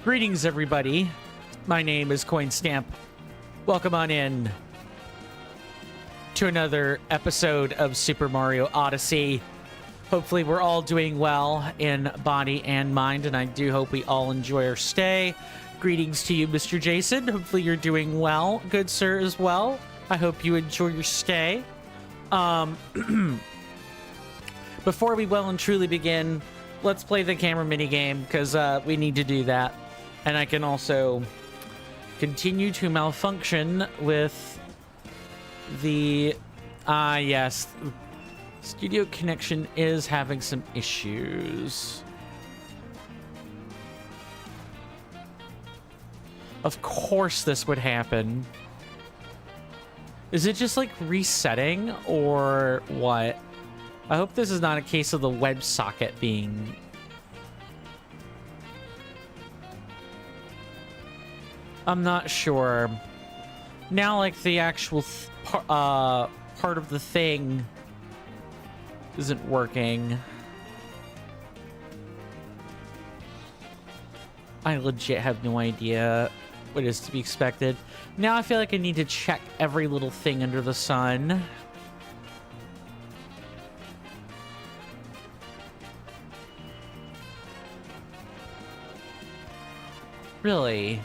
Greetings, everybody. My name is CoinStamp. Welcome on in to another episode of Super Mario Odyssey. Hopefully we're all doing well in body and mind, and I do hope we all enjoy our stay. Greetings to you, Mr. Jason. Hopefully you're doing well, good sir, as well. I hope you enjoy your stay. Before we well and truly begin, let's play the camera minigame, because we need to do that. And I can also continue to malfunction with the... yes. Studio connection is having some issues. Of course this would happen. Is it just like resetting or what? I hope this is not a case of the WebSocket being... I'm not sure. Now, like, the actual part of the thing isn't working. I legit have no idea what is to be expected. Now I feel like I need to check every little thing under the sun. Really?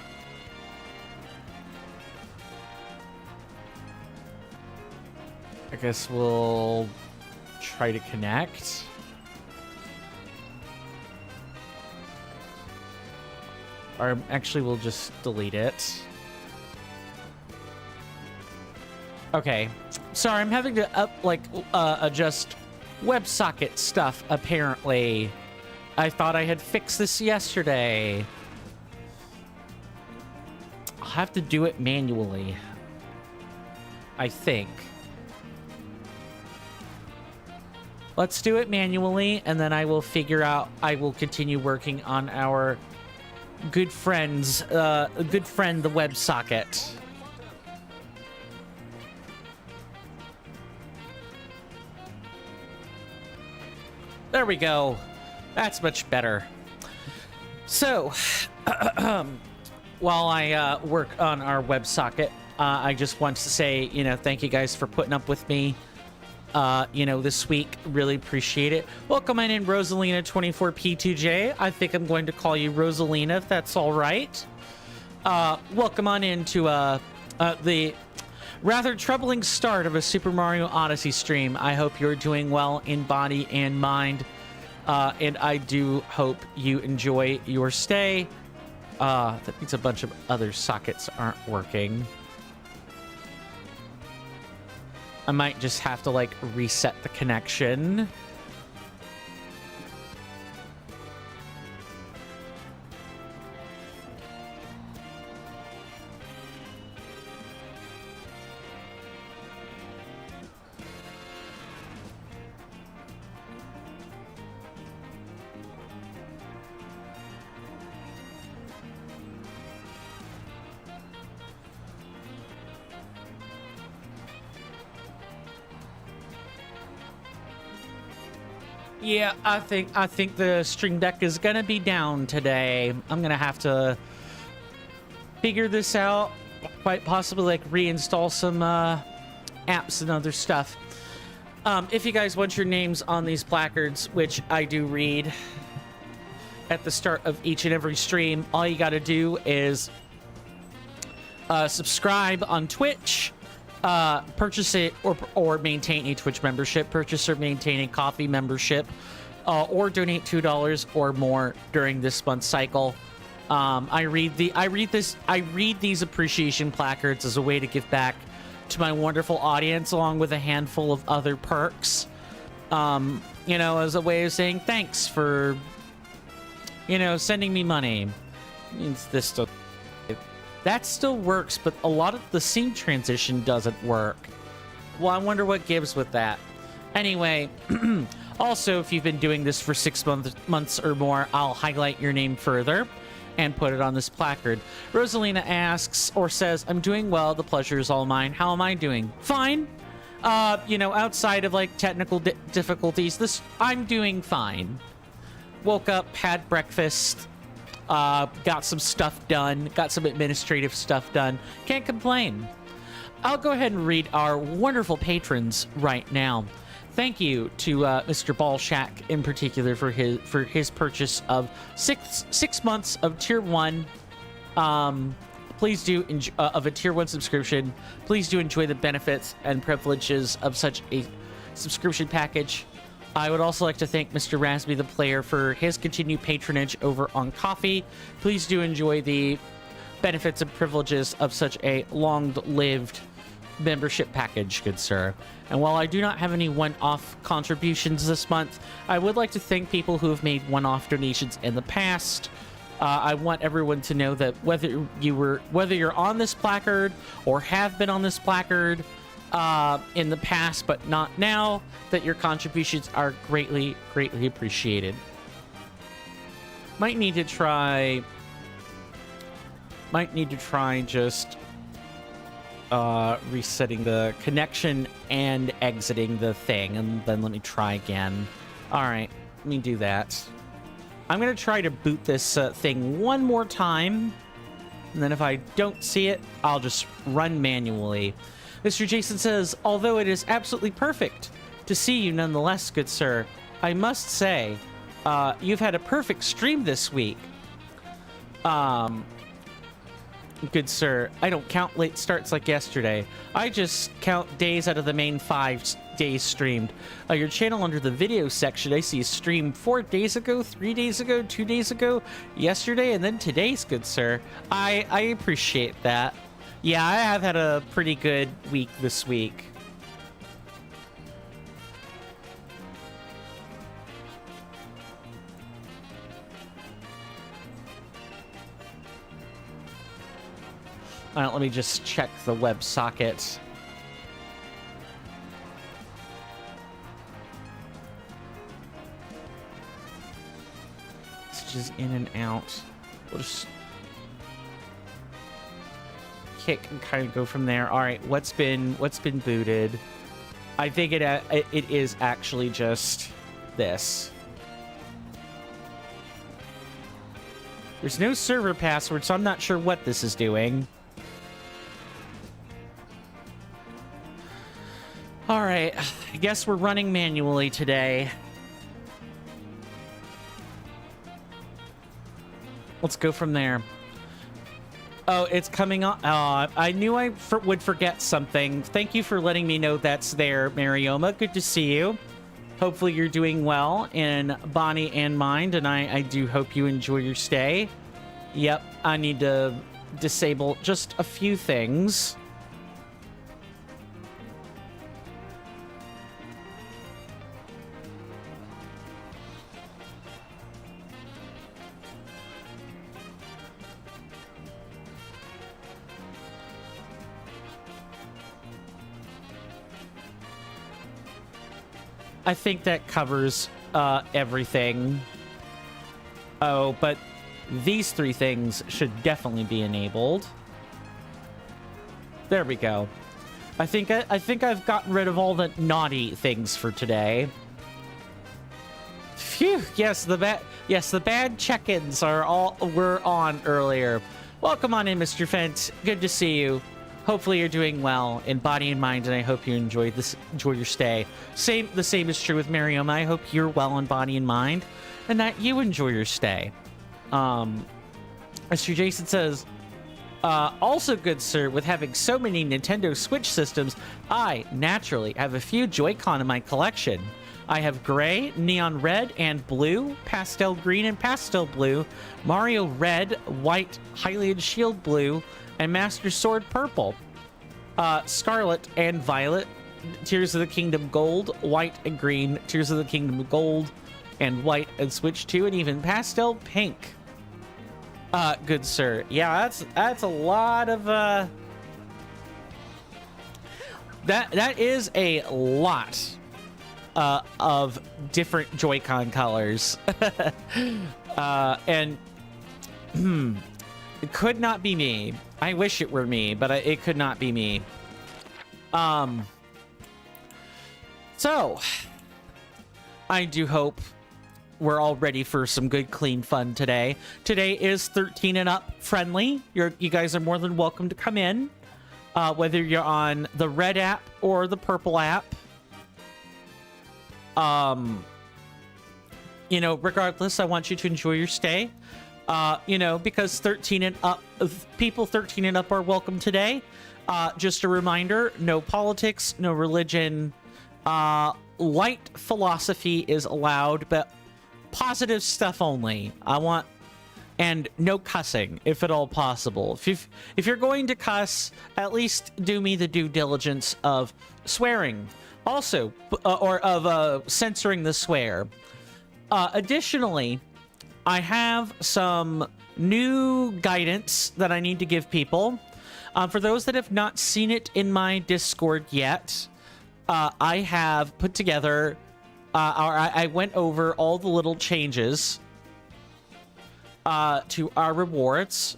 I guess we'll try to connect. Or actually, we'll just delete it. Okay. Sorry, I'm having to adjust WebSocket stuff, apparently. I thought I had fixed this yesterday. I'll have to do it manually, I think. Let's do it manually, and then I will figure out... I will continue working on our good friend, the WebSocket. There we go. That's much better. So, while I work on our WebSocket, I just want to say, thank you guys for putting up with me. This week. Really appreciate it. Welcome in Rosalina24P2J. I think I'm going to call you Rosalina, if that's all right. Welcome on into the rather troubling start of a Super Mario Odyssey stream. I hope you're doing well in body and mind. And I do hope you enjoy your stay. That means a bunch of other sockets aren't working. I might just have to, like, reset the connection. Yeah, I think the Stream Deck is gonna be down today. I'm gonna have to figure this out. Quite possibly, like, reinstall some apps and other stuff. If you guys want your names on these placards, which I do read at the start of each and every stream, all you gotta do is subscribe on Twitch. Purchase it or maintain a Twitch membership, purchase or maintain a coffee membership, or donate $2 or more during this month's cycle. I read these appreciation placards as a way to give back to my wonderful audience, along with a handful of other perks. As a way of saying thanks for, sending me money. Means this still... That still works, but a lot of the scene transition doesn't work. Well, I wonder what gives with that. Anyway, also, if you've been doing this for 6 months or more, I'll highlight your name further and put it on this placard. Rosalina asks or says, I'm doing well. The pleasure is all mine. How am I doing? Fine. Outside of, like, technical difficulties, I'm doing fine. Woke up, had breakfast, Got some stuff done. Got some administrative stuff done. Can't complain. I'll go ahead and read our wonderful patrons right now. Thank you to Mr. Ballshack in particular for his purchase of six months of Tier 1. Please do of a Tier 1 subscription. Please do enjoy the benefits and privileges of such a subscription package. I would also like to thank Mr. Rasby the player for his continued patronage over on Coffee. Please do enjoy the benefits and privileges of such a long-lived membership package, good sir. And while I do not have any one-off contributions this month, I would like to thank people who have made one-off donations in the past. I want everyone to know that whether you're on this placard or have been on this placard in the past but not now, that your contributions are greatly appreciated. Might need to try just resetting the connection and exiting the thing, and then let me try again. All right, let me do that. I'm gonna try to boot this thing one more time, and then if I don't see it, I'll just run manually. Mr. Jason says, although it is absolutely perfect to see you nonetheless, good sir, I must say, you've had a perfect stream this week. Good sir, I don't count late starts like yesterday. I just count days out of the main 5 days streamed. Your channel under the video section, I see stream 4 days ago, 3 days ago, 2 days ago, yesterday, and then today's, good sir. I appreciate that. Yeah, I have had a pretty good week this week. All right, let me just check the web socket. It's just in and out. We'll just kick and kind of go from there. All right, what's been booted? I think it is actually just this. There's no server password, so I'm not sure what this is doing. All right, I guess we're running manually today. Let's go from there. Oh, it's coming on. I knew I would forget something. Thank you for letting me know that's there, Marioma. Good to see you. Hopefully you're doing well in body and mind, and I do hope you enjoy your stay. Yep, I need to disable just a few things. I think that covers everything. Oh, but these 3 things should definitely be enabled. There we go. I think I've gotten rid of all the naughty things for today. Phew. Yes, the bad check-ins were on earlier. Welcome on in, Mr. Fent. Good to see you. Hopefully you're doing well in body and mind, and I hope you enjoy your stay. The same is true with Miriam. I hope you're well in body and mind, and that you enjoy your stay. Mr. Jason says, also good sir, with having so many Nintendo Switch systems, I naturally have a few Joy-Con in my collection. I have gray, neon red, and blue, pastel green and pastel blue, Mario red, white, Hylian shield blue, and Master Sword purple, scarlet and violet, Tears of the Kingdom gold, white and green, Tears of the Kingdom gold and white and Switch 2, and even pastel pink. Good sir. Yeah, that's a lot of that is a lot of different Joy-Con colors. And it could not be me. I wish it were me, but it could not be me. So I do hope we're all ready for some good, clean fun today. Today is 13 and up friendly. You guys are more than welcome to come in, whether you're on the red app or the purple app. You know, regardless, I want you to enjoy your stay. You know, because 13 and up, people 13 and up are welcome today. Just a reminder, no politics, no religion. Light philosophy is allowed, but positive stuff only. And no cussing, if at all possible. If you're going to cuss, at least do me the due diligence of swearing. Also, or of censoring the swear. Additionally, I have some new guidance that I need to give people. For those that have not seen it in my Discord yet, I have put together, I went over all the little changes to our rewards.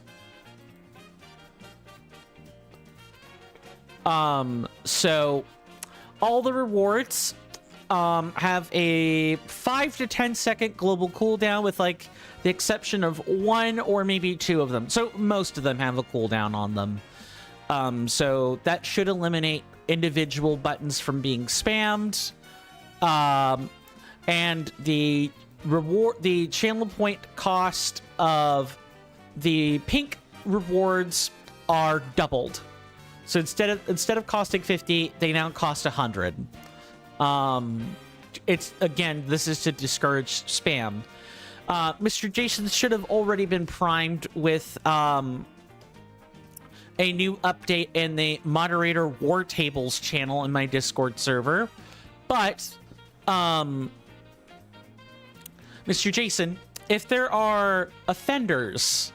So all the rewards have a 5 to 10 second global cooldown, with like the exception of one or maybe two of them. So most of them have a cooldown on them. So that should eliminate individual buttons from being spammed. And the channel point cost of the pink rewards are doubled. So instead of costing 50, they now cost 100. It's, again, this is to discourage spam. Mr. Jason should have already been primed with a new update in the moderator war tables channel in my Discord server. But, Mr. Jason, if there are offenders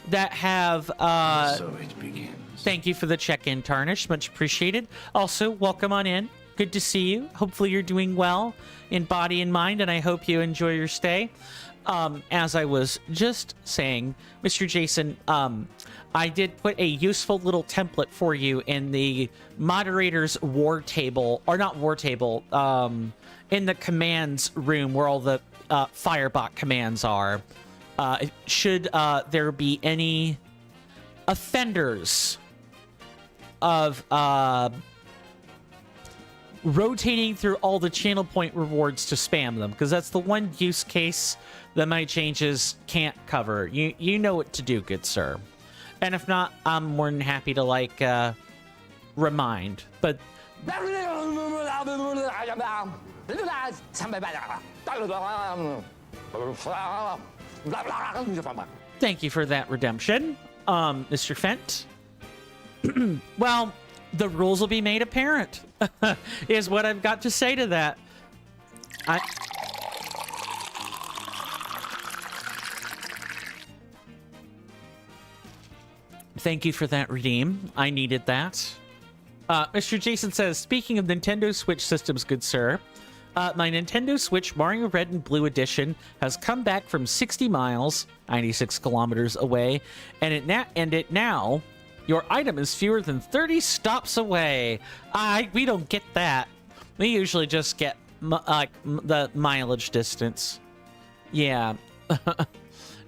that have, so it begins. Thank you for the check-in, Tarnish. Much appreciated. Also, welcome on in. Good to see you. Hopefully you're doing well in body and mind, and I hope you enjoy your stay. As I was just saying, Mr. Jason, I did put a useful little template for you in the moderator's war table, or not war table, in the commands room where all the Firebot commands are. Should there be any offenders of rotating through all the channel point rewards to spam them, because that's the one use case that my changes can't cover. You know what to do, good sir. And if not, I'm more than happy to, like, remind. But thank you for that redemption, Mr. Fent. Well, the rules will be made apparent, is what I've got to say to that. Thank you for that, Redeem. I needed that. Mr. Jason says, speaking of Nintendo Switch systems, good sir, my Nintendo Switch Mario Red and Blue Edition has come back from 60 miles, 96 kilometers away, and it now, your item is fewer than 30 stops away. We don't get that. We usually just get the mileage distance. Yeah.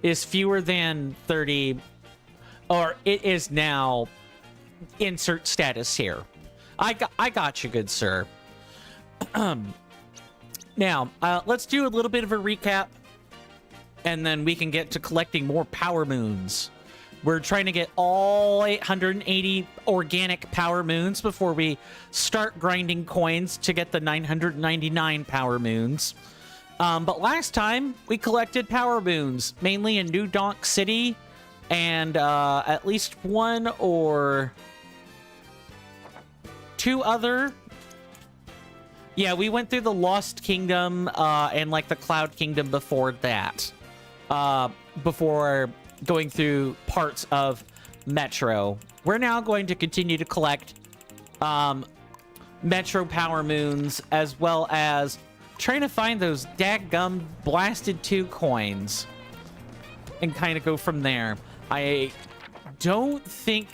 Is fewer than 30, or it is now, insert status here. I got you, good sir. Now, let's do a little bit of a recap, and then we can get to collecting more power moons. We're trying to get all 880 organic power moons before we start grinding coins to get the 999 power moons. But last time, we collected power moons, mainly in New Donk City, and at least one or two other. Yeah, we went through the Lost Kingdom and like the Cloud Kingdom before that. Before going through parts of Metro. We're now going to continue to collect Metro Power Moons, as well as trying to find those dadgum Blasted 2 coins and kind of go from there. I don't think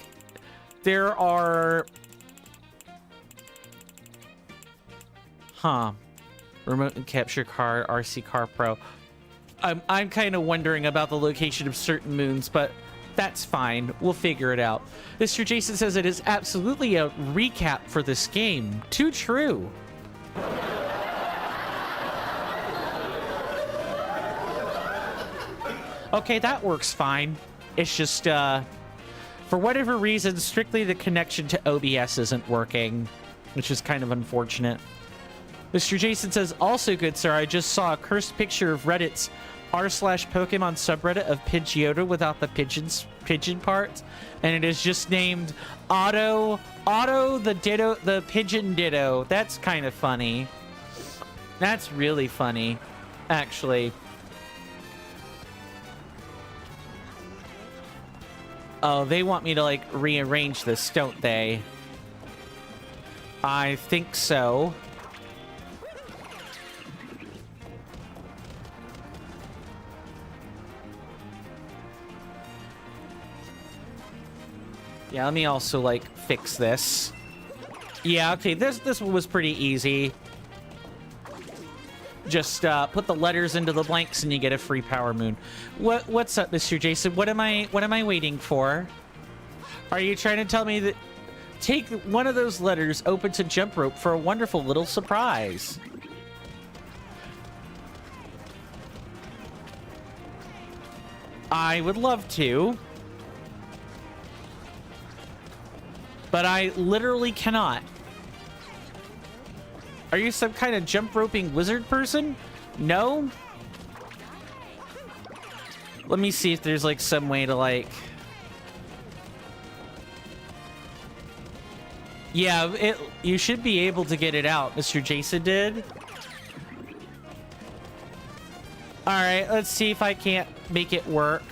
there are... Remote and capture card, RC Car Pro. I'm kind of wondering about the location of certain moons, but that's fine. We'll figure it out. Mr. Jason says it is absolutely a recap for this game. Too true. Okay, that works fine. It's just, for whatever reason, strictly the connection to OBS isn't working, which is kind of unfortunate. Mr. Jason says, also good, sir, I just saw a cursed picture of Reddit's r/Pokemon subreddit of Pidgeotto without the pigeon part, and it is just named Otto the Pigeon Ditto. That's kind of funny. That's really funny, actually. Oh, they want me to, like, rearrange this, don't they? I think so. Yeah, let me also, like, fix this. Yeah, okay, this one was pretty easy. Just put the letters into the blanks and you get a free power moon. What's up, Mr. Jason? What am I waiting for? Are you trying to tell me that take one of those letters open to jump rope for a wonderful little surprise? I would love to. But I literally cannot. Are you some kind of jump roping wizard person? No? Let me see if there's like some way to like... Yeah, you should be able to get it out. Mr. Jason did. Alright, let's see if I can't make it work.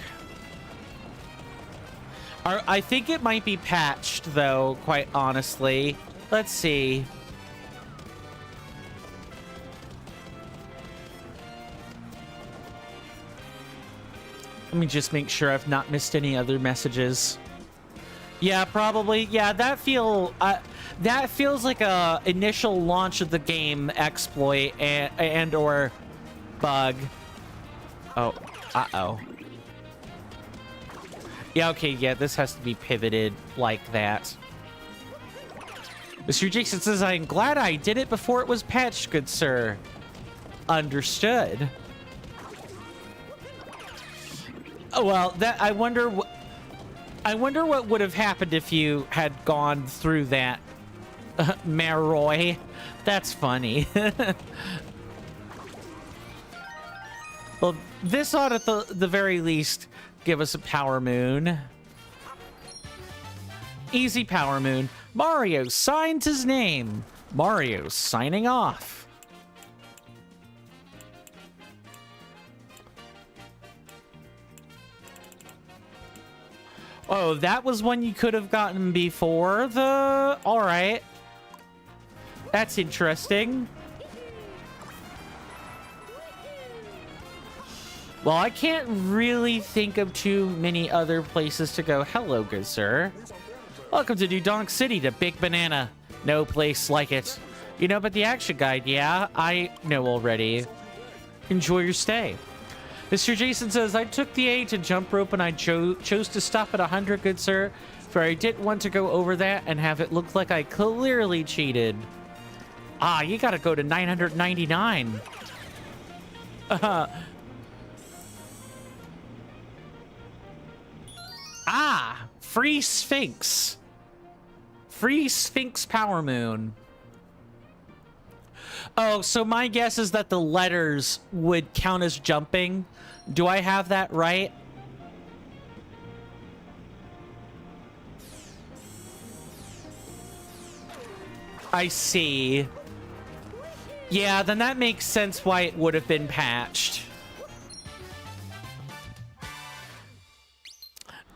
I think it might be patched, though, quite honestly. Let's see. Let me just make sure I've not missed any other messages. Yeah, probably. Yeah, that feels like a initial launch of the game exploit and or bug. Oh, uh-oh. Yeah, okay, yeah, this has to be pivoted like that. Mr. Jason says, I'm glad I did it before it was patched, good sir. Understood. Oh, well, I wonder what would have happened if you had gone through that, Maroy. That's funny. Well, this ought at the very least give us a power moon. Easy power moon. Mario signs his name. Mario signing off. Oh, that was one you could have gotten before the... All right. That's interesting. Well, I can't really think of too many other places to go. Hello, good sir. Welcome to New Donk City, to Big Banana. No place like it. You know about the action guide, yeah? I know already. Enjoy your stay. Mr. Jason says, I took the A to jump rope and I chose to stop at 100, good sir, for I didn't want to go over that and have it look like I clearly cheated. Ah, you gotta go to 999. Ah, free Sphinx. Free Sphinx Power Moon. Oh, so my guess is that the letters would count as jumping. Do I have that right? I see. Yeah, then that makes sense why it would have been patched.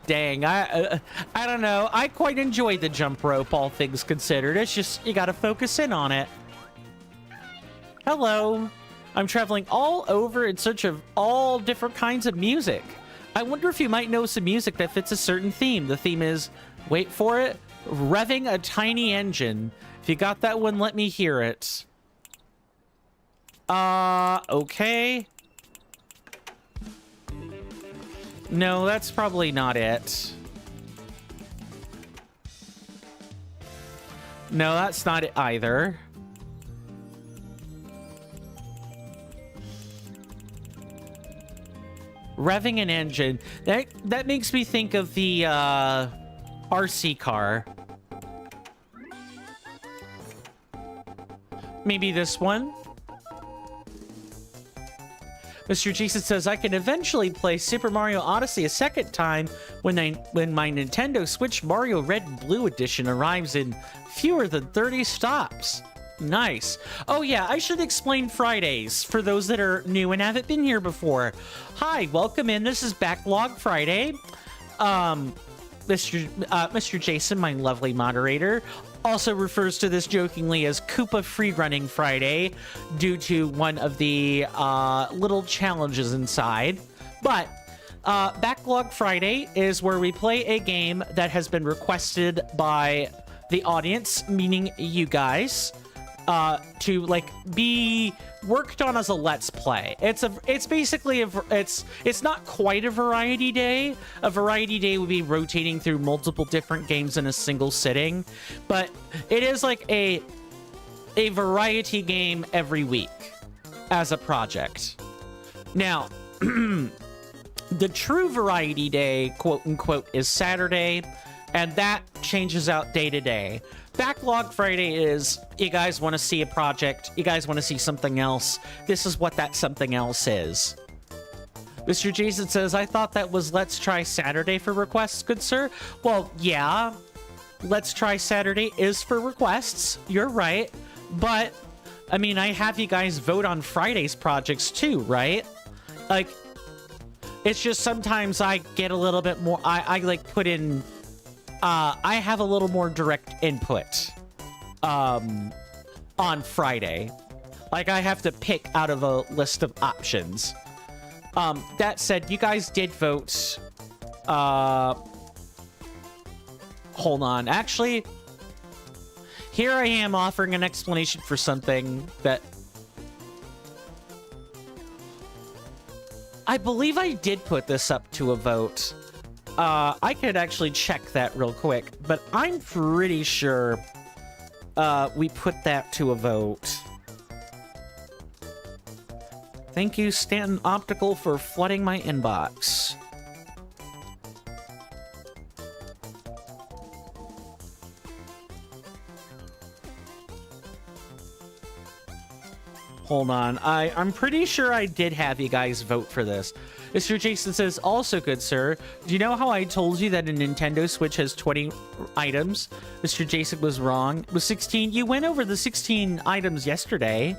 Dang, I don't know. I quite enjoyed the jump rope, all things considered. It's just, you gotta focus in on it. Hello. I'm traveling all over in search of all different kinds of music. I wonder if you might know some music that fits a certain theme. The theme is, wait for it, revving a tiny engine. If you got that one, let me hear it. Okay. No, that's probably not it. No, that's not it either. Revving an engine. That makes me think of the RC car. Maybe this one? Mr. Jason says, I can eventually play Super Mario Odyssey a second time when my Nintendo Switch Mario Red and Blue Edition arrives in fewer than 30 stops. Nice. Oh yeah, I should explain Fridays for those that are new and haven't been here before. Hi, welcome in. This is Backlog Friday. Mr. Jason, my lovely moderator, also refers to this jokingly as Koopa Free Running Friday due to one of the little challenges inside. But Backlog Friday is where we play a game that has been requested by the audience, meaning you guys, to like be worked on as a let's play. It's basically it's not quite a variety day. A variety day would be rotating through multiple different games in a single sitting, but it is like a variety game every week as a project. Now, the true variety day, quote unquote, is Saturday, and that changes out day to day. Backlog Friday is, you guys want to see a project, you guys want to see something else, this is what that something else is. Mr. Jason says, I thought that was Let's Try Saturday for requests, good sir. Well, yeah, Let's Try Saturday is for requests, you're right, but, I mean, I have you guys vote on Friday's projects too, right? Like, it's just sometimes I get a little bit more, I like put in, I have a little more direct input on Friday. Like, I have to pick out of a list of options. That said, you guys did vote. Hold on. Actually, here I am offering an explanation for something that I believe I did put this up to a vote. I could actually check that real quick, but I'm pretty sure we put that to a vote. Thank you, Stanton Optical, for flooding my inbox. Hold on. I'm pretty sure I did have you guys vote for this. Mr. Jason says, also good, sir. Do you know how I told you that a Nintendo Switch has 20 items? Mr. Jason was wrong. It was 16. You went over the 16 items yesterday.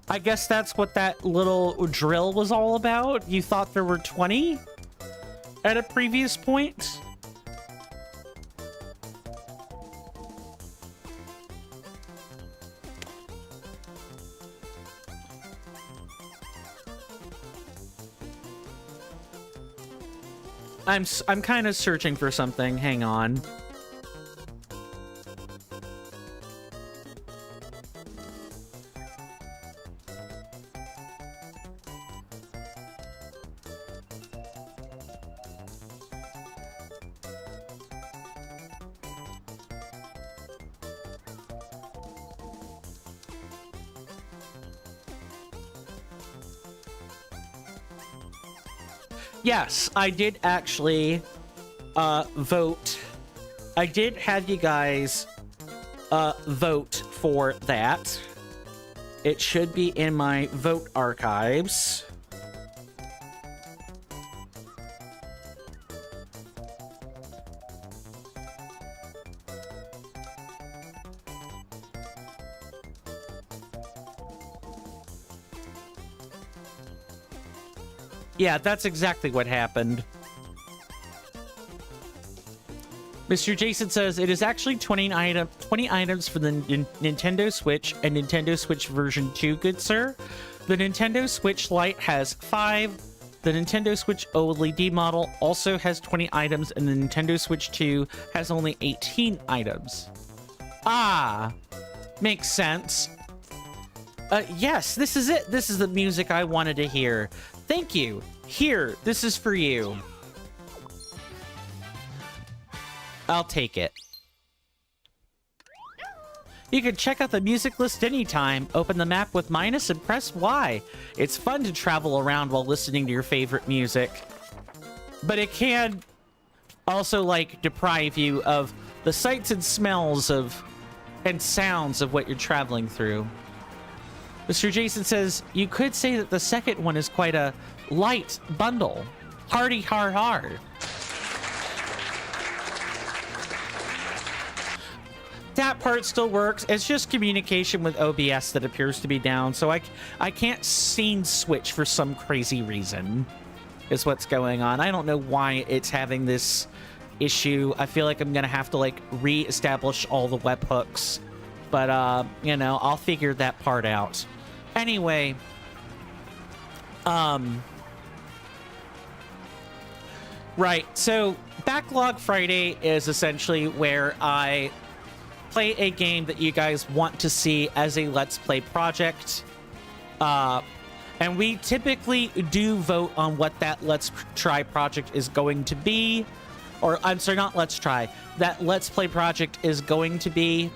I guess that's what that little drill was all about. You thought there were 20 at a previous point? I'm kind of searching for something. Hang on. Yes, I did actually vote. I did have you guys vote for that. It should be in my vote archives. Yeah, that's exactly what happened. Mr. Jason says it is actually 20 items for the Nintendo Switch and Nintendo Switch version 2, good sir. The Nintendo Switch Lite has 5. The Nintendo Switch OLED model also has 20 items, and the Nintendo Switch 2 has only 18 items. Ah, makes sense. Yes, this is it. This is the music I wanted to hear. Thank you. Here, this is for you. I'll take it. You can check out the music list anytime. Open the map with minus and press Y. It's fun to travel around while listening to your favorite music. But it can also, like, deprive you of the sights and smells of and sounds of what you're traveling through. Mr. Jason says, you could say that the second one is quite a light bundle. Hardy har har. That part still works. It's just communication with OBS that appears to be down, so I can't scene switch for some crazy reason is what's going on. I don't know why it's having this issue. I feel like I'm gonna have to, like, re-establish all the webhooks, but you know, I'll figure that part out. Anyway, right, so Backlog Friday is essentially where I play a game that you guys want to see as a Let's Play project. And we typically do vote on what that Let's Try project is going to be. Or, I'm sorry, not Let's Try. That Let's Play project is going to be.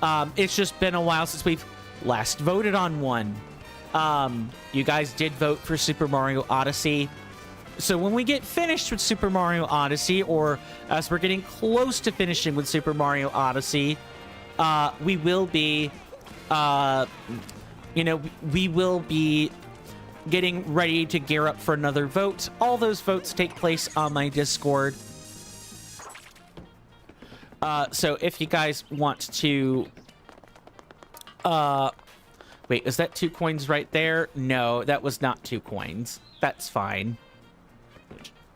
It's just been a while since we've last voted on one. You guys did vote for Super Mario Odyssey. So when we get finished with Super Mario Odyssey, or as we're getting close to finishing with Super Mario Odyssey, we will be, you know, we will be getting ready to gear up for another vote. All those votes take place on my Discord. So if you guys want to, wait, is that 2 coins right there? No, that was not 2 coins. That's fine.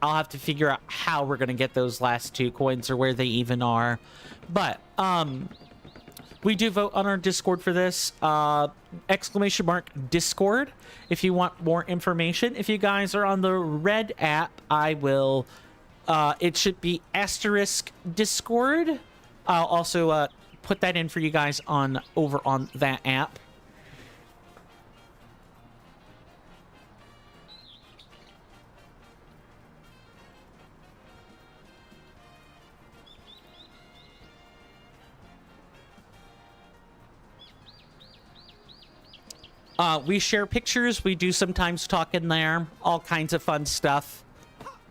I'll have to figure out how we're going to get those last 2 coins or where they even are. But, we do vote on our Discord for this. Exclamation mark Discord if you want more information. If you guys are on the red app, I will, it should be asterisk Discord. I'll also, put that in for you guys on over on that app. We share pictures. We do sometimes talk in there. All kinds of fun stuff.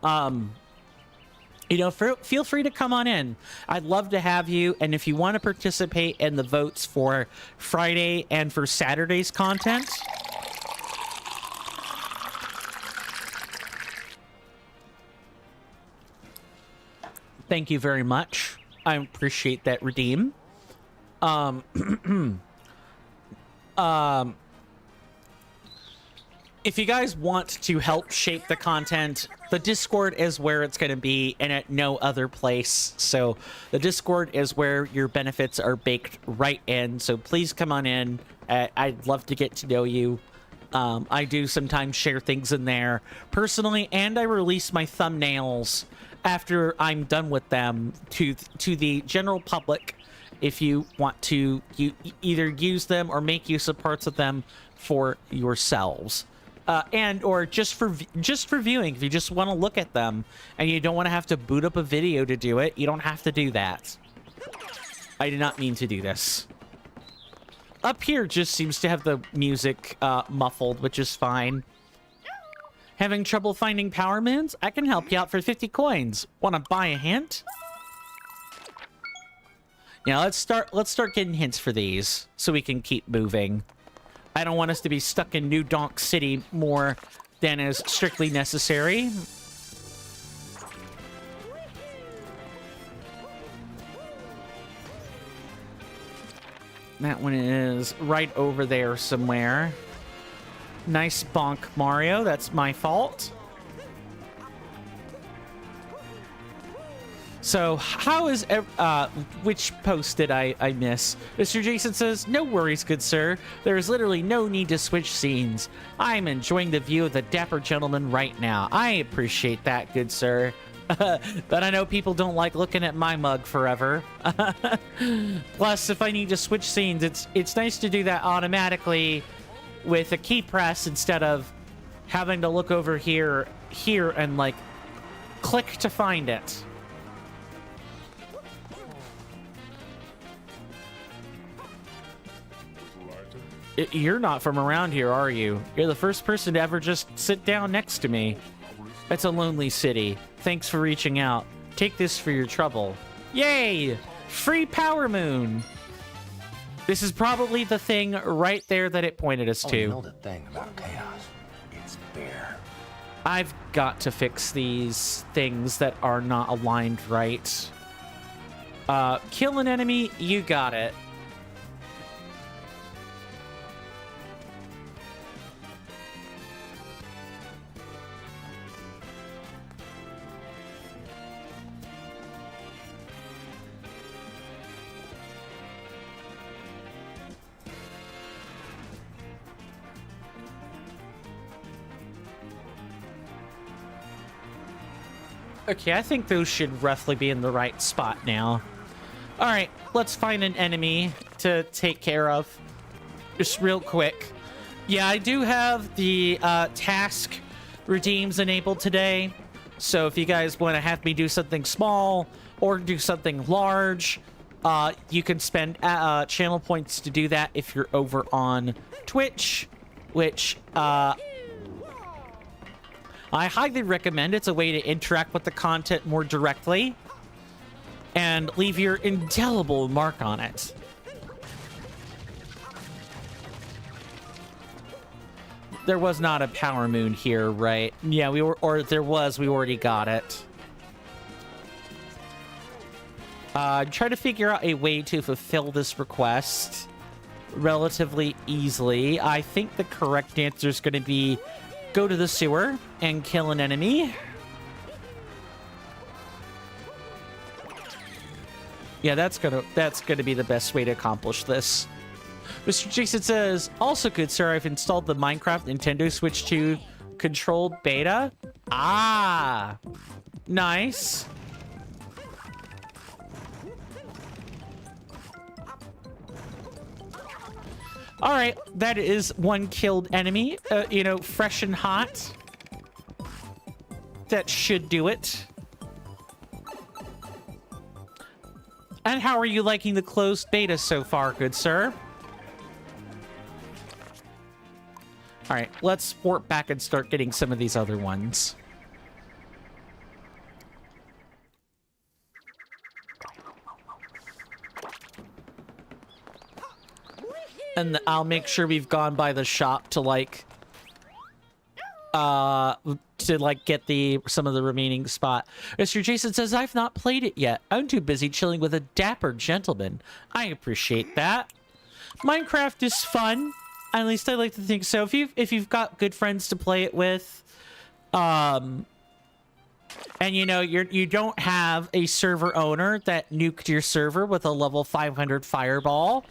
You know, feel free to come on in. I'd love to have you. And if you want to participate in the votes for Friday and for Saturday's content, thank you very much. I appreciate that, Redeem. If you guys want to help shape the content, the Discord is where it's going to be and at no other place. So the Discord is where your benefits are baked right in. So please come on in. I'd love to get to know you. I do sometimes share things in there personally, and I release my thumbnails after I'm done with them to the general public. If you want to either use them or make use of parts of them for yourselves. And or just for viewing, if you just want to look at them and you don't want to have to boot up a video to do it, you don't have to do that. I did not mean to do this. Up here just seems to have the music muffled, which is fine. Having trouble finding power moons? I can help you out for 50 coins. Want to buy a hint? Yeah, let's start getting hints for these so we can keep moving. I don't want us to be stuck in New Donk City more than is strictly necessary. That one is right over there somewhere. Nice bonk, Mario. That's my fault. So, how is... which post did I miss? Mr. Jason says, no worries, good sir. There is literally no need to switch scenes. I'm enjoying the view of the dapper gentleman right now. I appreciate that, good sir. But I know people don't like looking at my mug forever. Plus, if I need to switch scenes, it's nice to do that automatically with a key press instead of having to look over here, and like click to find it. You're not from around here, are you? You're the first person to ever just sit down next to me. It's a lonely city. Thanks for reaching out. Take this for your trouble. Yay! Free Power Moon! This is probably the thing right there that it pointed us to. You know the thing about chaos. It's fair. I've got to fix these things that are not aligned right. Kill an enemy, you got it. Okay, I think those should roughly be in the right spot now. All right, let's find an enemy to take care of. Just real quick. Yeah, I do have the task redeems enabled today. So if you guys want to have me do something small or do something large, you can spend channel points to do that if you're over on Twitch, which I highly recommend. It's a way to interact with the content more directly and leave your indelible mark on it. There was not a power moon here, right? Yeah, we were, or there was, we already got it. Try to figure out a way to fulfill this request relatively easily. I think the correct answer is going to be go to the sewer and kill an enemy. Yeah, that's gonna be the best way to accomplish this. Mr. Jason says, also good sir, I've installed the Minecraft Nintendo Switch 2 controlled beta. Ah, nice. All right, that is one killed enemy, you know, fresh and hot. That should do it. And how are you liking the closed beta so far, good sir? All right, let's warp back and start getting some of these other ones. And I'll make sure we've gone by the shop to like get some of the remaining spot. Mr. Jason says, I've not played it yet. I'm too busy chilling with a dapper gentleman. I appreciate that. Minecraft is fun. At least I like to think so. If you've got good friends to play it with, and you know you don't have a server owner that nuked your server with a level 500 fireball,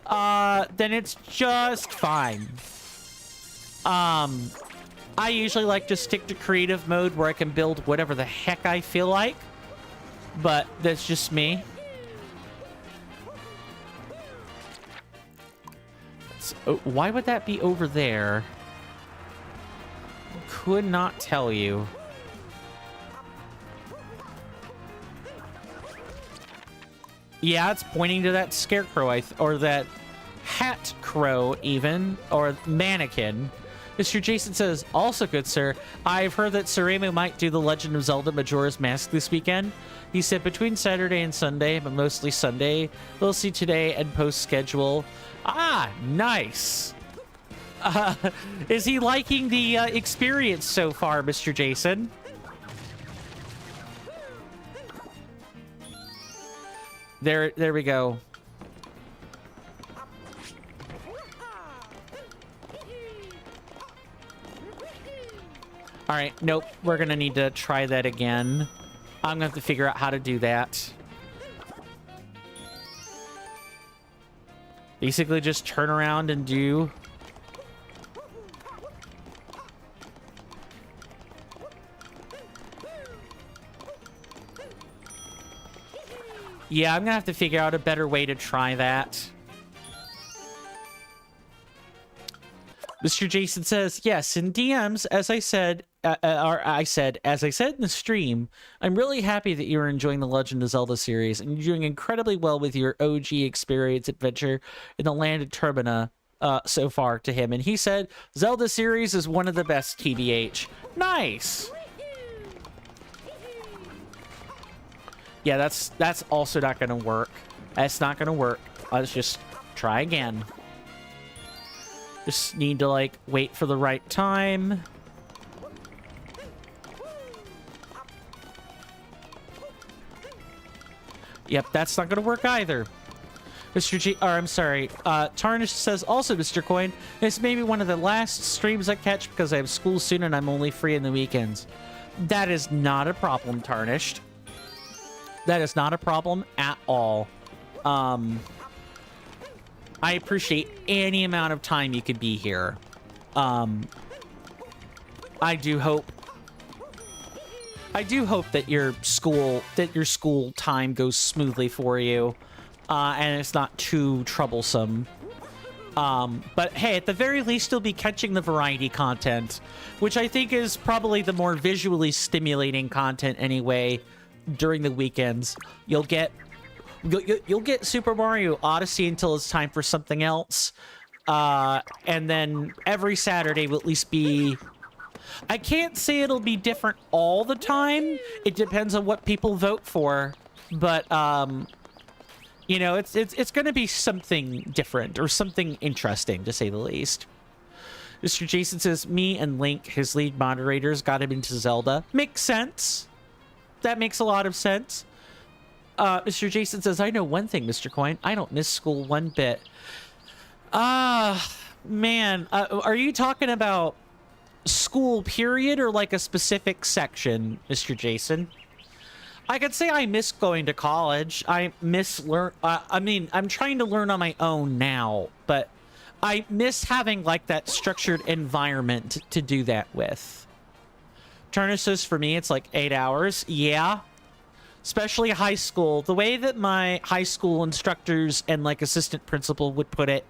then it's just fine. I usually like to stick to creative mode where I can build whatever the heck I feel like, but that's just me. So, why would that be over there? Could not tell you. Yeah, it's pointing to that scarecrow, or that hat crow even, or mannequin. Mr. Jason says, also good sir, I've heard that Saremu might do the Legend of Zelda Majora's Mask this weekend. He said between Saturday and Sunday, but mostly Sunday. We'll see today and post schedule. Ah, nice. Is he liking the experience so far, Mr. Jason? There we go. All right, nope. We're gonna need to try that again. I'm gonna have to figure out how to do that. Basically, just turn around and do. Yeah, I'm gonna have to figure out a better way to try that. Mr. Jason says, yes, in DMs, as I said, as I said in the stream, I'm really happy that you're enjoying the Legend of Zelda series, and you're doing incredibly well with your OG experience adventure in the land of Turbina so far to him. And he said, Zelda series is one of the best, TBH. Nice! Yeah, that's also not gonna work. That's not gonna work. Let's just try again. Just need to, like, wait for the right time. Yep, that's not gonna work either. Mr. G, or I'm sorry, Tarnish says, also, Mr. Coin, this may be one of the last streams I catch because I have school soon and I'm only free in the weekends. That is not a problem, Tarnished. That is not a problem at all. I appreciate any amount of time you could be here. I do hope that your school time goes smoothly for you, and it's not too troublesome. But hey, at the very least, you'll be catching the variety content, which I think is probably the more visually stimulating content anyway. During the weekends, you'll get Super Mario Odyssey until it's time for something else, and then every Saturday will at least be. I can't say it'll be different all the time. It depends on what people vote for, but you know, it's going to be something different or something interesting, to say the least. Mr. Jason says, me and Link, his lead moderators, got him into Zelda. Makes sense. That makes a lot of sense. Mr. Jason says, I know one thing, Mr. Coin. I don't miss school one bit. Man. Are you talking about school period or like a specific section, Mr. Jason? I could say I miss going to college. I miss I'm trying to learn on my own now, but I miss having like that structured environment to do that with. Turner says, for me, it's like 8 hours. Yeah. Especially high school. The way that my high school instructors and like assistant principal would put it,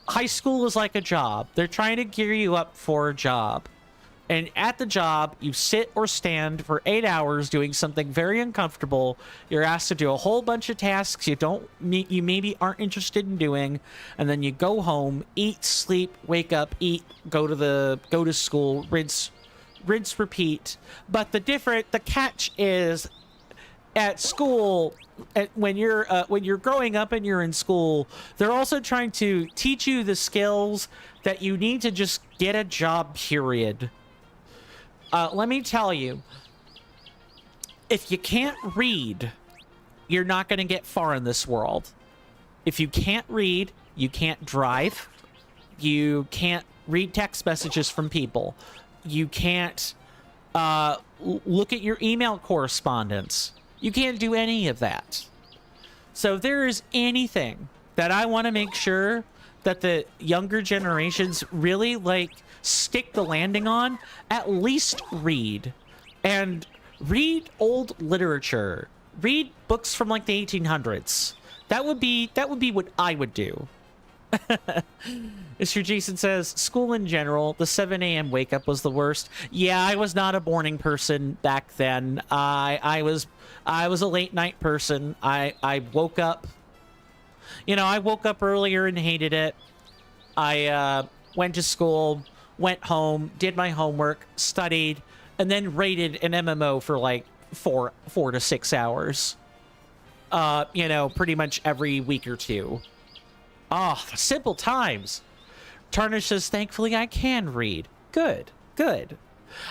high school is like a job. They're trying to gear you up for a job. And at the job, you sit or stand for 8 hours doing something very uncomfortable. You're asked to do a whole bunch of tasks you maybe aren't interested in doing, and then you go home, eat, sleep, wake up, eat, go to school, rinse, repeat. But the catch is, at school, when you're growing up and you're in school, they're also trying to teach you the skills that you need to just get a job, period. Let me tell you, if you can't read, you're not going to get far in this world. If you can't read, you can't drive. You can't read text messages from people. You can't look at your email correspondence. You can't do any of that. So if there is anything that I want to make sure that the younger generations really like stick the landing on, at least read. And read old literature. Read books from like the 1800s. That would be what I would do. Mr. Jason says, school in general, the 7 a.m. wake up was the worst. Yeah, I was not a morning person back then. I was a late night person. I woke up. You know, I woke up earlier and hated it. I went to school, went home, did my homework, studied, and then raided an MMO for like 4 to 6 hours. You know, pretty much every week or two. Oh, simple times. Tarnish says, thankfully I can read. Good.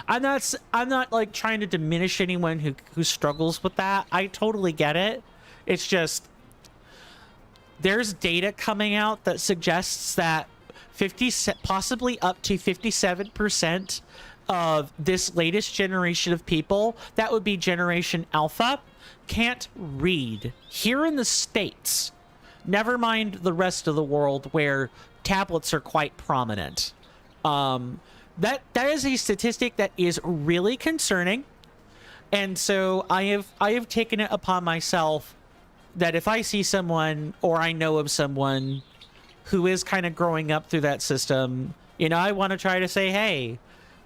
I'm not like trying to diminish anyone who struggles with that. I totally get it. It's just, there's data coming out that suggests that possibly up to 57% of this latest generation of people, that would be Generation Alpha, can't read here in the States. Never mind the rest of the world where tablets are quite prominent. That is a statistic that is really concerning. And so I have taken it upon myself that if I see someone or I know of someone who is kind of growing up through that system, you know, I want to try to say, hey,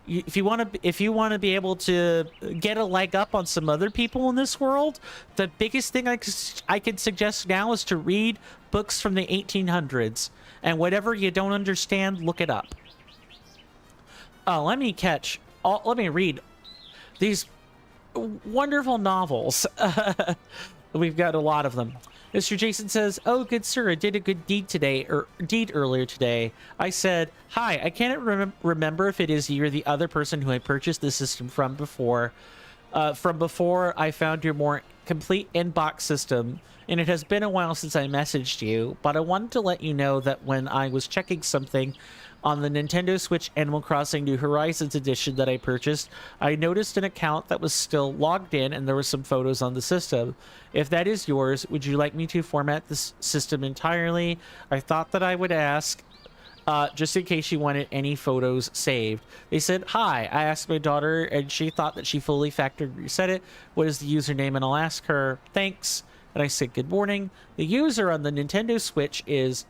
if you want to be able to get a leg up on some other people in this world, the biggest thing I could suggest now is to read books from the 1800s, and whatever you don't understand, look it up. Let me read these wonderful novels. We've got a lot of them. Mr. Jason says, "Oh, good sir, I did a good deed earlier today." I said, "Hi, I can't remember if it is you or the other person who I purchased the system from before. I found your more complete inbox system, and it has been a while since I messaged you, but I wanted to let you know that when I was checking something on the Nintendo Switch Animal Crossing New Horizons edition that I purchased, I noticed an account that was still logged in and there were some photos on the system. If that is yours, would you like me to format this system entirely? I thought that I would ask, just in case you wanted any photos saved." They said, "Hi, I asked my daughter and she thought that she fully factored reset it. What is the username?" And I'll ask her. "Thanks." And I said, "Good morning. The user on the Nintendo Switch is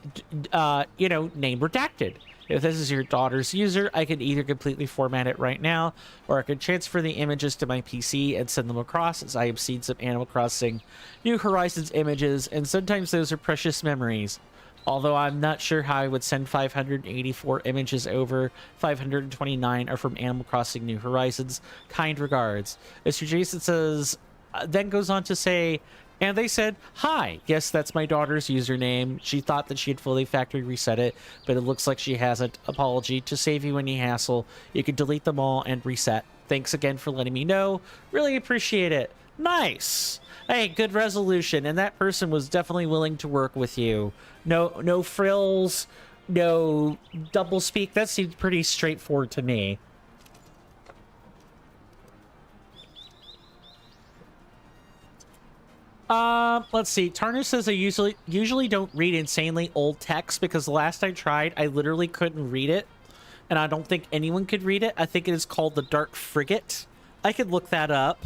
name redacted. If this is your daughter's user, I can either completely format it right now, or I could transfer the images to my PC and send them across, as I have seen some Animal Crossing New Horizons images, and sometimes those are precious memories. Although I'm not sure how I would send 584 images over. 529 are from Animal Crossing New Horizons. Kind regards." Mr. Jason says, then goes on to say, "And they said, 'Hi, yes, that's my daughter's username. She thought that she had fully factory reset it, but it looks like she hasn't. Apology. To save you any hassle, you can delete them all and reset. Thanks again for letting me know. Really appreciate it.'" Nice. Hey, good resolution. And that person was definitely willing to work with you. No frills, no double speak. That seems pretty straightforward to me. Let's see. Tarnish says, "I usually don't read insanely old text because the last I tried, I literally couldn't read it, and I don't think anyone could read it. I think it is called the Dark Frigate. I could look that up."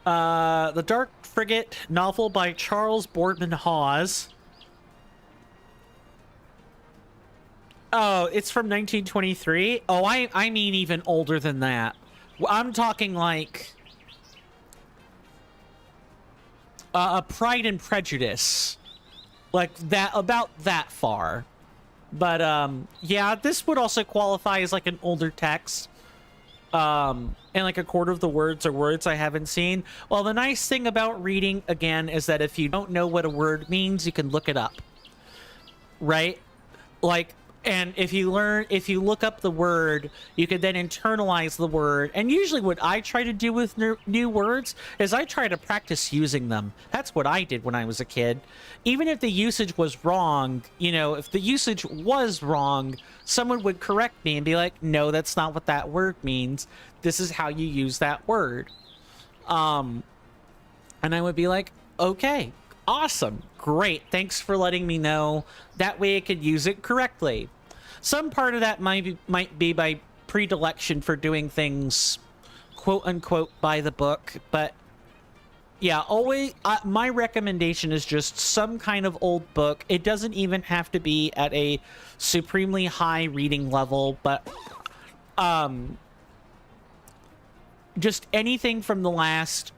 The Dark Frigate, novel by Charles Boardman Hawes. Oh, it's from 1923? Oh, I mean even older than that. I'm talking like a Pride and Prejudice. Like that, about that far. But yeah, this would also qualify as like an older text. And like a quarter of the words are words I haven't seen. Well, the nice thing about reading, again, is that if you don't know what a word means, you can look it up. Right? Like, and if you look up the word, you can then internalize the word. And usually what I try to do with new words is I try to practice using them. That's what I did when I was a kid. Even if the usage was wrong, you know, if the usage was wrong, someone would correct me and be like, "No, that's not what that word means. This is how you use that word." And I would be like, "Okay, awesome, great, thanks for letting me know. That way I could use it correctly." Some part of that might be by predilection for doing things quote unquote by the book, but yeah, always my recommendation is just some kind of old book. It doesn't even have to be at a supremely high reading level, but just anything from the last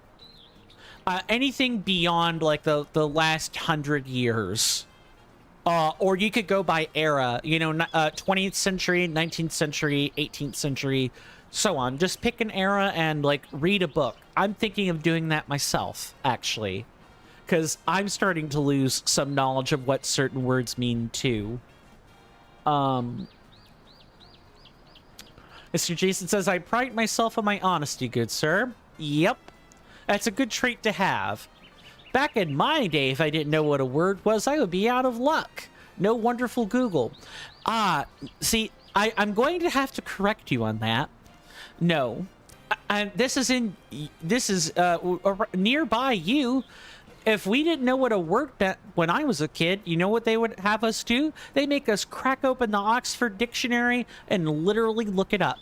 anything beyond like the last 100 years, or you could go by era, you know, 20th century, 19th century, 18th century, so on. Just pick an era and like read a book. I'm thinking of doing that myself, actually, because I'm starting to lose some knowledge of what certain words mean too. Mr. Jason says, "I pride myself on my honesty, good sir." Yep. That's a good trait to have. Back in my day, if I didn't know what a word was, I would be out of luck. No wonderful Google. See, I'm going to have to correct you on that. No. This is nearby you. If we didn't know what a word meant when I was a kid, you know what they would have us do? They make us crack open the Oxford Dictionary and literally look it up.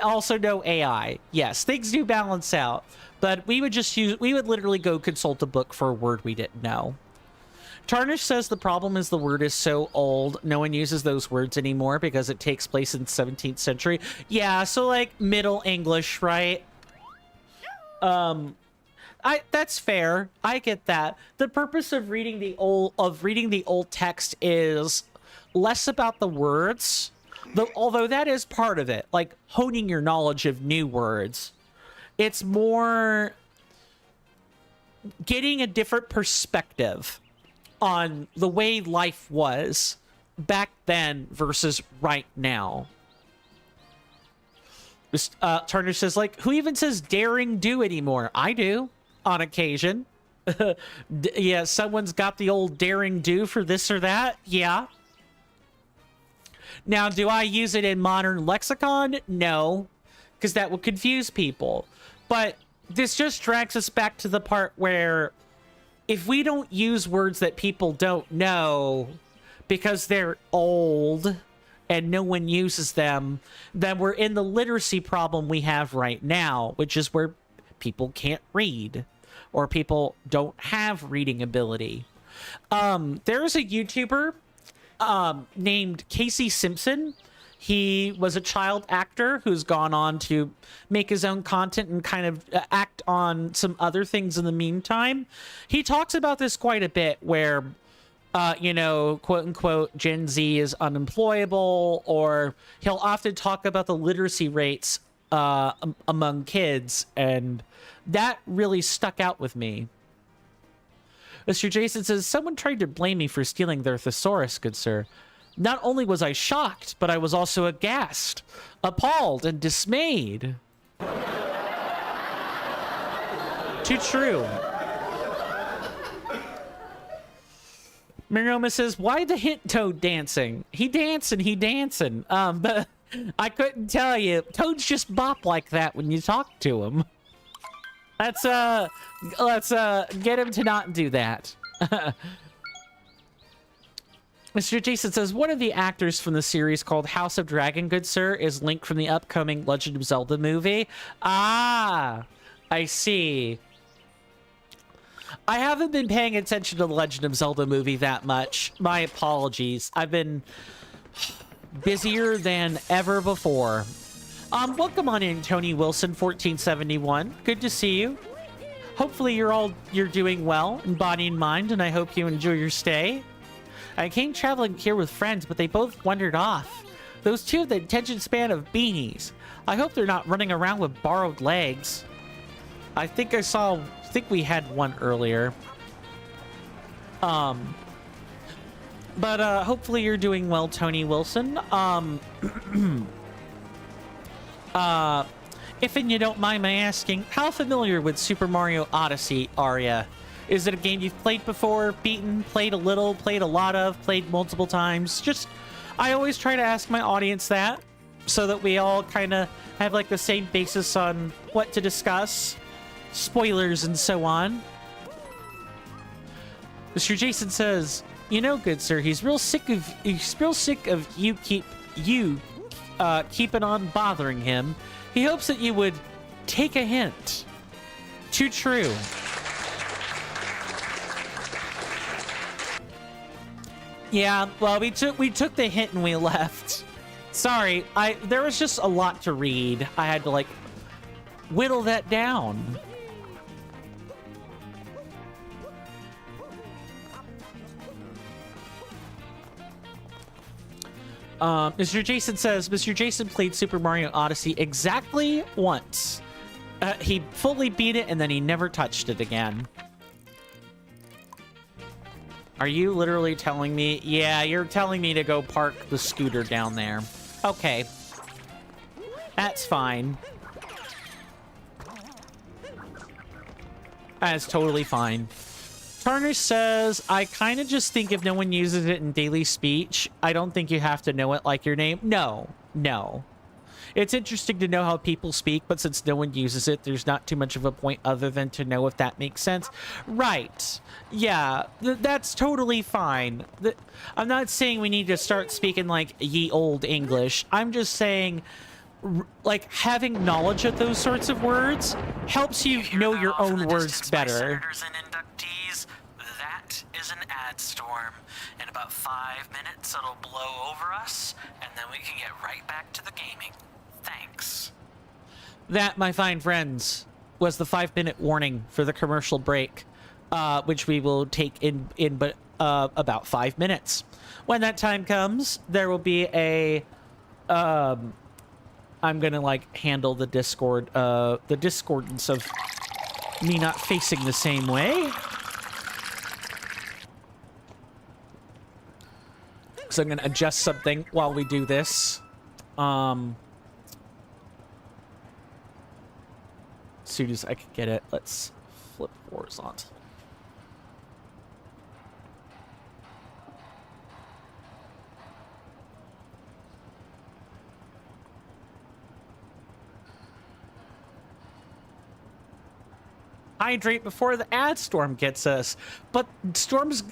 Also, no AI. Yes, things do balance out, but we would literally go consult a book for a word we didn't know. Tarnish says the problem is the word is so old, no one uses those words anymore because it takes place in the 17th century. Yeah, so like Middle English, right? That's fair. I get that. The purpose of reading the old text is less about the words, although that is part of it, like honing your knowledge of new words. It's more getting a different perspective on the way life was back then versus right now. Turner says, like, who even says daring do anymore? I do, on occasion. Yeah, someone's got the old daring do for this or that. Yeah. Now, do I use it in modern lexicon? No, because that would confuse people. But this just drags us back to the part where if we don't use words that people don't know because they're old and no one uses them, then we're in the literacy problem we have right now, which is where people can't read or people don't have reading ability. There's a YouTuber named Casey Simpson. He was a child actor who's gone on to make his own content and kind of act on some other things in the meantime. He talks about this quite a bit where, you know, quote unquote, Gen Z is unemployable, or he'll often talk about the literacy rates among kids. And that really stuck out with me. Mr. Jason says, someone tried to blame me for stealing their thesaurus, good sir. Not only was I shocked, but I was also aghast, appalled, and dismayed. Too true. Miroma says, why the hint Toad dancing? He dancing. But I couldn't tell you. Toads just bop like that when you talk to him. Let's get him to not do that. Mr. Jason says, one of the actors from the series called House of Dragon, good sir, is linked from the upcoming Legend of Zelda movie. Ah, I see. I haven't been paying attention to the Legend of Zelda movie that much. My apologies. I've been busier than ever before. Welcome on in, Tony Wilson, 1471. Good to see you. Hopefully you're doing well in body and mind, and I hope you enjoy your stay. I came traveling here with friends, but they both wandered off. Those two have the attention span of beanies. I hope they're not running around with borrowed legs. I think we had one earlier. But hopefully you're doing well, Tony Wilson. If you don't mind my asking, how familiar with Super Mario Odyssey are ya? Is it a game you've played before, beaten, played a little, played a lot of, played multiple times? I always try to ask my audience that, so that we all kind of have like the same basis on what to discuss, spoilers and so on. Mr. Jason says, you know, good sir, he's real sick of you keeping on bothering him. He hopes that you would take a hint. Too true. Yeah, well, we took the hint and we left. Sorry, there was just a lot to read. I had to like whittle that down. Mr. Jason says, Mr. Jason played Super Mario Odyssey exactly once. He fully beat it and then he never touched it again. Are you literally telling me? Yeah, you're telling me to go park the scooter down there. Okay. That's fine. That's totally fine. Tarnish says, I kind of just think if no one uses it in daily speech, I don't think you have to know it like your name. No, no. It's interesting to know how people speak, but since no one uses it, there's not too much of a point other than to know if that makes sense. Right. Yeah, that's totally fine. I'm not saying we need to start speaking like ye old English. I'm just saying, like, having knowledge of those sorts of words helps you know your own words better. Senators and inductees, that is an ad storm. In about 5 minutes, it'll blow over us, and then we can get right back to the gaming. Thanks. That, my fine friends, was the 5-minute warning for the commercial break, which we will take in about 5 minutes. When that time comes, there will be a I'm gonna like handle the discordance of me not facing the same way. So I'm gonna adjust something while we do this. As soon as I can get it, let's flip horizontal. Hydrate before the ad storm gets us. But storms,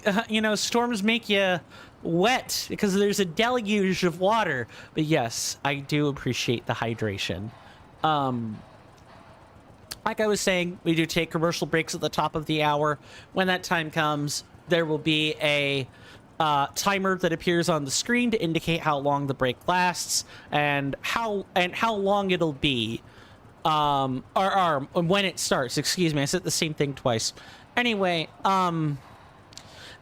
storms make you wet because there's a deluge of water. But yes, I do appreciate the hydration. Like I was saying, we do take commercial breaks at the top of the hour. When that time comes, there will be a timer that appears on the screen to indicate how long the break lasts and how long it'll be. Or when it starts, excuse me, I said the same thing twice. Anyway,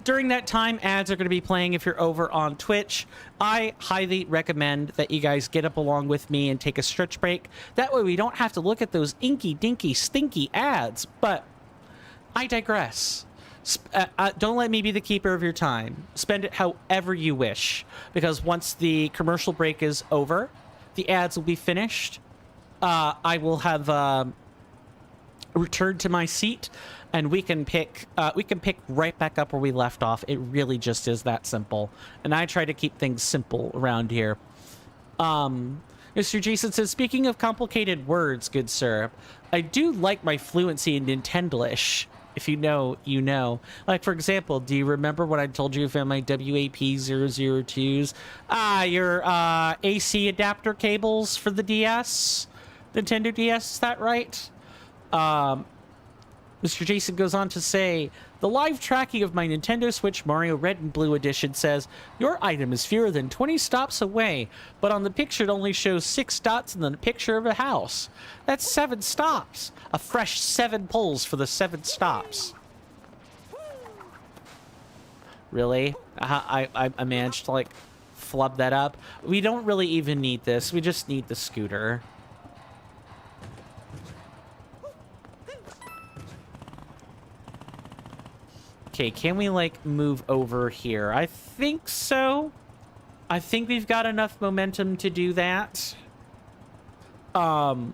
during that time, ads are going to be playing if you're over on Twitch. I highly recommend that you guys get up along with me and take a stretch break. That way we don't have to look at those inky, dinky, stinky ads. But I digress. Don't let me be the keeper of your time. Spend it however you wish. Because once the commercial break is over, the ads will be finished. I will have returned to my seat, and we can pick right back up where we left off. It really just is that simple, and I try to keep things simple around here. Mr. Jason says, speaking of complicated words, good sir, I do like my fluency in Nintendolish. If you know, you know. Like, for example, do you remember when I told you I found my WAP002s? Your AC adapter cables for the DS? Nintendo DS, is that right? Mr. Jason goes on to say, the live tracking of my Nintendo Switch Mario Red and Blue Edition says, your item is fewer than 20 stops away, but on the picture it only shows 6 dots and then a picture of a house. That's 7 stops. A fresh 7 pulls for the 7 stops. Really? I managed to, like, flub that up. We don't really even need this. We just need the scooter. Okay, can we, like, move over here? I think so. I think we've got enough momentum to do that. Well,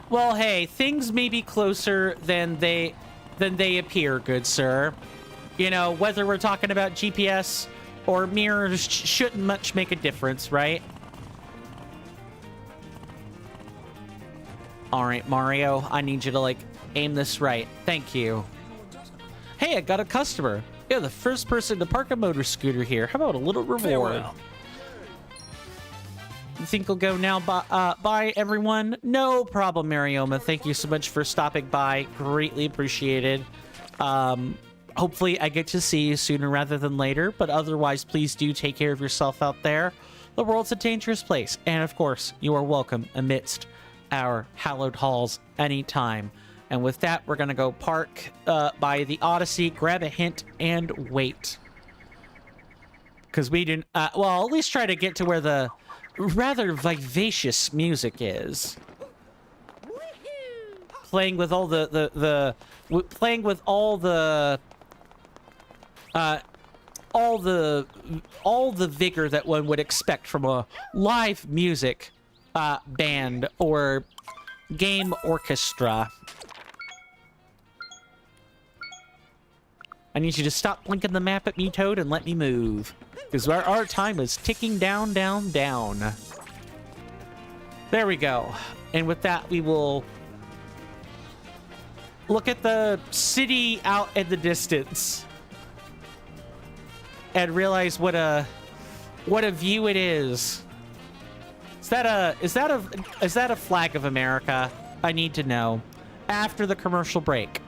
hey, things may be closer than they appear, good sir. You know, whether we're talking about GPS or mirrors shouldn't much make a difference, right? All right, Mario, I need you to, like, aim this right. Thank you. Hey, I got a customer. Yeah, the first person to park a motor scooter here. How about a little reward? Farewell. You think we'll go now? Bye, everyone. No problem, Marioma. Thank you so much for stopping by. Greatly appreciated. Hopefully, I get to see you sooner rather than later. But otherwise, please do take care of yourself out there. The world's a dangerous place. And, of course, you are welcome amidst our hallowed halls anytime. And with that, we're going to go park by the Odyssey, grab a hint, and wait. Because we didn't... well, at least try to get to where the rather vivacious music is. Playing with all the vigor that one would expect from a live music band or game orchestra. I need you to stop blinking the map at me, Toad, and let me move. Because our time is ticking down, down, down. There we go. And with that, we will look at the city out in the distance and realize what a view it is. Is that a flag of America? I need to know. After the commercial break.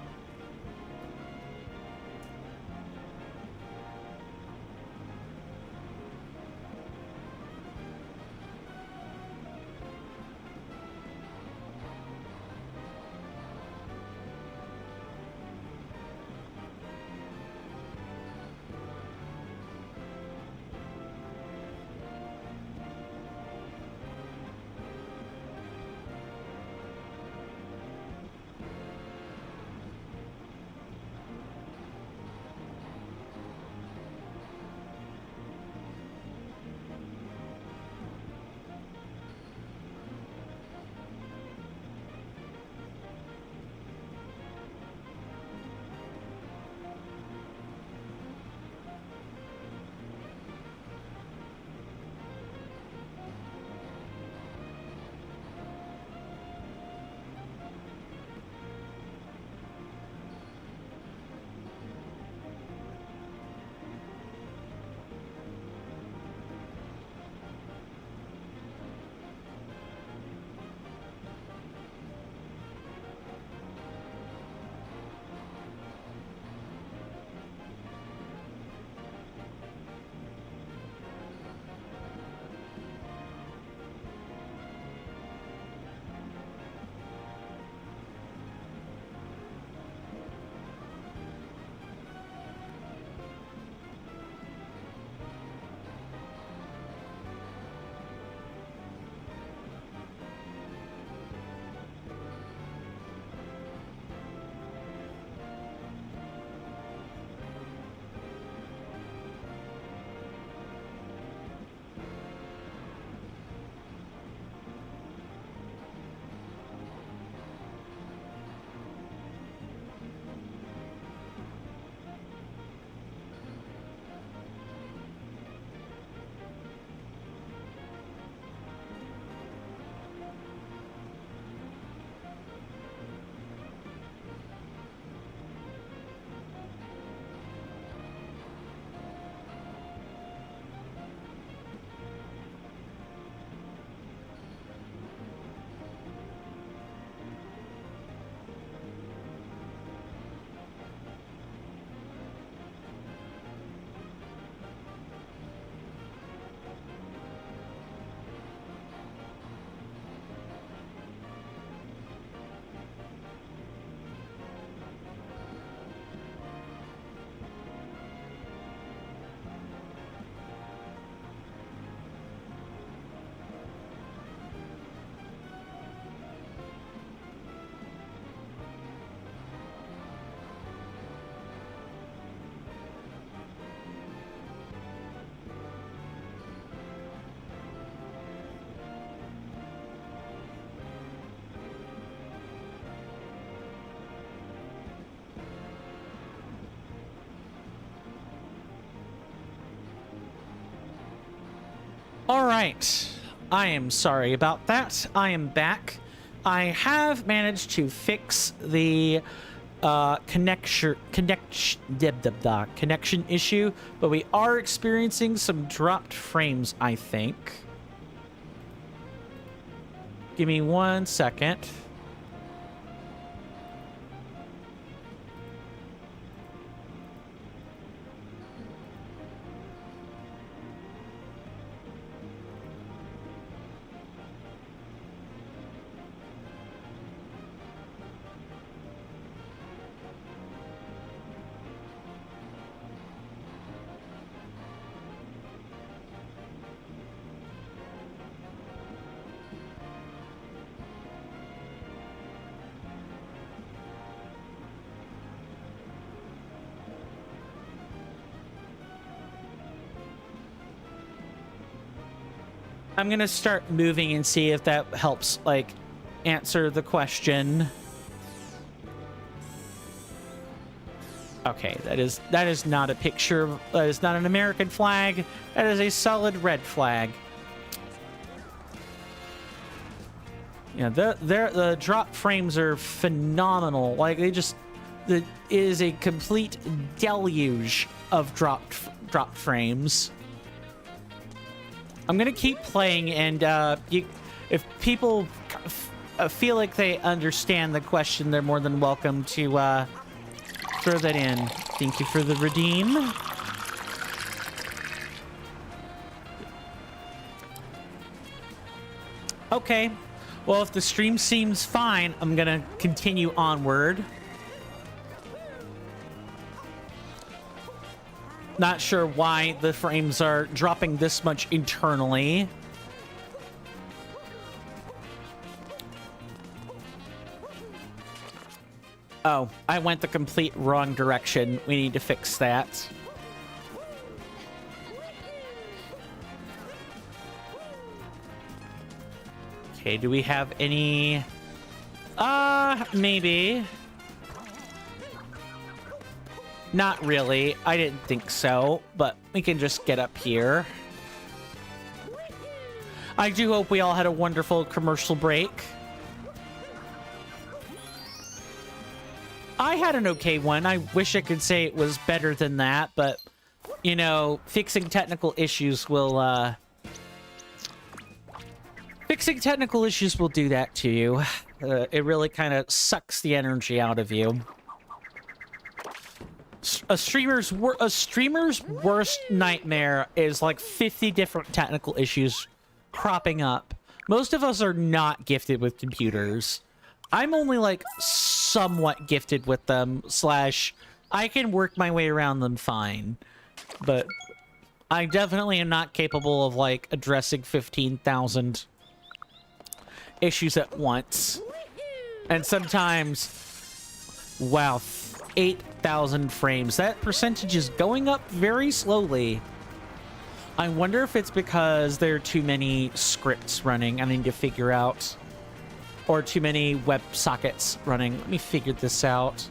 All right. I am sorry about that. I am back. I have managed to fix the connection issue, but we are experiencing some dropped frames, I think. Give me 1 second. I'm gonna start moving and see if that helps, like, answer the question. Okay, that is not a picture. That is not an American flag. That is a solid red flag. Yeah, the drop frames are phenomenal. Like it is a complete deluge of drop frames. I'm gonna keep playing, and if people feel like they understand the question, they're more than welcome to throw that in. Thank you for the redeem. Okay. Well, if the stream seems fine, I'm gonna continue onward. Not sure why the frames are dropping this much internally. Oh, I went the complete wrong direction. We need to fix that. Okay, do we have any... maybe. Not really. I didn't think so, but we can just get up here. I do hope we all had a wonderful commercial break. I had an okay one. I wish I could say it was better than that, but, you know, fixing technical issues will, Fixing technical issues will do that to you. It really kind of sucks the energy out of you. A streamer's worst nightmare is like 50 different technical issues cropping up. Most of us are not gifted with computers. I'm only like somewhat gifted with them, slash I can work my way around them fine. But I definitely am not capable of like addressing 15,000 issues at once. And sometimes, wow, 8,000 frames. That percentage is going up very slowly. I wonder if it's because there are too many scripts running I need to figure out. Or too many web sockets running. Let me figure this out.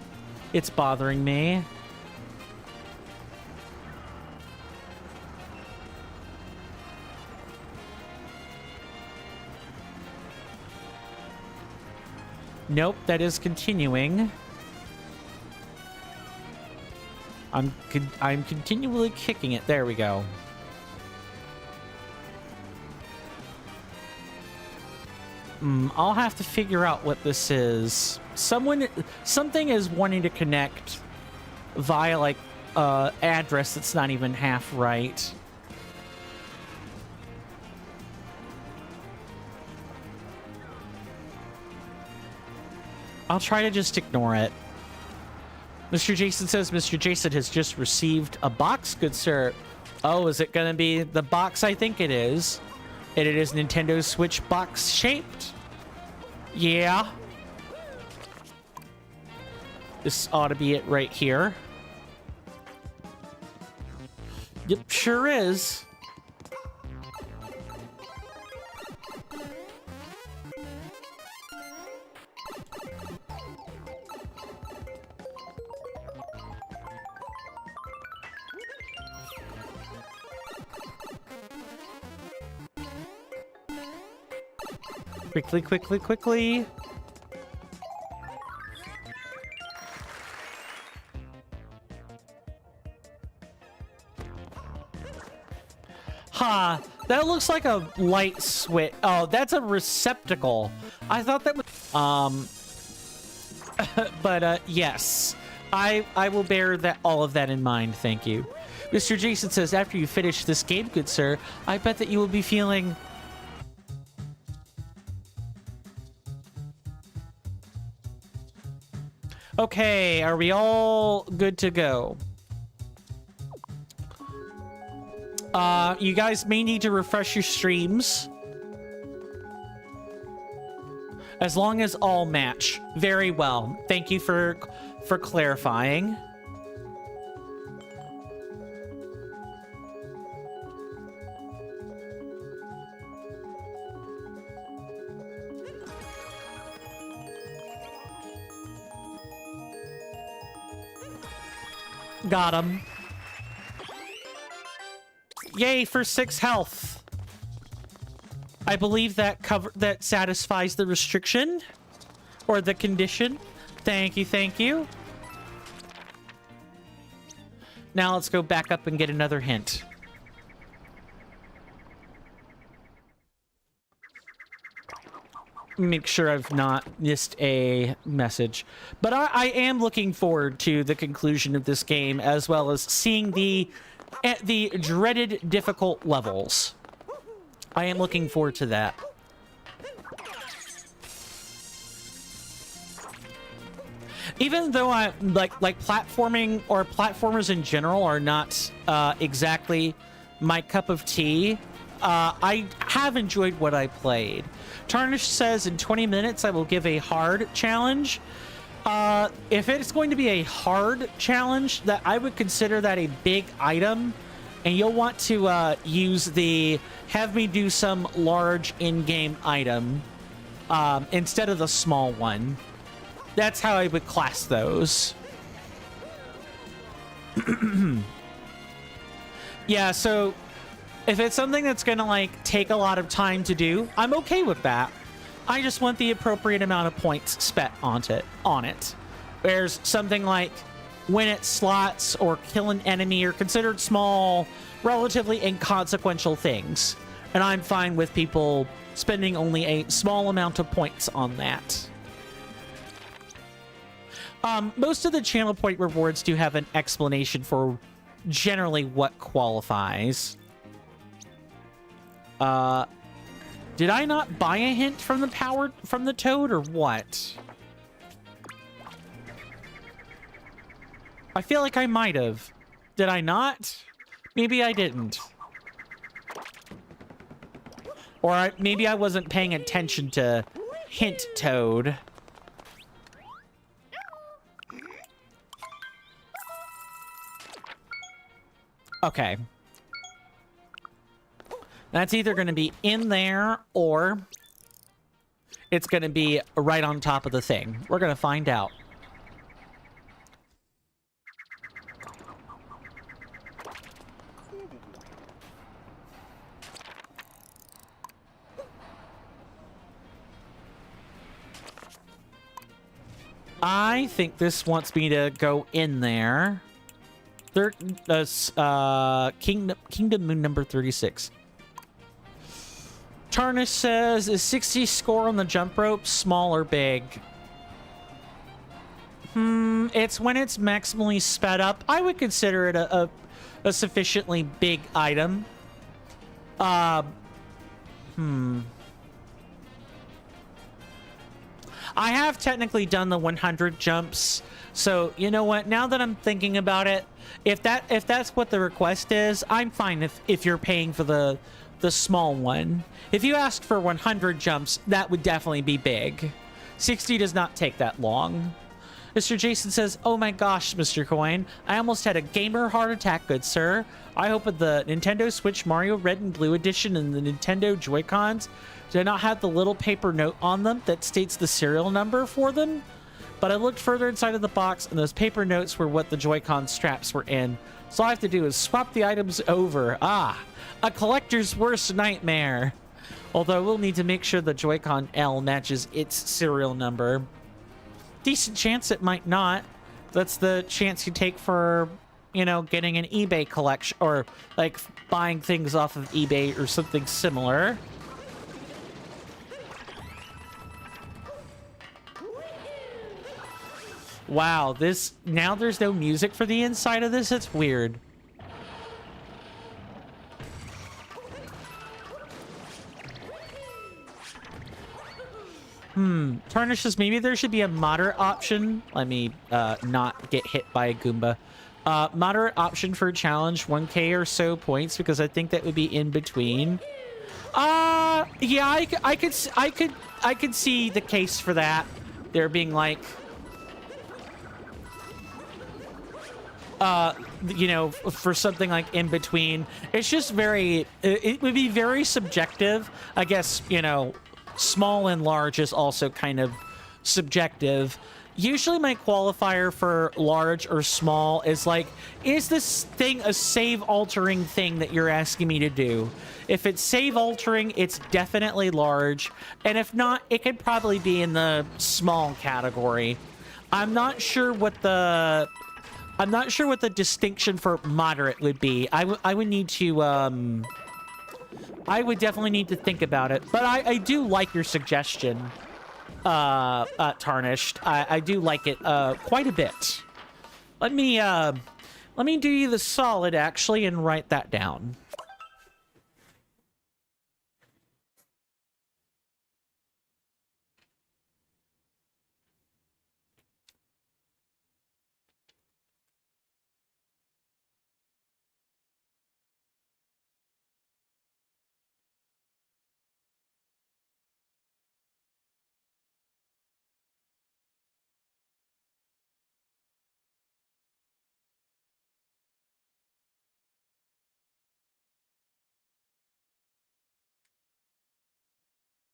It's bothering me. Nope, that is continuing. I'm continually kicking it. There we go. I'll have to figure out what this is. Something is wanting to connect via like address that's not even half right. I'll try to just ignore it. Mr. Jason says Mr. Jason has just received a box, good sir. Oh, is it gonna be the box I think it is? And it is Nintendo Switch box shaped. Yeah. This ought to be it right here. Yep, sure is. Quickly, quickly, quickly. Ha! That looks like a light switch. Oh, that's a receptacle. I thought that was... but, yes. I will bear all of that in mind, thank you. Mr. Jason says, after you finish this game, good sir, I bet that you will be feeling... Okay, are we all good to go? You guys may need to refresh your streams. As long as all match. Very well. Thank you for clarifying. Got him. Yay for 6 health. I believe that satisfies the restriction or the condition. Thank you, thank you. Now let's go back up and get another hint. Make sure I've not missed a message. But I am looking forward to the conclusion of this game, as well as seeing the dreaded difficult levels. I am looking forward to that. Even though I like platforming or platformers in general are not exactly my cup of tea, I have enjoyed what I played. Tarnish says in 20 minutes I will give a hard challenge. If it's going to be a hard challenge, that I would consider that a big item, and you'll want to use the have me do some large in-game item instead of the small one. That's how I would class those. Yeah, so if it's something that's gonna like take a lot of time to do, I'm okay with that. I just want the appropriate amount of points spent on it. Whereas something like win at slots or kill an enemy are considered small, relatively inconsequential things. And I'm fine with people spending only a small amount of points on that. Most of the channel point rewards do have an explanation for generally what qualifies. Did I not buy a hint from the toad or what? I feel like I might have. Did I not? Maybe I didn't. Or maybe I wasn't paying attention to hint toad. Okay. That's either going to be in there or it's going to be right on top of the thing. We're going to find out. I think this wants me to go in there. Kingdom Moon number 36. Tarnish says, is 60 score on the jump rope small or big? It's when it's maximally sped up. I would consider it a sufficiently big item. I have technically done the 100 jumps, so you know what? Now that I'm thinking about it, if that's what the request is, I'm fine if you're paying for the small one. If you ask for 100 jumps, that would definitely be big. 60 does not take that long. Mr. Jason says, oh my gosh, Mr. Coin, I almost had a gamer heart attack, good sir. I hope that the Nintendo Switch Mario Red and Blue Edition and the Nintendo Joy-Cons do not have the little paper note on them that states the serial number for them. But I looked further inside of the box, and those paper notes were what the Joy-Con straps were in. So all I have to do is swap the items over. Ah, a collector's worst nightmare. Although we'll need to make sure the Joy-Con L matches its serial number. Decent chance it might not. That's the chance you take for, you know, getting an eBay collection or like buying things off of eBay or something similar. Wow, now there's no music for the inside of this? It's weird. Tarnish says maybe there should be a moderate option. Let me not get hit by a Goomba. Moderate option for a challenge, 1k or so points, because I think that would be in between. Yeah, I could see the case for that. There being like, you know, for something like in between. It's just it would be very subjective. I guess, you know, small and large is also kind of subjective. Usually my qualifier for large or small is like, is this thing a save altering thing that you're asking me to do? If it's save altering, it's definitely large. And if not, it could probably be in the small category. I'm not sure what the distinction for moderate would be. I would need to, I would definitely need to think about it. But I do like your suggestion, Tarnished. I do like it, quite a bit. Let me do you the solid, actually, and write that down.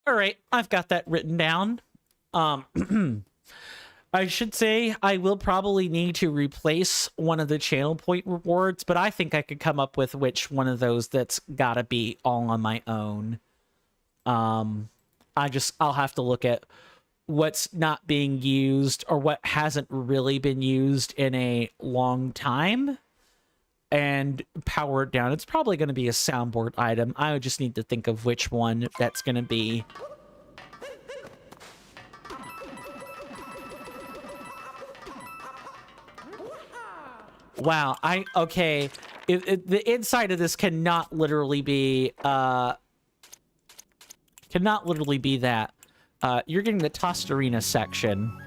All right, I've got that written down. I should say I will probably need to replace one of the channel point rewards, but I think I could come up with which one of those that's gotta be all on my own. I'll have to look at what's not being used or what hasn't really been used in a long time and power it down. It's probably going to be a soundboard item. I would just need to think of which one that's going to be. Wow, okay. The inside of this cannot literally be, that. You're getting the Tostarena section.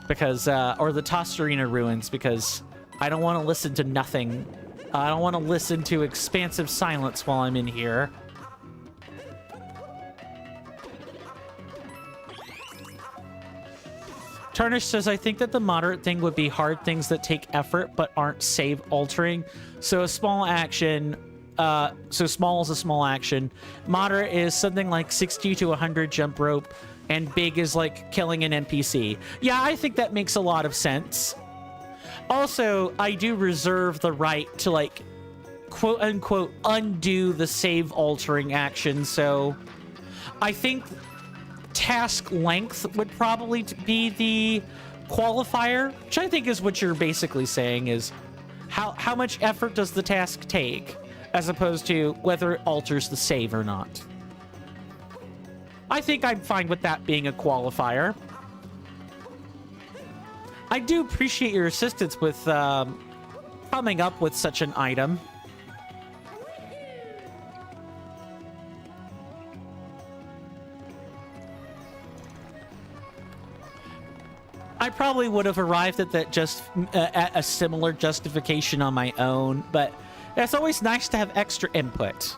Because, or the Tostarena ruins, because I don't want to listen to nothing. I don't want to listen to expansive silence while I'm in here. Tarnish says, I think that the moderate thing would be hard things that take effort but aren't save altering. So a small action, so small is a small action. Moderate is something like 60 to 100 jump rope, and big is like killing an NPC. Yeah, I think that makes a lot of sense. Also, I do reserve the right to, like, quote unquote, undo the save altering action, so I think task length would probably be the qualifier, which I think is what you're basically saying is how much effort does the task take, as opposed to whether it alters the save or not. I think I'm fine with that being a qualifier. I do appreciate your assistance with coming up with such an item. I probably would have arrived at that at a similar justification on my own, but it's always nice to have extra input.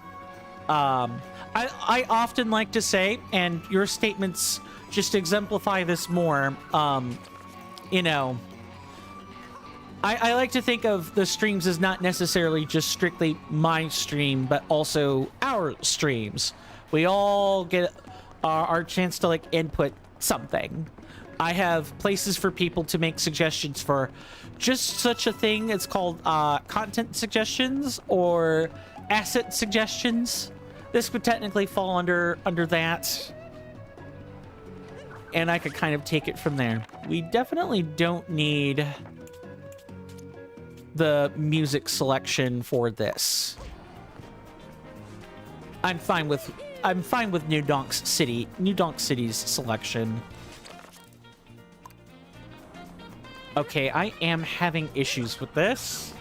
I often like to say, and your statements just exemplify this more, you know, I like to think of the streams as not necessarily just strictly my stream, but also our streams. We all get our chance to, like, input something. I have places for people to make suggestions for just such a thing. It's called content suggestions or asset suggestions. This would technically fall under that. And I could kind of take it from there. We definitely don't need the music selection for this. I'm fine with New Donk City's selection. Okay, I am having issues with this.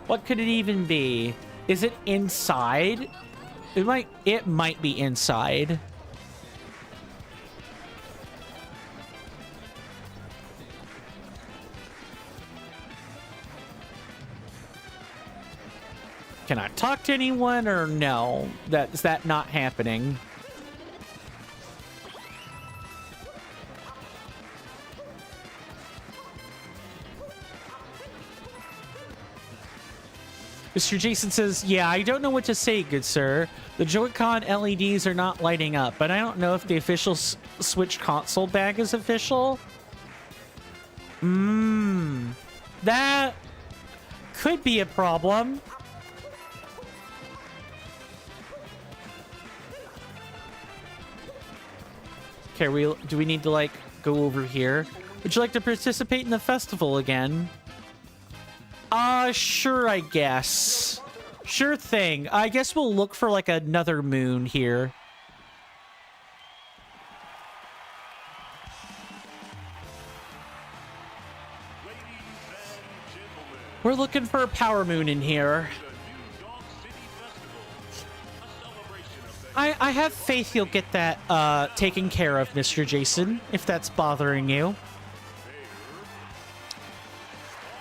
What could it even be? Is it inside? It might be inside. Can I talk to anyone or no? Is that not happening? Mr. Jason says, yeah, I don't know what to say, good sir. The Joy-Con LEDs are not lighting up, but I don't know if the official Switch console bag is official. That could be a problem. Okay, do we need to, like, go over here? Would you like to participate in the festival again? Sure, I guess. Sure thing. I guess we'll look for, like, another moon here. We're looking for a power moon in here. I have faith you'll get that taken care of, Mr. Jason, if that's bothering you.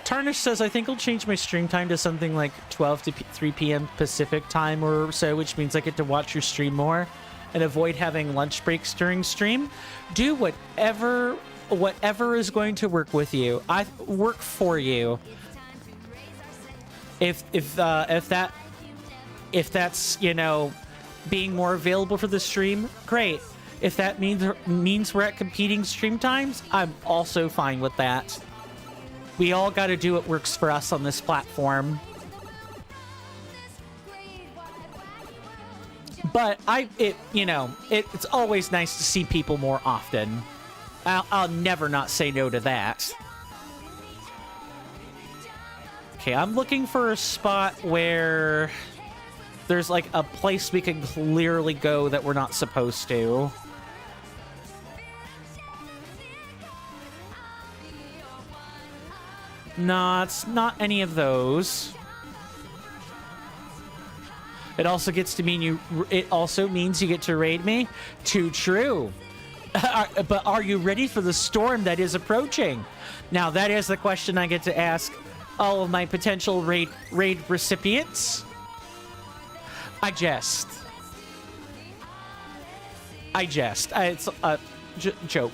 Tarnish says, I think I'll change my stream time to something like 12 to 3 p.m. Pacific time or so, which means I get to watch your stream more and avoid having lunch breaks during stream. Do whatever is going to work with you. I work for you. If that's, you know, being more available for the stream, great. If that means we're at competing stream times, I'm also fine with that. We all got to do what works for us on this platform. But it's always nice to see people more often. I'll never not say no to that. Okay, I'm looking for a spot where there's like a place we can clearly go that we're not supposed to. No, it's not any of those. It also gets to mean it also means you get to raid me. Too true. But are you ready for the storm that is approaching? Now that is the question I get to ask all of my potential raid recipients. I jest. It's a joke.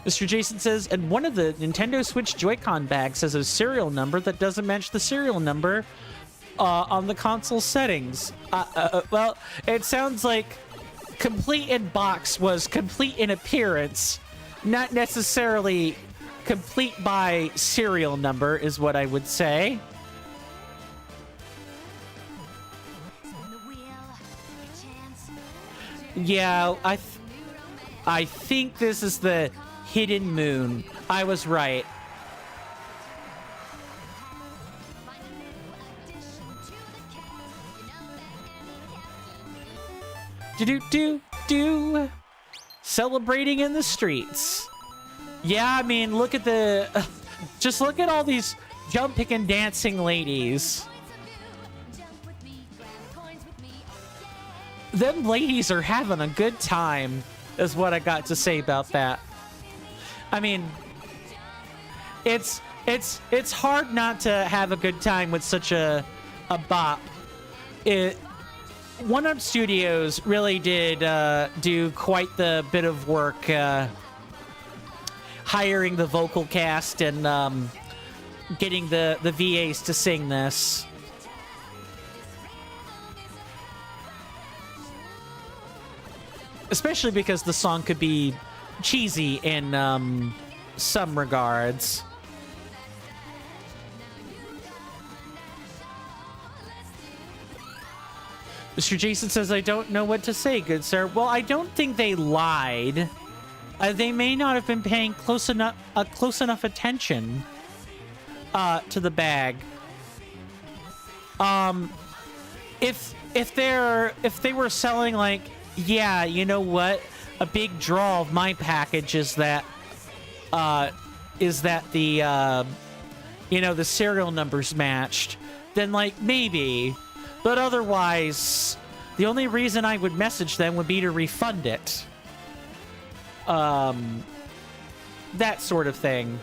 Mr. Jason says, and one of the Nintendo Switch Joy-Con bags has a serial number that doesn't match the serial number on the console settings. Well, it sounds like complete in box was complete in appearance, not necessarily complete by serial number, is what I would say. Yeah, I think this is the hidden moon. I was right. Do. Celebrating in the streets. Yeah, I mean, look at just look at all these jumping and dancing ladies. Them ladies are having a good time, is what I got to say about that. I mean, it's hard not to have a good time with such a bop. One Up Studios really did do quite the bit of work hiring the vocal cast and getting the VAs to sing this. Especially because the song could be cheesy in some regards. Mr. Jason says, I don't know what to say, good sir. Well, I don't think they lied. They may not have been paying close enough attention to the bag. If they were selling, like, yeah, you know what? A big draw of my package is that the the serial numbers matched, then, like, maybe. But otherwise, the only reason I would message them would be to refund it. That sort of thing.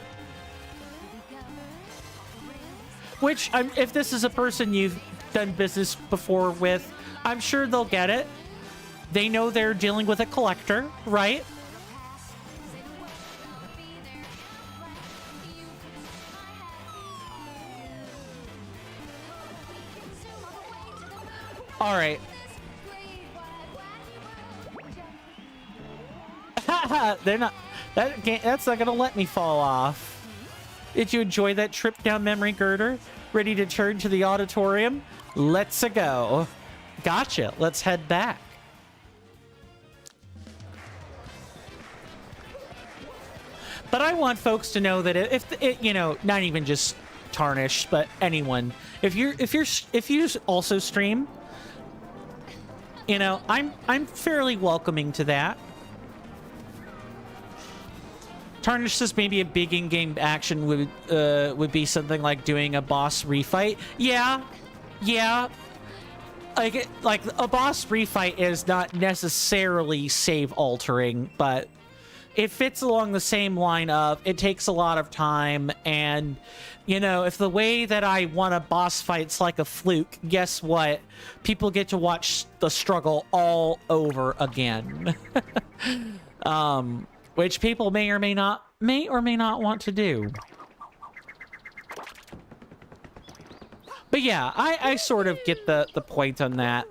Which, if this is a person you've done business before with, I'm sure they'll get it. They know they're dealing with a collector, right? All right. They're not. That's not gonna let me fall off. Did you enjoy that trip down memory girder? Ready to turn to the auditorium? Let's go. Gotcha. Let's head back. But I want folks to know that if it, you know, not even just Tarnish, but anyone, if you also stream, you know, I'm fairly welcoming to that. Tarnish says maybe a big in-game action would be something like doing a boss refight. Yeah. Like a boss refight is not necessarily save altering, but it fits along the same line of it takes a lot of time, and you know, if the way that I want a boss fight's like a fluke, guess what? People get to watch the struggle all over again. Which people may or may not want to do. But yeah, I sort of get the point on that.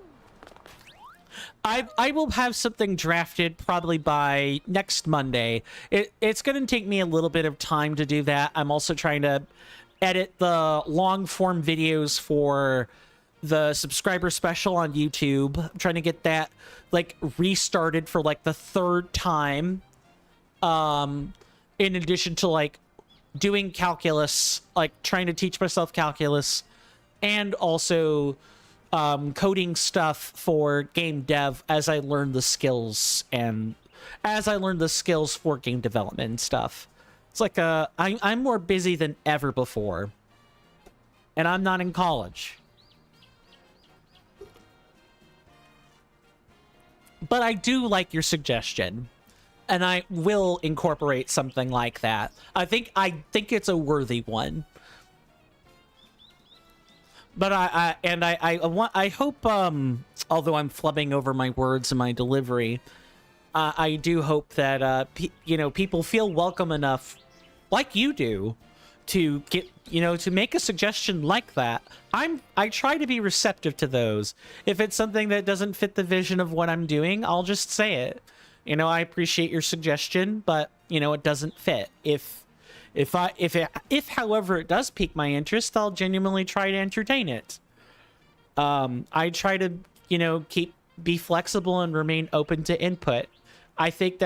I will have something drafted probably by next Monday. It's going to take me a little bit of time to do that. I'm also trying to edit the long form videos for the subscriber special on YouTube. I'm trying to get that like restarted for like the third time. In addition to like doing calculus, like trying to teach myself calculus, and also coding stuff for game dev as I learn the skills for game development and stuff. It's like I'm more busy than ever before, and I'm not in college. But I do like your suggestion, and I will incorporate something like that. I think it's a worthy one. But I hope, although I'm flubbing over my words and my delivery, I do hope that people feel welcome enough, like you do, to get, to make a suggestion like that. I try to be receptive to those. If it's something that doesn't fit the vision of what I'm doing, I'll just say it. I appreciate your suggestion, but it doesn't fit. If however it does pique my interest, I'll genuinely try to entertain it. I try to, be flexible and remain open to input. I think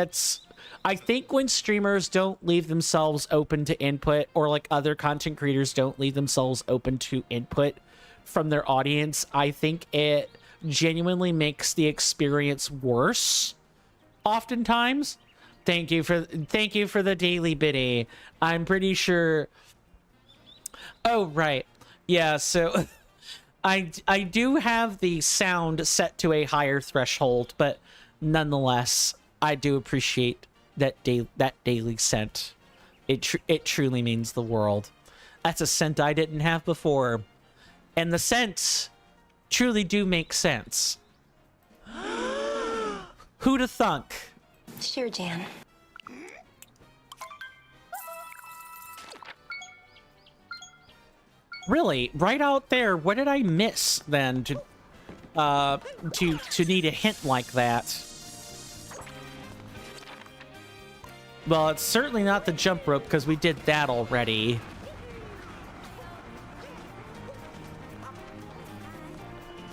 when streamers don't leave themselves open to input, or like other content creators don't leave themselves open to input from their audience, I think it genuinely makes the experience worse. Oftentimes. Thank you for the daily biddy. I'm pretty sure. Oh, right. Yeah, so I do have the sound set to a higher threshold, but nonetheless, I do appreciate that daily cent. It truly means the world. That's a cent I didn't have before. And the cents truly do make sense. Who'da thunk? Sure, Jan. Really? Right out there, what did I miss then to need a hint like that? Well, it's certainly not the jump rope, because we did that already.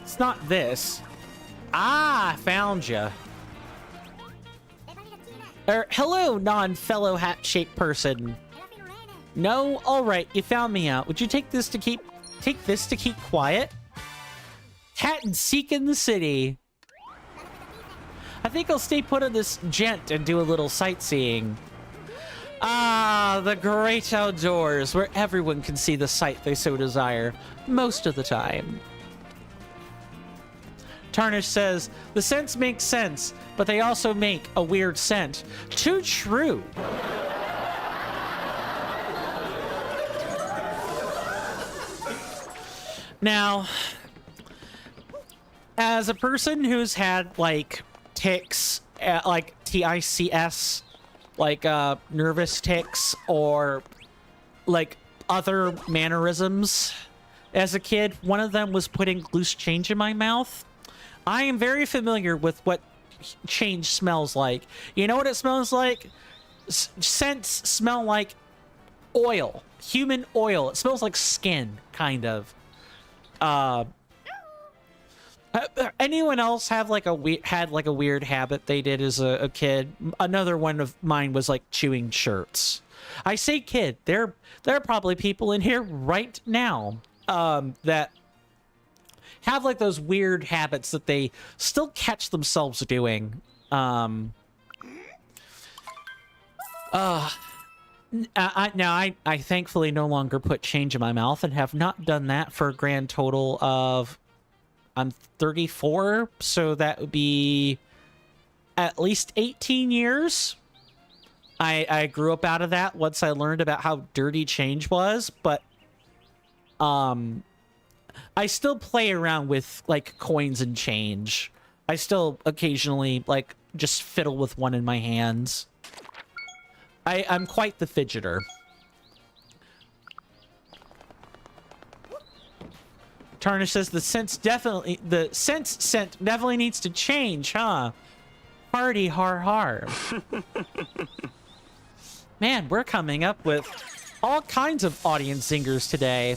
It's not this. Ah, I found you. Hello, non-fellow hat-shaped person. No? Alright, you found me out. Would you take this to keep quiet? Hat and seek in the city. I think I'll stay put on this gent and do a little sightseeing. Ah, the great outdoors, where everyone can see the sight they so desire, most of the time. Tarnish says, the scents make sense, but they also make a weird scent. Too true. Now, as a person who's had, like, tics, like TICS, like, nervous tics, or, like, other mannerisms as a kid, one of them was putting loose change in my mouth. I am very familiar with what change smells like. You know what it smells like? Scents smell like oil, human oil. It smells like skin, kind of. Anyone else have like had like a weird habit they did as a kid? Another one of mine was like chewing shirts. I say kid, there are probably people in here right now that have like those weird habits that they still catch themselves doing. I thankfully no longer put change in my mouth and have not done that for a grand total of, I'm 34, so that would be at least 18 years. I grew up out of that once I learned about how dirty change was, but I still play around with like coins and change. I still occasionally like just fiddle with one in my hands. I'm quite the fidgeter. Tarnish says the scent definitely needs to change, huh? Party har har. Man, we're coming up with all kinds of audience zingers today.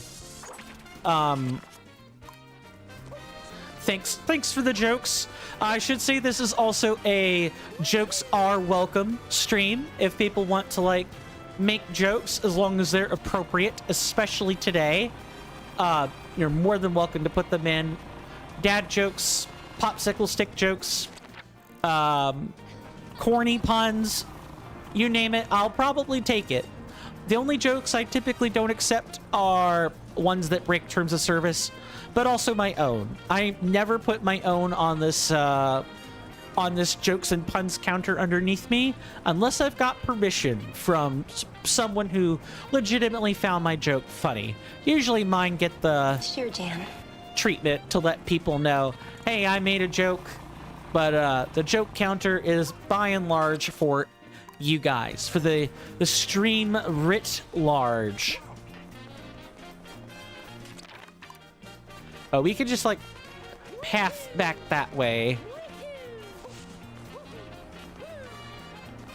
Thanks for the jokes. I should say this is also a jokes are welcome stream if people want to like make jokes as long as they're appropriate, especially today. You're more than welcome to put them in. Dad jokes, popsicle stick jokes, corny puns, you name it, I'll probably take it. The only jokes I typically don't accept are ones that break terms of service, but also my own. I never put my own on this jokes and puns counter underneath me unless I've got permission from someone who legitimately found my joke funny. Usually mine get the sure, Jan. treatment to let people know, hey, I made a joke, but the joke counter is by and large for you guys, for the stream writ large. Oh, we could just like path back that way.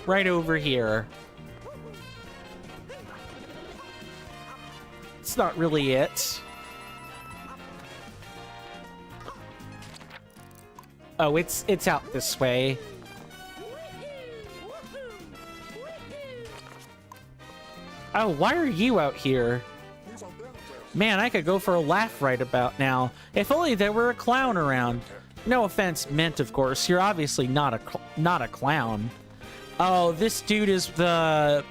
Right over here. It's not really it. Oh, it's out this way. Oh, why are you out here? Man, I could go for a laugh right about now. If only there were a clown around. No offense meant, of course. You're obviously not a clown. Oh, this dude is the...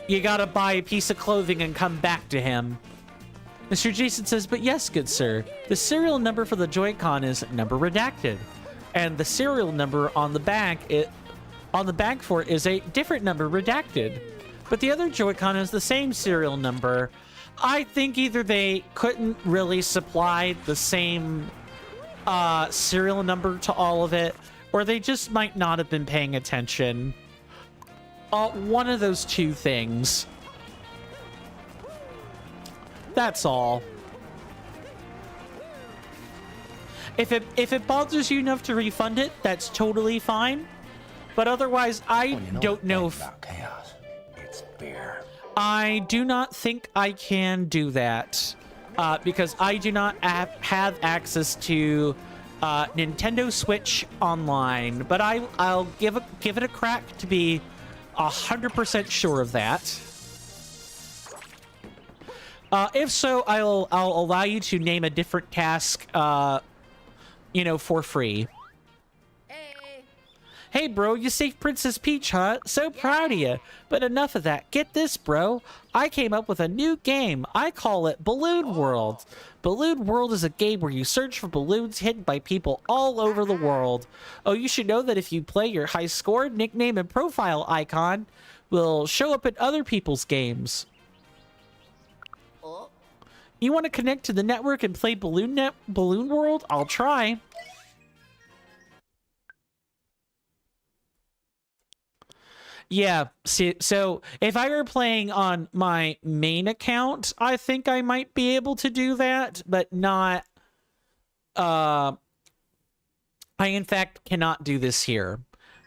You gotta buy a piece of clothing and come back to him. Mr. Jason says, but yes, good sir. The serial number for the Joy-Con is number redacted. And the serial number on the bag, for it is a different number redacted. But the other Joy-Con has the same serial number. I think either they couldn't really supply the same serial number to all of it, or they just might not have been paying attention. One of those two things. That's all. If it bothers you enough to refund it, that's totally fine. But otherwise, I don't know if... About chaos, it's beer. I do not think I can do that because I do not have access to Nintendo Switch Online. But I'll give it a crack to be 100% sure of that. If so, I'll allow you to name a different task, for free. Hey, bro, you saved Princess Peach, huh? So proud of you. But enough of that. Get this, bro. I came up with a new game. I call it Balloon World. Balloon World is a game where you search for balloons hidden by people all over the world. Oh, you should know that if you play, your high score, nickname, and profile icon will show up in other people's games. You want to connect to the network and play Balloon World? I'll try. Yeah, see, so if I were playing on my main account, I think I might be able to do that, but not... I, in fact, cannot do this here.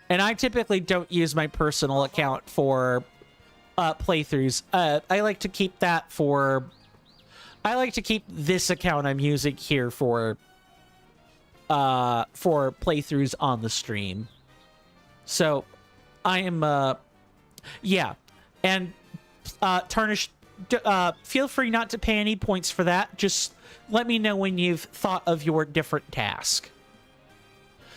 And I typically don't use my personal account for playthroughs. I like to keep that for... I like to keep this account I'm using here for playthroughs on the stream. So, I am, yeah. And, Tarnish, feel free not to pay any points for that. Just let me know when you've thought of your different task.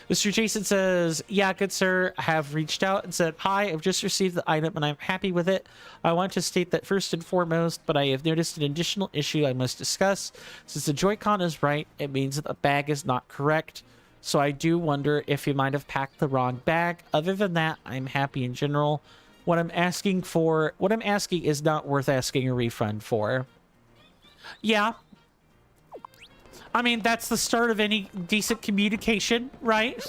Mr. Jason says, yeah, good sir, I have reached out and said, hi, I've just received the item and I'm happy with it. I want to state that first and foremost, but I have noticed an additional issue I must discuss. Since the Joy-Con is right, it means that the bag is not correct. So I do wonder if you might have packed the wrong bag. Other than that, I'm happy in general. What I'm asking is not worth asking a refund for. Yeah. I mean, that's the start of any decent communication, right?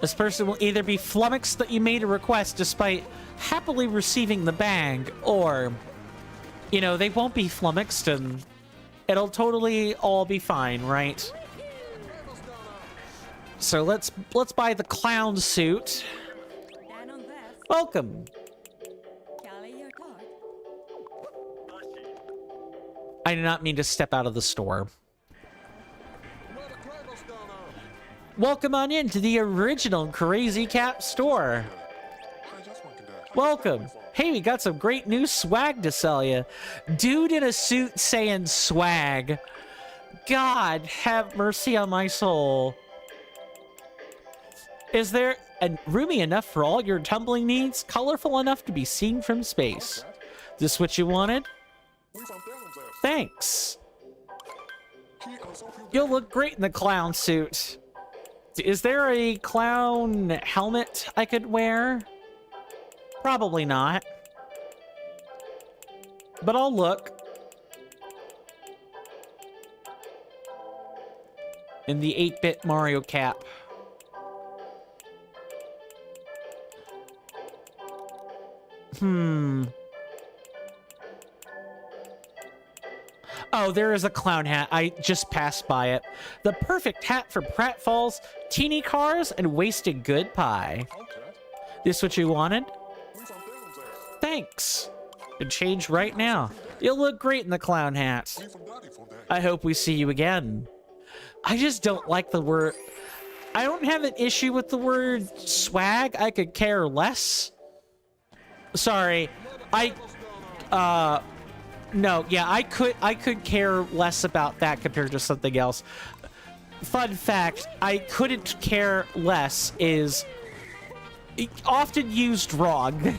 This person will either be flummoxed that you made a request despite happily receiving the bag, or, you know, they won't be flummoxed and it'll totally all be fine, right? So let's buy the clown suit. Welcome. I did not mean to step out of the store. Welcome on into the original Crazy Cap store. Welcome. Hey, we got some great new swag to sell you. Dude in a suit saying swag. God, have mercy on my soul. Is there roomy enough for all your tumbling needs? Colorful enough to be seen from space? This what you wanted? Thanks. You'll look great in the clown suit. Is there a clown helmet I could wear? Probably not. But I'll look. In the 8-bit Mario cap. Oh, there is a clown hat. I just passed by it. The perfect hat for pratfalls, teeny cars, and wasted good pie. This what you wanted? Thanks. Can change right now. You'll look great in the clown hat. I hope we see you again. I just don't like the word... I don't have an issue with the word swag. I could care less. Sorry. No, yeah, I could care less about that compared to something else. Fun fact, I couldn't care less is often used wrong.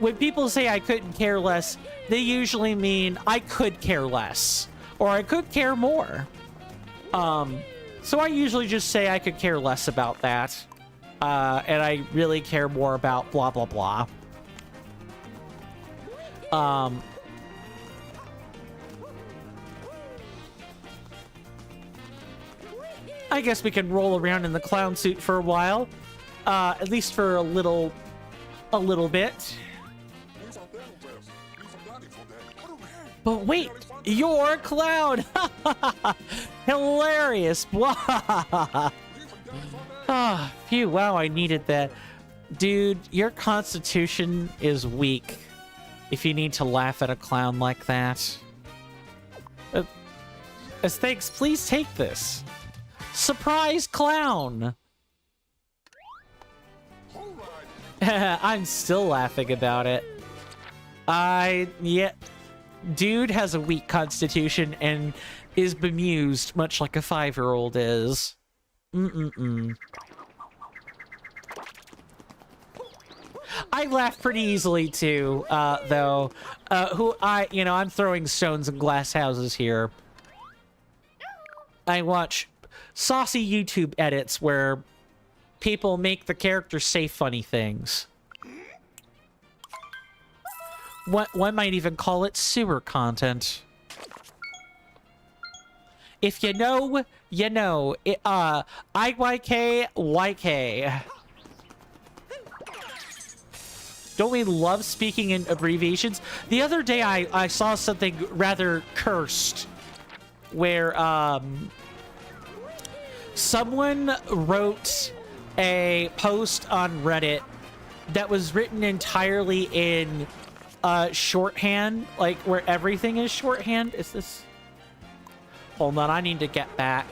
When people say I couldn't care less, they usually mean I could care less, or I could care more. So I usually just say I could care less about that, and I really care more about blah, blah, blah. I guess we can roll around in the clown suit for a while. At least for a little bit. But wait, you're a clown! Hilarious! Ah, phew, wow, I needed that. Dude, your constitution is weak if you need to laugh at a clown like that. As thanks, please take this. Surprise clown! I'm still laughing about it. Yeah. Dude has a weak constitution and is bemused, much like a 5-year-old is. I laugh pretty easily too, though. I'm throwing stones in glass houses here. I watch saucy YouTube edits where people make the characters say funny things. One might even call it sewer content. If you know, you know. IYK, YK. Don't we love speaking in abbreviations? The other day I saw something rather cursed where someone wrote a post on Reddit that was written entirely in shorthand, like where everything is shorthand. Is this? Hold on, I need to get back.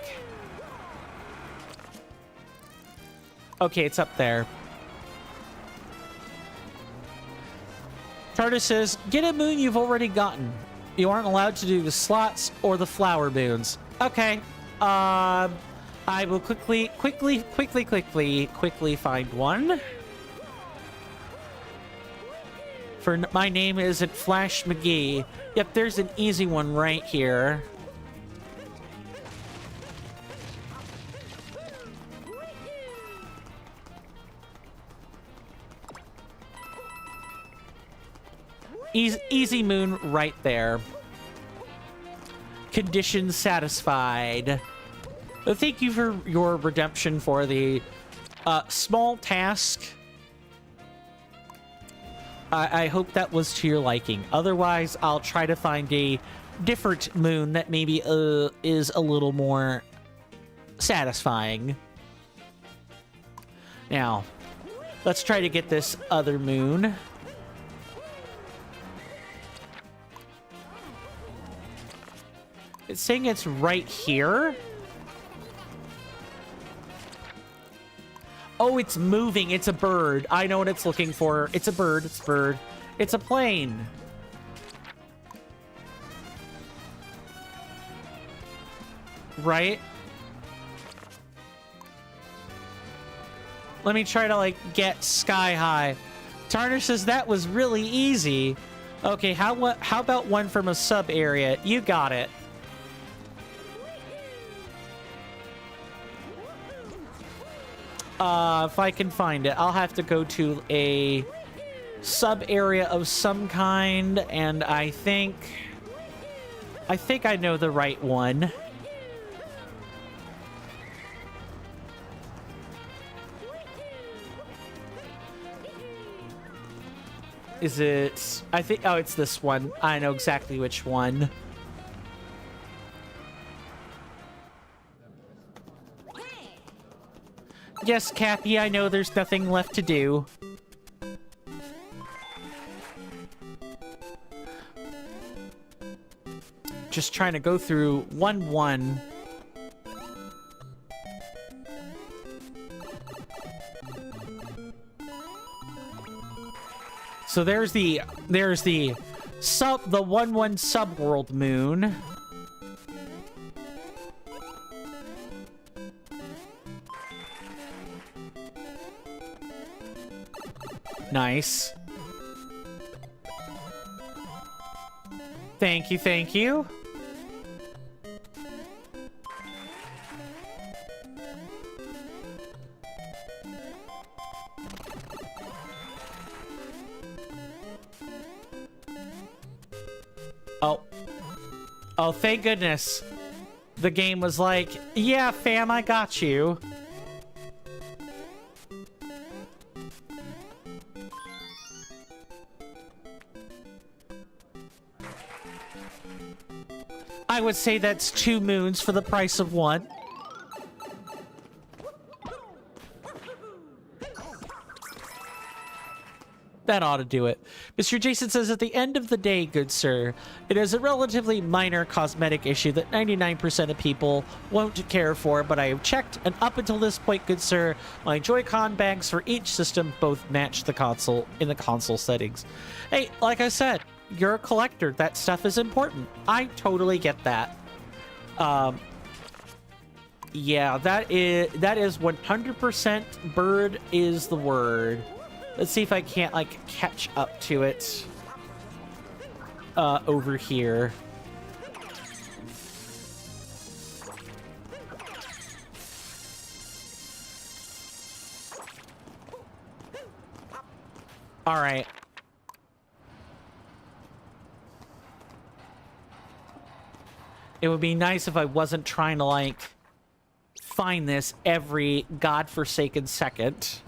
Okay, it's up there. Charter says, get a moon you've already gotten. You aren't allowed to do the slots or the flower moons. Okay. I will quickly find one. My name isn't Flash McGee. Yep, there's an easy one right here. Easy moon right there. Condition satisfied. Thank you for your redemption for the small task. I hope that was to your liking. Otherwise, I'll try to find a different moon that maybe is a little more satisfying. Now, let's try to get this other moon. It's saying it's right here. Oh, it's moving. It's a bird. I know what it's looking for. It's a bird. It's a bird. It's a plane. Right? Let me try to, like, get sky high. Tarnish says that was really easy. Okay, how about one from a sub area? You got it. If I can find it, I'll have to go to a sub area of some kind, and I think I know the right one. Is it? Oh, it's this one. I know exactly which one. Yes, Cappy, I know there's nothing left to do. Just trying to go through 1-1. So there's the 1-1 subworld moon. Nice. Thank you, thank you. Oh. Oh, thank goodness. The game was like, yeah, fam, I got you. I would say that's 2 moons for the price of 1. That ought to do it. Mr. Jason says, at the end of the day, good sir, it is a relatively minor cosmetic issue that 99% of people won't care for, but I have checked, and up until this point, good sir, my Joy-Con bags for each system both match the console in the console settings. Hey, like I said, you're a collector. That stuff is important. I totally get that. Yeah, that is 100% bird is the word. Let's see if I can't, like, catch up to it. Over here. All right. It would be nice if I wasn't trying to, like, find this every godforsaken second.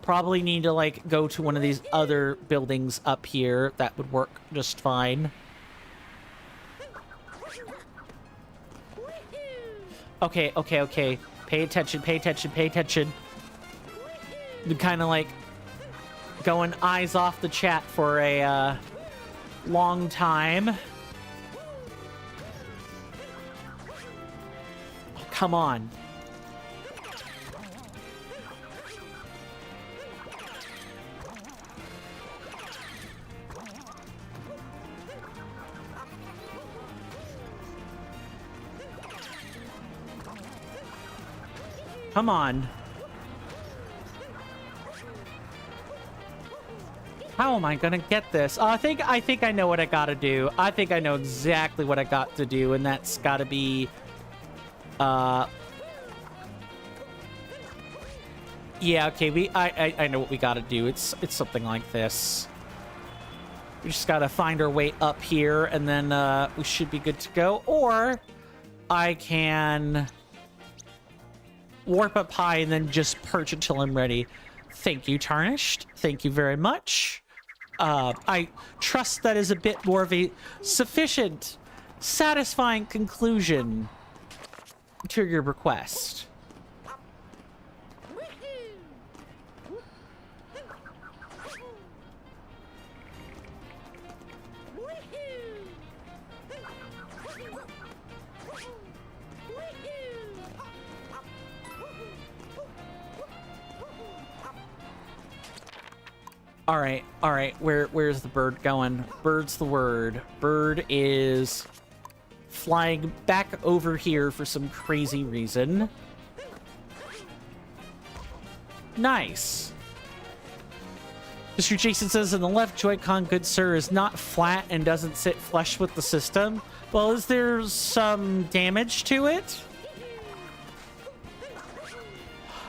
Probably need to, like, go to one of these other buildings up here. That would work just fine. Okay, okay, okay. Pay attention, pay attention, pay attention. To kind of, like, going eyes off the chat for a long time. Oh, come on. Come on. How am I gonna get this? I think I know what I gotta do. I think I know exactly what I got to do, and that's gotta be yeah, okay, I know what we gotta do. It's something like this. We just gotta find our way up here, and then we should be good to go. Or I can warp up high and then just perch until I'm ready. Thank you, Tarnished. Thank you very much. I trust that is a bit more of a sufficient, satisfying conclusion to your request. All right. Where's the bird going? Bird's the word. Bird is flying back over here for some crazy reason. Nice. Mr. Jason says, in the left Joy-Con, good sir, is not flat and doesn't sit flush with the system. Well, is there some damage to it?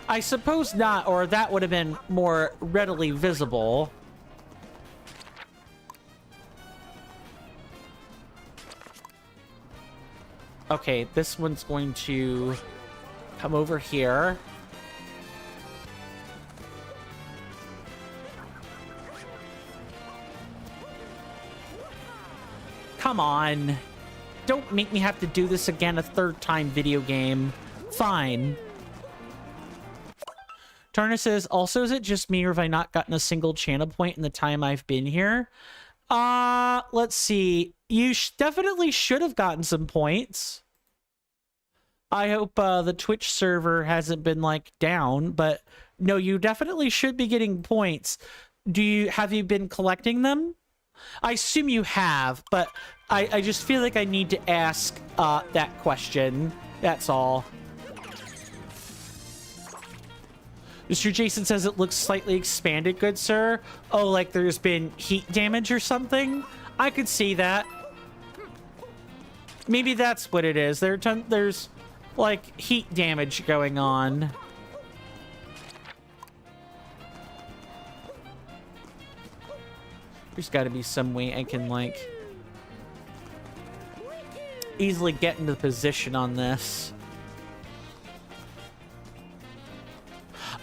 I suppose not, or that would have been more readily visible. Okay, this one's going to come over here. Come on. Don't make me have to do this again a third time, video game. Fine. Tarna says, also, is it just me or have I not gotten a single channel point in the time I've been here? Let's see. You definitely should have gotten some points. I hope the Twitch server hasn't been, like, down, but no, you definitely should be getting points. Have you been collecting them? I assume you have, but I just feel like I need to ask that question. That's all. Mr. Jason says it looks slightly expanded, good sir. Oh, like there's been heat damage or something? I could see that. Maybe that's what it is. There's like heat damage going on. There's got to be some way I can like easily get into position on this.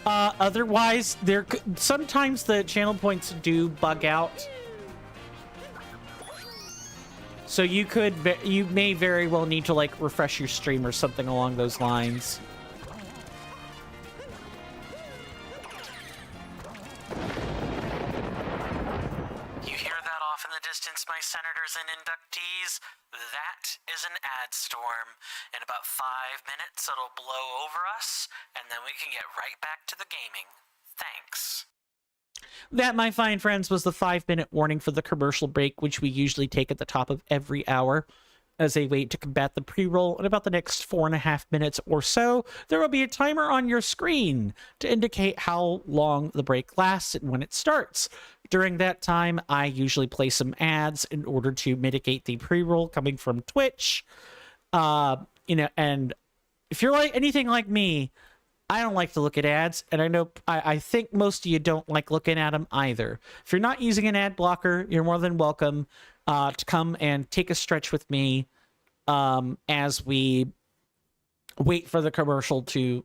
Otherwise, sometimes the channel points do bug out. So you may very well need to like refresh your stream or something along those lines. You hear that off in the distance, my senators and inductees? That is an ad storm. In about 5 minutes, it'll blow over us, and then we can get right back to the gaming. Thanks. That, my fine friends, was the 5-minute warning for the commercial break, which we usually take at the top of every hour. As a way to combat the pre-roll, in about the next 4.5 minutes or so, there will be a timer on your screen to indicate how long the break lasts and when it starts. During that time, I usually play some ads in order to mitigate the pre-roll coming from Twitch. And if you're like anything like me, I don't like to look at ads, and I know I think most of you don't like looking at them either. If you're not using an ad blocker, you're more than welcome to come and take a stretch with me as we wait for the commercial to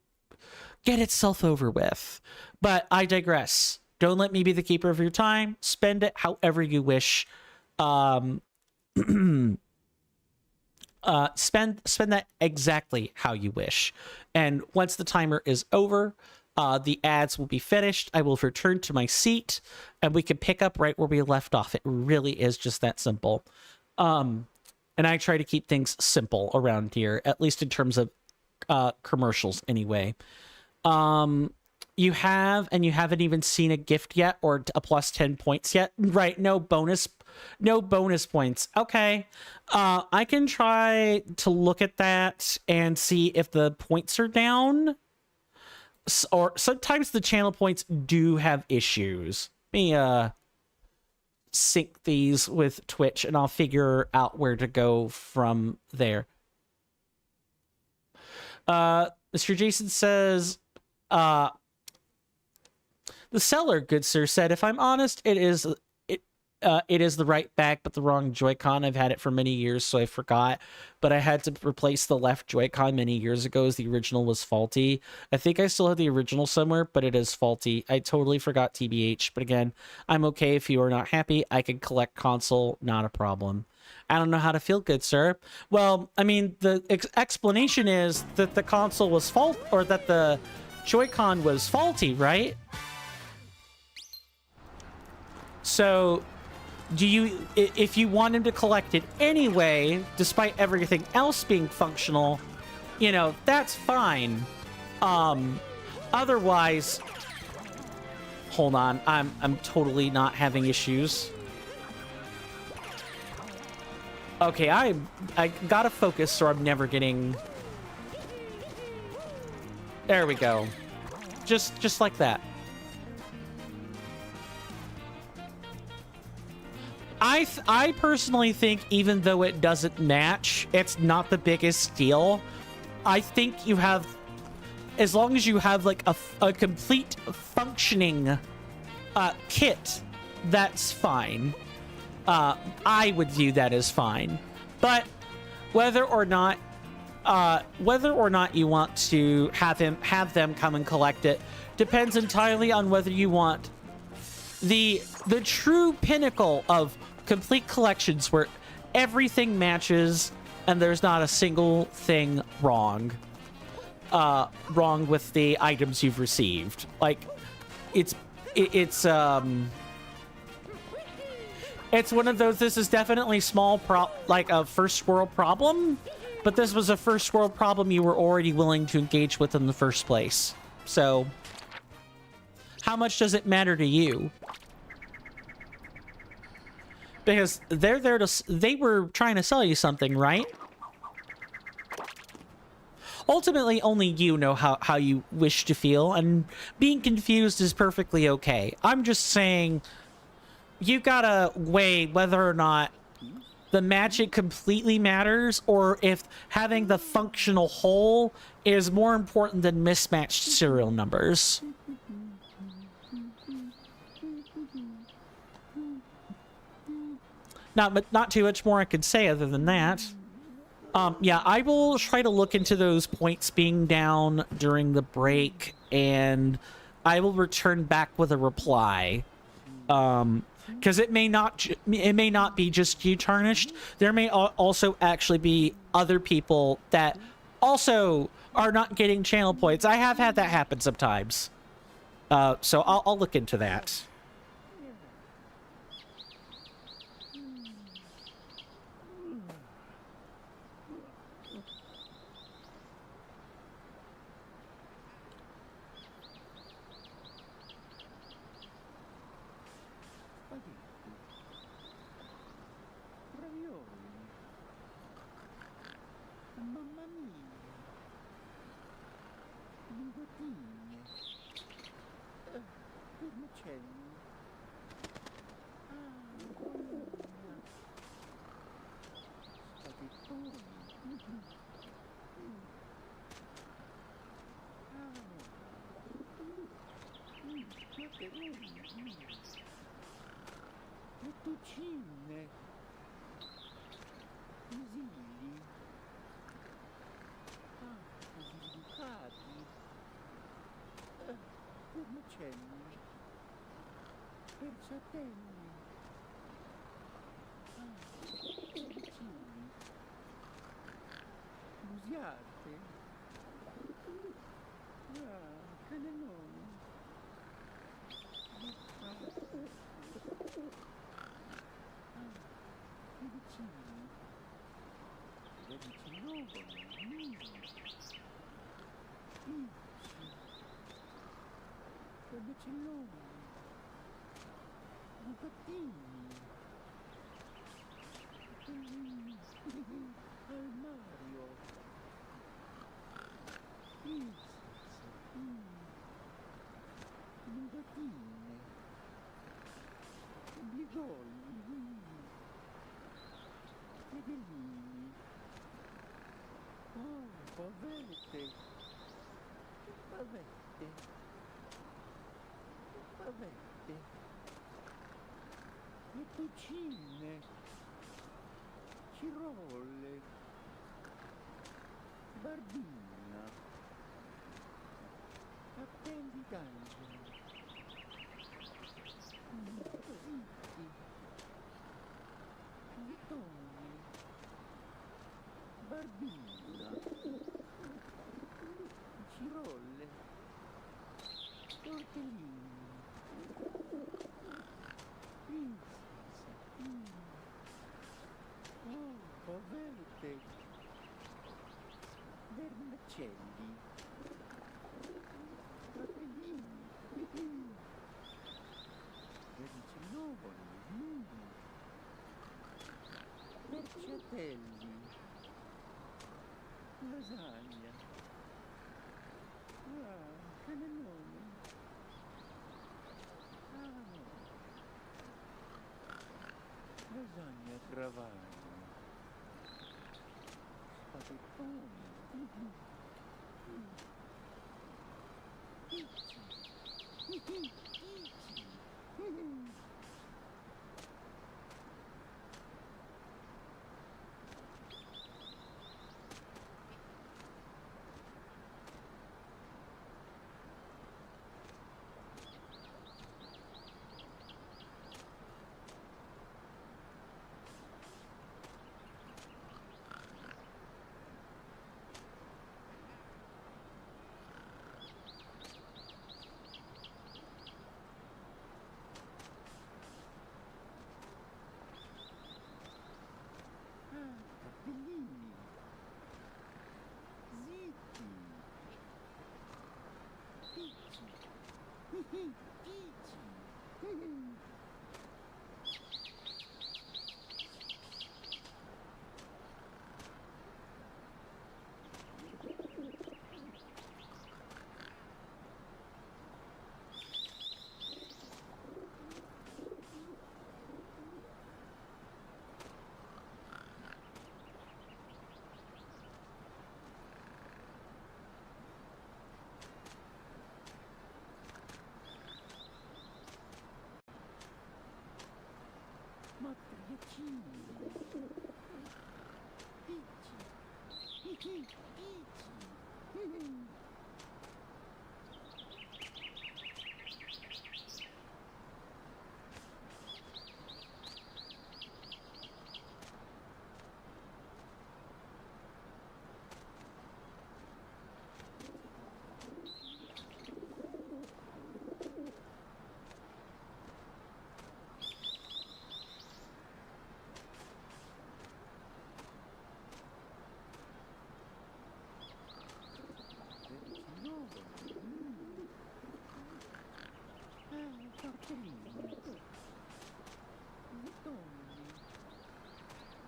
get itself over with. But I digress. Don't let me be the keeper of your time. Spend it however you wish. Spend that exactly how you wish. And once the timer is over, the ads will be finished. I will return to my seat, and we can pick up right where we left off. It really is just that simple. And I try to keep things simple around here, at least in terms of commercials anyway. You haven't even seen a gift yet or a plus 10 points yet, right? No bonus points. Okay. I can try to look at that and see if the points are down. Or sometimes the channel points do have issues. Let me sync these with Twitch and I'll figure out where to go from there. Mr. Jason says, the seller, good sir, said, if I'm honest, it is the right back, but the wrong Joy-Con. I've had it for many years, so I forgot. But I had to replace the left Joy-Con many years ago as the original was faulty. I think I still have the original somewhere, but it is faulty. I totally forgot TBH. But again, I'm okay if you are not happy. I can collect console, not a problem. I don't know how to feel, good sir. Well, I mean, the explanation is that the console was or that the Joy-Con was faulty, right? So, if you want him to collect it anyway, despite everything else being functional, you know, that's fine. Otherwise, hold on, I'm totally not having issues. Okay, I gotta focus or I'm never getting... There we go. Just like that. I personally think even though it doesn't match, it's not the biggest deal. I think you have, as long as you have like a complete functioning kit, that's fine. I would view that as fine. But whether or not you want to have them come and collect it depends entirely on whether you want the true pinnacle of complete collections where everything matches and there's not a single thing wrong with the items you've received. Like it's one of those, this is definitely like a first world problem, but this was a first world problem you were already willing to engage with in the first place. So how much does it matter to you? Because they're there they were trying to sell you something, right? Ultimately, only you know how you wish to feel, and being confused is perfectly okay. I'm just saying, you gotta weigh whether or not the magic completely matters, or if having the functional whole is more important than mismatched serial numbers. Not too much more I could say other than that. Yeah, I will try to look into those points being down during the break, and I will return back with a reply. Because it may not be just you, Tarnished. There may also actually be other people that also are not getting channel points. I have had that happen sometimes. So I'll look into that. cannelloni. I vicini. Le vicinogoni. Le vicinogoni. I gattini. Al Mario. Princess. Le gattine. I bigoli. Le gallini. Oh, pavette. Pavette. Pavette. Le cucine. Cirolle. Barbina. Cappelli d'angelo. Zitti. Vitoni. Barbina. Cirolle. Tortellini. Princess. Oh, pavette. Vernaccelli. Capellini. Vermicellovoli. Perciatelli. Lasagna. Ah, cannelloni. Lasagna a travaglio. Spaghettoni. Pizzi. Pizzi. Cappellini. Zitti. Picci. Picci. Matriacini. Picci. Picci. Tortellini. Vitoni.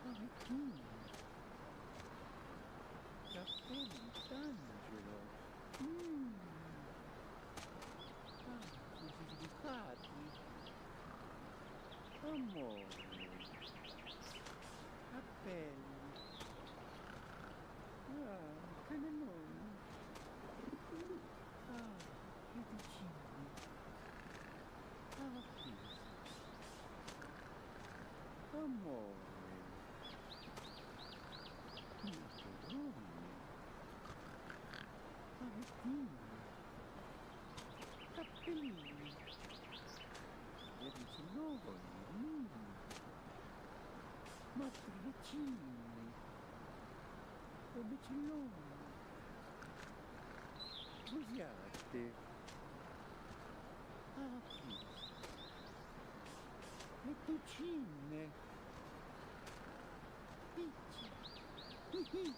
Parecchini. Cappelli d'angelo. Giustificati. Amore. Cappelli. Cannelloni. Fettuccini. Princess. Amore. Macaroni. Palettini. Cappellini. Vermicellovoli. Matriacini. Vermicelloni. Busiate. Fettuccine. Pizza. Pizza.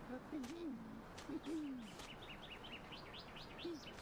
Cappellini. Pizza. Pizza.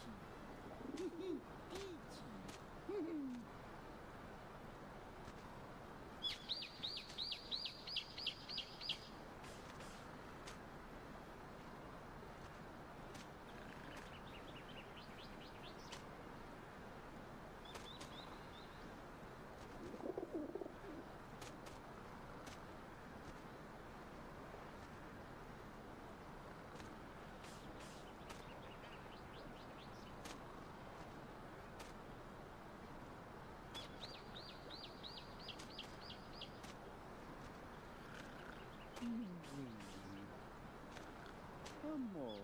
Amore,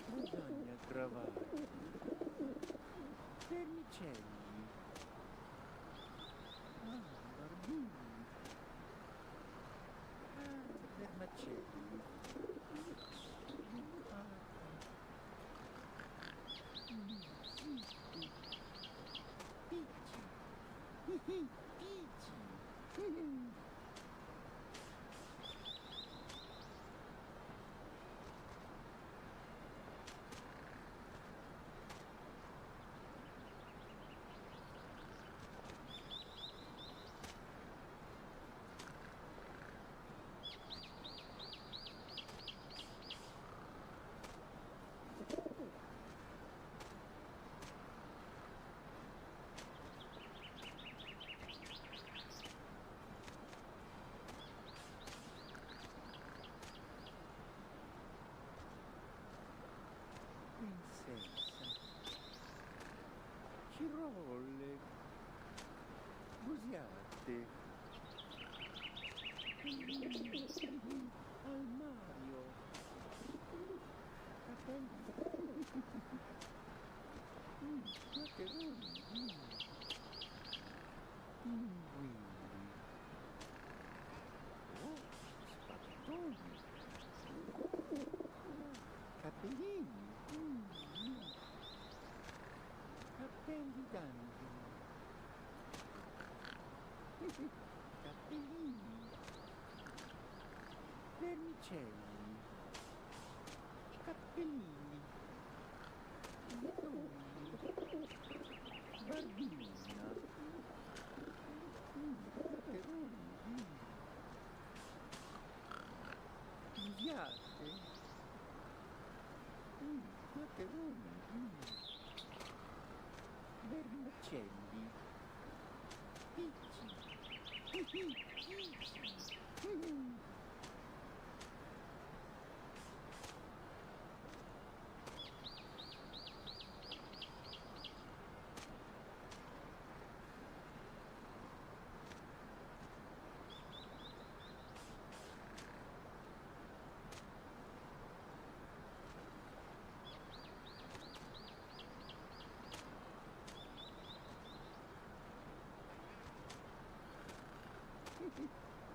bisogna trovare vermicelli, barbini, vermicelli, pizzi, pizzi. Princessa, cirolle, busiate, al Mario, capelli, maccheroni, pinguini, oh, spaghettoni, capellini. Cappelli d'angelo. Cappellini. Vermicelli. Cappellini. Macaroni. Barbina. Maccheroni. Usiate. Maccheroni. Vermicelli, pizzi,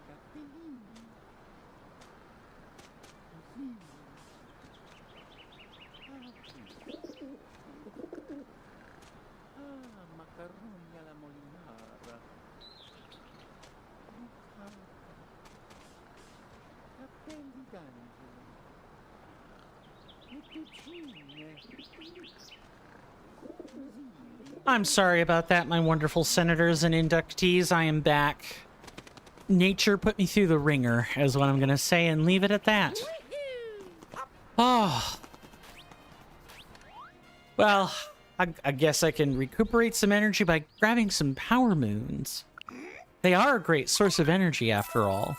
cappellini, così, macaroni alla molinara, cappelli d'angelo, fettuccine, I'm sorry about that, my wonderful senators and inductees. I am back. Nature put me through the ringer, is what I'm gonna say, and leave it at that. Oh. Well, I guess I can recuperate some energy by grabbing some power moons. They are a great source of energy, after all.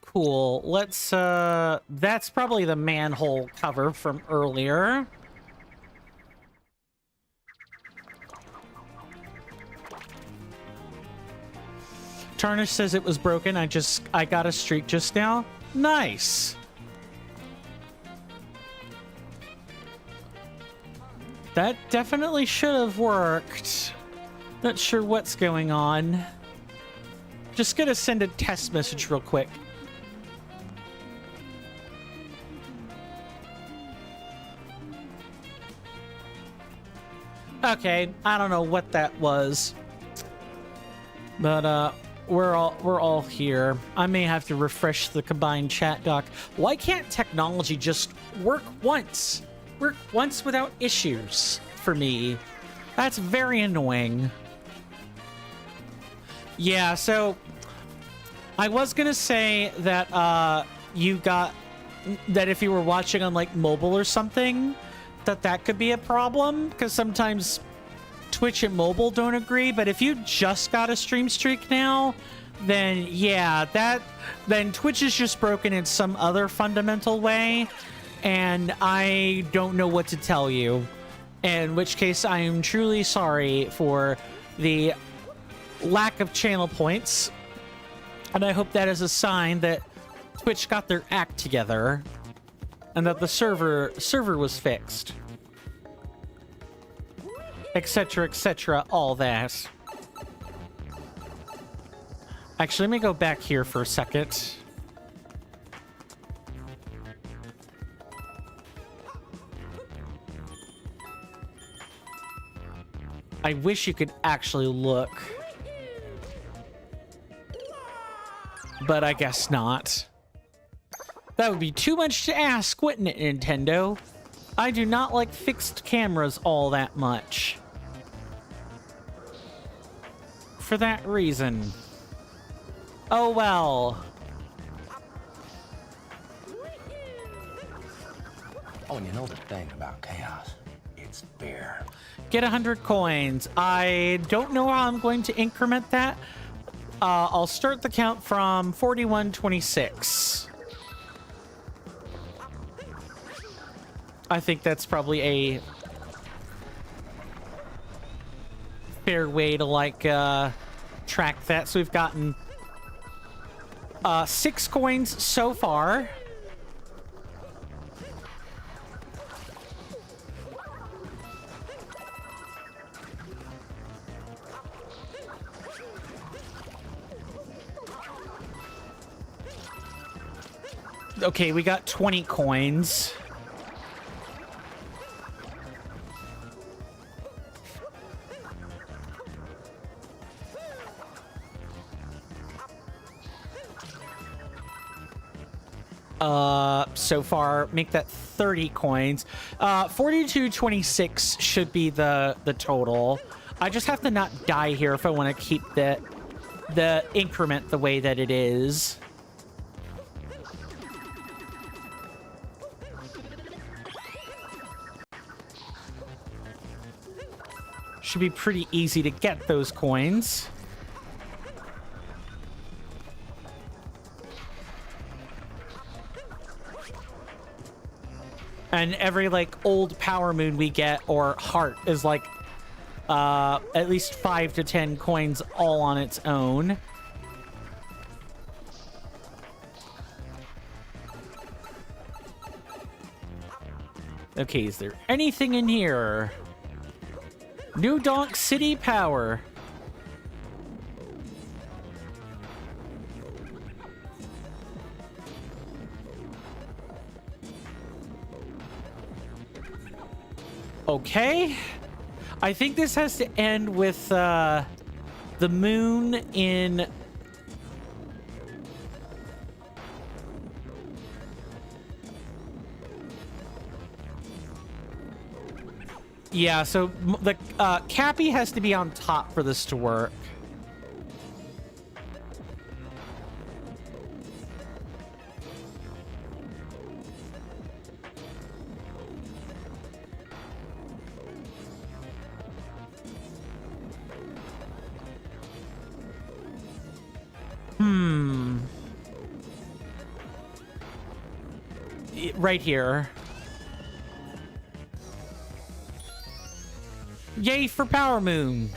Cool. Let's, that's probably the manhole cover from earlier. Tarnish says it was broken. I got a streak just now. Nice. That definitely should have worked. Not sure what's going on. Just gonna send a test message real quick. Okay, I don't know what that was. But we're all here. I may have to refresh the combined chat doc. Why can't technology just work once? Work once without issues for me. That's very annoying. Yeah, so I was gonna say that you got that if you were watching on like mobile or something, that could be a problem because sometimes Twitch and mobile don't agree. But if you just got a stream streak now, then yeah, then Twitch is just broken in some other fundamental way, and I don't know what to tell you. In which case, I am truly sorry for the lack of channel points, and I hope that is a sign that Twitch got their act together and that the server was fixed, etc., all that. Actually, let me go back here for a second. I wish you could actually look, but I guess not. That would be too much to ask, wouldn't it, Nintendo? I do not like fixed cameras all that much. For that reason. Oh well. Oh, and you know the thing about chaos? It's beer. Get 100 coins. I don't know how I'm going to increment that. I'll start the count from 4126. I think that's probably a fair way to like track that. So we've gotten 6 coins so far. Okay, we got 20 coins. So far, make that 30 coins. 4226 should be the total. I just have to not die here if I want to keep the increment the way that it is. Should be pretty easy to get those coins. And every like old power moon we get or heart is like at least 5 to 10 coins all on its own. Okay, is there anything in here? New Donk City Power. Okay. I think this has to end with the moon in... Yeah, so the Cappy has to be on top for this to work. Right here. Yay for Power Moon.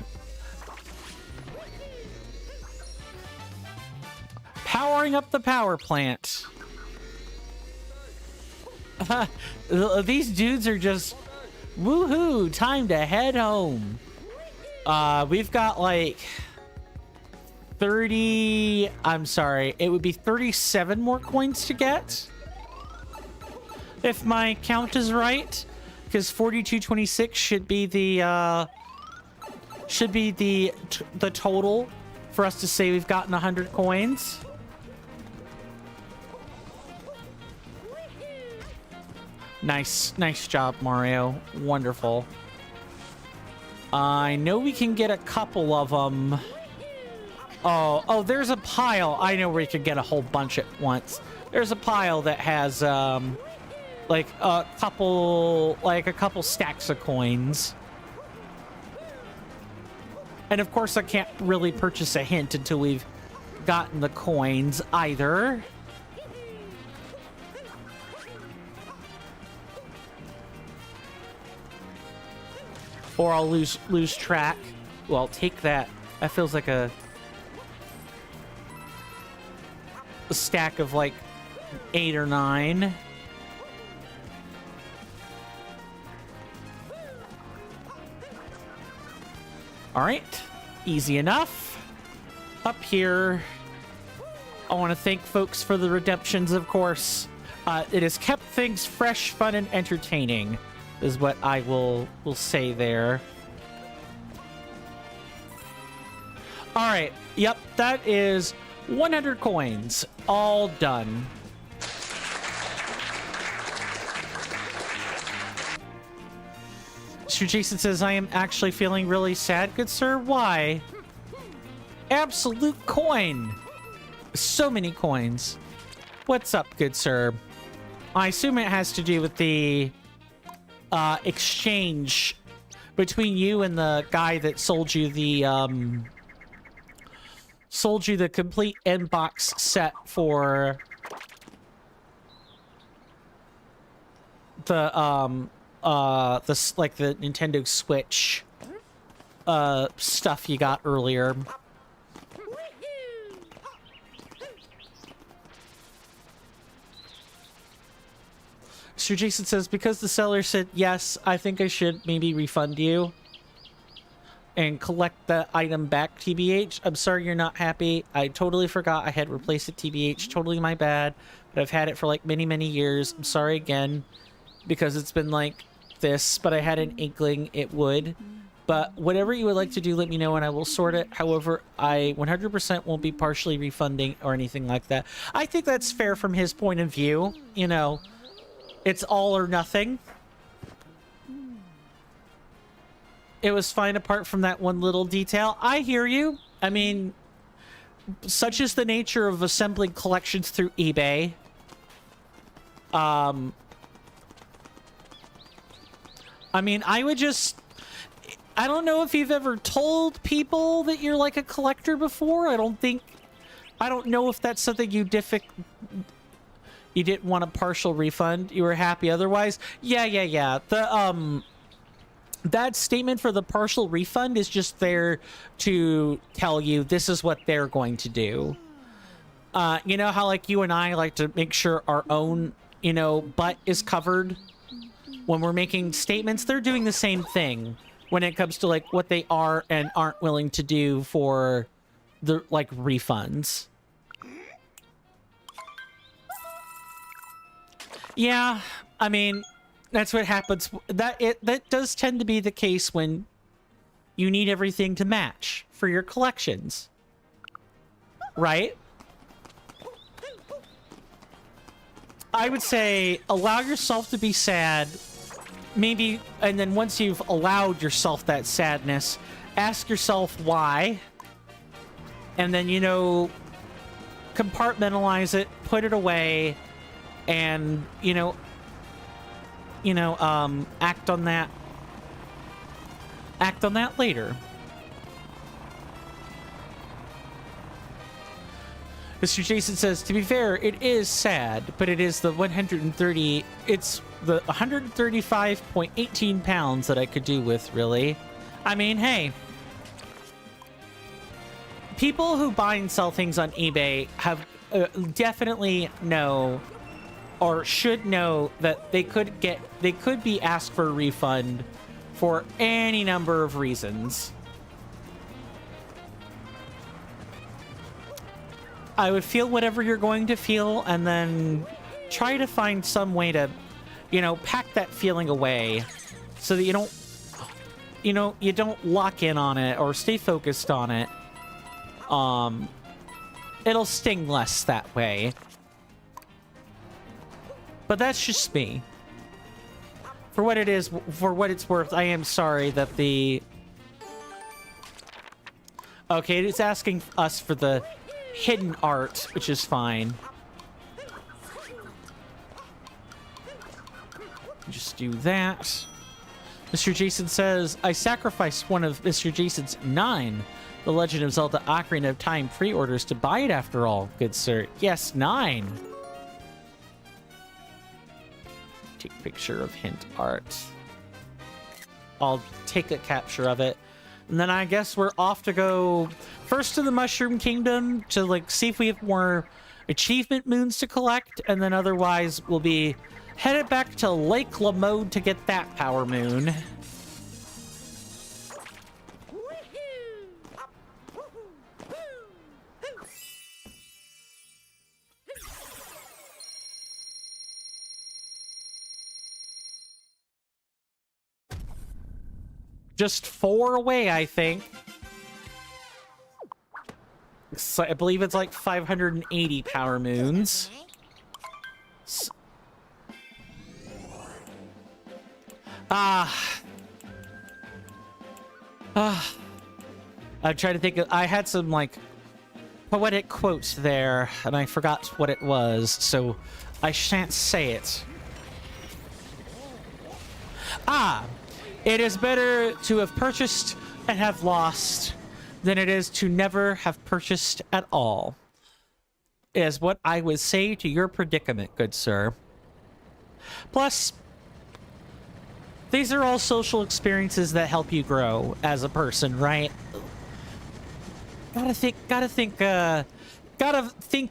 Powering up the power plant. These dudes are just woohoo, time to head home. We've got like 30, I'm sorry, it would be 37 more coins to get. If my count is right, because 4226 should be the total for us to say we've gotten 100 coins. Nice job, Mario. Wonderful. I know we can get a couple of them. Oh, there's a pile. I know where you can get a whole bunch at once. There's a pile that has like a couple stacks of coins. And of course, I can't really purchase a hint until we've gotten the coins either. Or I'll lose track. Well, take that. That feels like a stack of like 8 or 9. All right, easy enough. Up here, I want to thank folks for the redemptions, of course. It has kept things fresh, fun, and entertaining, is what I will say there. All right, yep, that is 100 coins, all done. Mr. Jason says, I am actually feeling really sad, good sir. Why? Absolute coin. So many coins. What's up, good sir? I assume it has to do with the exchange between you and the guy that sold you the complete inbox set for the the Nintendo Switch stuff you got earlier. Sir Jason says, because the seller said yes, I think I should maybe refund you and collect the item back, TBH. I'm sorry you're not happy. I totally forgot I had replaced it, TBH. Totally my bad. But I've had it for like many, many years. I'm sorry again because it's been like this, but I had an inkling it would. But whatever you would like to do, let me know and I will sort it. However, I 100% won't be partially refunding or anything like that. I think that's fair from his point of view. You know, it's all or nothing. It was fine apart from that one little detail. I hear you. I mean, such is the nature of assembling collections through eBay. I mean, I don't know if you've ever told people that you're like a collector before. I don't know if that's something you didn't want a partial refund. You were happy otherwise. Yeah. That statement for the partial refund is just there to tell you this is what they're going to do. You know how like you and I like to make sure our own, butt is covered when we're making statements? They're doing the same thing when it comes to like what they are and aren't willing to do for the like refunds. Yeah, I mean, that's what happens. That does tend to be the case when you need everything to match for your collections, right? I would say allow yourself to be sad, maybe, and then once you've allowed yourself that sadness, ask yourself why, and then compartmentalize it, put it away, and act on that later. Mr. Jason says, to be fair, it is sad, but it is the 130, it's the 135.18 pounds that I could do with, really. I mean, hey, people who buy and sell things on eBay have definitely know or should know that they could be asked for a refund for any number of reasons. I would feel whatever you're going to feel and then try to find some way to, you know, pack that feeling away so that you don't lock in on it or stay focused on it. It'll sting less that way. But that's just me. For what it is, for what it's worth, I am sorry that the... Okay, it's asking us for the hidden art, which is fine. Just do that. Mr. Jason says, I sacrificed one of Mr. Jason's 9 The Legend of Zelda Ocarina of Time pre-orders to buy it after all, good sir. Yes, 9. Take a picture of hint art. I'll take a capture of it. And then I guess we're off to go first to the Mushroom Kingdom to like see if we have more achievement moons to collect, and then otherwise we'll be headed back to Lake Lamode to get that power moon. Just 4 away, I think. So I believe it's like 580 power moons. I'm trying to think of, I had some like poetic quotes there and I forgot what it was, so I shan't say it. It is better to have purchased and have lost than it is to never have purchased at all, is what I would say to your predicament, good sir. Plus, these are all social experiences that help you grow as a person, right? Gotta think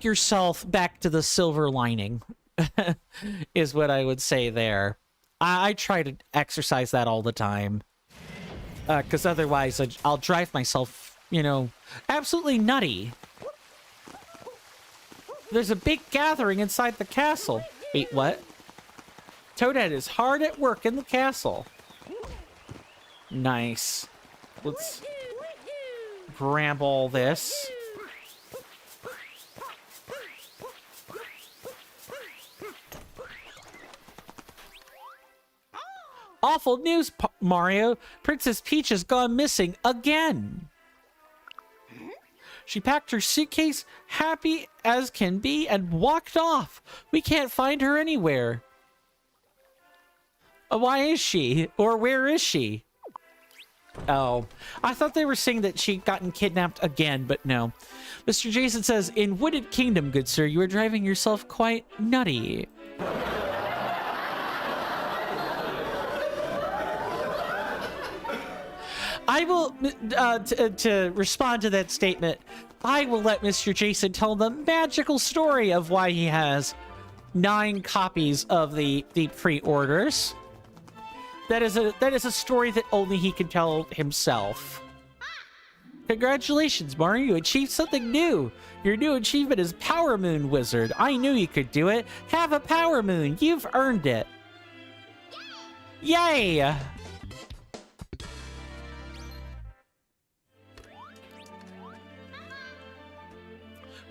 yourself back to the silver lining, is what I would say there. I try to exercise that all the time, because otherwise I'll drive myself, you know, absolutely nutty. There's a big gathering inside the castle. Wait, what? Toadhead is hard at work in the castle. Nice. Let's grab all this. Awful news, Mario. Princess Peach has gone missing again. She packed her suitcase, happy as can be, and walked off. We can't find her anywhere. Why is she? Or where is she? Oh, I thought they were saying that she'd gotten kidnapped again, but no. Mr. Jason says, in Wooded Kingdom, good sir, you are driving yourself quite nutty. I will, to respond to that statement, I will let Mr. Jason tell the magical story of why he has 9 copies of the pre-orders. That is a story that only he can tell himself. Congratulations, Mario, you achieved something new. Your new achievement is Power Moon Wizard. I knew you could do it. Have a Power Moon. You've earned it. Yay!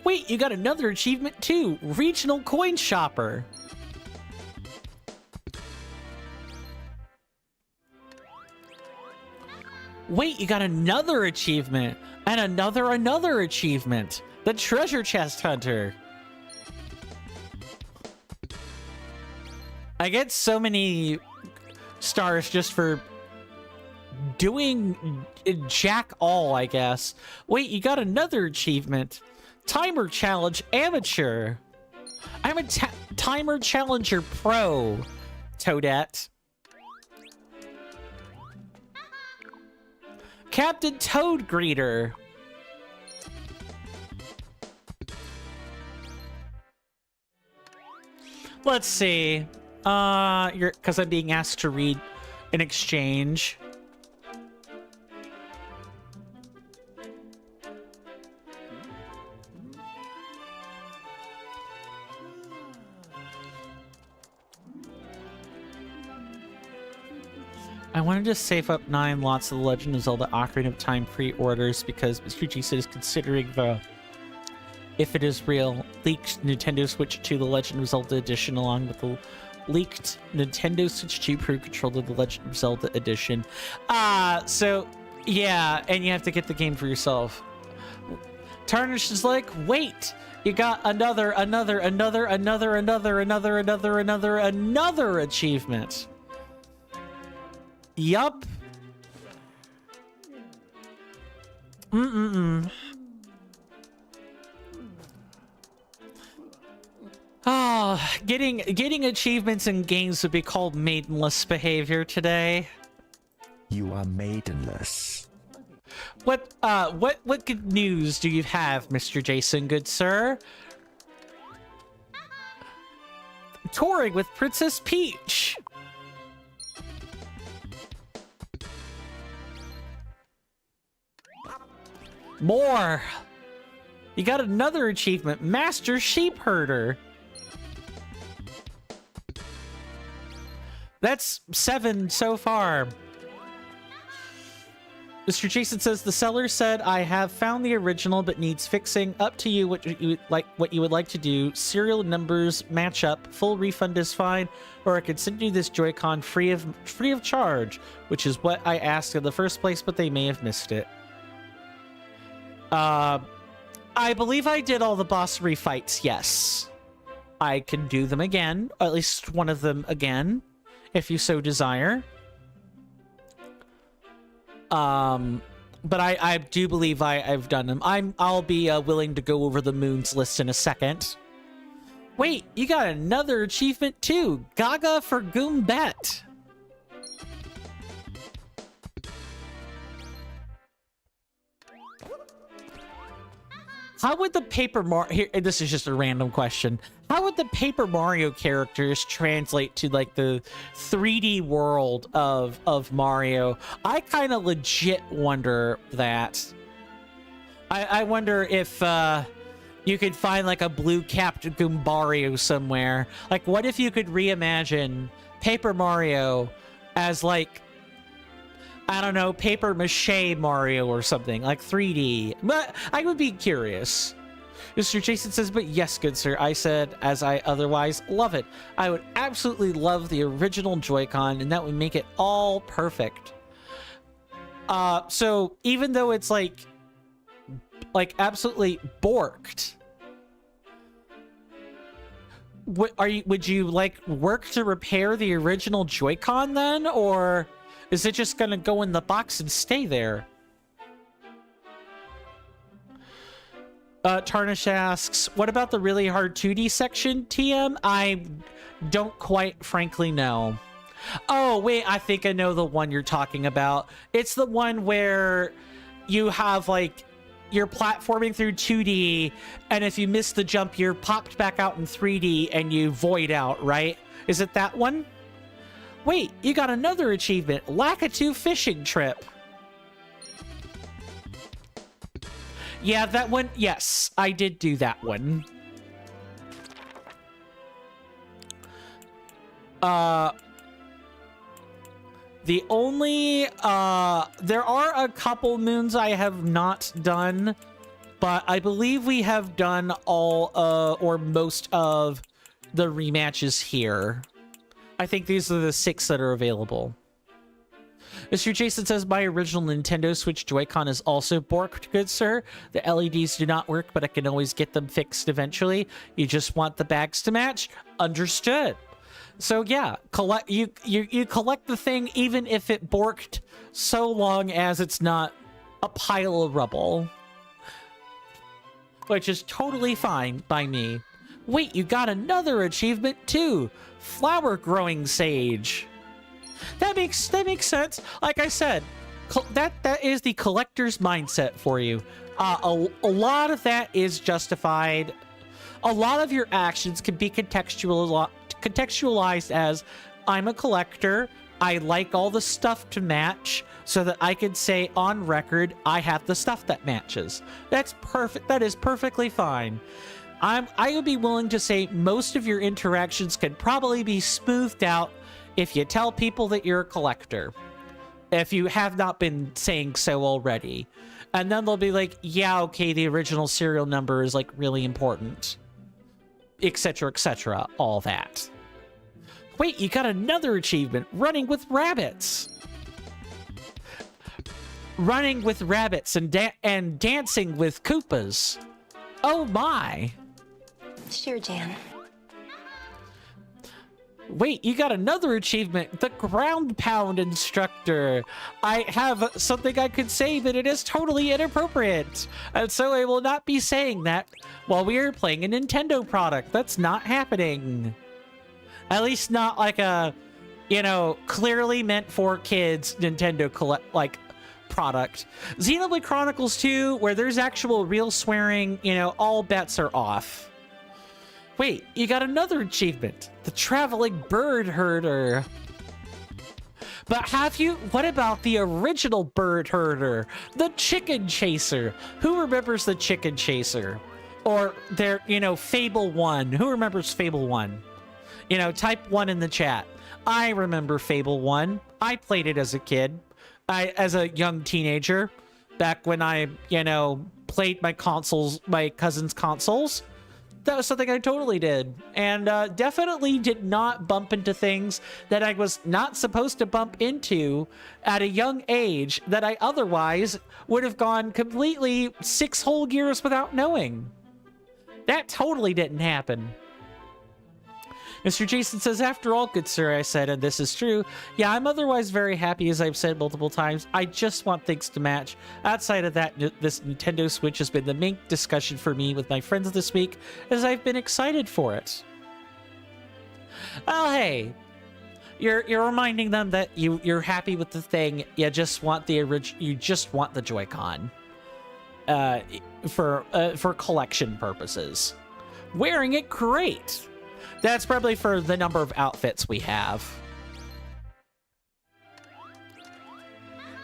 Wait, you got another achievement too. Regional Coin Shopper. Wait, you got another achievement. And another achievement. The Treasure Chest Hunter. I get so many stars just for doing jack all, I guess. Wait, you got another achievement. Timer challenge amateur. I'm a timer challenger pro, Toadette. Captain Toad greeter. Let's see. Because I'm being asked to read an exchange. I wanted to save up 9 lots of The Legend of Zelda Ocarina of Time pre-orders because Mr. G said is considering the, if it is real, leaked Nintendo Switch 2 The Legend of Zelda Edition along with the leaked Nintendo Switch 2 Pro Controller The Legend of Zelda Edition. So, yeah, and you have to get the game for yourself. Tarnish is like, wait, you got another achievement. Yup. Oh, getting achievements in games would be called maidenless behavior today. You are maidenless. What good news do you have, Mr. Jason, good sir? Touring with Princess Peach. More. You got another achievement, Master Sheep Herder. That's 7 so far. Mr. Jason says the seller said I have found the original but needs fixing. Up to you what you would like to do. Serial numbers match up. Full refund is fine, or I could send you this Joy-Con free of charge, which is what I asked in the first place, but they may have missed it. I believe I did all the boss refights, yes. I can do them again, or at least one of them again, if you so desire. But I do believe I've done them. I'll be willing to go over the moons list in a second. Wait, you got another achievement too. Gaga for Goombet. How would the Paper Mario... Here, this is just a random question. How would the Paper Mario characters translate to, like, the 3D world of Mario? I kind of legit wonder that. I wonder if you could find, like, a blue-capped Goombario somewhere. Like, what if you could reimagine Paper Mario as, like... I don't know, paper mache Mario or something, like 3D. But I would be curious. Mr. Jason says, but yes, good sir. I said, as I otherwise love it. I would absolutely love the original Joy-Con, and that would make it all perfect. So even though it's like absolutely borked, would you like work to repair the original Joy-Con then, or is it just gonna go in the box and stay there? Tarnish asks, what about the really hard 2D section, TM? I don't quite frankly know. Oh, wait, I think I know the one you're talking about. It's the one where you have, like, you're platforming through 2D, and if you miss the jump, you're popped back out in 3D, and you void out, right? Is it that one? Wait, you got another achievement, Lakitu fishing trip. Yeah, that one, yes, I did do that one. The only, there are a couple moons I have not done, but I believe we have done all, or most of the rematches here. I think these are the 6 that are available. Mr. Jason says, my original Nintendo Switch Joy-Con is also borked, good sir. The LEDs do not work, but I can always get them fixed eventually. You just want the bags to match? Understood. So yeah, you collect the thing even if it borked, so long as it's not a pile of rubble. which is totally fine by me. Wait, you got another achievement too. Flower growing sage. That makes sense. Like I said, that is the collector's mindset for you. A lot of that is justified. A lot of your actions can be contextualized as, I'm a collector. I like all the stuff to match so that I can say on record, I have the stuff that matches. That's perfect. That is perfectly fine. I would be willing to say most of your interactions can probably be smoothed out if you tell people that you're a collector. If you have not been saying so already. And then they'll be like, yeah, okay, the original serial number is like really important. Etc., all that. Wait, you got another achievement, running with rabbits. Running with rabbits and dancing with Koopas. Oh my. Sure, Jan. Wait, you got another achievement, the ground pound instructor. I have something I could say, but it is totally inappropriate. And so I will not be saying that while we are playing a Nintendo product. That's not happening. At least not like a, you know, clearly meant for kids Nintendo product. Xenoblade Chronicles 2, where there's actual real swearing, you know, all bets are off. Wait, you got another achievement, the traveling bird herder. But what about the original bird herder, the chicken chaser? Who remembers the chicken chaser? Or Fable 1. Who remembers Fable 1? You know, type 1 in the chat. I remember Fable 1. I played it as a kid. As a young teenager. Back when I, played my cousin's consoles. That was something I totally did. And definitely did not bump into things that I was not supposed to bump into at a young age that I otherwise would have gone completely 6 whole years without knowing. That totally didn't happen. Mr. Jason says, after all, good sir, I said, and this is true. Yeah, I'm otherwise very happy, as I've said multiple times. I just want things to match. Outside of that, this Nintendo Switch has been the main discussion for me with my friends this week, as I've been excited for it. Well, hey, you're reminding them that you're happy with the thing. You just want you just want the Joy-Con for collection purposes. Wearing it, great. That's probably for the number of outfits we have.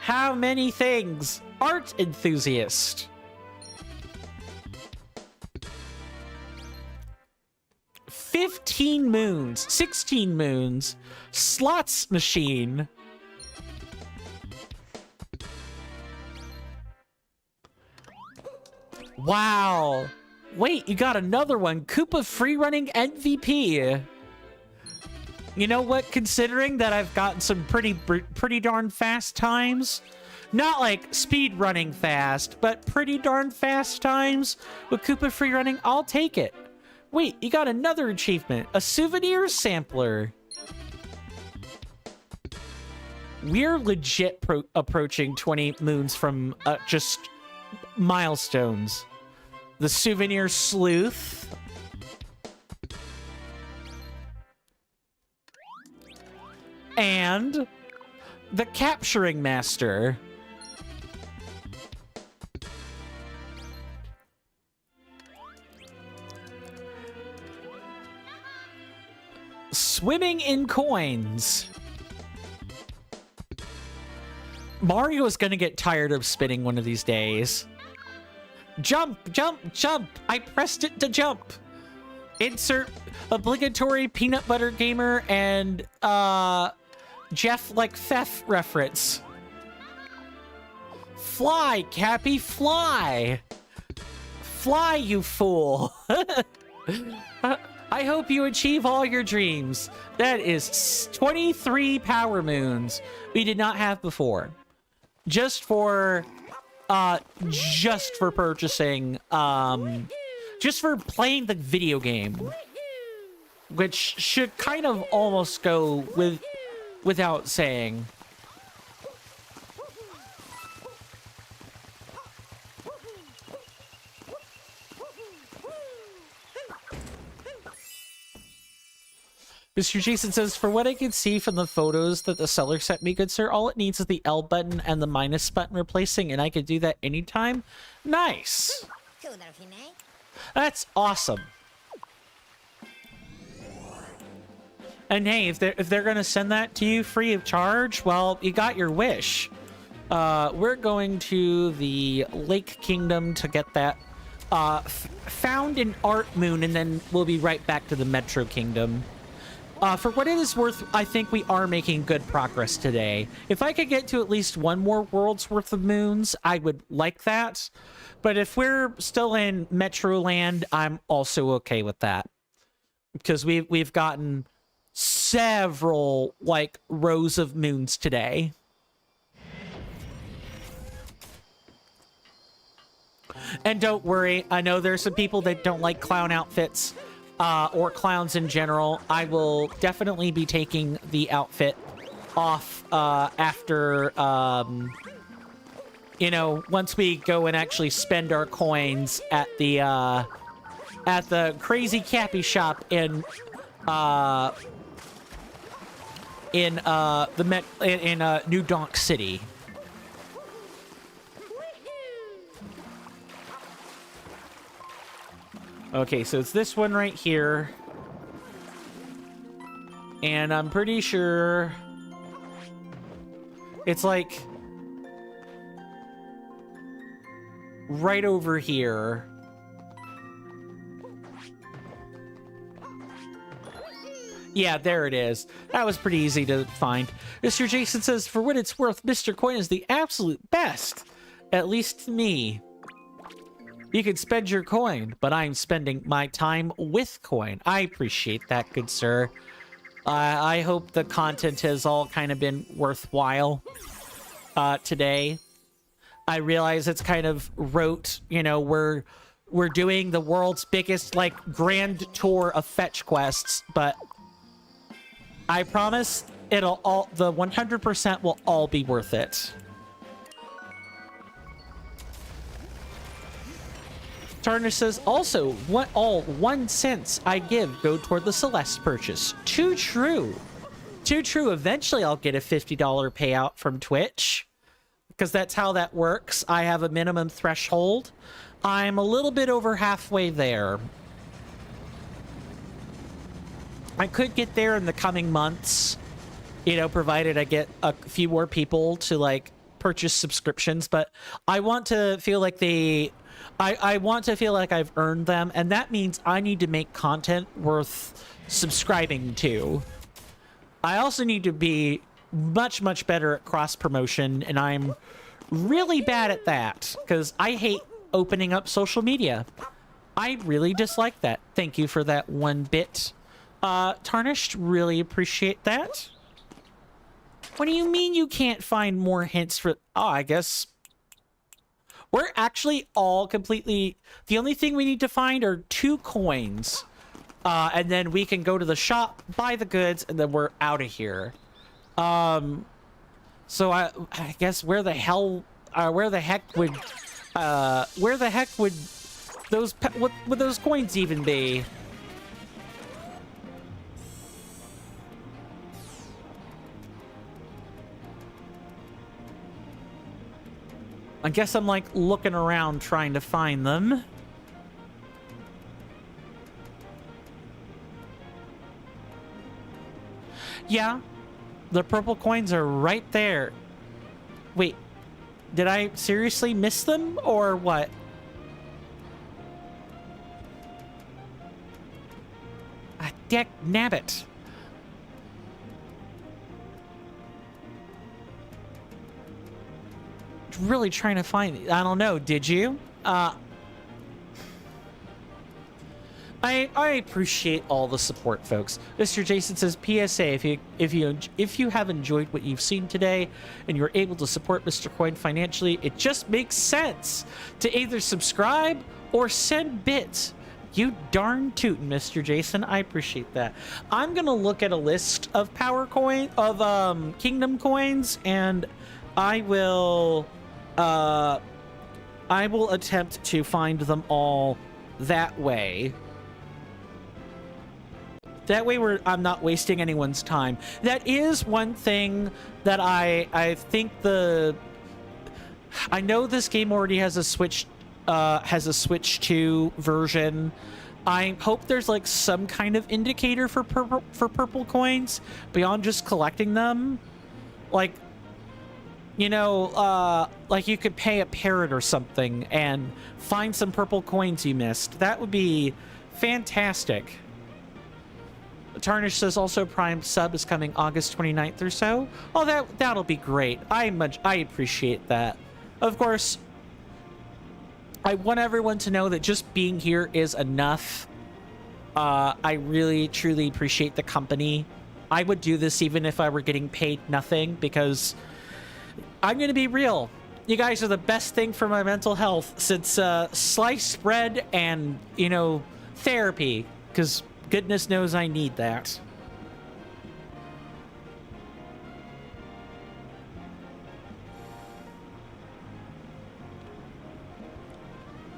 How many things? Art enthusiast. 15 moons. 16 moons. Slots machine. Wow. Wait, you got another one. Koopa free-running MVP. You know what? Considering that I've gotten some pretty darn fast times. Not like speed running fast, but pretty darn fast times with Koopa free-running. I'll take it. Wait, you got another achievement. A souvenir sampler. We're legit approaching 20 moons from just milestones. The souvenir sleuth. And the capturing master. Swimming in coins. Mario is gonna get tired of spinning one of these days. Jump, jump, jump. I pressed it to jump. Insert obligatory peanut butter gamer and Jeff like Pfeff reference. Fly, Cappy, fly. Fly, you fool. I hope you achieve all your dreams. That is 23 power moons we did not have before. Just for purchasing, just for playing the video game, which should kind of almost go without saying. Mr. Jason says, for what I can see from the photos that the seller sent me, good sir, all it needs is the L button and the minus button replacing, and I could do that anytime. Nice. That's awesome. And hey, if they're gonna send that to you free of charge, well, you got your wish. We're going to the Lake Kingdom to get that found in Art Moon, and then we'll be right back to the Metro Kingdom. For what it is worth, I think we are making good progress today. If I could get to at least one more world's worth of moons, I would like that. But if we're still in Metro Land, I'm also okay with that. Because we've gotten several, like, rows of moons today. And don't worry, I know there's some people that don't like clown outfits. Or clowns in general. I will definitely be taking the outfit off after, you know, once we go and actually spend our coins at the crazy Cappy shop in New Donk City. Okay, so it's this one right here. And I'm pretty sure it's like right over here. Yeah, there it is. That was pretty easy to find. Mr. Jason says, for what it's worth, Mr. Coin is the absolute best. At least to me. You can spend your coin, but I'm spending my time with coin. I appreciate that, good sir. I hope the content has all kind of been worthwhile today. I realize it's kind of rote. You know, we're doing the world's biggest, like, grand tour of fetch quests, but I promise it'll all, the 100% will all be worth it. Tarnish says, also, what all 1 cent I give go toward the Celeste purchase. Too true. Too true. Eventually, I'll get a $50 payout from Twitch. Because that's how that works. I have a minimum threshold. I'm a little bit over halfway there. I could get there in the coming months. You know, provided I get a few more people to, like, purchase subscriptions. But I want to feel like I want to feel like I've earned them, and that means I need to make content worth subscribing to. I also need to be much, much better at cross-promotion, and I'm really bad at that, because I hate opening up social media. I really dislike that. Thank you for that 1 bit. Tarnished, really appreciate that. What do you mean you can't find more hints for... Oh, I guess... We're actually all completely... The only thing we need to find are 2 coins. And then we can go to the shop, buy the goods, and then we're out of here. So I guess where the heck would those... What would those coins even be? I guess I'm, like, looking around trying to find them. Yeah, the purple coins are right there. Wait, did I seriously miss them, or what? Ah, deck nabbit. Really trying to find... I don't know, did you? I appreciate all the support, folks. Mr. Jason says, PSA, if you have enjoyed what you've seen today and you're able to support Mr. Coin financially, it just makes sense to either subscribe or send bits. You darn tootin', Mr. Jason. I appreciate that. I'm gonna look at a list of Kingdom coins, and I will attempt to find them all that way. That way I'm not wasting anyone's time. That is one thing that I think I know this game already has a Switch 2 version. I hope there's like some kind of indicator for purple coins beyond just collecting them. Like, you know, like you could pay a parrot or something and find some purple coins you missed. That would be fantastic. Tarnish says also Prime sub is coming August 29th or so. Oh, that'll be great. I appreciate that. Of course, I want everyone to know that just being here is enough. I really, truly appreciate the company. I would do this even if I were getting paid nothing, because I'm going to be real. You guys are the best thing for my mental health since sliced bread and, you know, therapy, because goodness knows I need that.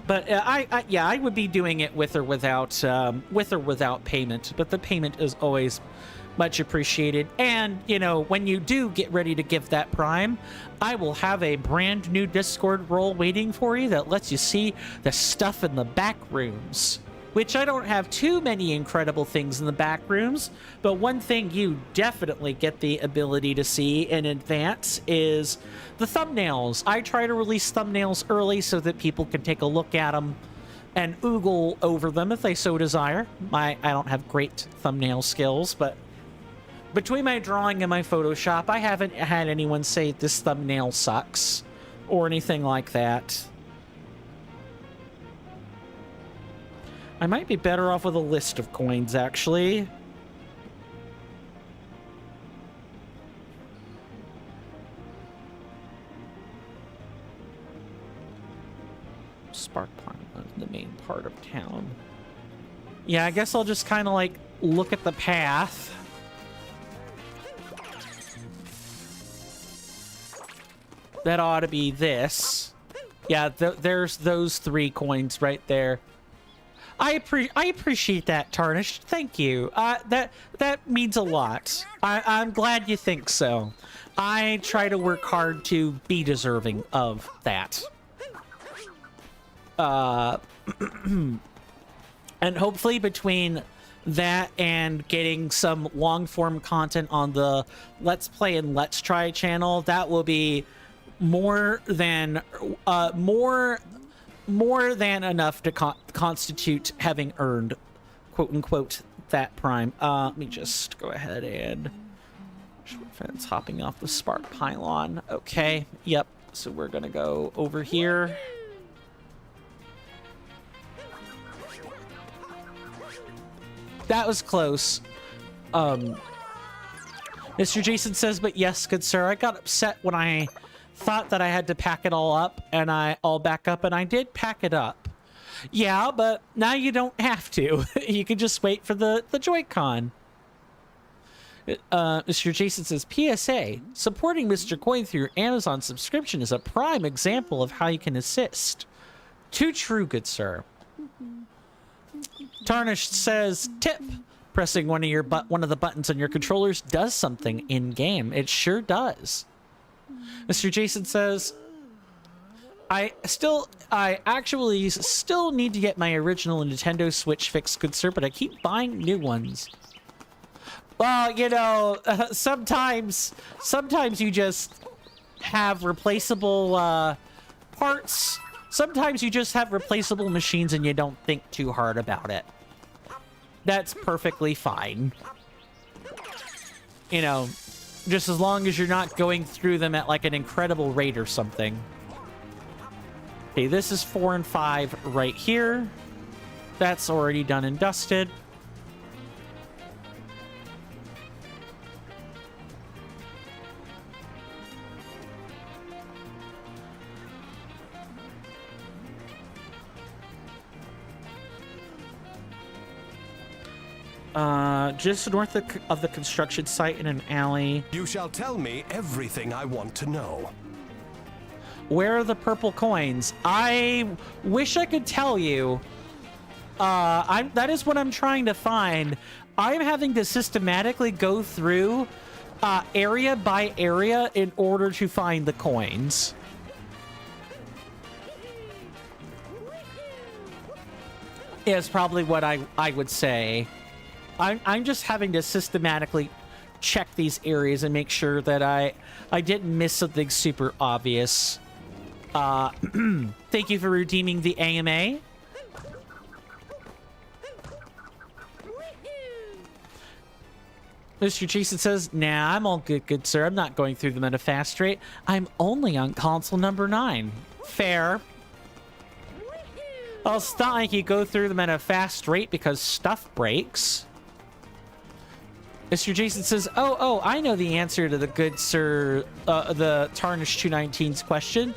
But I would be doing it with or without payment. But the payment is always much appreciated. And, you know, when you do get ready to give that Prime, I will have a brand new Discord role waiting for you that lets you see the stuff in the back rooms. Which I don't have too many incredible things in the back rooms, but one thing you definitely get the ability to see in advance is the thumbnails. I try to release thumbnails early so that people can take a look at them and oogle over them if they so desire. I don't have great thumbnail skills, but between my drawing and my Photoshop, I haven't had anyone say this thumbnail sucks or anything like that. I might be better off with a list of coins, actually. Spark Pond, the main part of town. Yeah, I guess I'll just kind of like look at the path. That ought to be this. Yeah, there's those 3 coins right there. I appreciate that, Tarnished. Thank you. That means a lot. I'm glad you think so. I try to work hard to be deserving of that. And hopefully between that and getting some long-form content on the Let's Play and Let's Try channel, that will be more than enough to constitute having earned, quote unquote, that Prime. Let me just go ahead and fence hopping off the spark pylon. Okay, yep. So we're gonna go over here. That was close. Mr. Jason says, but yes, good sir, I got upset when I thought that I had to pack it all up and all back up, and I did pack it up. Yeah, but now you don't have to. You can just wait for the Joy-Con. Mr. Jason says, PSA, supporting Mr. Coin through your Amazon subscription is a prime example of how you can assist. Too true, good sir. Tarnished says, tip, pressing one of the buttons on your controllers does something in game. It sure does. Mr. Jason says, I actually still need to get my original Nintendo Switch fixed, good sir, but I keep buying new ones. Well, you know, sometimes you just have replaceable parts. Sometimes you just have replaceable machines and you don't think too hard about it. That's perfectly fine. You know, just as long as you're not going through them at like an incredible rate or something. Okay, this is 4 and 5 right here. That's already done and dusted. Just north of the construction site in an alley. You shall tell me everything I want to know. Where are the purple coins? I wish I could tell you. That is what I'm trying to find. I'm having to systematically go through area by area in order to find the coins. Is probably what I would say. I'm just having to systematically check these areas and make sure that I didn't miss something super obvious. Thank you for redeeming the AMA. Mr. Jason says, nah, I'm all good, sir. I'm not going through them at a fast rate. I'm only on console number 9. Fair. Well, it's not like you go through them at a fast rate because stuff breaks. Mr. Jason says, oh, I know the answer to the good sir, the Tarnish 219's question.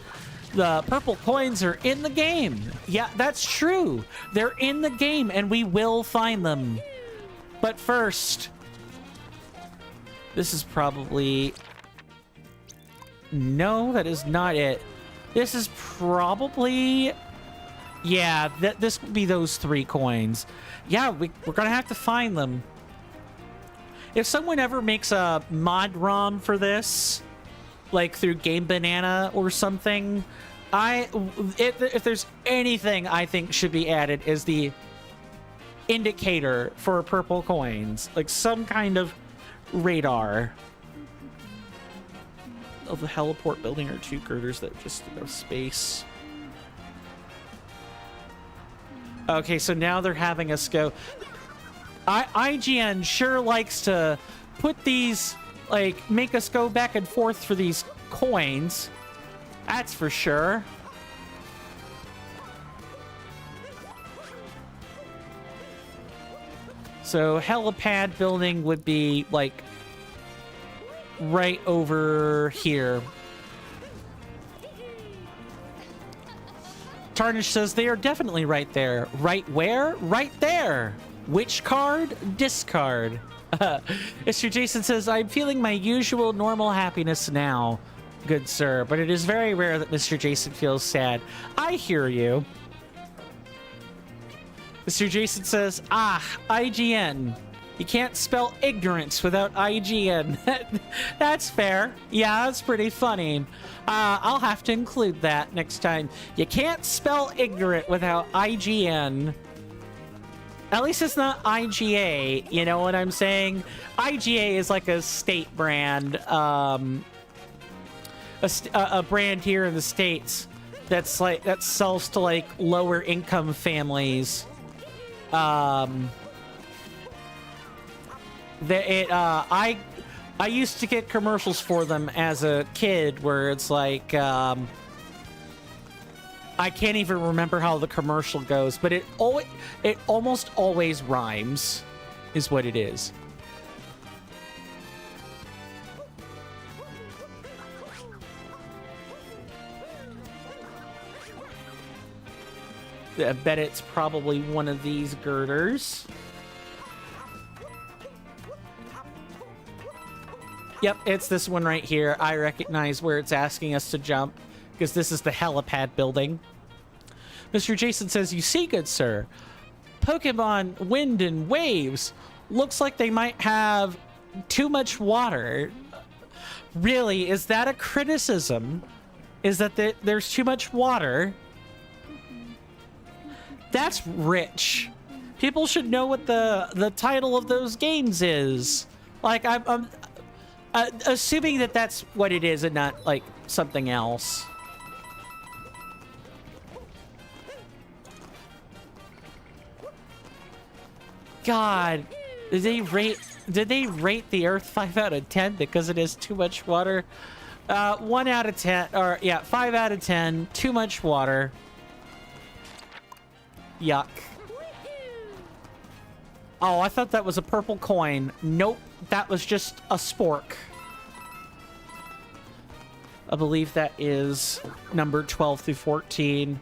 The purple coins are in the game. Yeah, that's true. They're in the game and we will find them. But first, this is probably... No, that is not it. This is probably... Yeah, this would be those 3 coins. Yeah, we're gonna have to find them. If someone ever makes a mod ROM for this, like through Game Banana or something, if there's anything I think should be added is the indicator for purple coins, like some kind of radar. Of the heliport building are 2 girders that just have space. Okay, so now they're having us go. IGN sure likes to put these, like, make us go back and forth for these coins. That's for sure. So helipad building would be, like, right over here. Tarnish says they are definitely right there. Right where? Right there. Which card? Discard. Mr. Jason says, I'm feeling my usual normal happiness now, good sir, but it is very rare that Mr. Jason feels sad. I hear you. Mr. Jason says, IGN. You can't spell ignorance without IGN. That's fair. Yeah, that's pretty funny. I'll have to include that next time. You can't spell ignorant without IGN. At least it's not IGA, you know what I'm saying? IGA is like a state brand, a brand here in the States that's like, that sells to like lower income families. I used to get commercials for them as a kid where it's like, I can't even remember how the commercial goes, but it almost always rhymes, is what it is. I bet it's probably one of these girders. Yep, it's this one right here. I recognize where it's asking us to jump, because this is the helipad building. Mr. Jason says, you see, good sir, Pokemon Wind and Waves looks like they might have too much water. Really, is that a criticism? Is that there's too much water? That's rich. People should know what the title of those games is. Like, I'm assuming that that's what it is and not, like, something else. God, did they rate the Earth 5 out of 10 because it has too much water? 1 out of 10, or yeah, 5 out of 10. Too much water. Yuck. Oh, I thought that was a purple coin. Nope, that was just a spork. I believe that is number 12 through 14.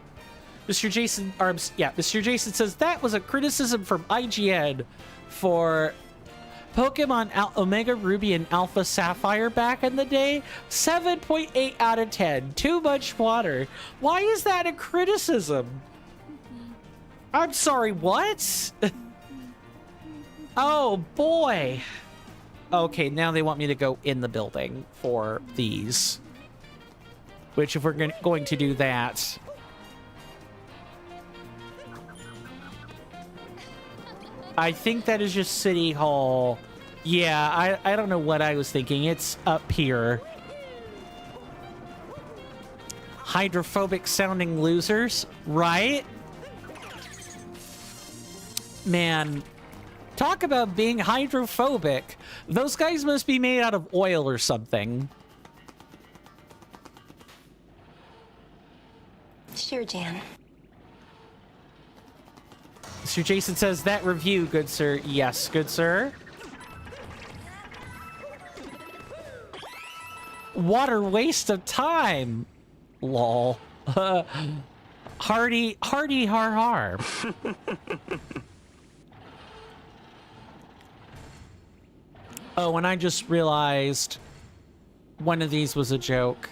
Mr. Jason, Mr. Jason says that was a criticism from IGN for Pokemon Omega Ruby and Alpha Sapphire back in the day. 7.8 out of 10. Too much water. Why is that a criticism? I'm sorry, what? Oh, boy. Okay, now they want me to go in the building for these. Which, if we're going to do that... I think that is just City Hall. Yeah, I don't know what I was thinking. It's up here. Hydrophobic sounding losers, right? Man, talk about being hydrophobic. Those guys must be made out of oil or something. Sure, Jan. Mr. Jason says, that review, good sir. Yes, good sir. Water waste of time. Lol. Hardy har har. Oh, and I just realized one of these was a joke.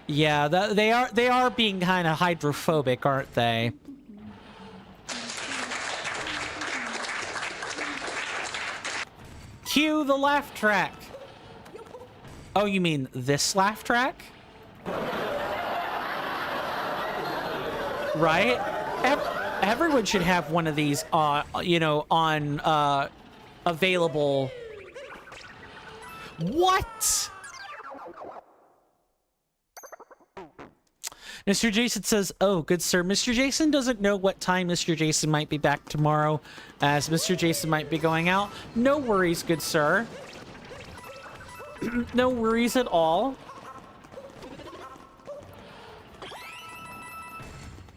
Yeah, they are being kind of hydrophobic, aren't they? Cue the laugh track. Oh, you mean this laugh track? Right? Everyone should have one of these, you know, on available. What? Mr. Jason says, oh, good sir. Mr. Jason doesn't know what time Mr. Jason might be back tomorrow, as Mr. Jason might be going out. No worries, good sir. No worries at all.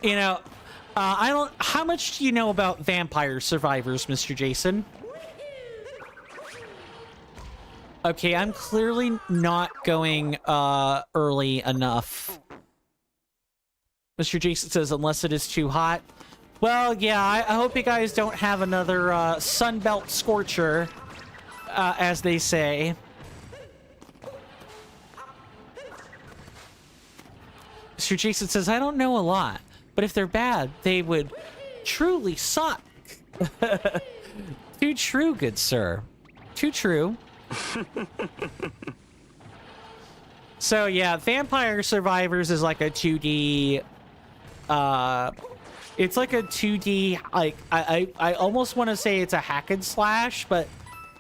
You know, I don't... How much do you know about vampire survivors, Mr. Jason? Okay, I'm clearly not going early enough. Mr. Jason says, unless it is too hot. Well, yeah, I hope you guys don't have another Sunbelt scorcher, as they say. Mr. Jason says, I don't know a lot, but if they're bad, they would truly suck. Too true, good sir. Too true. So, yeah, Vampire Survivors is like a 2D... it's like a 2D, like, I almost want to say it's a hack and slash, but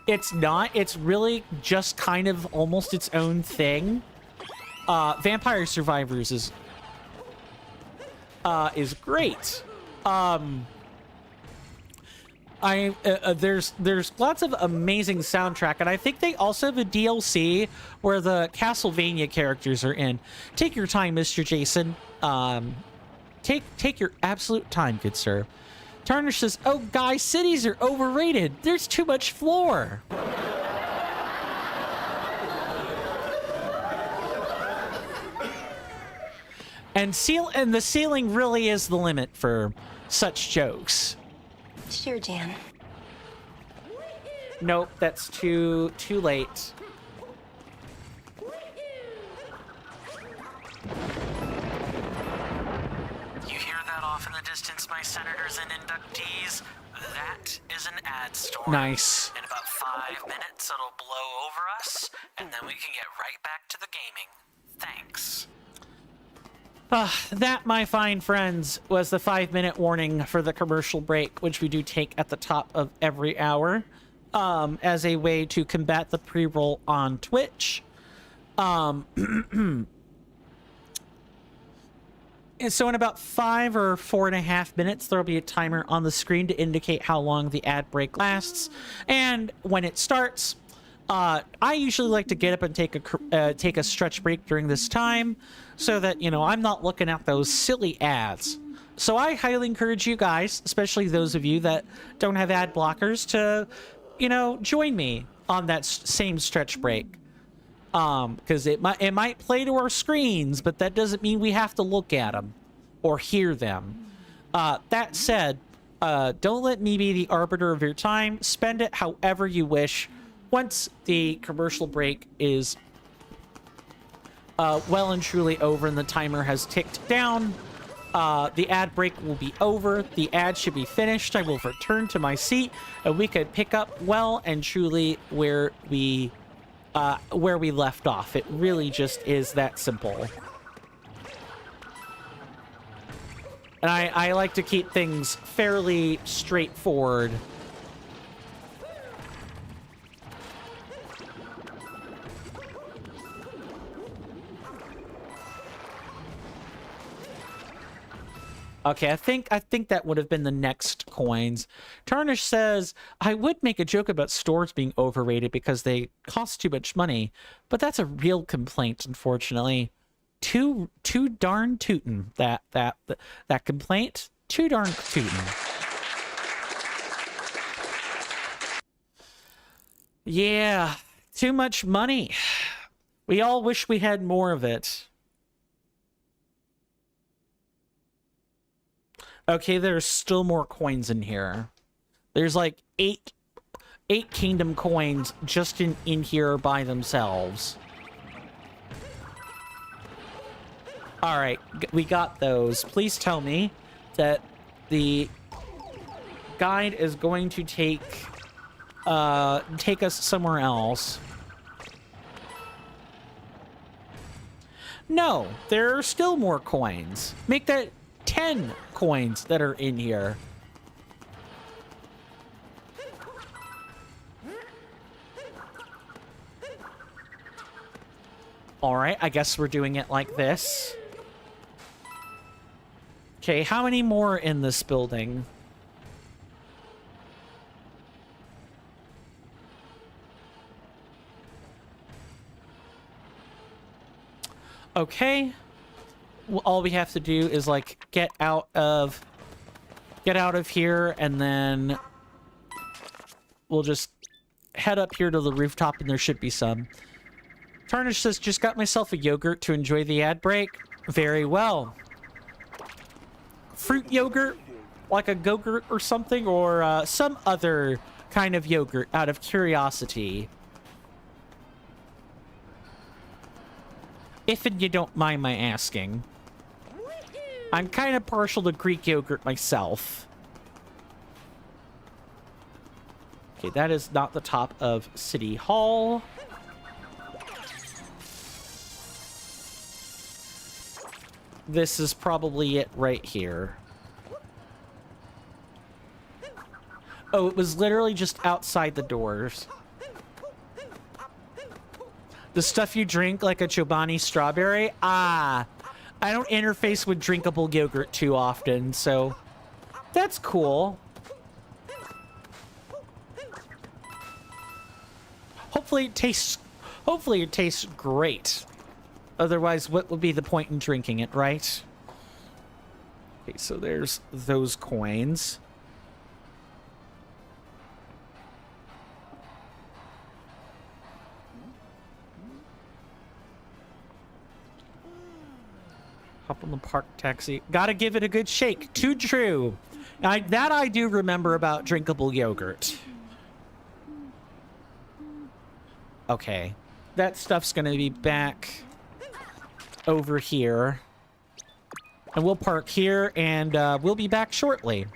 it's not. It's really just kind of almost its own thing. Vampire Survivors is great. There's lots of amazing soundtrack, and I think they also have a DLC where the Castlevania characters are in. Take your time, Mr. Jason. Take your absolute time, good sir. Tarnish says, oh, guys, cities are overrated. There's too much floor. And the ceiling really is the limit for such jokes. Sure, Jan. Nope, that's too late. You hear that off in the distance, my senators and inductees? That is an ad storm. Nice. In about 5 minutes, it'll blow over us, and then we can get right back to the gaming. Thanks. That, my fine friends, was the 5-minute warning for the commercial break, which we do take at the top of every hour, as a way to combat the pre-roll on Twitch. And so in about 5 or 4.5 minutes, there'll be a timer on the screen to indicate how long the ad break lasts. And when it starts, I usually like to get up and take a stretch break during this time, so that, you know, I'm not looking at those silly ads. So I highly encourage you guys, especially those of you that don't have ad blockers, to, you know, join me on that same stretch break. Because it might play to our screens, but that doesn't mean we have to look at them or hear them. That said, don't let me be the arbiter of your time. Spend it however you wish. Once the commercial break is well and truly over and the timer has ticked down, the ad break will be over. The ad should be finished. I will return to my seat, and we could pick up well and truly where we left off. It really just is that simple. And I like to keep things fairly straightforward. Okay, I think that would have been the next coins. Tarnish says, I would make a joke about stores being overrated because they cost too much money, but that's a real complaint, unfortunately. Too darn tootin', that complaint. Too darn tootin'. Yeah, too much money. We all wish we had more of it. Okay, there's still more coins in here. There's like eight kingdom coins just in here by themselves. All right, we got those. Please tell me that the guide is going to take us somewhere else. No, there are still more coins. Make that 10 coins that are in here. All right, I guess we're doing it like this. Okay, how many more in this building? Okay. Well, all we have to do is like get out of here, and then we'll just head up here to the rooftop, and there should be some. Tarnish says, just got myself a yogurt to enjoy the ad break. Very well. Fruit yogurt, like a Go-Gurt or something, or some other kind of yogurt out of curiosity. If you don't mind my asking. I'm kind of partial to Greek yogurt myself. Okay, that is not the top of City Hall. This is probably it right here. Oh, it was literally just outside the doors. The stuff you drink like a Chobani strawberry? Ah, I don't interface with drinkable yogurt too often, so that's cool. Hopefully it tastes great. Otherwise, what would be the point in drinking it, right? Okay, so there's those coins. Hop on the park taxi. Gotta give it a good shake. Too true. That I do remember about drinkable yogurt. Okay. That stuff's gonna be back over here. And we'll park here, and we'll be back shortly.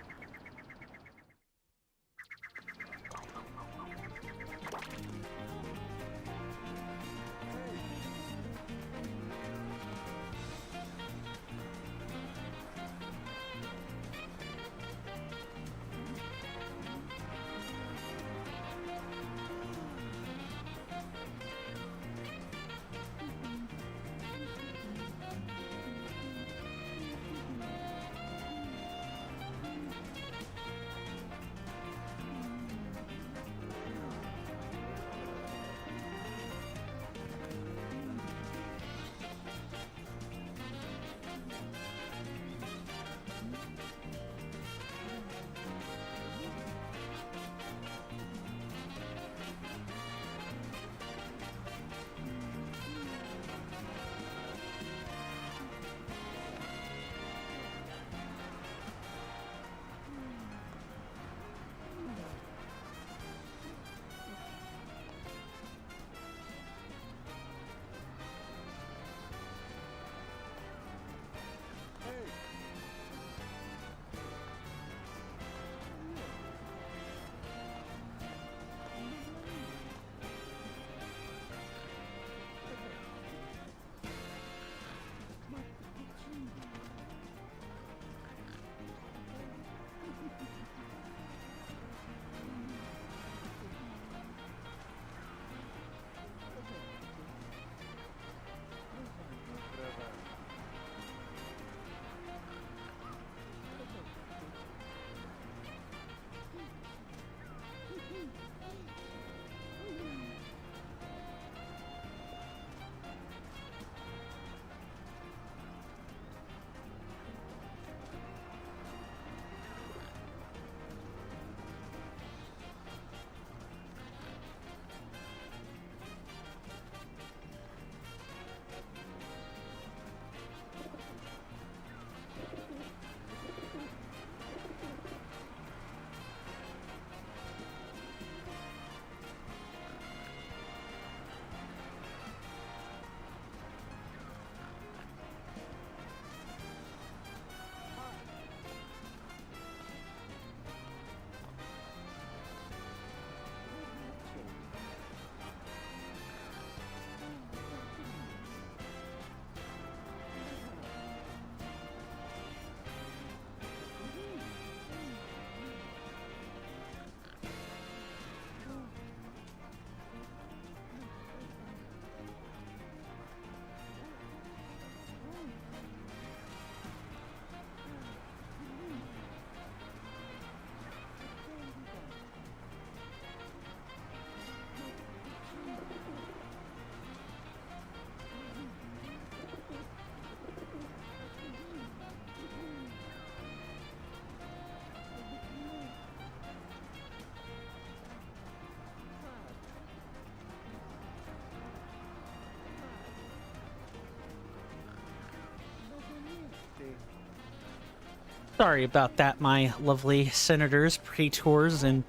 Sorry about that, my lovely senators, praetors, and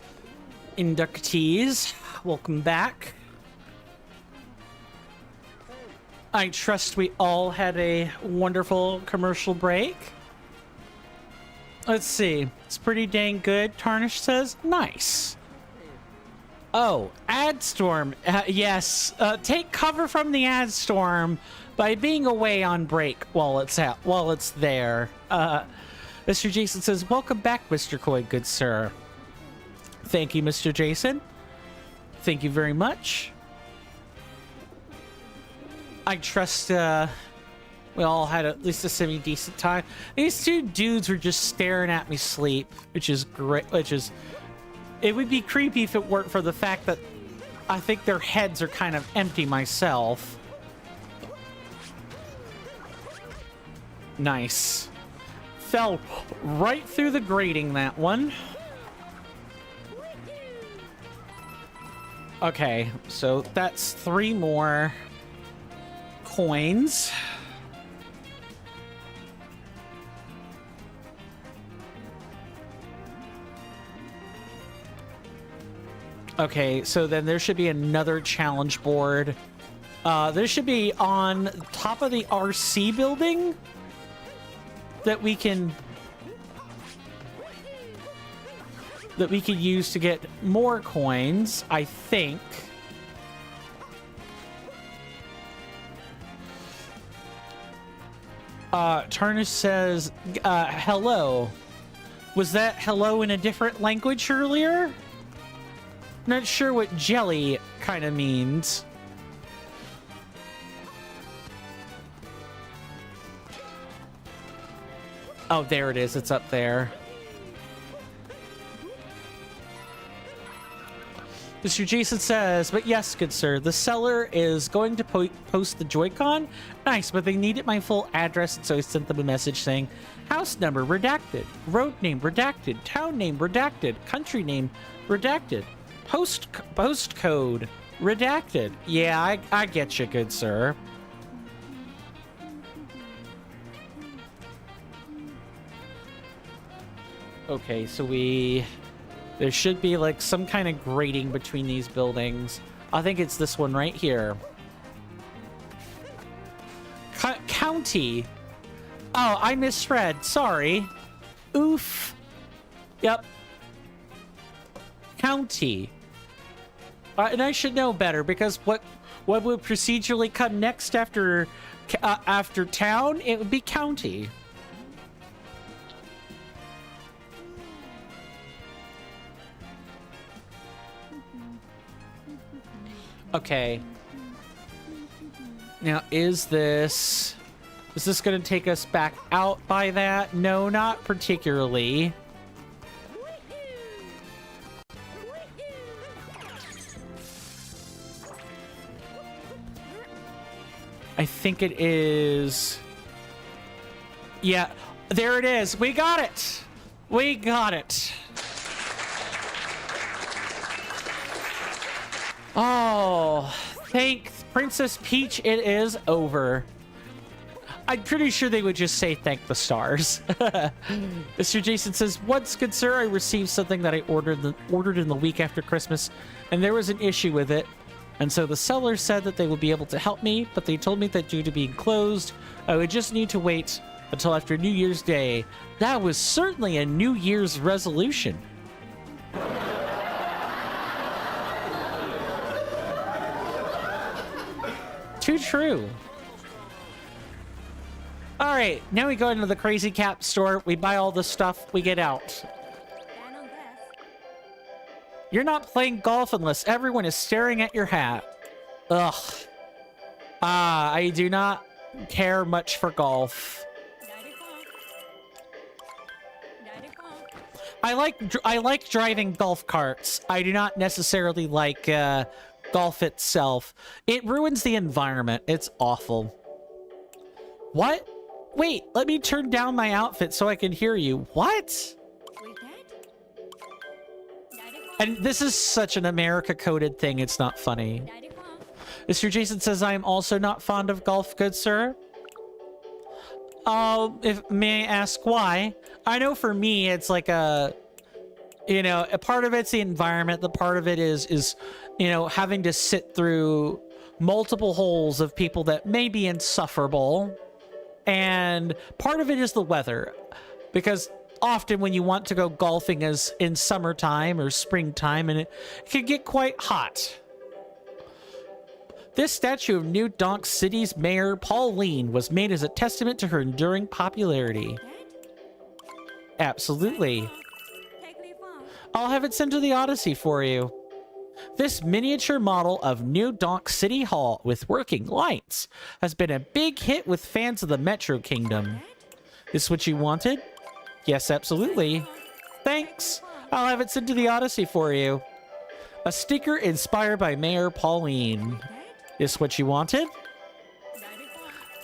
inductees. Welcome back. I trust we all had a wonderful commercial break. Let's see. It's pretty dang good, Tarnish says. Nice. Oh, ad storm. Yes. Take cover from the ad storm by being away on break while it's there. Mr. Jason says, welcome back, Mr. Coy, good sir. Thank you, Mr. Jason. Thank you very much. I trust we all had at least a semi-decent time. These two dudes were just staring at me sleep, which is great. It would be creepy if it weren't for the fact that I think their heads are kind of empty myself. Nice. Fell right through the grating, that one. Okay, so that's 3 more coins. Okay, so then there should be another challenge board. There should be on top of the RC building that we can use to get more coins, I think. Tarnish says, hello. Was that hello in a different language earlier? Not sure what jelly kind of means. Oh, there it is. It's up there. Mr. Jason says, but yes, good sir, the seller is going to post the Joy-Con. Nice, but they needed my full address, and so I sent them a message saying, house number redacted, road name redacted, town name redacted, country name redacted, postcode redacted. Yeah, I get you, good sir. Okay, so there should be like some kind of grating between these buildings. I think it's this one right here. County. Oh, I misread. Sorry. Oof. Yep. County. And I should know better because what would procedurally come next after town? It would be county. Okay. Now, is this going to take us back out by that? No, not particularly. I think it is. Yeah, there it is. We got it. We got it. Oh, thank Princess Peach, it is over. I'm pretty sure they would just say thank the stars. Mr. Jason says, once, good sir, I received something that I ordered in the week after Christmas, and there was an issue with it. And so the seller said that they would be able to help me, but they told me that due to being closed, I would just need to wait until after New Year's Day. That was certainly a New Year's resolution. Too true. All right, now we go into the Crazy Cap store. We buy all the stuff. We get out. You're not playing golf unless everyone is staring at your hat. Ugh. I do not care much for golf. I like driving golf carts. I do not necessarily like golf itself. It ruins the environment. It's awful. What? Wait, let me turn down my outfit so I can hear you. What? And this is such an America-coded thing, it's not funny. Mr. Jason says, I am also not fond of golf, good sir. If may I ask why? I know for me, it's like a part of it's the environment. The part of it is having to sit through multiple holes of people that may be insufferable. And part of it is the weather, because often when you want to go golfing is in summertime or springtime, and it can get quite hot. This statue of New Donk City's mayor, Pauline, was made as a testament to her enduring popularity. Absolutely. I'll have it sent to the Odyssey for you. This miniature model of New Donk City Hall with working lights has been a big hit with fans of the Metro Kingdom. This what you wanted? Yes, absolutely. Thanks. I'll have it sent to the Odyssey for you. A sticker inspired by Mayor Pauline. This what you wanted?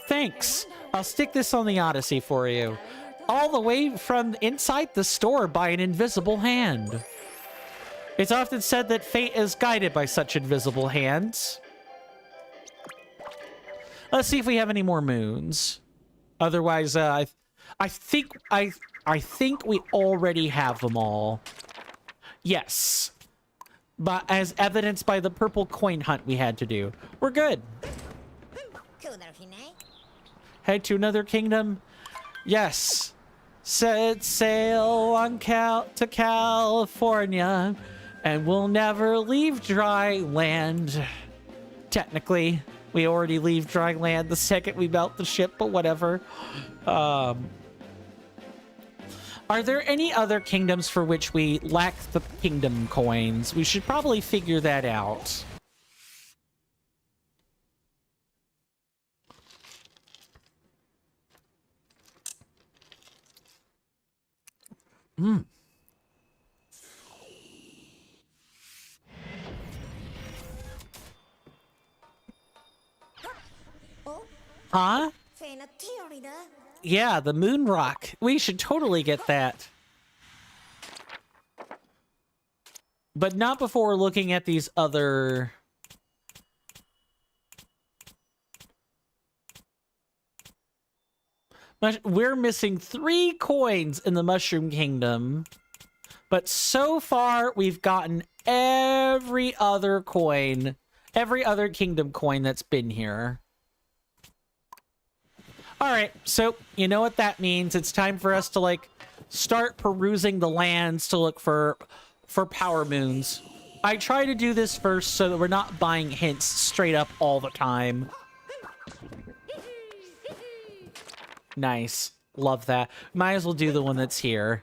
Thanks. I'll stick this on the Odyssey for you. All the way from inside the store by an invisible hand. It's often said that fate is guided by such invisible hands. Let's see if we have any more moons. Otherwise, I think we already have them all. Yes. But as evidenced by the purple coin hunt we had to do. We're good. Head to another kingdom? Yes. Set sail on to California, and we'll never leave dry land. Technically, we already leave dry land the second we melt the ship, but whatever. Are there any other kingdoms for which we lack the kingdom coins? We should probably figure that out. Huh? Yeah, the moon rock. We should totally get that. But not before looking at these other... We're missing 3 coins in the Mushroom Kingdom. But so far, we've gotten every other coin. Every other kingdom coin that's been here. Alright, so you know what that means. It's time for us to, like, start perusing the lands to look for power moons. I try to do this first so that we're not buying hints straight up all the time. Nice. Love that. Might as well do the one that's here.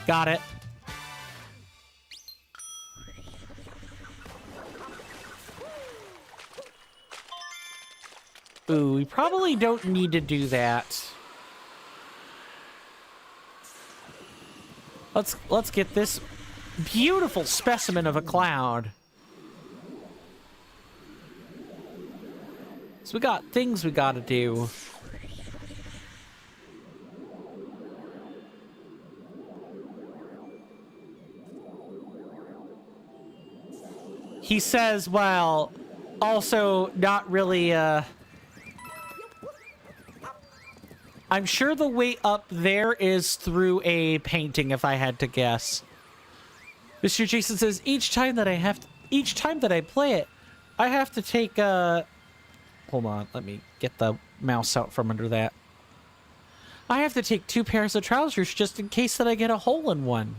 Got it. Ooh, we probably don't need to do that. Let's get this beautiful specimen of a cloud. So we got things we gotta do. He says, well, also not really, I'm sure the way up there is through a painting, if I had to guess. Mr. Jason says, each time that I play it, I have to take, hold on, let me get the mouse out from under that. I have to take 2 pairs of trousers just in case that I get a hole in one.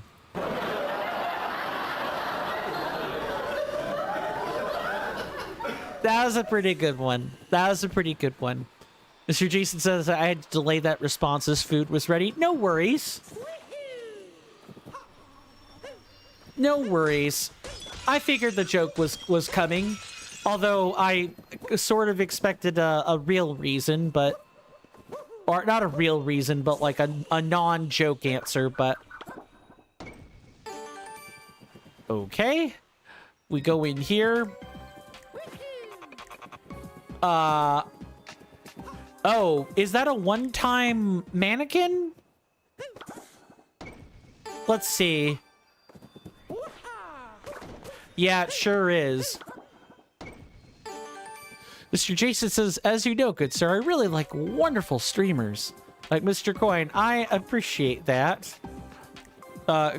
That was a pretty good one. That was a pretty good one. Mr. Jason says I had to delay that response as food was ready. No worries. No worries. I figured the joke was coming. Although I sort of expected a real reason, but... Or not a real reason, but like a non-joke answer, but... Okay. We go in here. Oh, is that a one-time mannequin? Let's see. Yeah, it sure is. Mr. Jason says, as you know, good sir, I really like wonderful streamers. Like Mr. Coin, I appreciate that.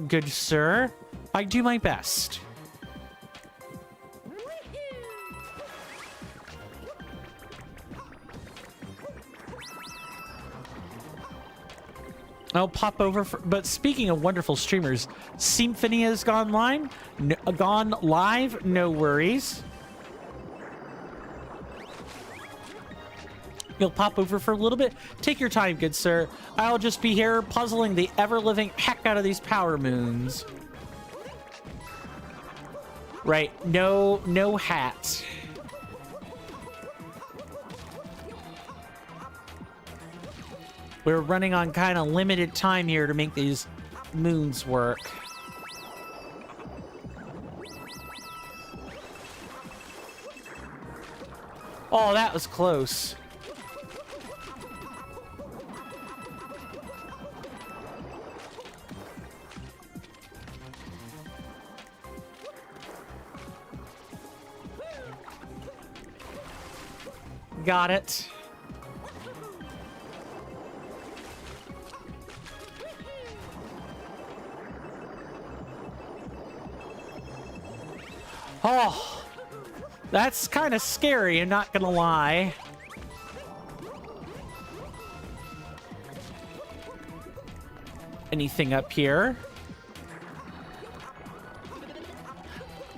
Good sir, I do my best. I'll pop over for, but speaking of wonderful streamers, Symphony has gone live, no worries. You'll pop over for a little bit. Take your time, good sir. I'll just be here puzzling the ever-living heck out of these power moons. Right, no hat. We're running on kind of limited time here to make these moons work. Oh, that was close. Got it. Oh, that's kind of scary, I'm not gonna lie. Anything up here?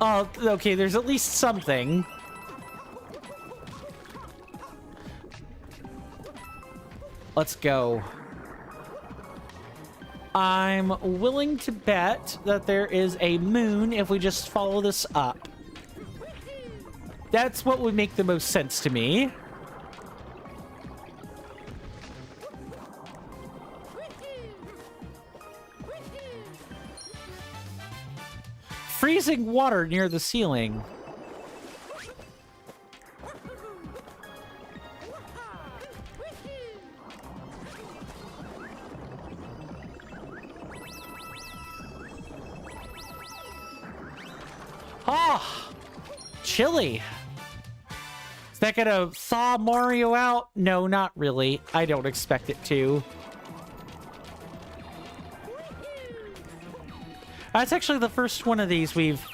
Oh, okay, there's at least something. Let's go. I'm willing to bet that there is a moon if we just follow this up. That's what would make the most sense to me. Freezing water near the ceiling. Ah, chilly. Is that gonna thaw Mario out? No, not really. I don't expect it to. That's actually the first one of these we've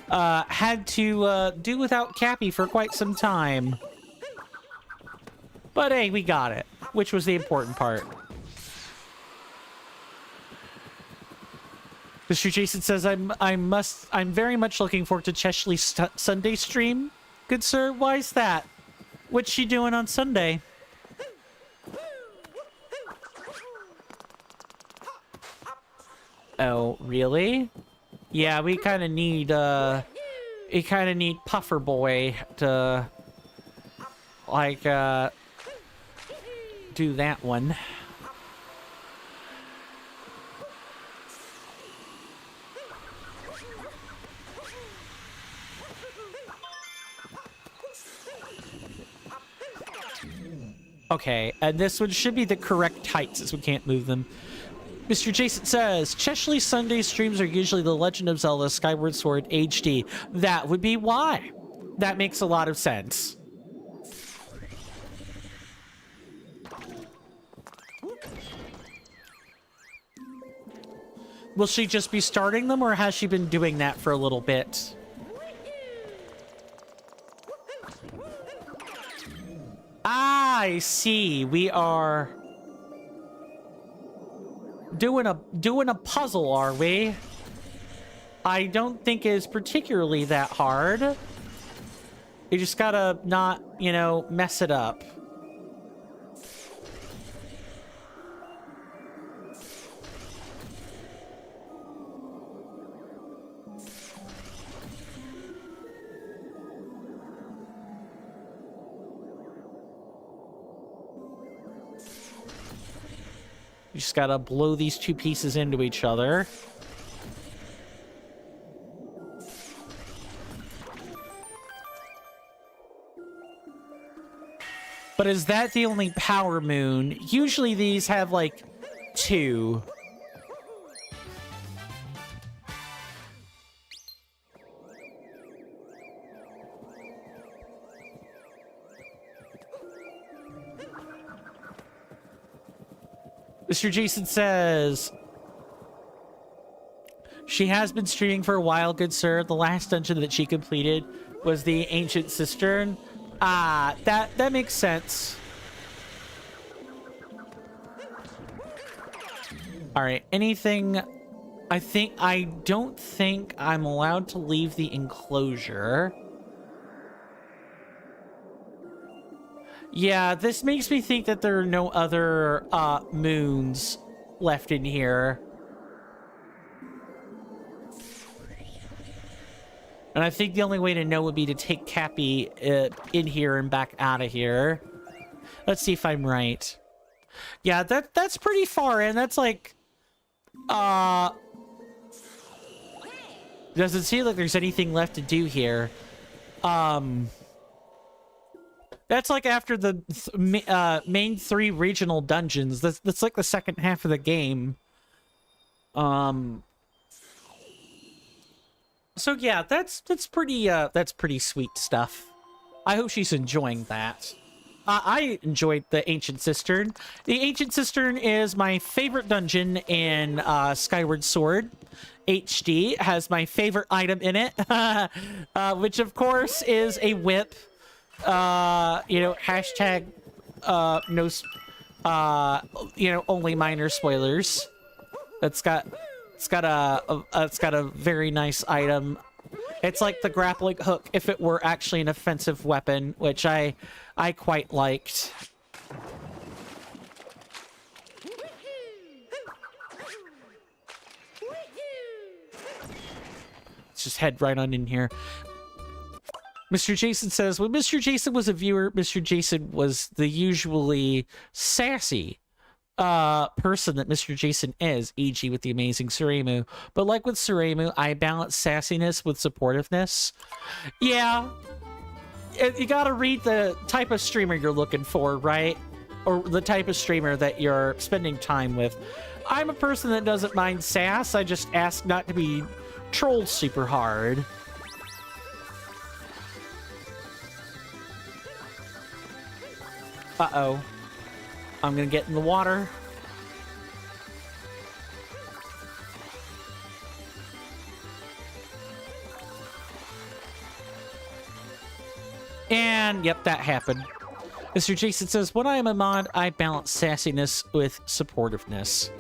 had to do without Cappy for quite some time. But hey, we got it, which was the important part. Mr. Jason says, I'm very much looking forward to Cheshley's Sunday stream. Good sir, why is that? What's she doing on Sunday? Oh, really? Yeah, we kind of need Puffer Boy to like do that one. Okay, and this one should be the correct height since we can't move them. Mr. Jason says, Cheshley's Sunday streams are usually The Legend of Zelda Skyward Sword HD. That would be why. That makes a lot of sense. Will she just be starting them, or has she been doing that for a little bit? I see. We are doing a puzzle, are we? I don't think it's particularly that hard. You just gotta not, you know, mess it up. You just gotta blow these two pieces into each other. But is that the only power moon? Usually these have like two. Mr. Jason says, she has been streaming for a while, good sir. The last dungeon that she completed was the Ancient Cistern. Ah, that makes sense. All right, anything... I don't think I'm allowed to leave the enclosure. Yeah, this makes me think that there are no other moons left in here. And I think the only way to know would be to take Cappy in here and back out of here. Let's see if I'm right. Yeah, that's pretty far in. That's like... doesn't seem like there's anything left to do here. That's like after the main 3 regional dungeons. That's like the second half of the game. So yeah, that's pretty sweet stuff. I hope she's enjoying that. I enjoyed the Ancient Cistern. The Ancient Cistern is my favorite dungeon in Skyward Sword. HD has my favorite item in it, which of course is a whip. You know, hashtag no, you know, only minor spoilers. It's got a very nice item. It's like the grappling hook if it were actually an offensive weapon, which I quite liked. Let's just head right on in here. Mr. Jason says, when Mr. Jason was a viewer, Mr. Jason was the usually sassy person that Mr. Jason is, e.g. with the amazing Suremu. But like with Suremu, I balance sassiness with supportiveness. Yeah. You gotta read the type of streamer you're looking for, right? Or the type of streamer that you're spending time with. I'm a person that doesn't mind sass. I just ask not to be trolled super hard. Uh-oh. I'm gonna get in the water. And, yep, that happened. Mr. Jason says, when I am a mod, I balance sassiness with supportiveness.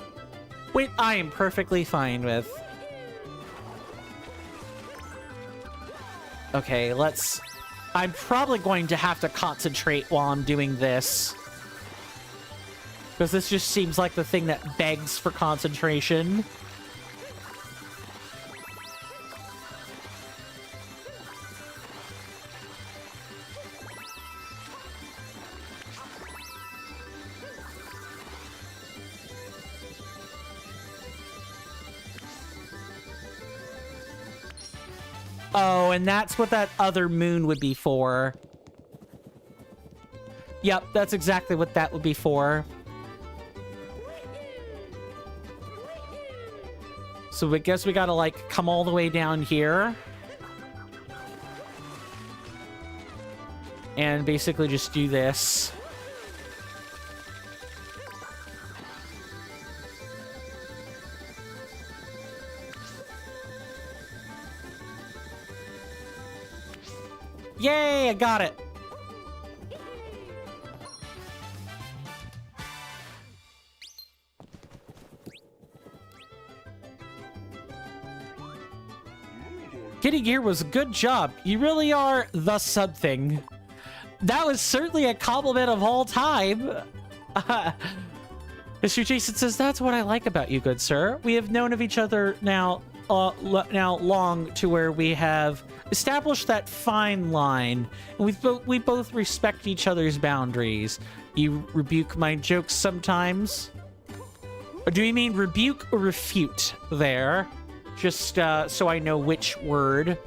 Wait, I am perfectly fine with. Okay, let's... I'm probably going to have to concentrate while I'm doing this. Because this just seems like the thing that begs for concentration. Oh, and that's what that other moon would be for. Yep, that's exactly what that would be for. So I guess we gotta, like, come all the way down here. And basically just do this. Yay, I got it. Getting here was a good job. You really are the something. That was certainly a compliment of all time. Mr. Jason says, that's what I like about you, good sir. We have known of each other now long to where we have established that fine line, and we both respect each other's boundaries. You rebuke my jokes sometimes. Or do you mean rebuke or refute there? Just so I know which word.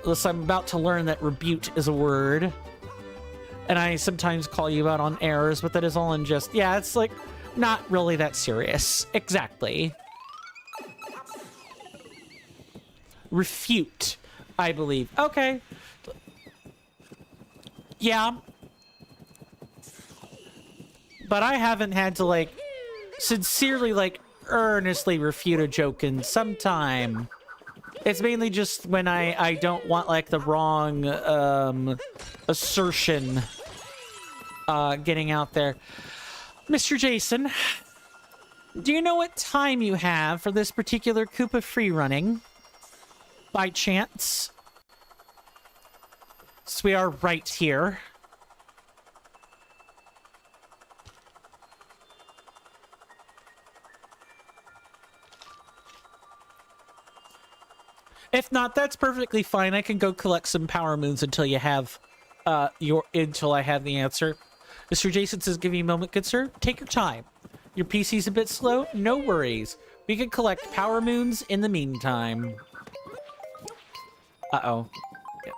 Unless I'm about to learn that rebuke is a word. And I sometimes call you out on errors, but that is all in just... Yeah, it's like not really that serious. Exactly. Refute, I believe. Okay. Yeah. But I haven't had to, like, sincerely, like, earnestly refute a joke in some time. It's mainly just when I don't want, like, the wrong assertion getting out there. Mr. Jason, do you know what time you have for this particular Koopa free running? By chance? So we are right here. If not, that's perfectly fine. I can go collect some power moons until you have until I have the answer. Mr. Jason says, give me a moment, good sir. Take your time. Your PC's a bit slow? No worries. We can collect power moons in the meantime. Uh-oh. Yep.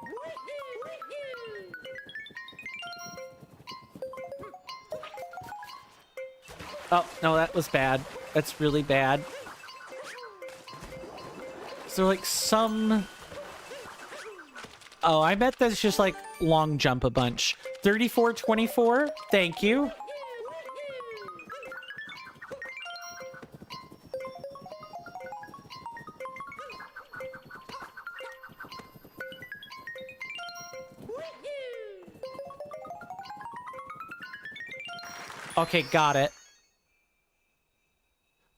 Oh, no, that was bad. That's really bad. Is there, like, some... Oh, I bet that's just, like, long jump a bunch. 3424? Thank you. Okay, got it.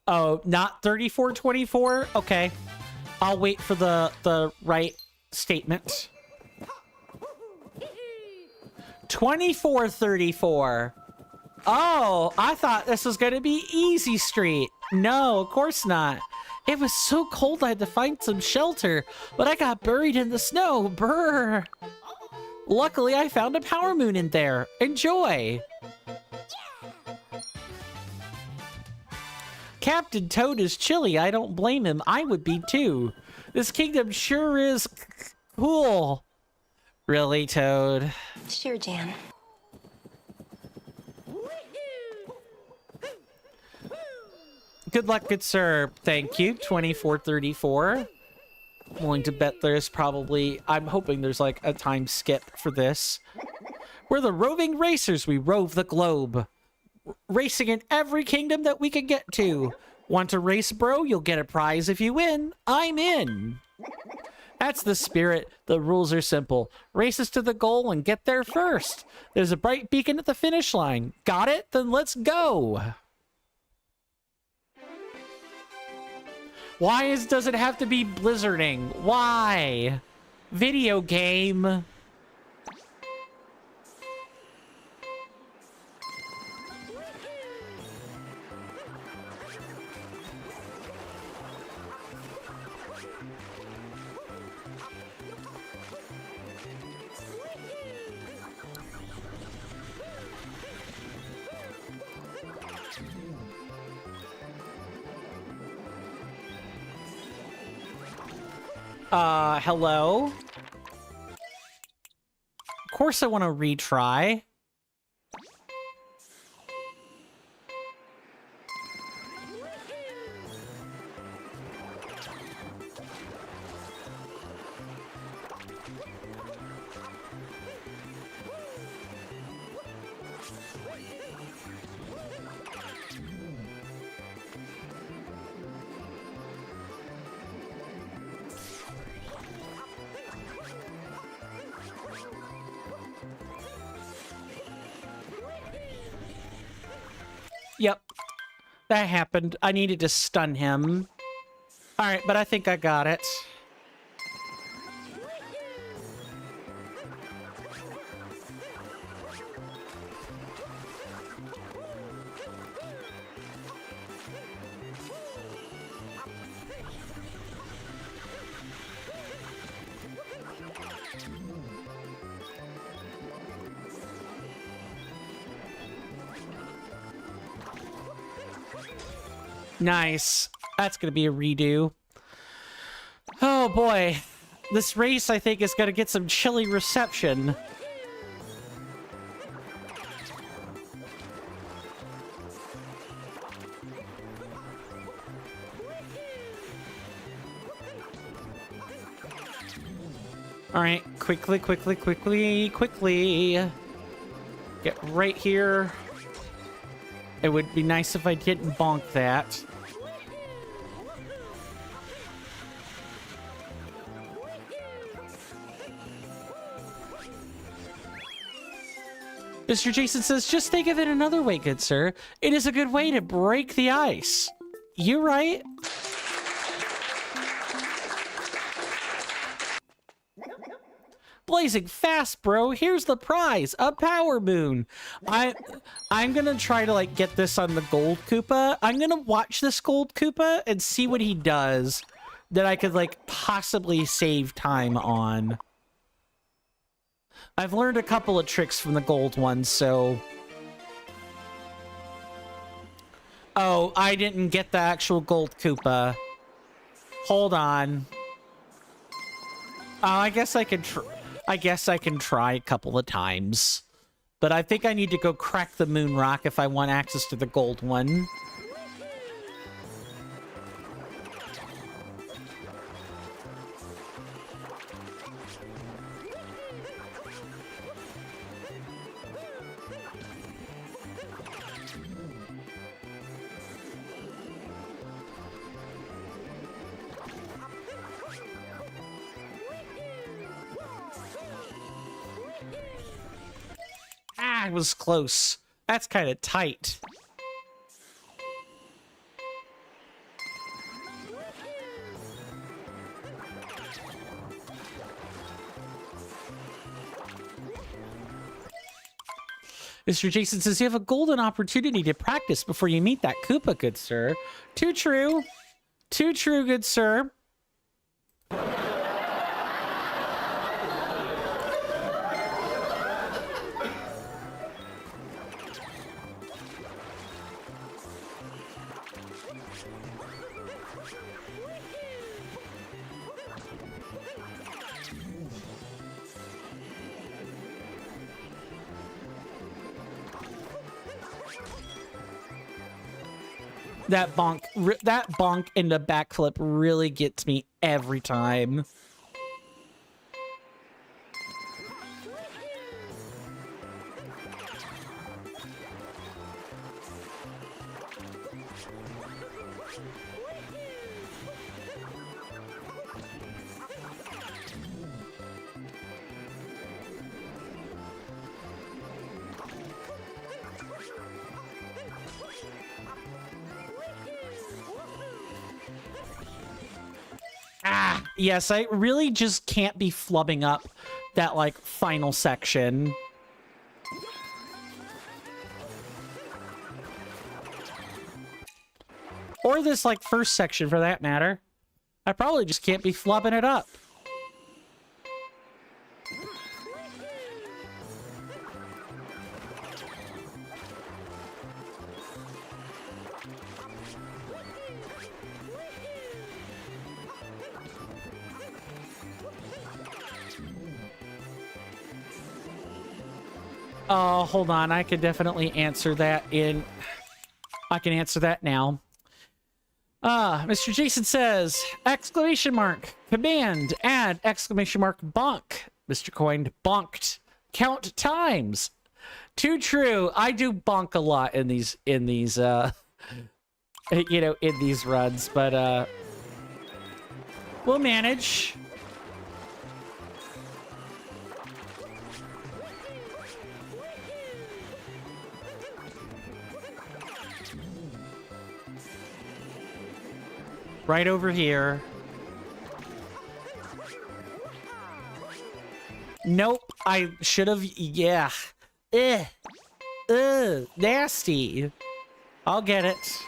Oh, not 3424? Okay. I'll wait for the right statement. 2434. Oh, I thought this was gonna be Easy Street. No, of course not. It was so cold I had to find some shelter, but I got buried in the snow. Brr. Luckily, I found a power moon in there. Enjoy. Captain Toad is chilly. I don't blame him. I would be too. This kingdom sure is cool. Really, Toad? Sure, Jan. Good luck, good sir. Thank you. 2434. I'm willing to bet there's probably... I'm hoping there's like a time skip for this. We're the roving racers. We rove the globe. Racing in every kingdom that we can get to. Want to race, bro? You'll get a prize if you win. I'm in. That's the spirit. The rules are simple. Race us to the goal and get there first. There's a bright beacon at the finish line. Got it? Then let's go. Why does it have to be blizzarding? Why? Video game. Hello? Of course I want to retry. Yep, that happened. I needed to stun him. All right, but I think I got it. Nice. That's gonna be a redo. Oh boy. This race, I think, is gonna get some chilly reception. Alright, quickly. Get right here. It would be nice if I didn't bonk that. Mr. Jason says, just think of it another way, good sir. It is a good way to break the ice. You right? Blazing fast, bro. Here's the prize, a power moon. I'm gonna try to like get this on the gold Koopa. I'm gonna watch this gold Koopa and see what he does that I could like possibly save time on. I've learned a couple of tricks from the gold ones, so... Oh, I didn't get the actual gold Koopa. Hold on. Oh, I guess I can try a couple of times. But I think I need to go crack the moon rock if I want access to the gold one. Ah, it was close. That's kind of tight. Mr. Jason says you have a golden opportunity to practice before you meet that Koopa, good sir. Too true. Too true, good sir. That bonk and the backflip really gets me every time. Yes, I really just can't be flubbing up that, like, final section. Or this, like, first section, for that matter. I probably just can't be flubbing it up. Oh, hold on. I can definitely answer that in... I can answer that now. Mr. Jason says, exclamation mark, command, add, exclamation mark, bonk. Mr. Coined, bonked. Count times. Too true. I do bonk a lot in these, you know, in these runs, but, we'll manage. Right over here. Nope, I should have, yeah. Nasty. I'll get it.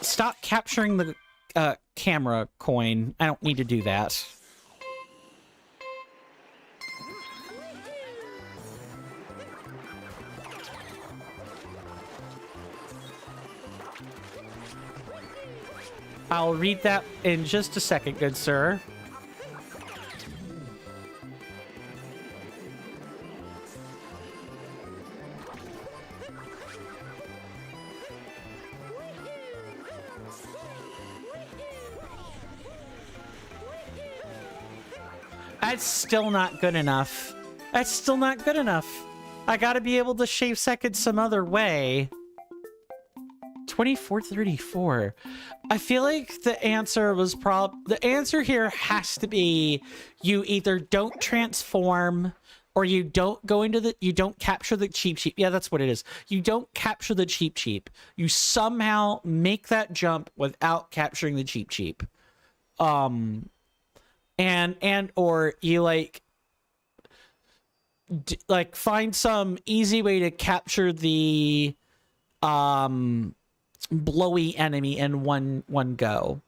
Stop capturing the camera coin. I don't need to do that. I'll read that in just a second, good sir. That's still not good enough. That's still not good enough. I gotta be able to shave seconds some other way. 2434. I feel like the answer was the answer here has to be you either don't transform or you don't go into you don't capture the cheap. Yeah, that's what it is. You don't capture the cheap. You somehow make that jump without capturing the cheap. And or you like find some easy way to capture the blowy enemy in one go.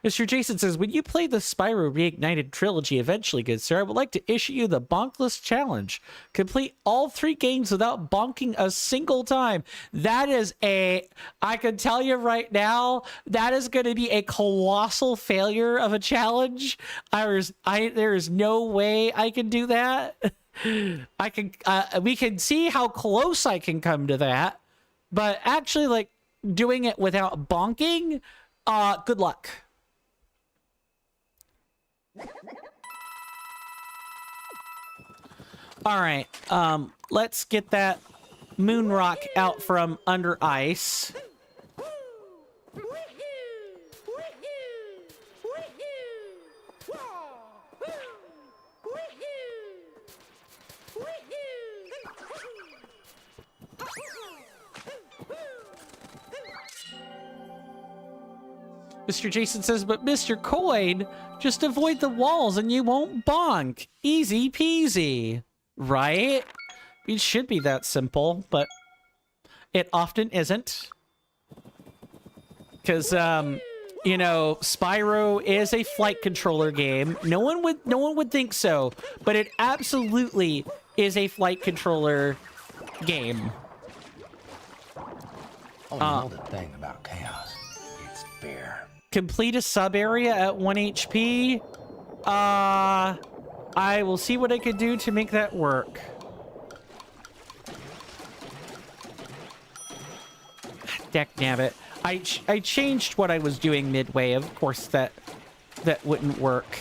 Mr. Jason says, when you play the Spyro Reignited trilogy eventually, good sir, I would like to issue you the Bonkless Challenge. Complete all 3 games without bonking a single time. That is I can tell you right now, that is going to be a colossal failure of a challenge. There is no way I can do that. We can see how close I can come to that, but actually, like, doing it without bonking, good luck. All right, let's get that moon rock out from under ice. Mr. Jason says, but Mr. Coin, just avoid the walls and you won't bonk. Easy peasy. Right? It should be that simple, but it often isn't. Because, you know, Spyro is a flight controller game. No one would think so, but it absolutely is a flight controller game. Oh, you know the thing about chaos. It's fair. Complete a sub area at 1 HP. I will see what I could do to make that work. Dagnabbit. I changed what I was doing midway. Of course, that wouldn't work.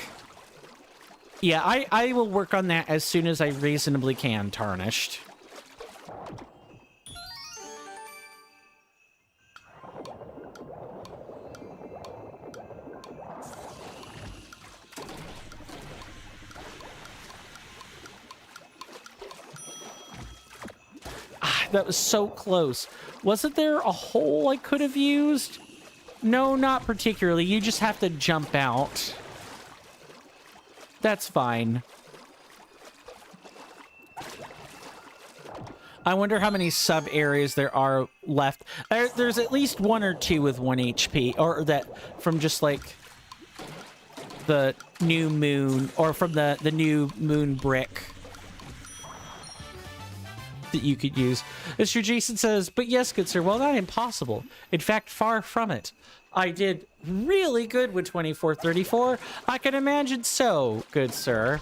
Yeah, I will work on that as soon as I reasonably can, Tarnished. That was so close. Wasn't there a hole I could have used? No, not particularly. You just have to jump out. That's fine. I wonder how many sub areas there are left. There's at least 1 or 2 with 1 HP, or that from just like the new moon, or from the new moon brick that you could use. Mr. Jason says, but yes, good sir, well, not impossible. In fact, far from it. I did really good with 2434. I can imagine so, good sir.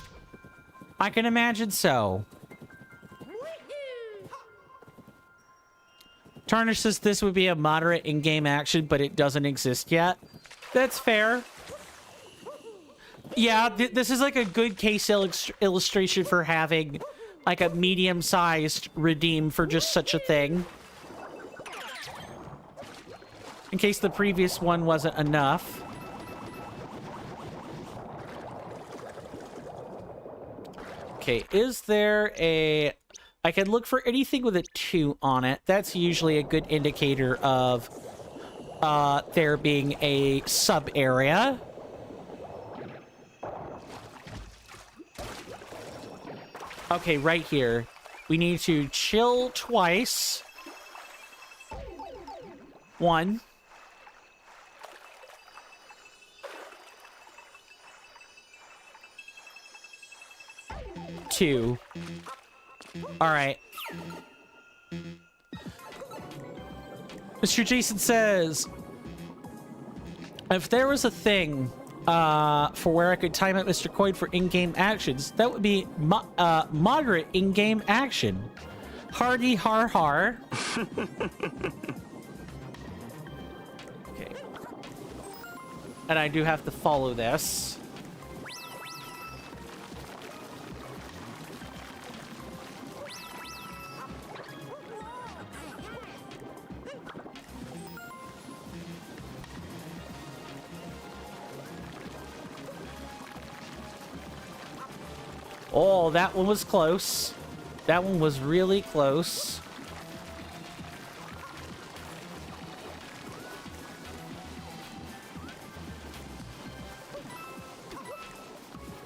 I can imagine so. Tarnish says this would be a moderate in-game action, but it doesn't exist yet. That's fair. Yeah, this is like a good case illustration for having like a medium-sized redeem for just such a thing. In case the previous one wasn't enough. Okay, is there a... I can look for anything with a 2 on it. That's usually a good indicator of there being a sub-area. Okay, right here. We need to chill twice. 1. Two. All right. Mr. Jason says, if there was a thing for where I could time out Mr. Coin for in-game actions, that would be moderate in-game action. Hardy har har. Okay. And I do have to follow this. Oh, that one was close. That one was really close.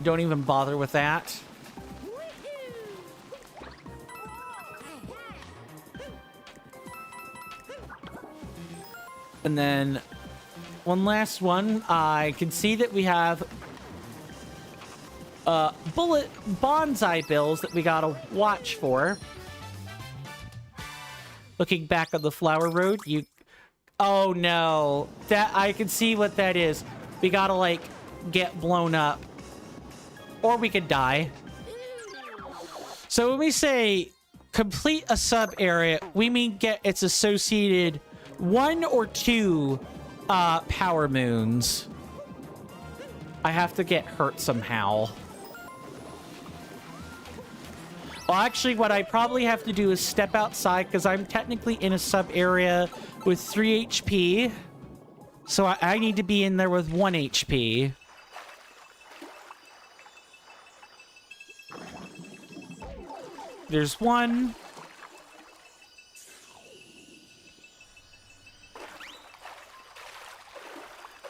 Don't even bother with that. And then one last one. I can see that we have bullet bonsai bills that we gotta watch for. Looking back on the flower road, you... Oh no. That, I can see what that is. We gotta, like, get blown up. Or we could die. So when we say complete a sub area, we mean get its associated 1 or 2 power moons. I have to get hurt somehow. Well, actually, what I probably have to do is step outside because I'm technically in a sub area with 3 HP. So I need to be in there with 1 HP. There's one.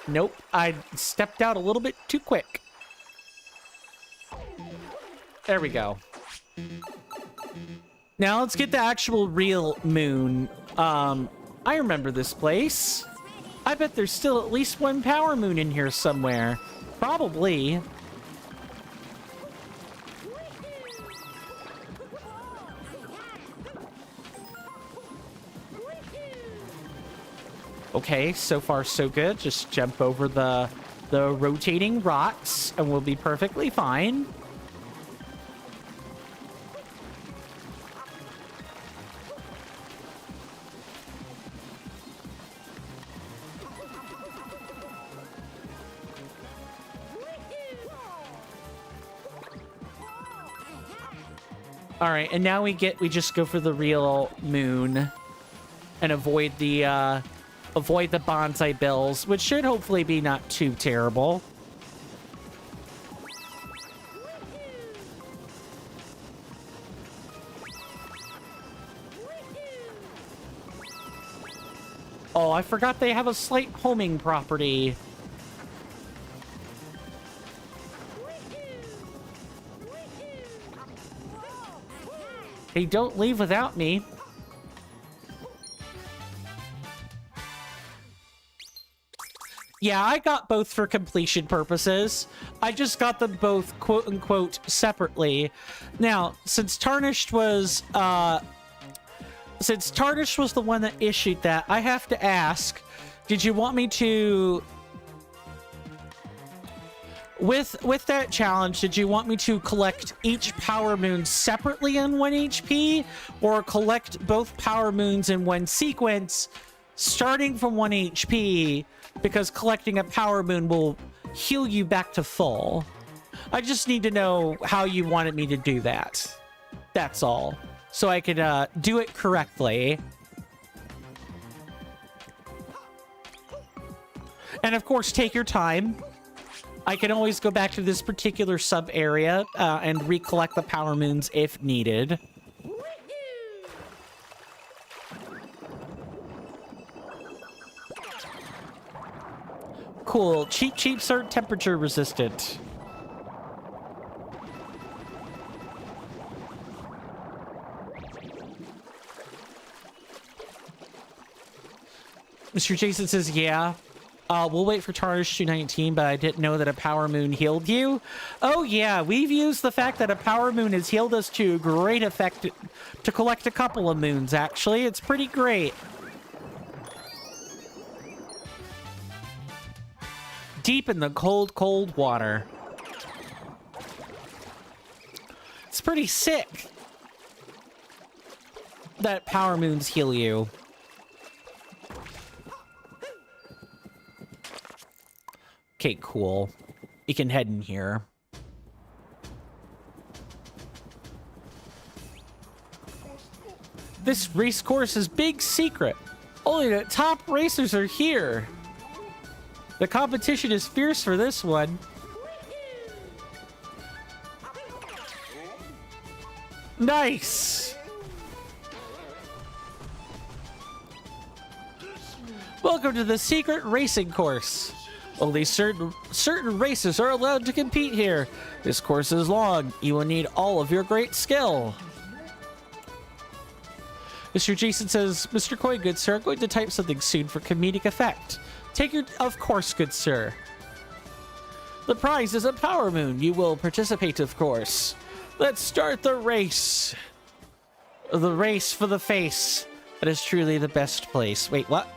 Nope, I stepped out a little bit too quick. There we go. Now let's get the actual real moon. I remember this place. I bet there's still at least 1 power moon in here somewhere. Probably. Okay, so far so good. Just jump over the rotating rocks and we'll be perfectly fine. All right, and now we just go for the real moon and avoid the bonsai bills, which should hopefully be not too terrible. Oh, I forgot they have a slight homing property. Hey, don't leave without me. Yeah, I got both for completion purposes. I just got them both quote-unquote separately. Now, since Tarnished was the one that issued that, I have to ask, did you want me to... With that challenge, did you want me to collect each power moon separately on 1 HP, or collect both power moons in one sequence, starting from 1 HP, because collecting a power moon will heal you back to full? I just need to know how you wanted me to do that. That's all. So I could do it correctly. And of course, take your time. I can always go back to this particular sub area and recollect the power moons if needed. Cool. Cheaps are temperature resistant. Mr. Jason says, yeah. We'll wait for Tarnish 219, but I didn't know that a power moon healed you. Oh yeah, we've used the fact that a power moon has healed us to great effect to collect a couple of moons, actually. It's pretty great. Deep in the cold, cold water. It's pretty sick that power moons heal you. Okay, cool. You can head in here. This race course is big secret. Only the top racers are here. The competition is fierce for this one. Nice! Welcome to the secret racing course. Only certain races are allowed to compete here. This course is long. You will need all of your great skill. Mr. Jason says, Mr. Coy, good sir, I'm going to type something soon for comedic effect. Take your... Of course, good sir. The prize is a power moon. You will participate, of course. Let's start the race. The race for the face. That is truly the best place. Wait, what?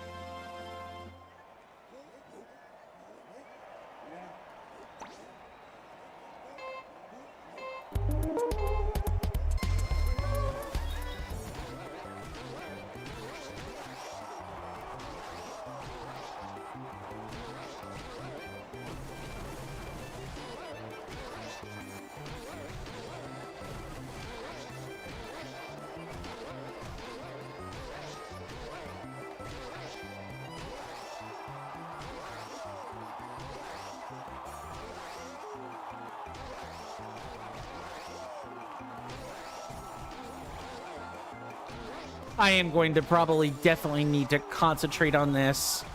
I am going to probably definitely need to concentrate on this.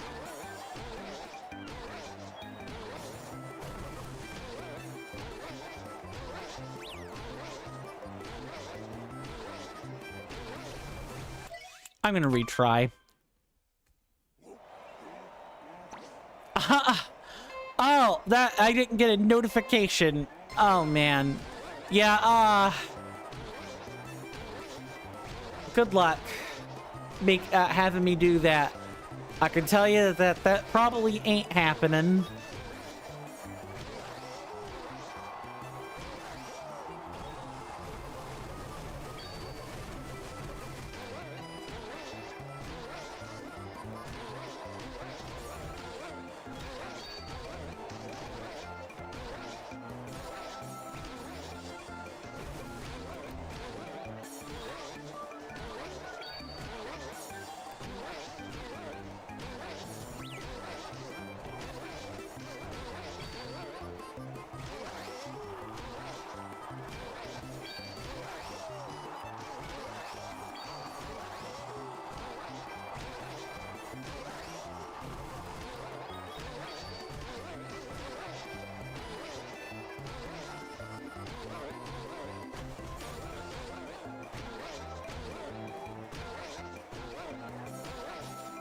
I'm going to retry. Oh, that I didn't get a notification. Oh, man. Yeah, good luck having me do that. I can tell you that that probably ain't happening.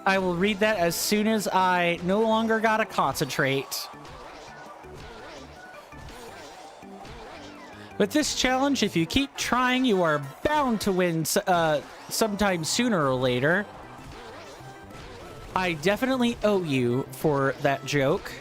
I will read that as soon as I no longer gotta concentrate. With this challenge, if you keep trying, you are bound to win sometime sooner or later. I definitely owe you for that joke.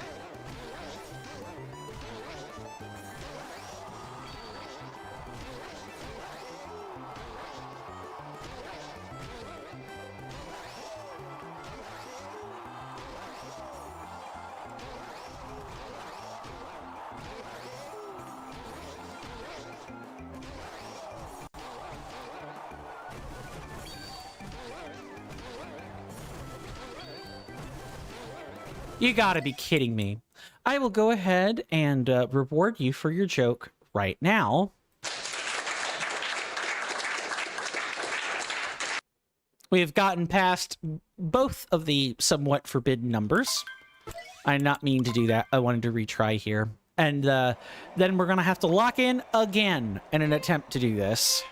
You gotta be kidding me. I will go ahead and reward you for your joke right now. We have gotten past both of the somewhat forbidden numbers. I did not mean to do that. I wanted to retry here. And then we're gonna have to lock in again in an attempt to do this.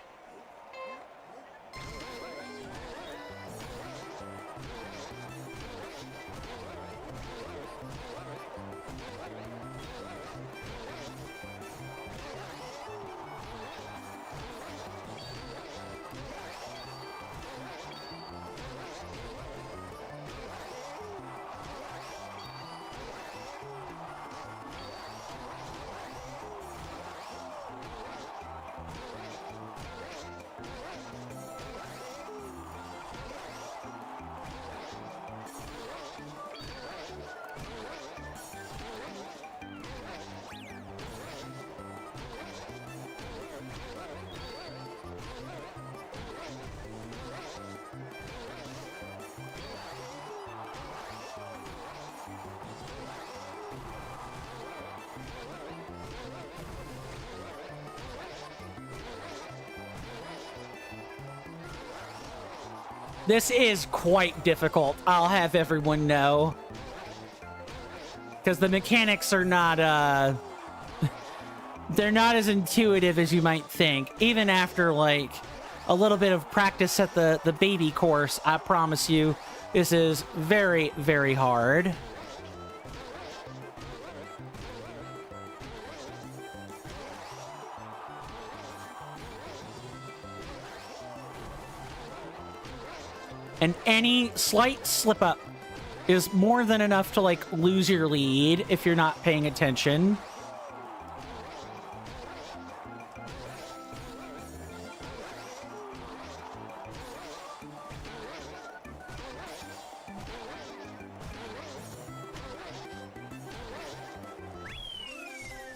This is quite difficult, I'll have everyone know. Because the mechanics are not, they're not as intuitive as you might think. Even after, like, a little bit of practice at the baby course, I promise you, this is very, very hard. And any slight slip up is more than enough to, like, lose your lead if you're not paying attention.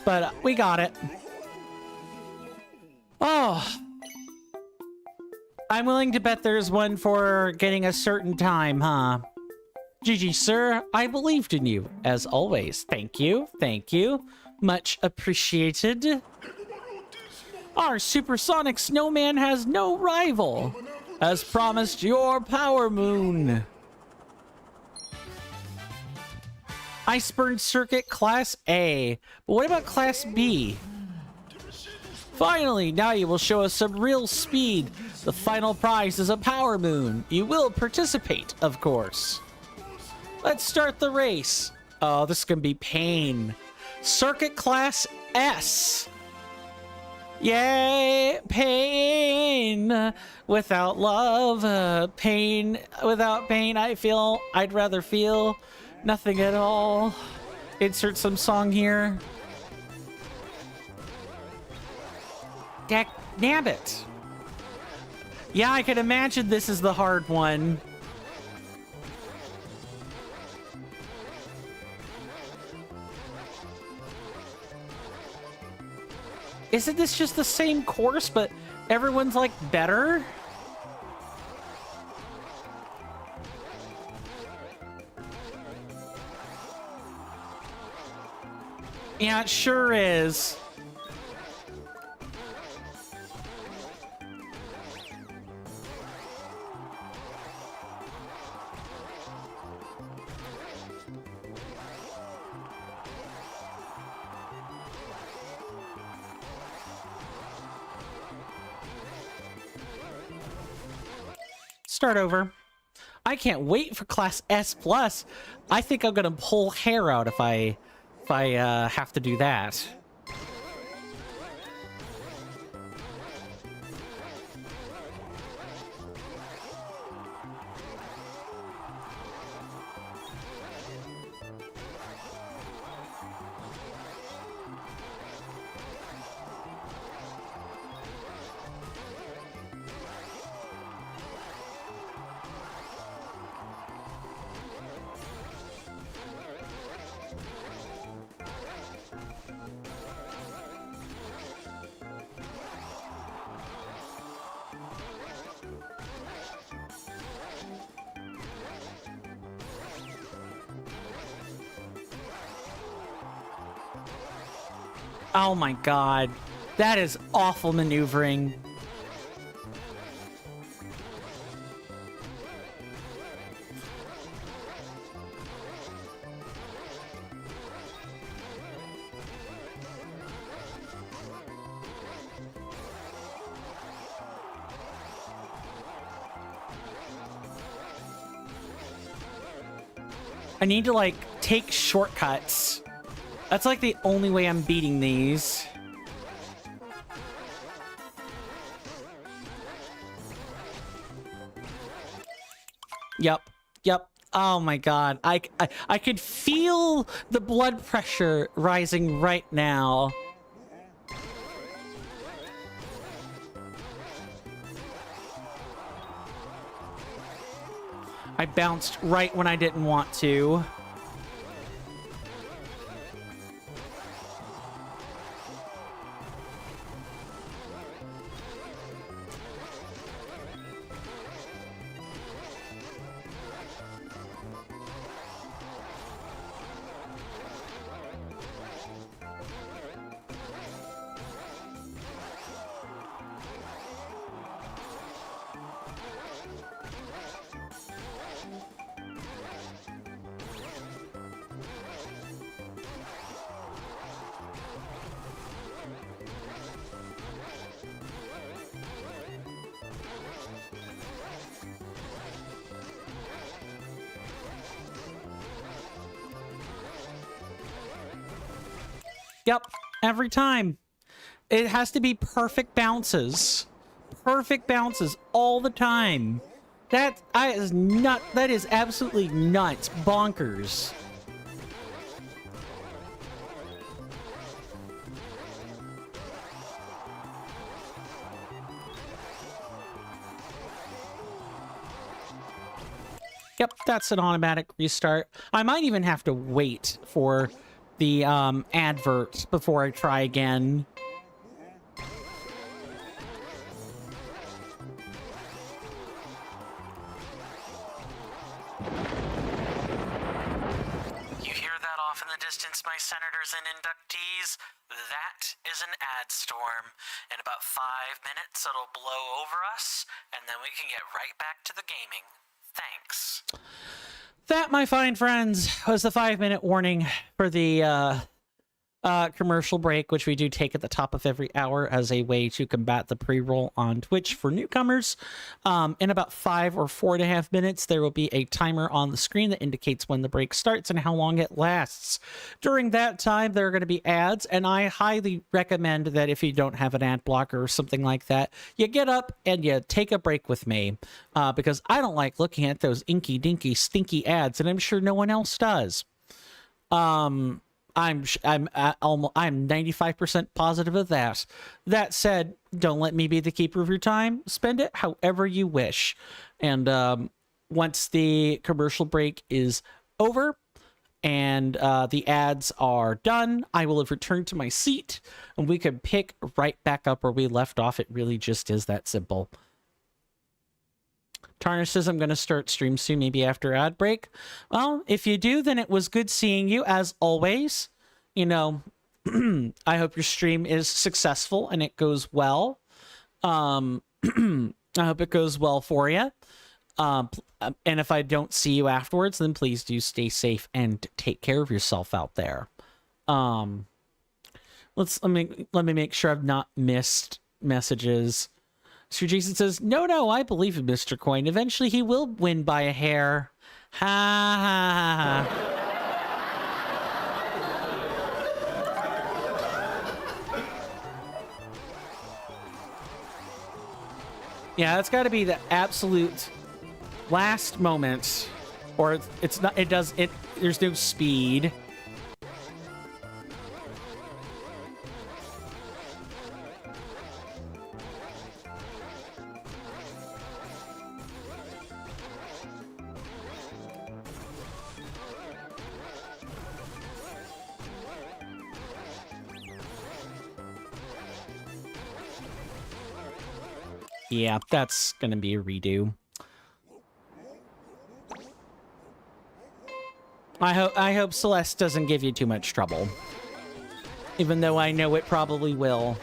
But we got it. Oh. I'm willing to bet there's one for getting a certain time, huh? GG, sir. I believed in you, as always. Thank you. Thank you. Much appreciated. Our supersonic snowman has no rival. As promised, your power moon. Iceburn Circuit Class A. But what about Class B? Finally, now you will show us some real speed. The final prize is a power moon. You will participate, of course. Let's start the race. Oh, this is gonna be pain. Circuit Class S. Yay, pain without love, pain without pain. I'd rather feel nothing at all. Insert some song here. Damn it. Yeah, I can imagine this is the hard one. Isn't this just the same course, but everyone's, like, better? Yeah, it sure is. Start over. I can't wait for Class S plus. I think I'm gonna pull hair out if I have to do that. Oh my god. That is awful maneuvering. I need to, like, take shortcuts. That's, like, the only way I'm beating these. Yep. Oh my god. I could feel the blood pressure rising right now. I bounced right when I didn't want to. Yep, every time. It has to be perfect bounces. Perfect bounces all the time. That is absolutely nuts. Bonkers. Yep, that's an automatic restart. I might even have to wait for the advert before I try again. You hear that off in the distance, my senators and inductees? That is an ad storm. In about 5 minutes, it'll blow over us, and then we can get right back to the gaming. Thanks. That, my fine friends, was the 5-minute warning for the commercial break, which we do take at the top of every hour as a way to combat the pre-roll on Twitch for newcomers. In about 5 or 4.5 minutes, there will be a timer on the screen that indicates when the break starts and how long it lasts. During that time, there are going to be ads, and I highly recommend that if you don't have an ad blocker or something like that, you get up and you take a break with me, because I don't like looking at those inky dinky stinky ads, and I'm sure no one else does. I'm 95% positive of that. That said, don't let me be the keeper of your time. Spend it however you wish. And once the commercial break is over and the ads are done, I will have returned to my seat and we can pick right back up where we left off. It really just is that simple. Tarnish says, I'm going to start stream soon, maybe after ad break. Well, if you do, then it was good seeing you as always. You know, I hope your stream is successful and it goes well. I hope it goes well for you. And if I don't see you afterwards, then please do stay safe and take care of yourself out there. Let me make sure I've not missed messages. Sir Jason says, no, I believe in Mr. Coin. Eventually he will win by a hair. Ha ha ha. Yeah, that's got to be the absolute last moment, or it's not. There's no speed. Yeah, that's gonna be a redo. I hope Celeste doesn't give you too much trouble. Even though I know it probably will.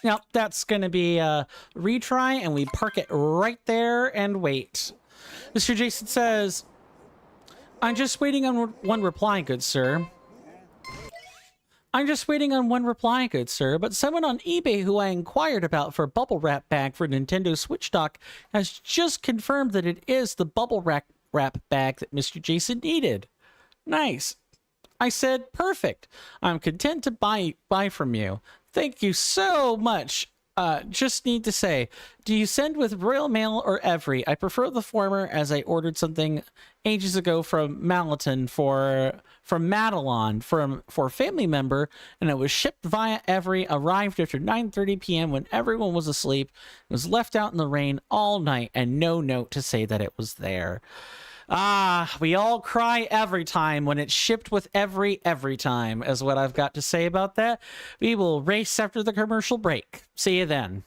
Yep, that's going to be a retry, and we park it right there and wait. Mr. Jason says, I'm just waiting on one reply, good sir. I'm just waiting on one reply, good sir, but someone on eBay who I inquired about for a bubble wrap bag for Nintendo Switch dock has just confirmed that it is the bubble wrap bag that Mr. Jason needed. Nice. I said, perfect. I'm content to buy from you. Thank you so much. Just need to say, do you send with Royal Mail or Every? I prefer the former, as I ordered something ages ago from Madelon for a family member, and it was shipped via Every, arrived after 9:30 p.m. when everyone was asleep, was left out in the rain all night, and no note to say that it was there. Ah, we all cry every time when it's shipped with every time, is what I've got to say about that. We will race after the commercial break. See you then.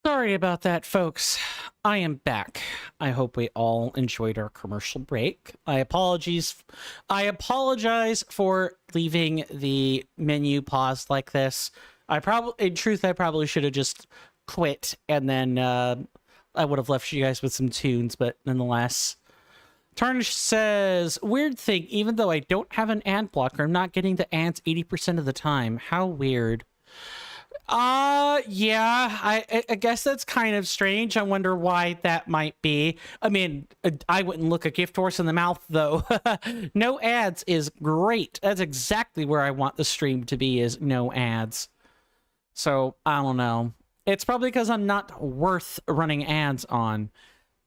Sorry about that, folks. I am back. I hope we all enjoyed our commercial break. I apologize for leaving the menu paused like this. In truth, I probably should have just quit and then I would have left you guys with some tunes, but nonetheless. Tarnish says, weird thing, even though I don't have an ad blocker, I'm not getting the ads 80% of the time. How weird. Yeah, I guess that's kind of strange. I wonder why that might be. I mean, I wouldn't look a gift horse in the mouth, though. No ads is great. That's exactly where I want the stream to be, is no ads. So, I don't know. It's probably because I'm not worth running ads on.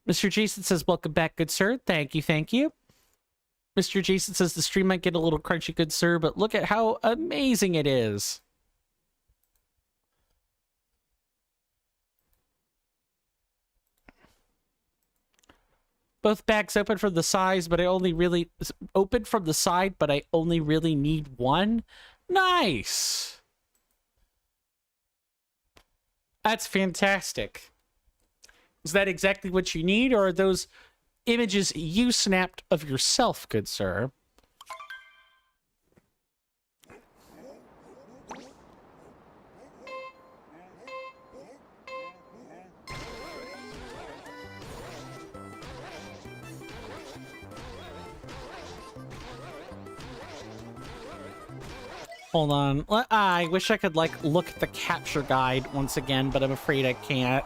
Mr. Jason says, welcome back, good sir. Thank you, thank you. Mr. Jason says, the stream might get a little crunchy, good sir, but look at how amazing it is. Both bags open from the sides, but I only really open from the side, but I only really need one. Nice. That's fantastic. Is that exactly what you need, or are those images you snapped of yourself, good sir? Hold on. I wish I could, like, look at the capture guide once again, but I'm afraid I can't.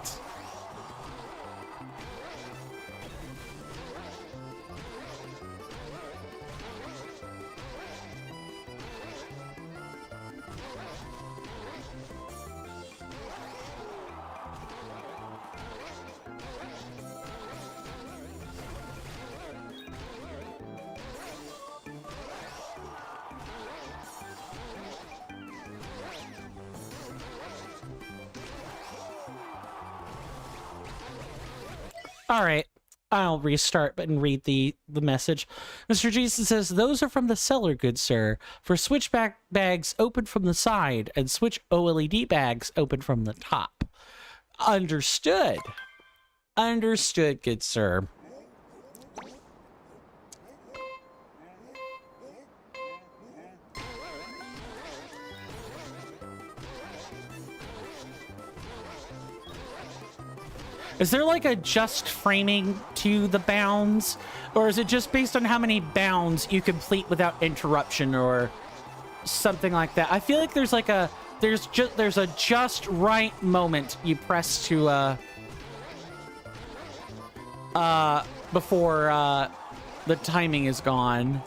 All right, I'll restart and read the message. Mr. Jason says, those are from the seller, good sir. For switchback bags, open from the side, and switch OLED bags, open from the top. Understood. Understood, good sir. Is there like a just framing to the bounds? Or is it just based on how many bounds you complete without interruption or something like that? I feel like there's like a there's a just right moment you press to before the timing is gone.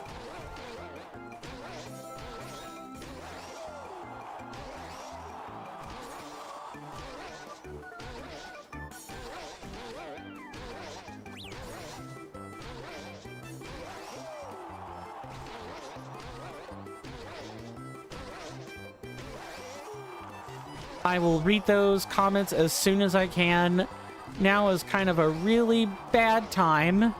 I will read those comments as soon as I can. Now is kind of a really bad time.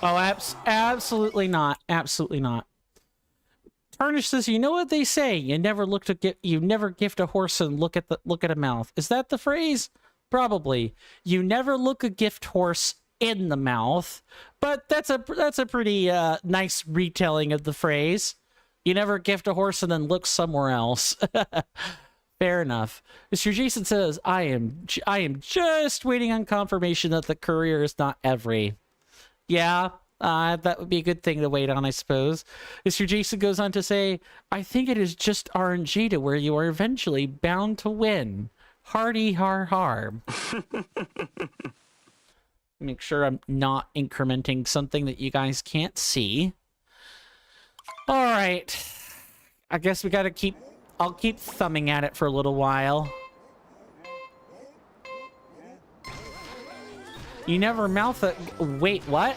Oh, absolutely not. Absolutely not. Tarnish says, "You know what they say? You never gift a horse and look at a mouth." Is that the phrase? Probably. You never look a gift horse in the mouth, but that's a pretty nice retelling of the phrase. You never gift a horse and then look somewhere else. Fair enough. Mr. Jason says, I am just waiting on confirmation that the courier is not every. Yeah, that would be a good thing to wait on, I suppose. Mr. Jason goes on to say, I think it is just RNG to where you are eventually bound to win. Hardy har har. Make sure I'm not incrementing something that you guys can't see. All right. I guess we gotta I'll keep thumbing at it for a little while. You never mouth a... Wait, what?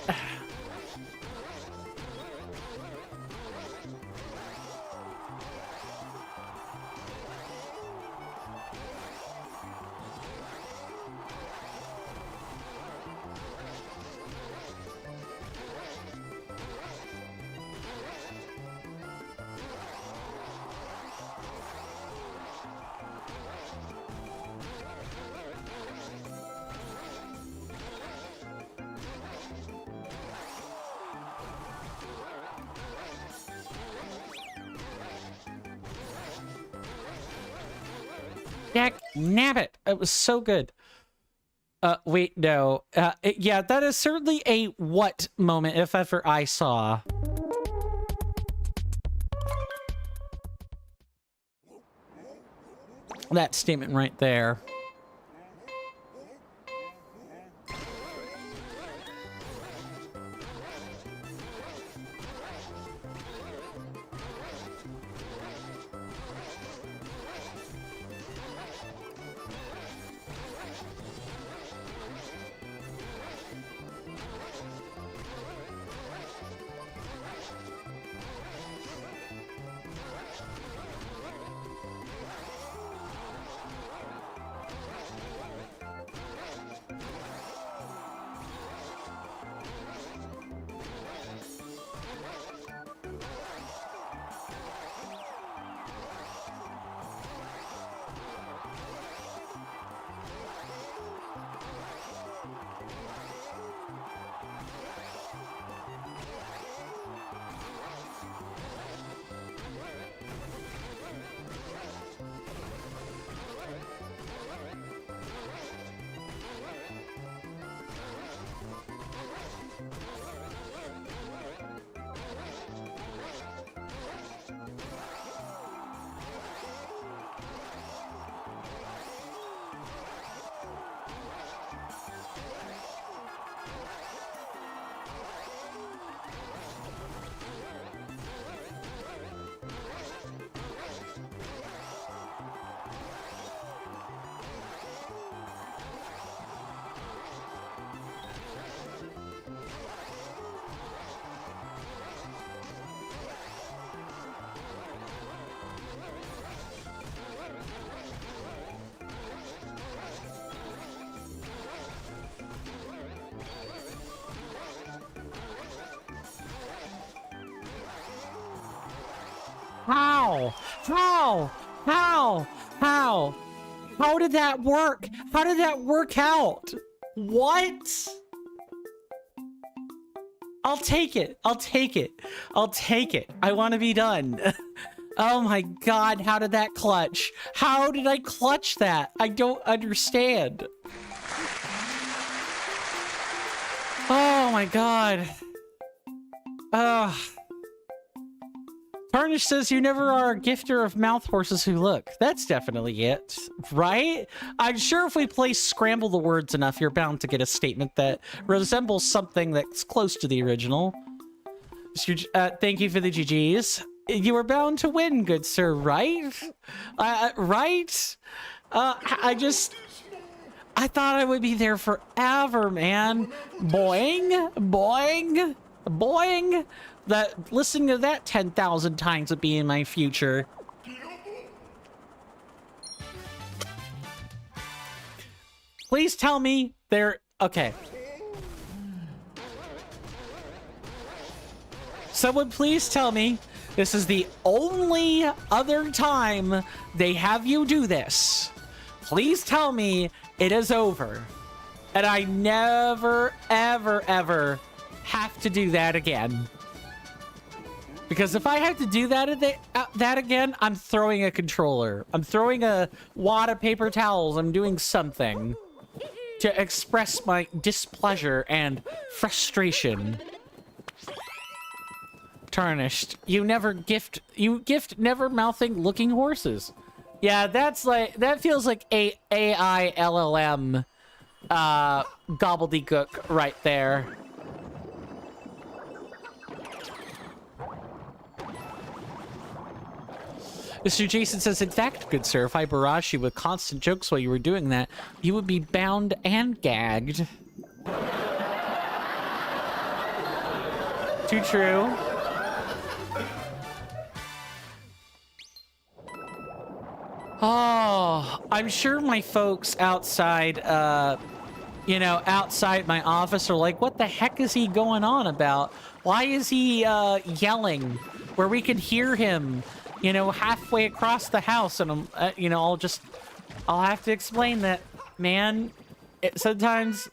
Nabbit. It was so good. Wait, no. Yeah, that is certainly a what moment, if ever I saw. That statement right there. How? How? How? How? How did that work? How did that work out? What? I'll take it. I'll take it. I'll take it. I want to be done. Oh my god, how did that clutch? How did I clutch that? I don't understand. Oh my god. Ugh. Tarnish says you never are a gifter of mouth horses who look. That's definitely it, right? I'm sure if we play Scramble the Words enough, you're bound to get a statement that resembles something that's close to the original. Thank you for the GGs. You were bound to win, good sir, right? Right? I thought I would be there forever, man. Boing, boing, boing. That listening to that 10,000 times would be in my future. Please tell me they're okay. Someone please tell me this is the only other time they have you do this. Please tell me it is over. And I never, ever, ever have to do that again. Because if I have to do that again, I'm throwing a controller. I'm throwing a wad of paper towels. I'm doing something to express my displeasure and frustration. Tarnished. You gift never mouthing looking horses. Yeah, that feels like a AI LLM gobbledygook right there. Mr. Jason says, in fact, good sir, if I barraged you with constant jokes while you were doing that, you would be bound and gagged. Too true. Oh, I'm sure my folks outside, outside my office are like, what the heck is he going on about? Why is he yelling where we can hear him, halfway across the house? And I'm, I'll have to explain that, man. Sometimes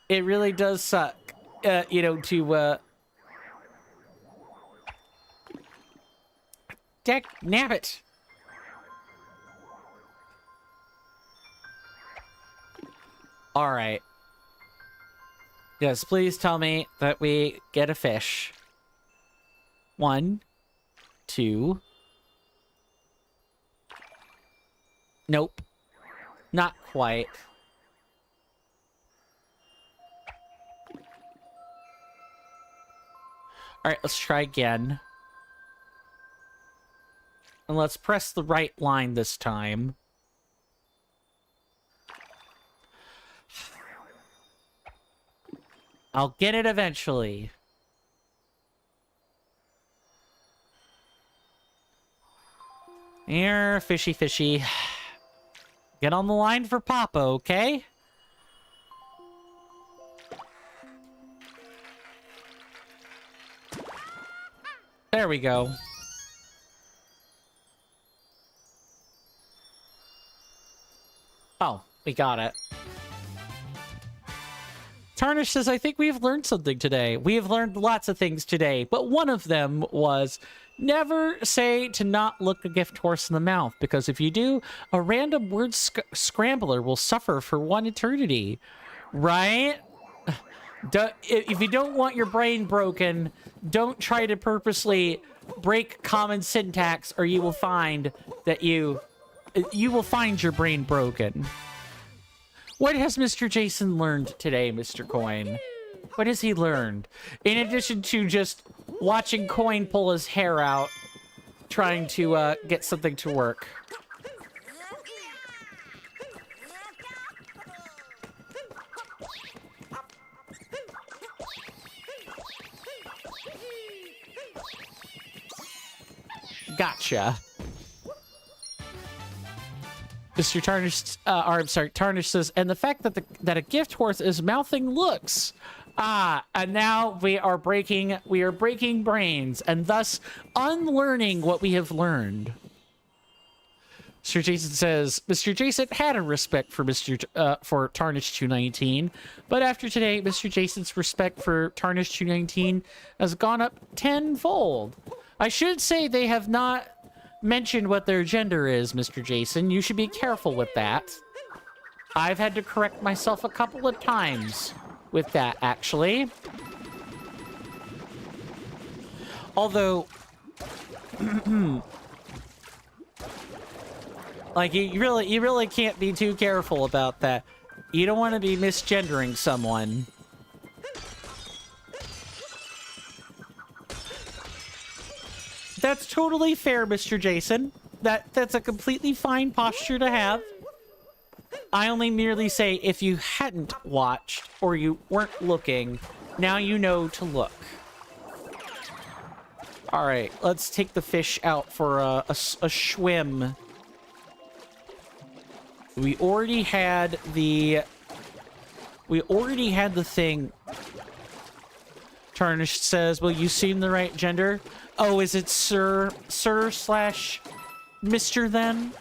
it really does suck, Deck nabbit. All right. Yes, please tell me that we get a fish. 1, 2. Nope. Not quite. All right, let's try again. And let's press the right line this time. I'll get it eventually. Here, fishy, fishy. Get on the line for Papa, okay? There we go. Oh, we got it. Tarnish says, I think we've learned something today. We have learned lots of things today, but one of them was never say to not look a gift horse in the mouth, because if you do, a random word scrambler will suffer for one eternity. Right? If you don't want your brain broken, don't try to purposely break common syntax, or you will find that you will find your brain broken. What has Mr. Jason learned today, Mr. Coin? What has he learned? In addition to just watching Coin pull his hair out, trying to get something to work. Gotcha. Mr. Tarnish, Tarnish says, and the fact that that a gift horse is mouthing looks. And now we are breaking brains and thus unlearning what we have learned. Mr. Jason says, Mr. Jason had a respect for for Tarnish 219, but after today, Mr. Jason's respect for Tarnish 219 has gone up tenfold. I should say they have not mentioned what their gender is, Mr. Jason. You should be careful with that. I've had to correct myself a couple of times with that, actually. Although, like, you really can't be too careful about that. You don't want to be misgendering someone. That's totally fair, Mr. Jason. That's a completely fine posture to have. I only merely say if you hadn't watched or you weren't looking, now you know to look. All right, let's take the fish out for a swim. We already had the thing. Tarnished says, will you seem the right gender? Oh, is it sir / Mr. then?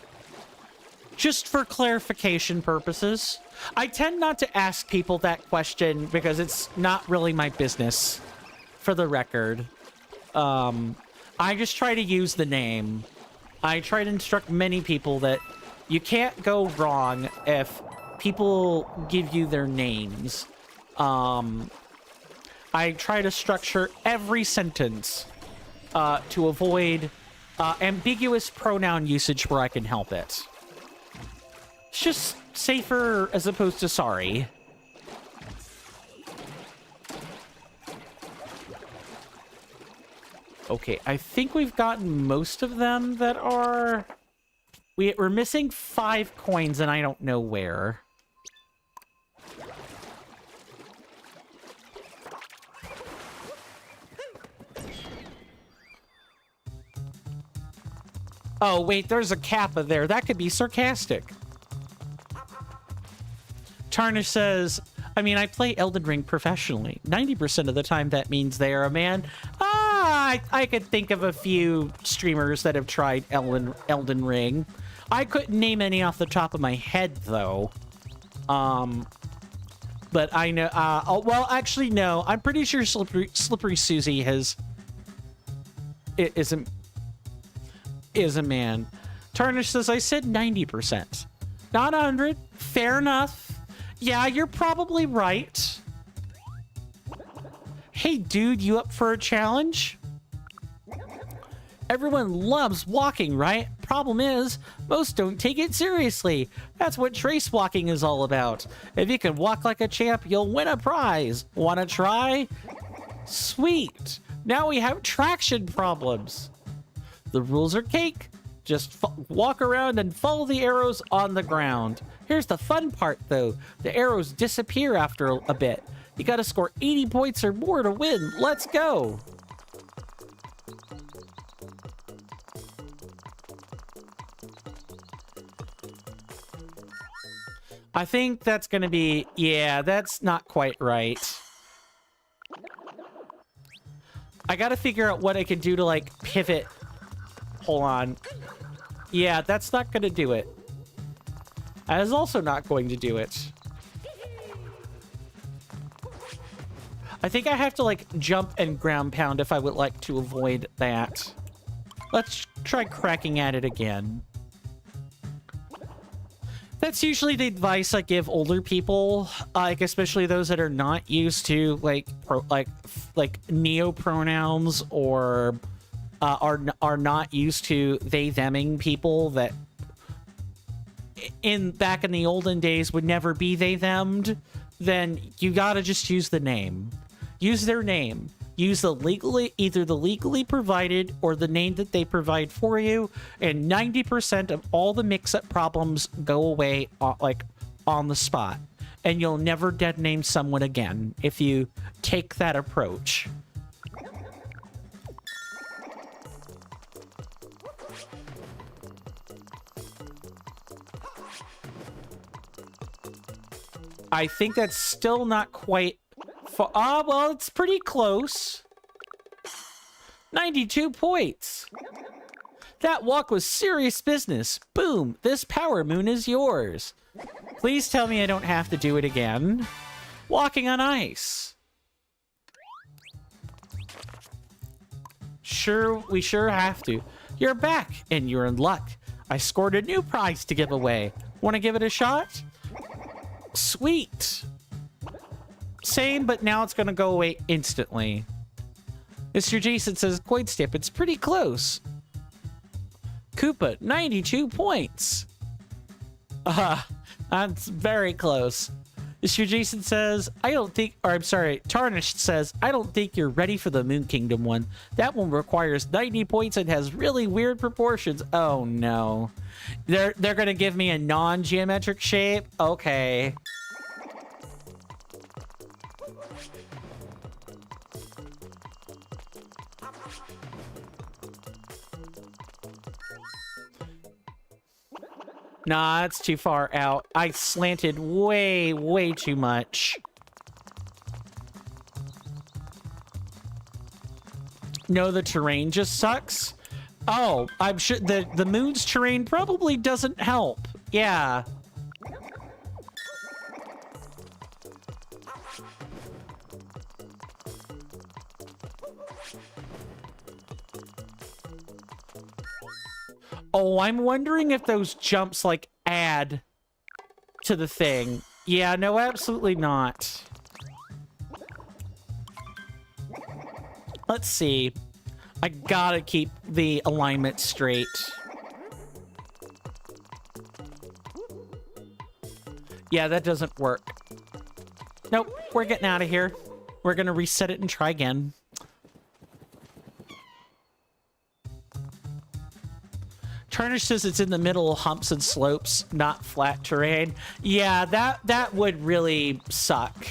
Just for clarification purposes. I tend not to ask people that question because it's not really my business, for the record. I just try to use the name. I try to instruct many people that you can't go wrong if people give you their names. I try to structure every sentence to avoid ambiguous pronoun usage where I can help it. It's just safer as opposed to sorry. Okay, I think we've gotten most of them that are... We're missing 5 coins and I don't know where. Oh, wait, there's a kappa there. That could be sarcastic. Tarnish says, I mean, I play Elden Ring professionally. 90% of the time, that means they are a man. I could think of a few streamers that have tried Elden Ring. I couldn't name any off the top of my head, though. But I know, well, actually, no. I'm pretty sure Slippery Susie is a man. Tarnish says, I said 90%. Not 100. Fair enough. Yeah, you're probably right. Hey, dude, you up for a challenge? Everyone loves walking, right? Problem is, most don't take it seriously. That's what trace walking is all about. If you can walk like a champ, you'll win a prize. Wanna try? Sweet. Now we have traction problems. The rules are cake. Just walk around and follow the arrows on the ground. Here's the fun part, though. The arrows disappear after a bit. You gotta score 80 points or more to win. Let's go. I think that's gonna be... Yeah, that's not quite right. I gotta figure out what I can do to, like, pivot. Hold on. Yeah, that's not gonna do it. That is also not going to do it. I think I have to, like, jump and ground pound if I would like to avoid that. Let's try cracking at it again. That's usually the advice I give older people, like, especially those that are not used to, like, neo pronouns or are not used to they theming people that back in the olden days would never be they themed. Then you gotta just use the name. Use their name. Use either the legally provided or the name that they provide for you, and 90% of all the mix-up problems go away on the spot. And you'll never dead name someone again if you take that approach. I think that's still not quite... well, it's pretty close. 92 points. That walk was serious business. Boom, this power moon is yours. Please tell me I don't have to do it again. Walking on ice. Sure, we sure have to. You're back, and you're in luck. I scored a new prize to give away. Want to give it a shot? Sweet. Same, but now it's going to go away instantly. Mr. Jason says, coin step, it's pretty close. Koopa, 92 points. That's very close. Mr. Jason says, Tarnished says, I don't think you're ready for the Moon Kingdom one. That one requires 90 points and has really weird proportions. Oh no. They're going to give me a non-geometric shape? Okay. Nah, that's too far out. I slanted way, way too much. No, the terrain just sucks. Oh, I'm sure the moon's terrain probably doesn't help. Yeah. Oh, I'm wondering if those jumps, like, add to the thing. Yeah, no, absolutely not. Let's see. I gotta keep the alignment straight. Yeah, that doesn't work. Nope, we're getting out of here. We're gonna reset it and try again. Tarnish says it's in the middle of humps and slopes, not flat terrain. Yeah, that would really suck.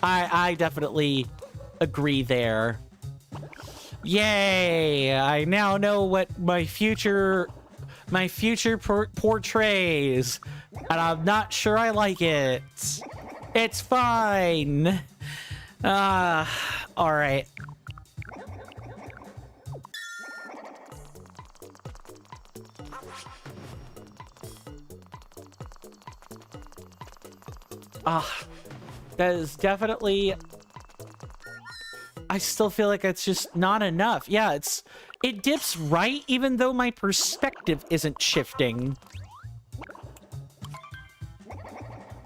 I definitely agree there. Yay! I now know what my future my future portrays, and I'm not sure I like it. It's fine. All right. That is definitely... I still feel like it's just not enough. Yeah, it dips right even though my perspective isn't shifting.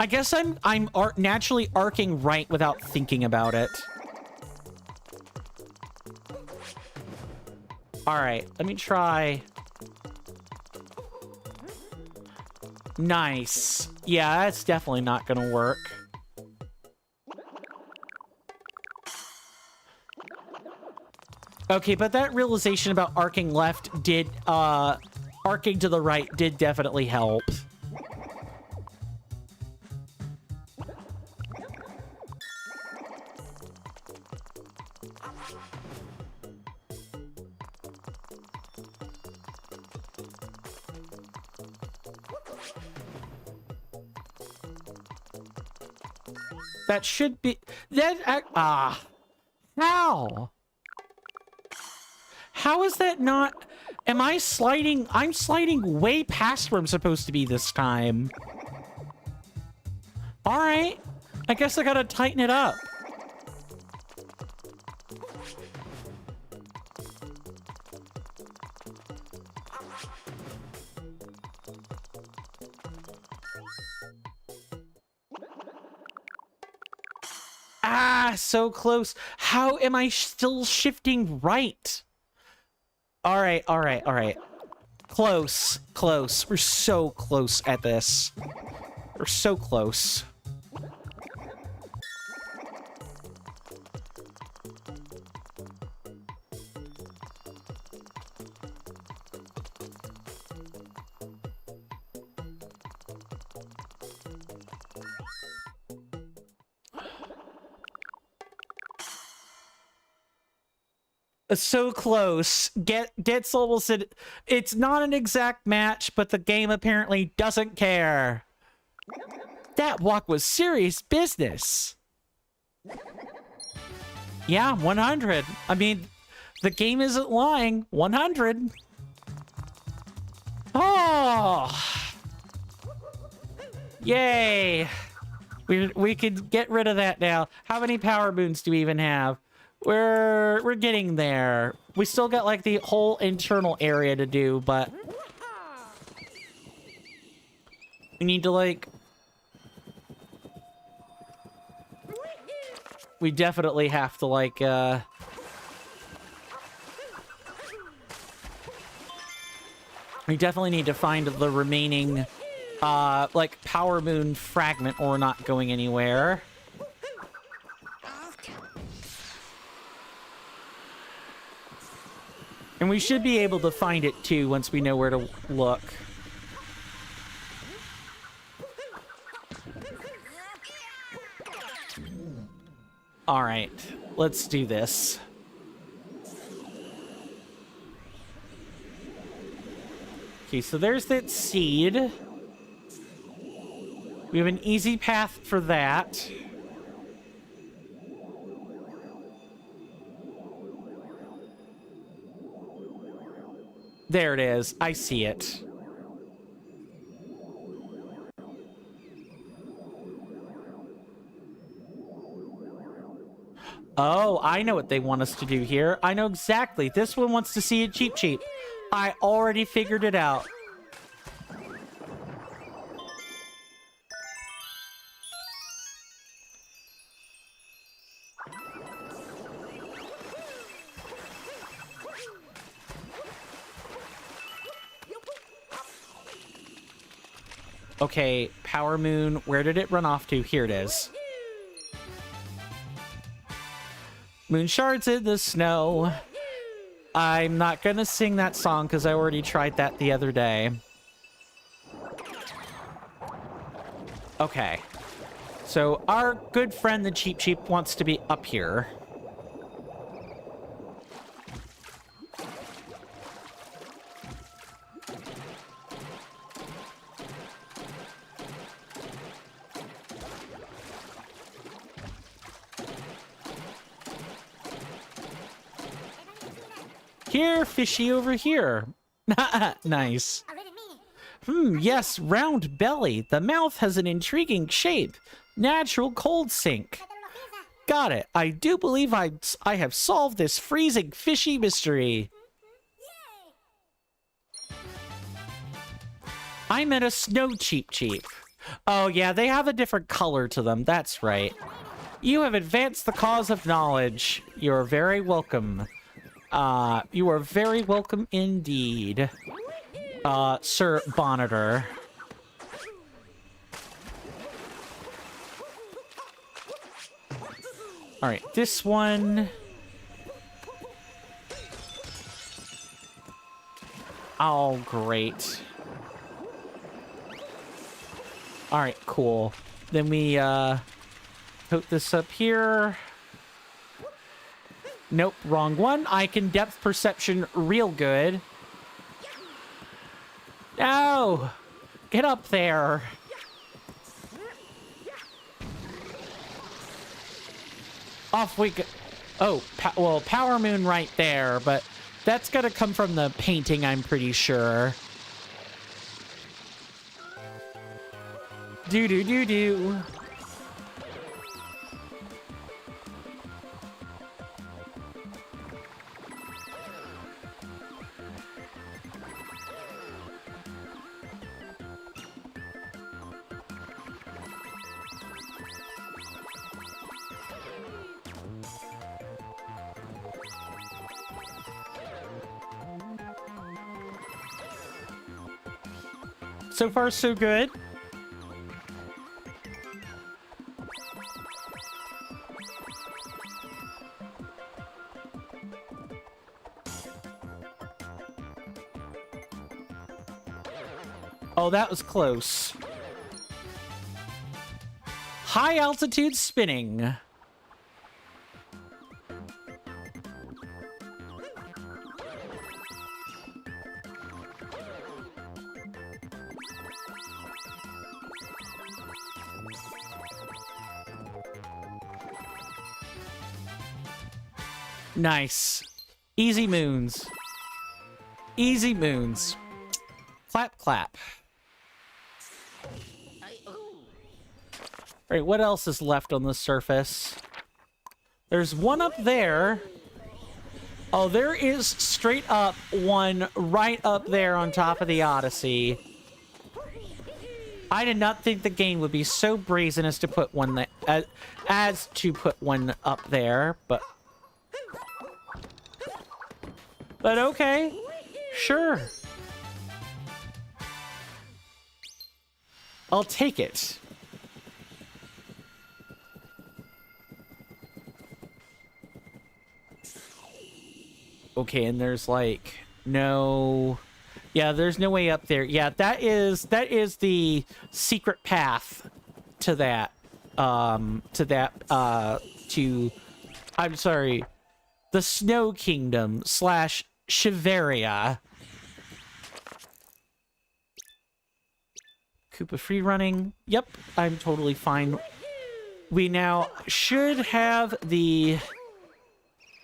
I guess I'm naturally arcing right without thinking about it. All right, let me try. Nice. Yeah, that's definitely not gonna work. Okay, but that realization about arcing left did, arcing to the right did definitely help. That should be... That... How? How is that not... Am I sliding... I'm sliding way past where I'm supposed to be this time. Alright. I guess I gotta tighten it up. So close. How am I still shifting right? All right. Close. We're so close at this. We're so close. So close. Gets almost it. It's not an exact match, but the game apparently doesn't care. That walk was serious business. Yeah, 100. I mean, the game isn't lying. 100. Oh! Yay! We could get rid of that now. How many power moons do we even have? We're getting there. We still got like the whole internal area to do, but we need to like... We definitely have to like we definitely need to find the remaining like power moon fragment, or we're not going anywhere. And we should be able to find it, too, once we know where to look. All right, let's do this. Okay, so there's that seed. We have an easy path for that. There it is. I see it. Oh, I know what they want us to do here. I know exactly. This one wants to see it cheap. I already figured it out. Okay, Power Moon, where did it run off to? Here it is. Moon shards in the snow. I'm not gonna sing that song because I already tried that the other day. Okay. So our good friend the Cheep wants to be up here. here, fishy over here. Nice. Yes, round belly. The mouth has an intriguing shape. Natural cold sink. Got it. I do believe I have solved this freezing fishy mystery. I'm at a snow cheap cheap. Oh yeah, they have a different color to them. That's right. You have advanced the cause of knowledge. You're very welcome. You are very welcome indeed. Sir Bonneter. Alright, this one... Oh, great. Alright, cool. Then we, hook this up here. Nope, wrong one. I can depth perception real good. No! Get up there. Off we go. Oh, well, Power Moon right there, but that's gonna come from the painting, I'm pretty sure. Do-do-do-do. So far, so good. Oh, that was close. High altitude spinning. Nice. Easy moons. Easy moons. Clap, clap. Alright, what else is left on the surface? There's one up there. Oh, there is straight up one right up there on top of the Odyssey. I did not think the game would be so brazen as to put one that, as to put one up there, but okay. Sure. I'll take it. Okay, and there's like no... Yeah, there's no way up there. Yeah, that is the secret path to that. I'm sorry. The Snow Kingdom / Shiveria. Koopa free running. Yep, I'm totally fine. We now should have the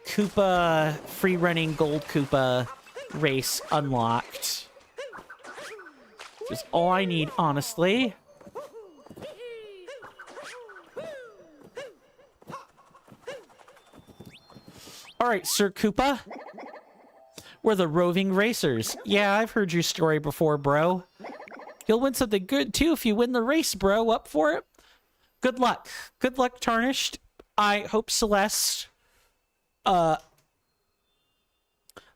Koopa free running Gold Koopa race unlocked. Which is all I need, honestly. Alright, Sir Koopa. We're the roving racers. Yeah, I've heard your story before, bro. You'll win something good, too, if you win the race, bro. Up for it? Good luck. Good luck, Tarnished. I hope Celeste... I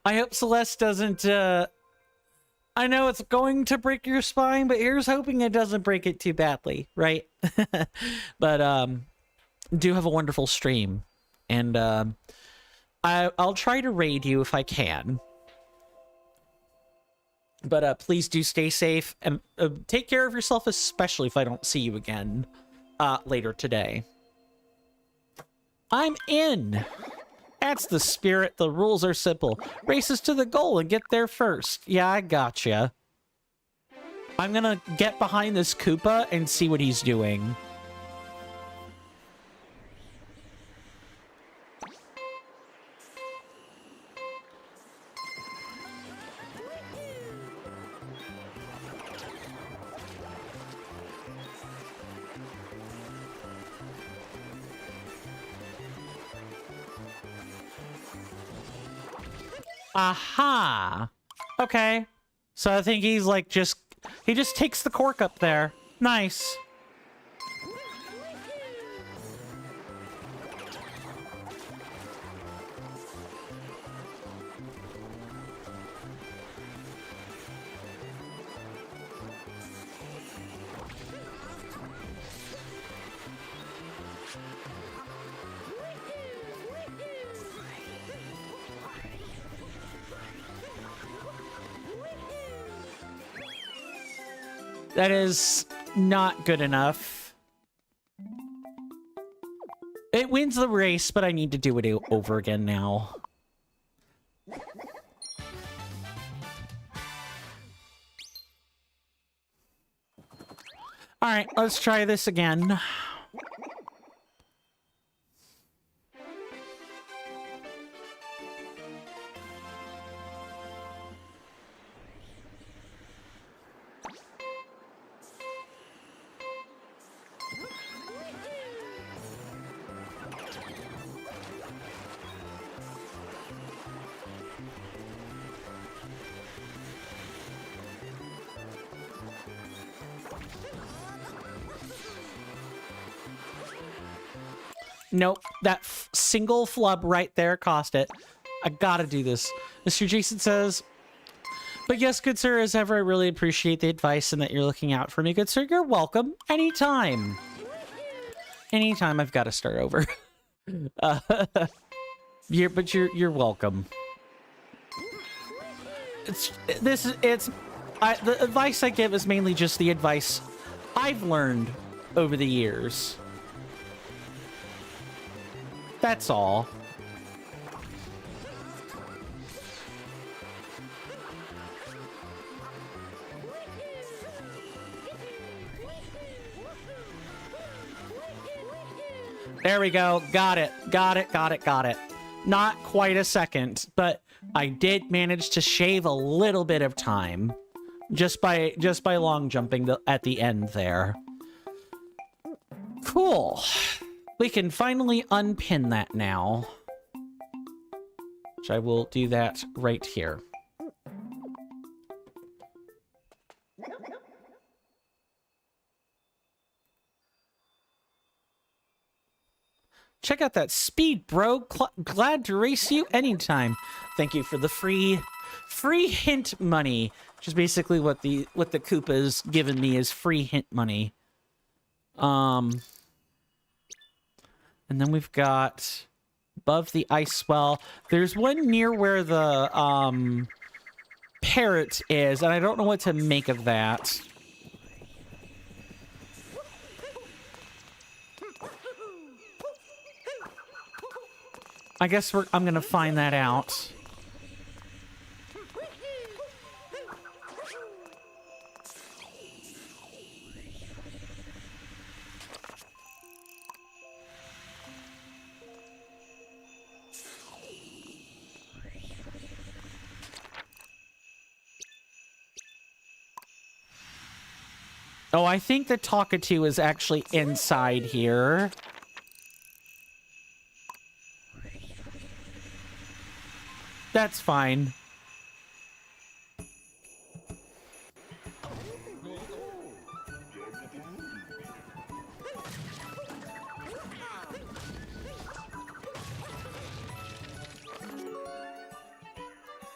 hope Celeste doesn't, I know it's going to break your spine, but here's hoping it doesn't break it too badly, right? But, do have a wonderful stream. And, I'll try to raid you if I can. But, please do stay safe and take care of yourself, especially if I don't see you again, later today. I'm in! That's the spirit. The rules are simple. Races to the goal and get there first. Yeah, I gotcha. I'm gonna get behind this Koopa and see what he's doing. Aha. Okay. So I think he's like he just takes the cork up there. Nice. That is not good enough. It wins the race, but I need to do it over again now. All right, let's try this again. Nope, that single flub right there cost it. I gotta do this. Mr. Jason says, but yes, good sir, as ever, I really appreciate the advice and that you're looking out for me. Good sir, you're welcome. Anytime. Anytime I've got to start over. You're welcome. The advice I give is mainly just the advice I've learned over the years. That's all. There we go. Got it. Got it. Got it. Got it. Not quite a second, but I did manage to shave a little bit of time just by long jumping at the end there. Cool. We can finally unpin that now. Which I will do that right here. Check out that speed, bro. Glad to race you anytime. Thank you for the free hint money, which is basically what the Koopa's given me is free hint money. And then we've got above the ice well. There's one near where the parrot is, and I don't know what to make of that. I guess I'm gonna find that out. Oh, I think the Talkatoo is actually inside here. That's fine.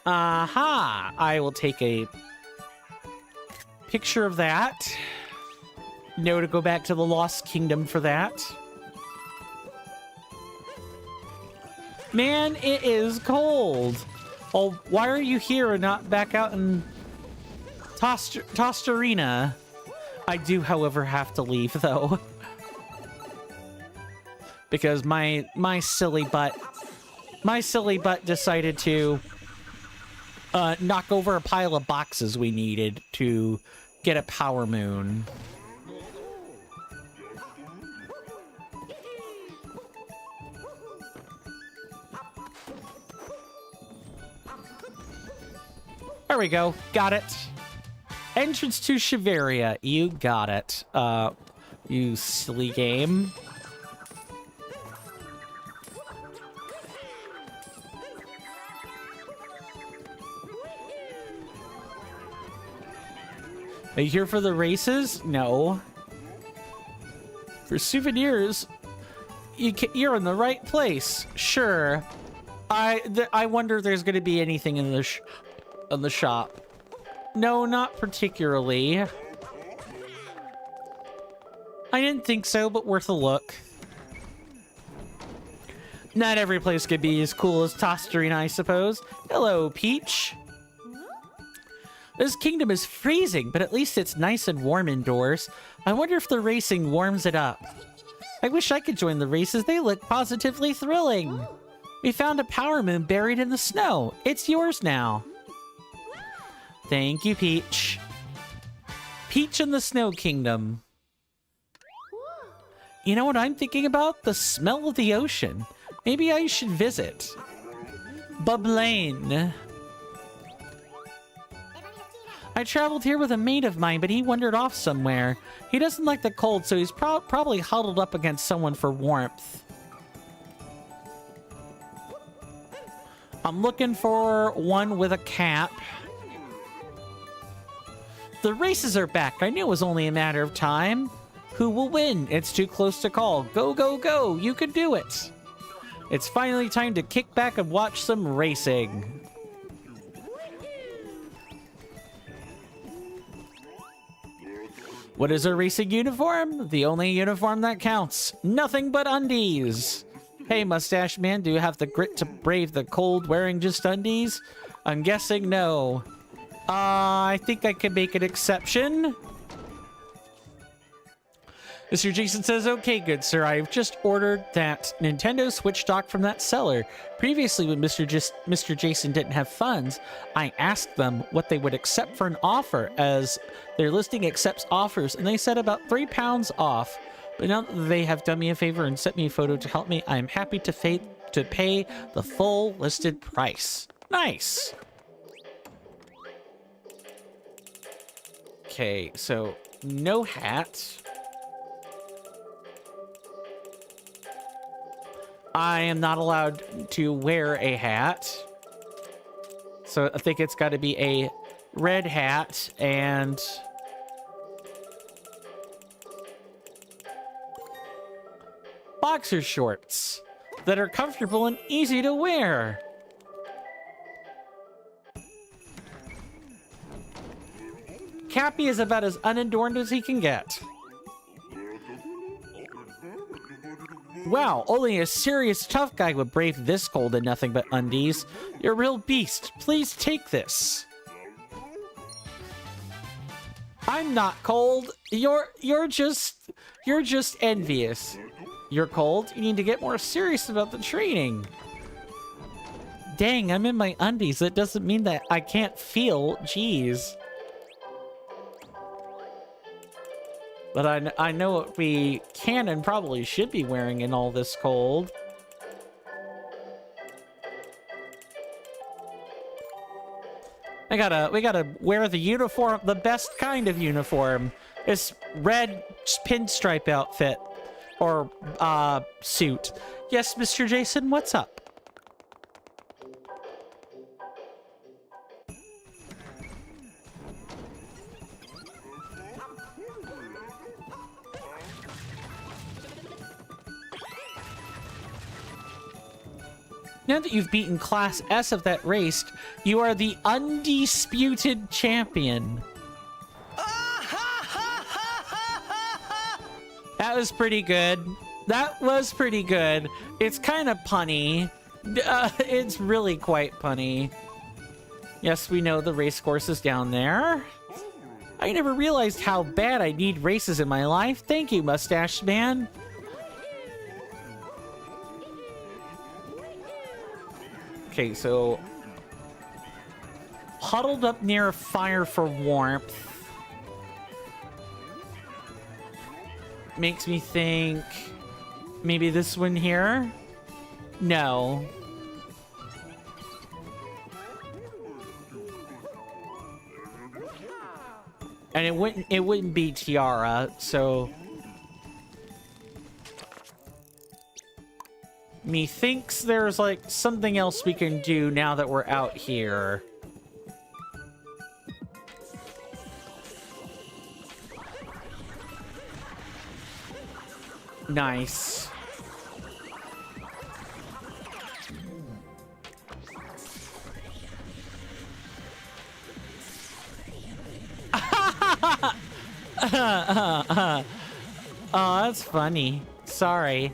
Aha! I will take a picture of that. Know to go back to the Lost Kingdom for that. Man, it is cold. Oh, why are you here and not back out in Tostarena? I do, however, have to leave, though. Because my silly butt decided to knock over a pile of boxes we needed to get a power moon. There we go. Got it. Entrance to Shiveria. You got it. You silly game. Are you here for the races? No. For souvenirs, you're in the right place. Sure. I wonder if there's going to be anything in the shop. No, not particularly. I didn't think so, but worth a look. Not every place could be as cool as Tosterine, I suppose. Hello, Peach. This kingdom is freezing, but at least it's nice and warm indoors. I wonder if the racing warms it up. I wish I could join the races. They look positively thrilling. We found a power moon buried in the snow. It's yours now. Thank you, Peach. Peach in the Snow Kingdom. You know what I'm thinking about? The smell of the ocean. Maybe I should visit. Bublaine. I traveled here with a mate of mine, but he wandered off somewhere. He doesn't like the cold, so he's probably huddled up against someone for warmth. I'm looking for one with a cap. The races are back. I knew it was only a matter of time. Who will win? It's too close to call. Go, go, go. You can do it. It's finally time to kick back and watch some racing. What is a racing uniform? The only uniform that counts. Nothing but undies. Hey, Mustache Man, do you have the grit to brave the cold wearing just undies? I'm guessing no. I think I can make an exception. Mr. Jason says, okay, good sir, I've just ordered that Nintendo Switch dock from that seller. Previously, when Mr. Jason didn't have funds, I asked them what they would accept for an offer, as their listing accepts offers, and they said about £3 off. But now that they have done me a favor and sent me a photo to help me, I am happy to pay the full listed price. Nice! Okay, so no hat. I am not allowed to wear a hat. So I think it's got to be a red hat and boxer shorts that are comfortable and easy to wear. Cappy is about as unadorned as he can get. Wow, only a serious tough guy would brave this cold in nothing but undies. You're a real beast. Please take this. I'm not cold. You're just envious. You're cold? You need to get more serious about the training. Dang, I'm in my undies. That doesn't mean that I can't feel. Jeez. But I know what we can and probably should be wearing in all this cold. We gotta wear the uniform, the best kind of uniform. This red pinstripe outfit. Or, suit. Yes, Mr. Jason, what's up? Now that you've beaten Class S of that race, you are the undisputed champion. That was pretty good. That was pretty good. It's kind of punny. It's really quite punny. Yes, we know the race course is down there. I never realized how bad I need races in my life. Thank you, Mustache Man. Okay, so huddled up near a fire for warmth makes me think maybe this one here? No. And it wouldn't be Tiara, so methinks there's like something else we can do now that we're out here. Nice. Oh, that's funny. Sorry.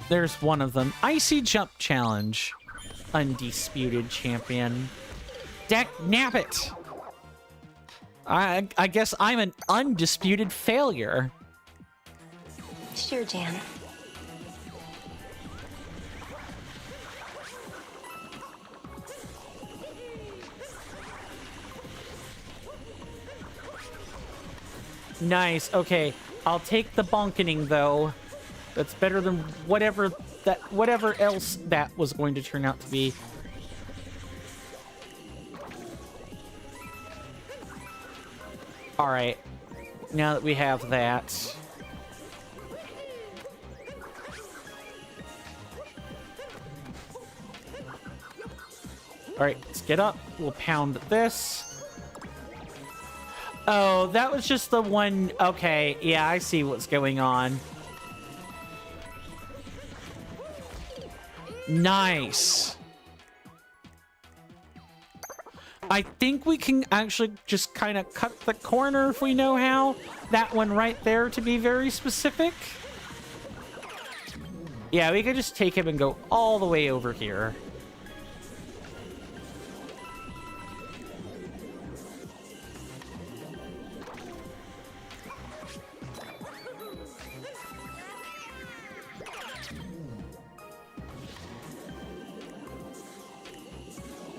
There's one of them. Icy Jump Challenge. Undisputed champion. Deck nabbit. I guess I'm an undisputed failure. Sure, Jan. Nice. Okay, I'll take the bonkening though. That's better than whatever else that was going to turn out to be. All right. Now that we have that. All right, let's get up. We'll pound this. Oh, that was just the one. Okay, yeah, I see what's going on. Nice. I think we can actually just kind of cut the corner if we know how. That one right there, to be very specific. Yeah, we could just take him and go all the way over here.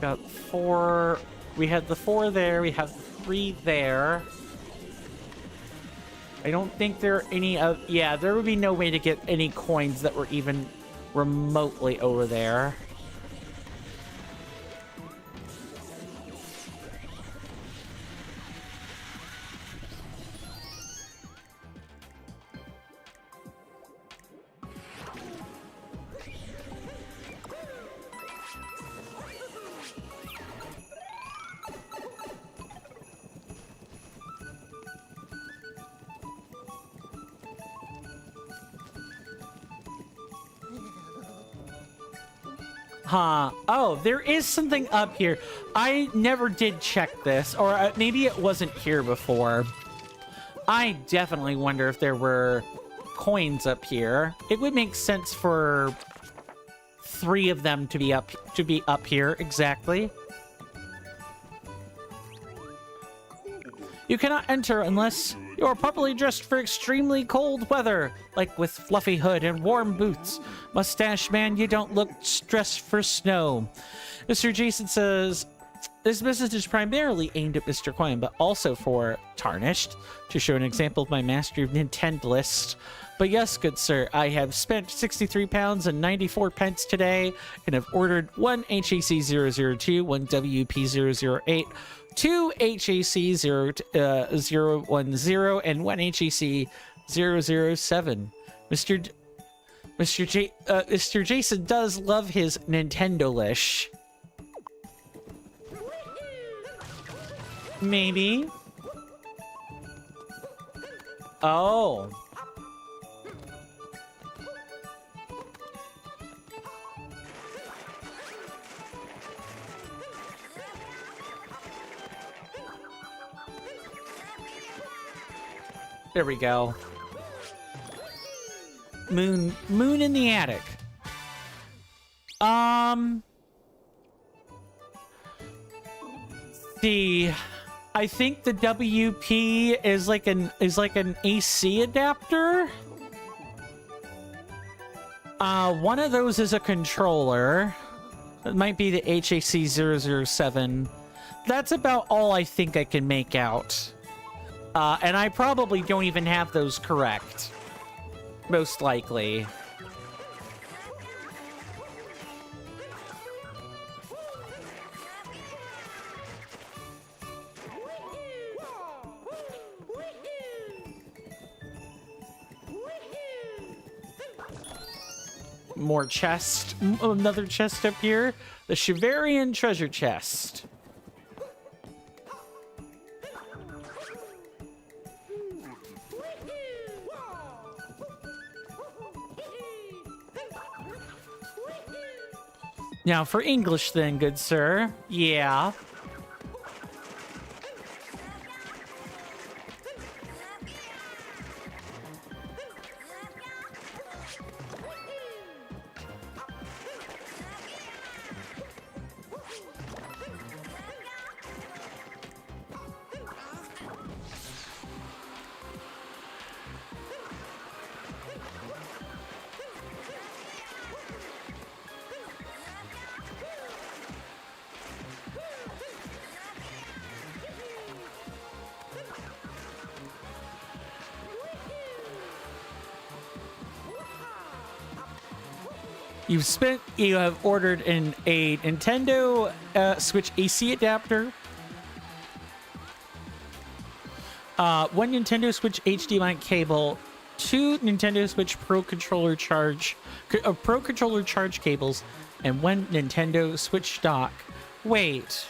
Got 4. We had the 4 there. We have 3 there. I don't think there are any of... Yeah, there would be no way to get any coins that were even remotely over there. Huh. Oh, there is something up here. I never did check this, or maybe it wasn't here before. I definitely wonder if there were coins up here. It would make sense for 3 of them to be up here exactly. You cannot enter unless you are properly dressed for extremely cold weather, like with fluffy hood and warm boots. Mustache man, you don't look dressed for snow. Mr. Jason says, this message is primarily aimed at Mr. Coin, but also for Tarnished, to show an example of my mastery of Nintendo list. But yes, good sir, I have spent £63 and 94 pence today, and have ordered 1 HAC 002, 1 WP 008, 2 HAC 010, and 1 HAC 007. Mr. Jason does love his Nintendo-lish. Maybe. Oh. There we go. Moon in the attic. I think the WP is like an AC adapter. One of those is a controller. It might be the HAC 007. That's about all I think I can make out. And I probably don't even have those correct. Most likely. More chest. Another chest up here. The Shivarian treasure chest. Now for English then, good sir. Yeah. You have ordered a Nintendo Switch AC adapter, one Nintendo Switch HDMI cable, two Nintendo Switch Pro Controller charge cables, and one Nintendo Switch dock. Wait.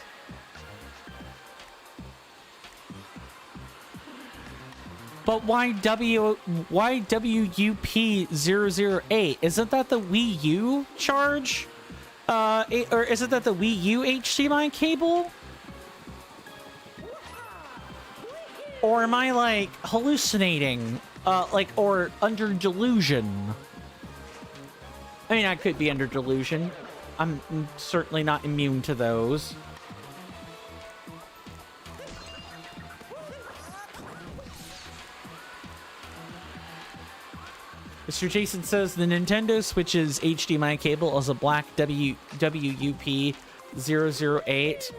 But why WUP008? Isn't that the Wii U charge? Or isn't that the Wii U HDMI cable? Or am I like hallucinating? Or under delusion? I mean, I could be under delusion. I'm certainly not immune to those. Mr. Jason says the Nintendo Switch's HDMI cable is a black WUP008.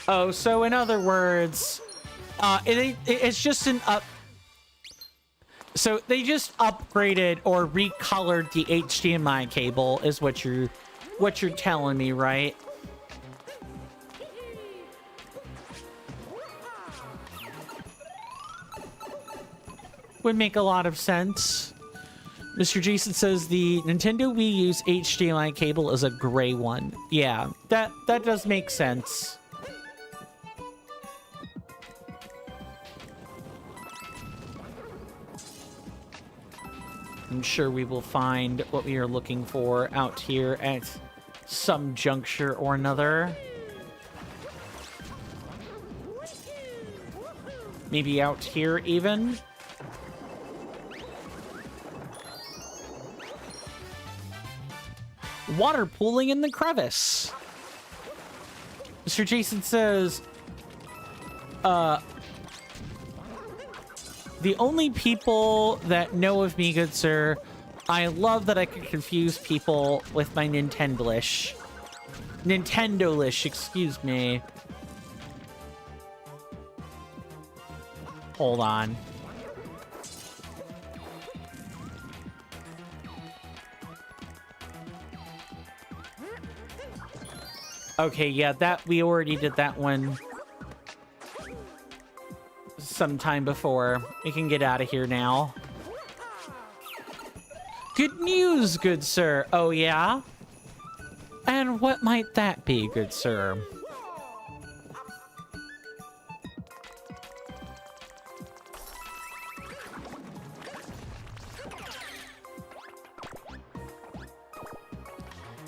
Oh, so in other words, it's just an up. So they just upgraded or recolored the HDMI cable, is what you're telling me, right? Would make a lot of sense. Mr. Jason says the Nintendo Wii U's HDMI cable is a gray one. Yeah, that does make sense. I'm sure we will find what we are looking for out here at some juncture or another. Maybe out here even. Water pooling in the crevice. Mr. Jason says, the only people that know of me, good sir, I love that I can confuse people with my Nintendo-lish. Nintendo-lish, excuse me. Hold on. Okay, yeah, that we already did that one sometime before. We can get out of here now. Good news, good sir. Oh, yeah? And what might that be, good sir?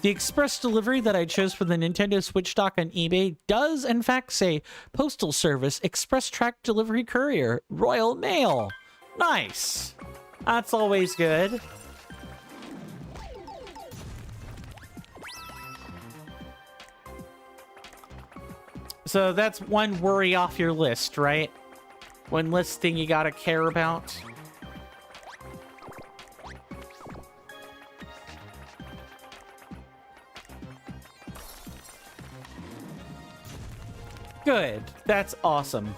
The express delivery that I chose for the Nintendo Switch dock on eBay does, in fact, say Postal Service Express Track Delivery Courier, Royal Mail. Nice. That's always good. So that's one worry off your list, right? One list thing you gotta care about. Good. That's awesome.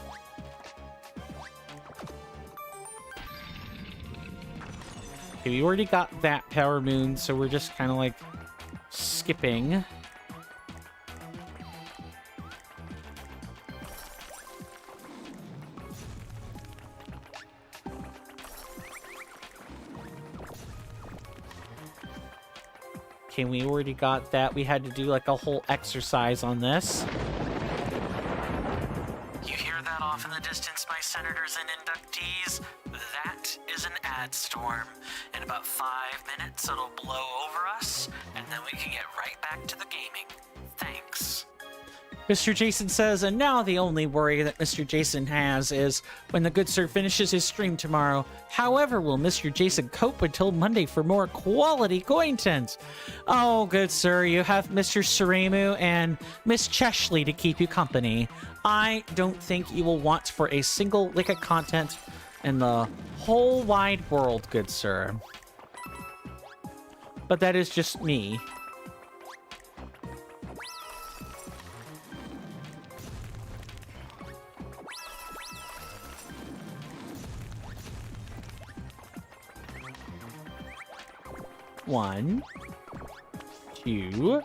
Okay, we already got that Power Moon, so we're just kind of like skipping. Okay, we already got that. We had to do like a whole exercise on this. You hear that off in the distance, my senators and inductees? That is an ad storm. In about 5 minutes, it'll blow over us, and then we can get right back to the gaming. Thanks. Mr. Jason says, and now the only worry that Mr. Jason has is when the good sir finishes his stream tomorrow. However, will Mr. Jason cope until Monday for more quality content? Oh, good sir, you have Mr. Suremu and Miss Cheshley to keep you company. I don't think you will want for a single lick of content in the whole wide world, good sir. But that is just me. One, 2,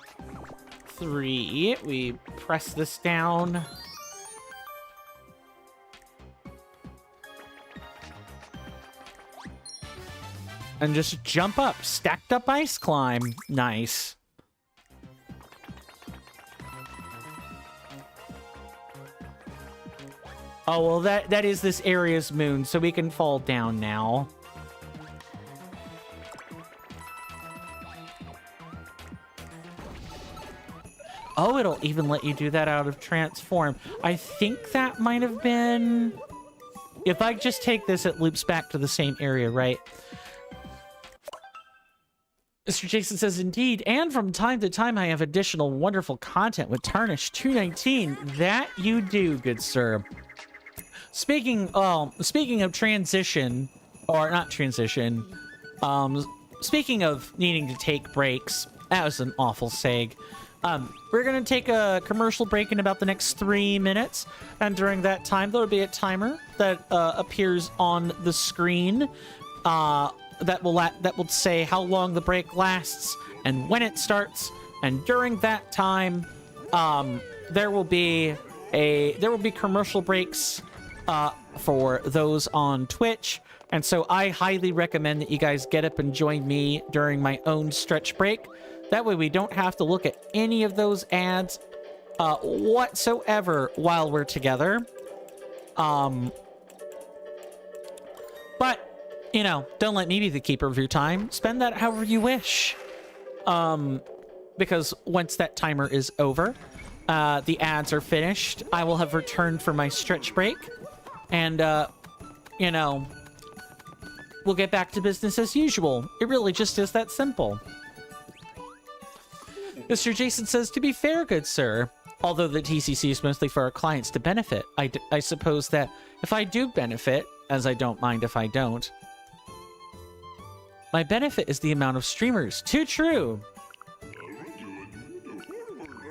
3. We press this down. And just jump up. Stacked up ice climb. Nice. Oh, well, that is this area's moon, so we can fall down now. Oh, it'll even let you do that out of transform. I think that might have been... If I just take this, it loops back to the same area, right? Mr. Jason says, indeed, and from time to time I have additional wonderful content with Tarnish 219. That you do, good sir. Speaking of transition, or not transition, speaking of needing to take breaks, that was an awful seg. We're going to take a commercial break in about the next 3 minutes, and during that time, there'll be a timer that appears on the screen that will say how long the break lasts and when it starts. And during that time, there will be commercial breaks for those on Twitch. And so I highly recommend that you guys get up and join me during my own stretch break. That way we don't have to look at any of those ads whatsoever while we're together. But, you know, don't let me be the keeper of your time. Spend that however you wish. Because once that timer is over, the ads are finished, I will have returned for my stretch break. And, you know, we'll get back to business as usual. It really just is that simple. Mr. Jason says, to be fair, good sir, although the TCC is mostly for our clients to benefit, I suppose that if I do benefit, as I don't mind if I don't, my benefit is the amount of streamers. Too true.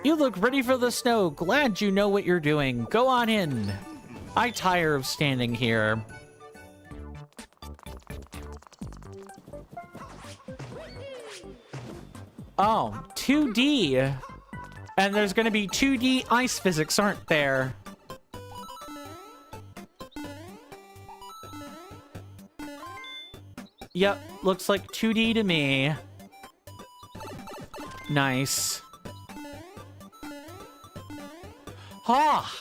You look ready for the snow. Glad you know what you're doing. Go on in. I tire of standing here. Oh, 2D. And there's going to be 2D ice physics, aren't there? Yep, looks like 2D to me. Nice. Ha!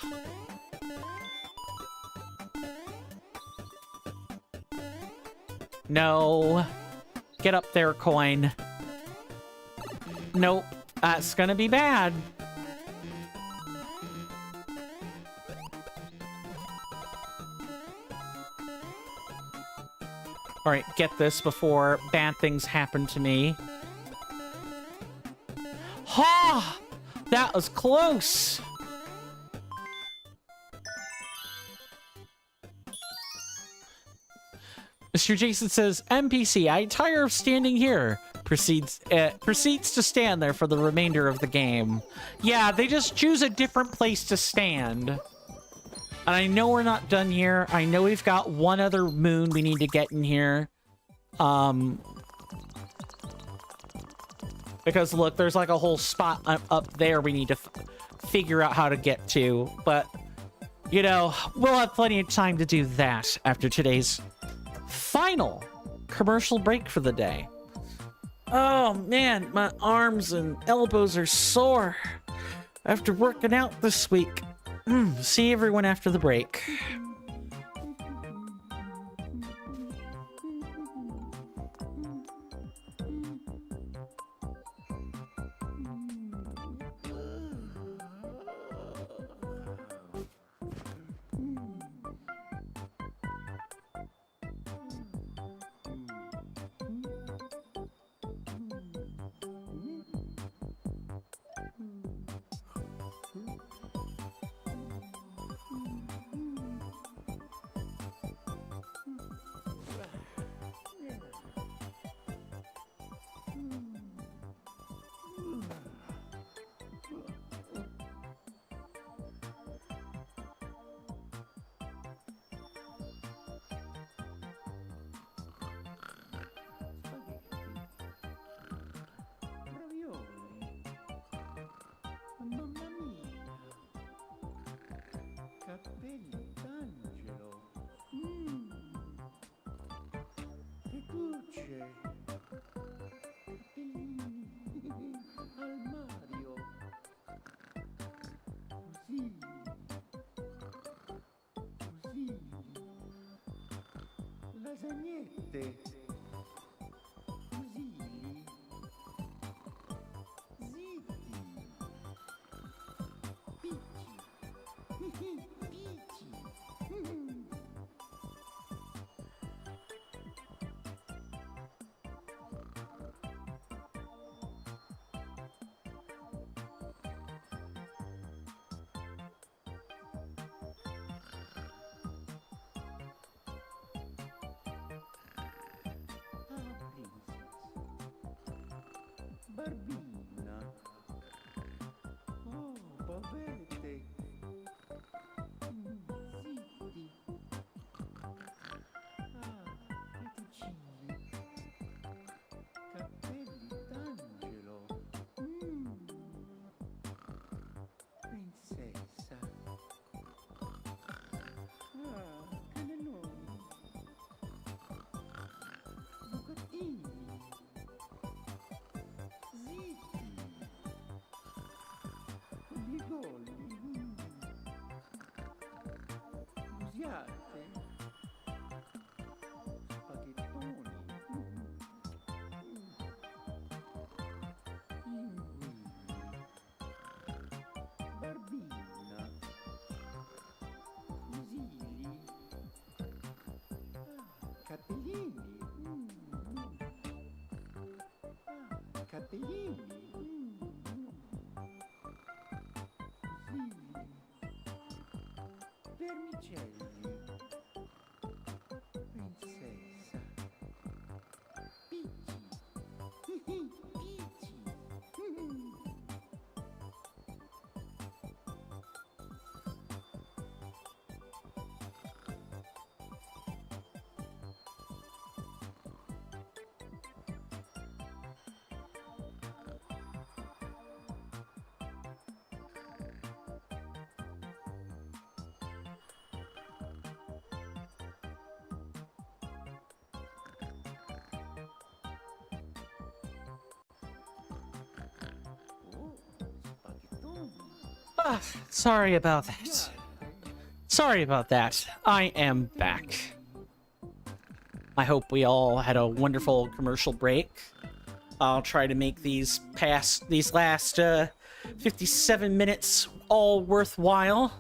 No. Get up there, coin. Nope. That's gonna be bad. Alright, get this before bad things happen to me. Ha! That was close! Mr. Jason says, NPC, I tire of standing here. Proceeds to stand there for the remainder of the game. Yeah, they just choose a different place to stand. And I know we're not done here. I know we've got one other moon we need to get in here. Because look, there's like a whole spot up there we need to figure out how to get to. But, you know, we'll have plenty of time to do that after today's final commercial break for the day. Oh man, my arms and elbows are sore after working out this week. See everyone after the break. Ravioli. Mamma mia. Cappelli d'angelo. Fettucce. Cappellini al Mario. Così. Così. Lasagnette. Così. Zitti. Picci. Barbina. Oh, bavette. Zitti. Fettuccini. Cappelli d'angelo. Princessa. Cannelloni. Bucatini. Zitti. Obbligoli. Musiate. Spaghettoni. Pinguini. Barbina. Fusili. Cappellini. Cappellini. Fusili. Vermicelli. Princessa. Picci. Picci. Oh, spaghettoni. Sorry about that. Sorry about that. I am back. I hope we all had a wonderful commercial break. I'll try to make these last 57 minutes all worthwhile.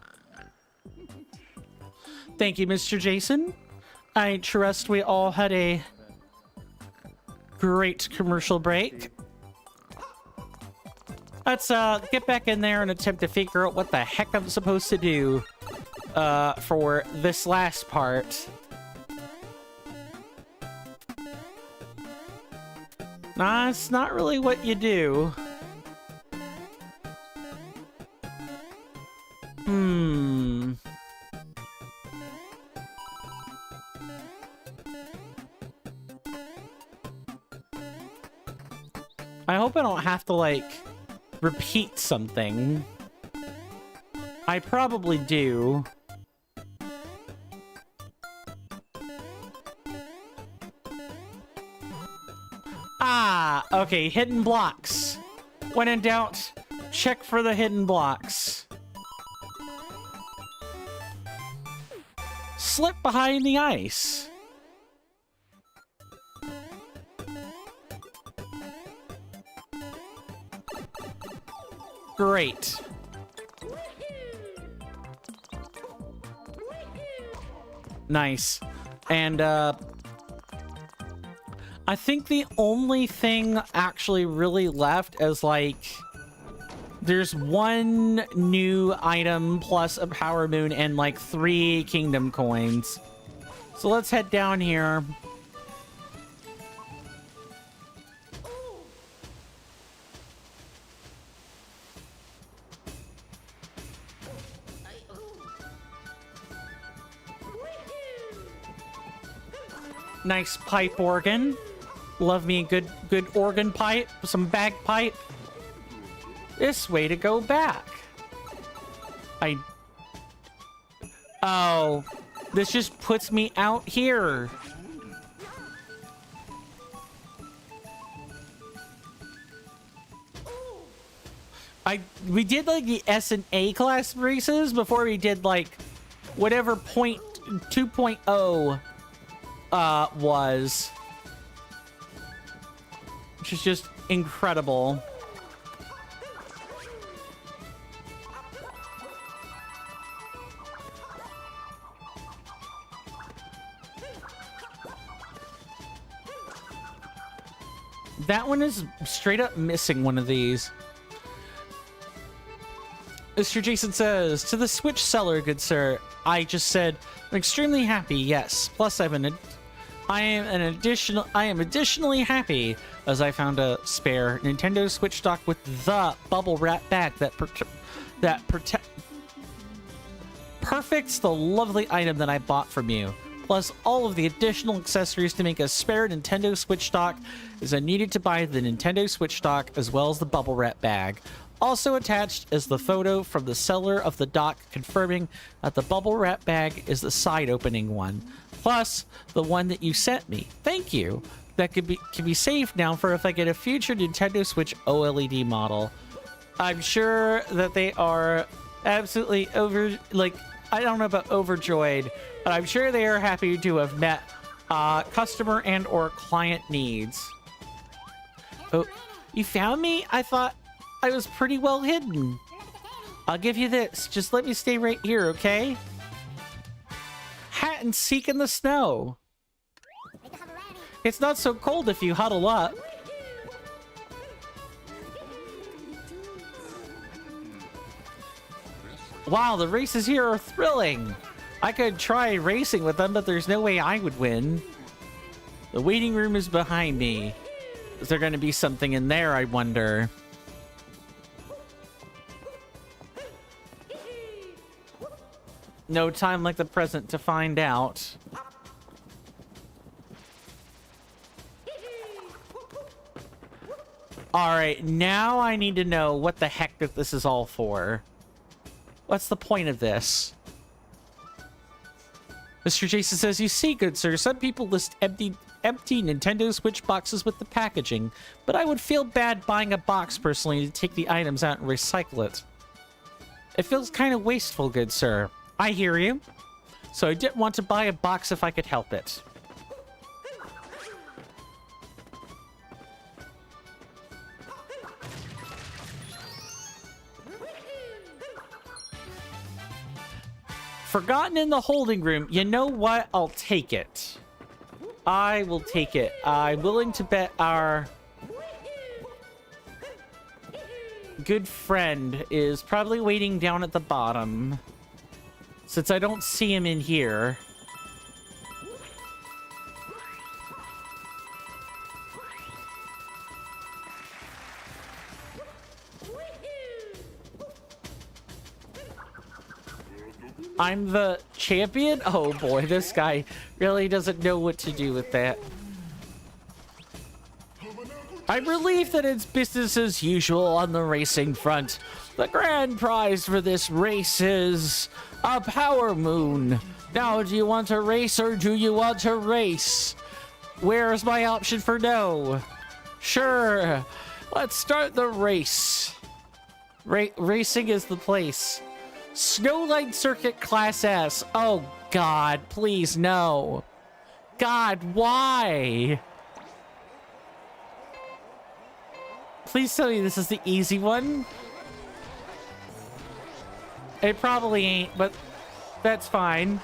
Thank you, Mr. Jason. I trust we all had a great commercial break. Let's get back in there and attempt to figure out what the heck I'm supposed to do for this last part. Nah, it's not really what you do. I hope I don't have to, like, repeat something. I probably do. Okay, hidden blocks. When in doubt, check for the hidden blocks. Slip behind the ice. Great. Nice. And, I think the only thing actually really left is, like, there's one new item plus a power moon and, like, 3 kingdom coins. So let's head down here. Nice pipe organ. Love me a good organ pipe. Some bagpipe. This way to go back. Oh. This just puts me out here. We did like the S and A class races before we did like whatever point 2.0 was, which is just incredible. That one is straight up missing one of these. Mr. Jason says, to the Switch seller, good sir, I just said, I'm extremely happy, yes. Plus, I am additionally happy as I found a spare Nintendo Switch dock with the bubble wrap bag that perfects the lovely item that I bought from you. Plus, all of the additional accessories to make a spare Nintendo Switch dock is I needed to buy the Nintendo Switch dock as well as the bubble wrap bag. Also attached is the photo from the seller of the dock confirming that the bubble wrap bag is the side opening one. Plus, the one that you sent me. Thank you. That can be saved now for if I get a future Nintendo Switch OLED model. I'm sure that they are absolutely I don't know about overjoyed, but I'm sure they are happy to have met customer and or client needs. Oh, you found me? I thought I was pretty well hidden. I'll give you this. Just let me stay right here, okay? Hat and seek in the snow. It's not so cold if you huddle up. Wow, the races here are thrilling. I could try racing with them, but there's no way I would win. The waiting room is behind me. Is there going to be something in there, I wonder? No time like the present to find out. Alright, now I need to know what the heck that this is all for. What's the point of this? Mr. Jason says, you see, good sir, some people list empty Nintendo Switch boxes with the packaging, but I would feel bad buying a box personally to take the items out and recycle it. It feels kind of wasteful, good sir. I hear you. So I didn't want to buy a box if I could help it. Forgotten in the holding room. You know what? I'll take it. I will take it. I'm willing to bet our good friend is probably waiting down at the bottom. Since I don't see him in here. I'm the champion? Oh boy, this guy really doesn't know what to do with that. I'm relieved that it's business as usual on the racing front. The grand prize for this race is a power moon. Now, do you want to race or do you want to race? Where's my option for no? Sure. Let's start the race. Racing is the place. Snowline Circuit Class S. Oh, God. Please, no. God, why? Please tell me this is the easy one. It probably ain't, but that's fine.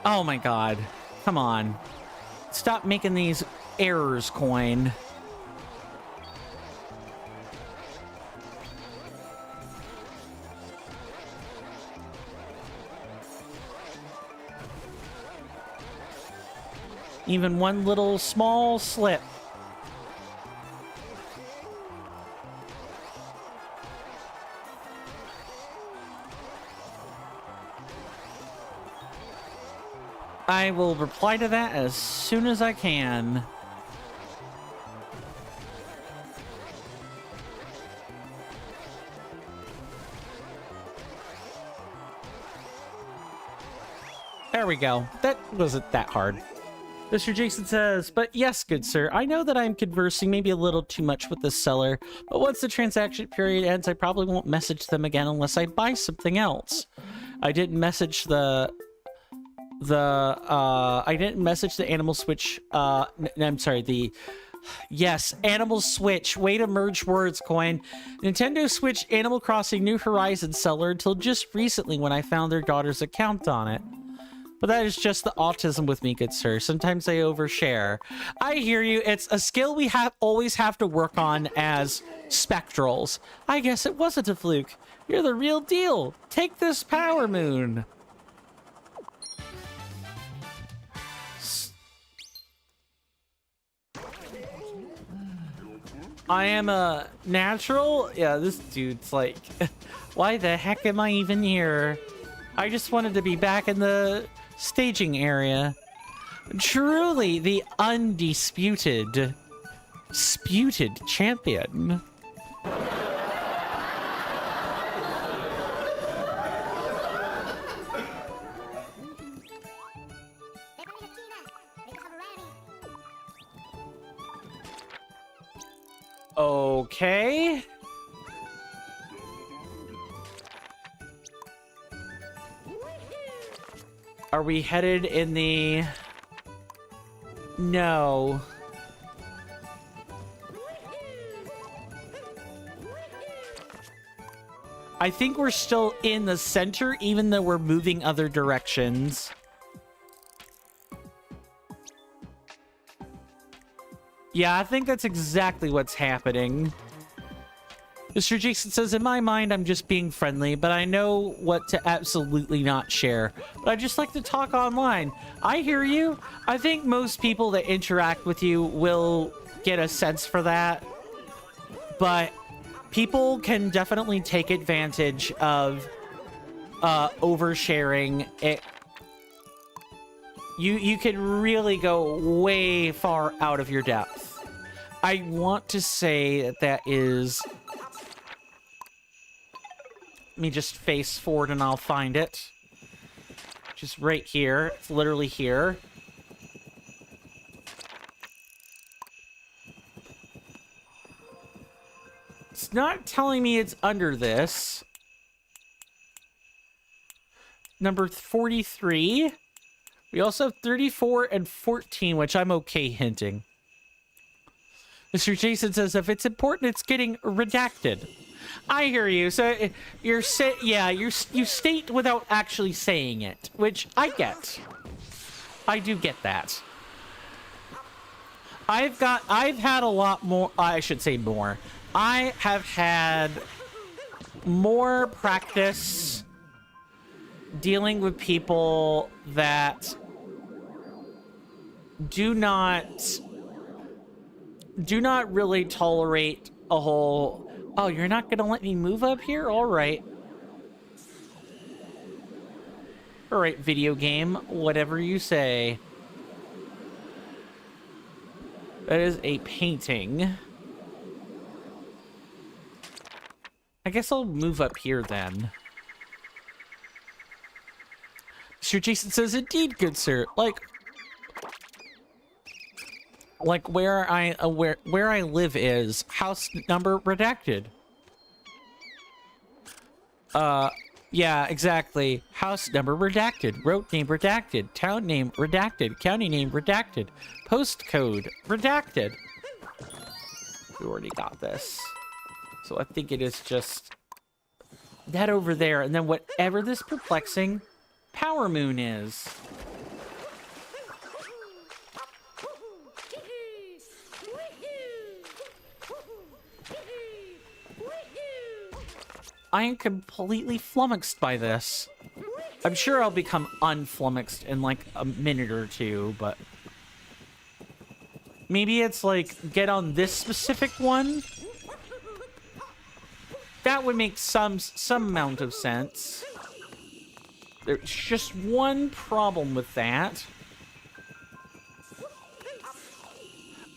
Oh my god. Come on. Stop making these errors, coin. Even one little small slip. I will reply to that as soon as I can. There we go. That wasn't that hard. Mr. Jason says, but yes, good sir, I know that I'm conversing maybe a little too much with the seller, but once the transaction period ends, I probably won't message them again unless I buy something else. I didn't message the Animal Switch, I'm sorry, yes, Animal Switch. Way to merge words, coin. Nintendo Switch Animal Crossing New Horizons seller until just recently when I found their daughter's account on it. But that is just the autism with me, good sir. Sometimes I overshare. I hear you. It's a skill we always have to work on as spectrals. I guess it wasn't a fluke. You're the real deal. Take this power moon. I am a natural? Yeah, this dude's like, why the heck am I even here? I just wanted to be back in the staging area. Truly the undisputed champion. Okay. Are we headed in the... No. I think we're still in the center, even though we're moving other directions. Yeah, I think that's exactly what's happening. Mr. Jason says, in my mind, I'm just being friendly, but I know what to absolutely not share. But I just like to talk online. I hear you. I think most people that interact with you will get a sense for that. But people can definitely take advantage of oversharing. You can really go way far out of your depth. I want to say that that is... Let me just face forward and I'll find it. Just right here. It's literally here. It's not telling me it's under this. Number 43. We also have 34 and 14, which I'm okay hinting. Mr. Jason says, if it's important, it's getting redacted. I hear you. So you state without actually saying it, which I get. I do get that. I've had a lot more, I should say more. I have had more practice dealing with people that do not really tolerate a whole, oh, you're not gonna let me move up here? All right, video game, whatever you say. That is a painting. guess I'll move up here then. Sir Jason says, indeed, good sir. Like where I live is house number redacted. Yeah, exactly. House number redacted. Road name redacted. Town name redacted. County name redacted. Postcode redacted. We already got this. So I think it is just that over there. And then whatever this perplexing power moon is. I am completely flummoxed by this. I'm sure I'll become unflummoxed in like a minute or two, but maybe it's like get on this specific one. That would make some amount of sense. There's just one problem with that.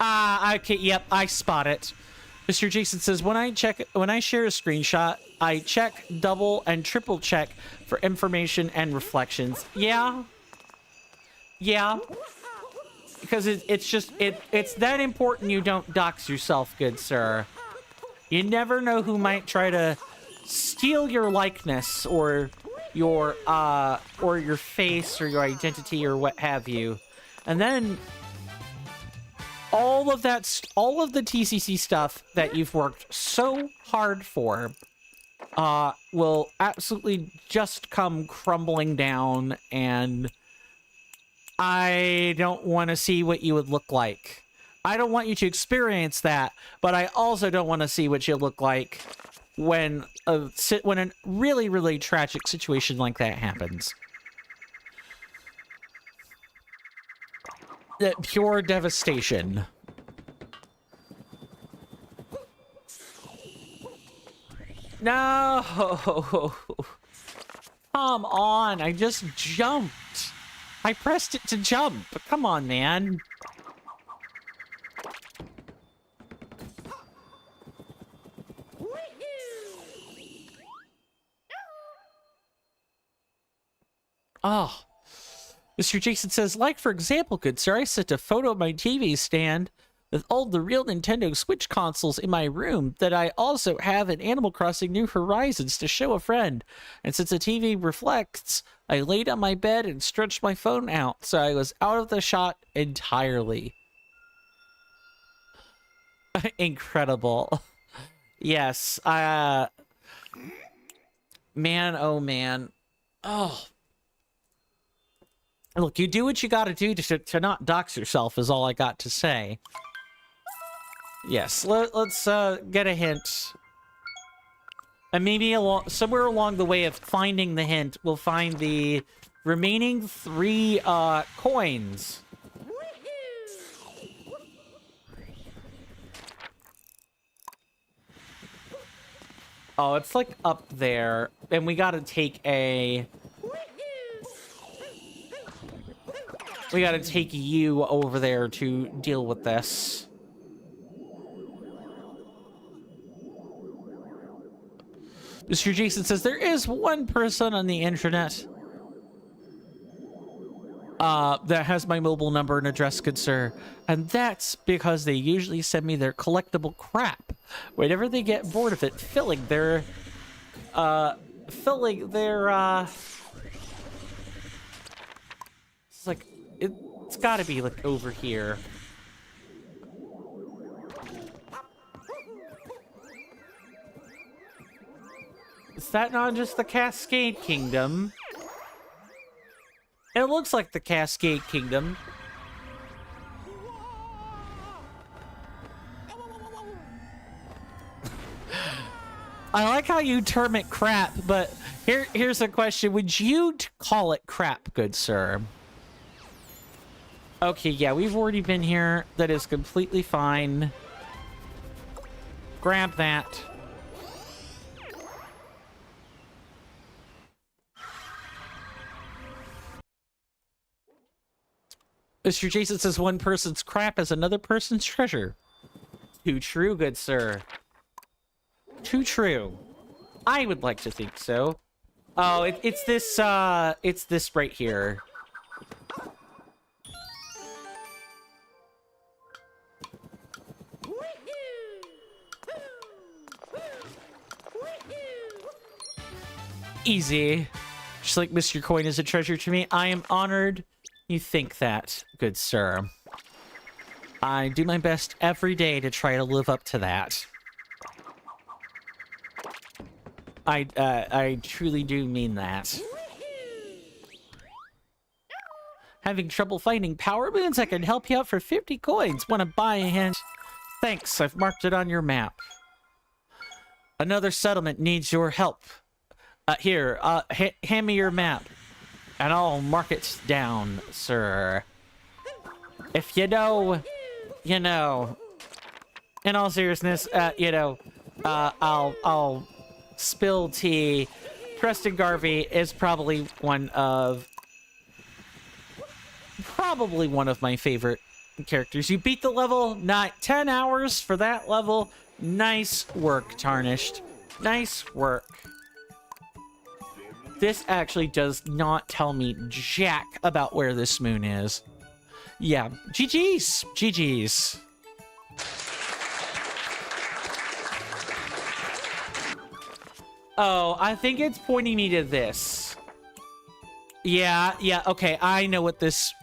Okay, yep, I spot it. Mr. Jason says, when I share a screenshot, I check, double, and triple check for information and reflections. Yeah. Yeah. Because it's that important you don't dox yourself, good sir. You never know who might try to steal your likeness or your face or your identity or what have you. And then all of the TCC stuff that you've worked so hard for will absolutely just come crumbling down, and I don't want to see what you would look like. I don't want you to experience that, but I also don't want to see what you look like when a really, really tragic situation like that happens. Pure devastation. No! Come on, I just jumped. I pressed it to jump. Come on, man. Oh. Mr. Jason says, like, for example, good sir, I sent a photo of my TV stand with all the real Nintendo Switch consoles in my room that I also have in Animal Crossing New Horizons to show a friend. And since the TV reflects, I laid on my bed and stretched my phone out, so I was out of the shot entirely. Incredible. Yes, man, oh man. Oh. Look, you do what you gotta do to not dox yourself is all I got to say. Yes, let's get a hint. And maybe somewhere along the way of finding the hint, we'll find the remaining 3 coins. Oh, it's like up there. And we gotta take a... We gotta take you over there to deal with this. Mr. Jason says, there is one person on the internet that has my mobile number and address, good sir. And that's because they usually send me their collectible crap whenever they get bored of it, filling their it's like, it's gotta be like over here. Is that not just the Cascade Kingdom? It looks like the Cascade Kingdom. I like how you term it crap, but here's a question. Would you call it crap, good sir? Okay, yeah, we've already been here. That is completely fine. Grab that. Mr. Jason says one person's crap is another person's treasure. Too true, good sir. Too true. I would like to think so. Oh, it's this right here. Easy. Just like Mr. Coin is a treasure to me. I am honored you think that, good sir. I do my best every day to try to live up to that. I truly do mean that. Having trouble finding power moons? I can help you out for 50 coins. Want to buy a hand? Thanks, I've marked it on your map. Another settlement needs your help. Here, hand me your map, and I'll mark it down, sir. If you know, you know. In all seriousness, you know, I'll spill tea. Preston Garvey is probably one of my favorite characters. You beat the level, not 10 hours for that level. Nice work, Tarnished. Nice work. This actually does not tell me jack about where this moon is. Yeah, GG's. GG's. Oh, I think it's pointing me to this. Yeah, okay, I know what this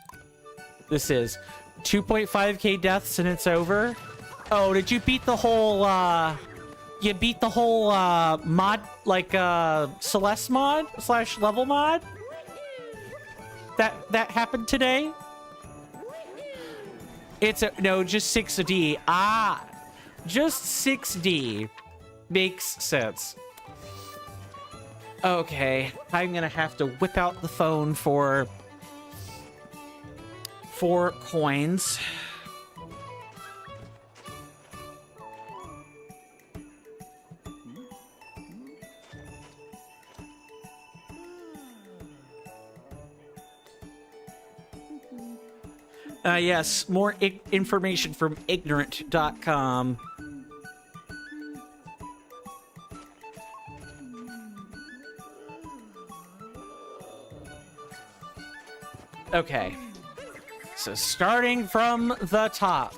is. 2.5k deaths and it's over. Oh, did you beat the whole, you beat the whole, mod, like, Celeste mod / level mod? That happened today? No, just 6D. Ah, just 6D. Makes sense. Okay, I'm gonna have to whip out the phone for 4 coins. Yes, more information from ignorant.com. Okay. So starting from the top,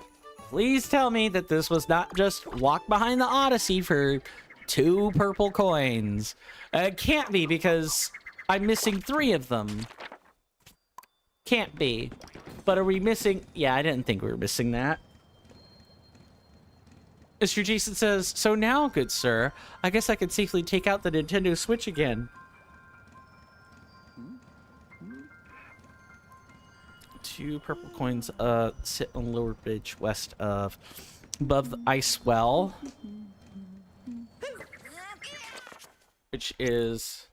please tell me that this was not just walk behind the Odyssey for 2 purple coins. It can't be because I'm missing 3 of them. Can't be. But are we missing? Yeah, I didn't think we were missing that. Mr. Jason says, so now, good sir, I guess I can safely take out the Nintendo Switch again. 2 purple coins sit on lower bridge west of above the ice well, which is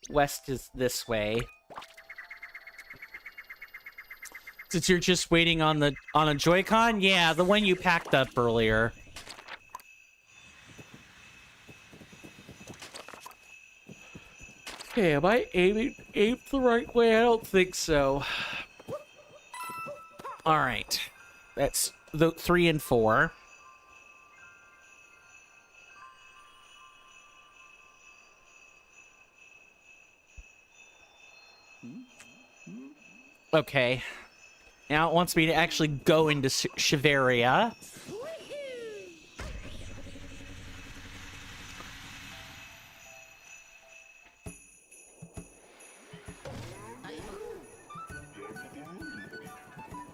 west is this way. Since you're just waiting on a Joy-Con? Yeah, the one you packed up earlier. Okay, am I aimed the right way? I don't think so. Alright. That's the 3 and 4. Okay. Now it wants me to actually go into Shiveria.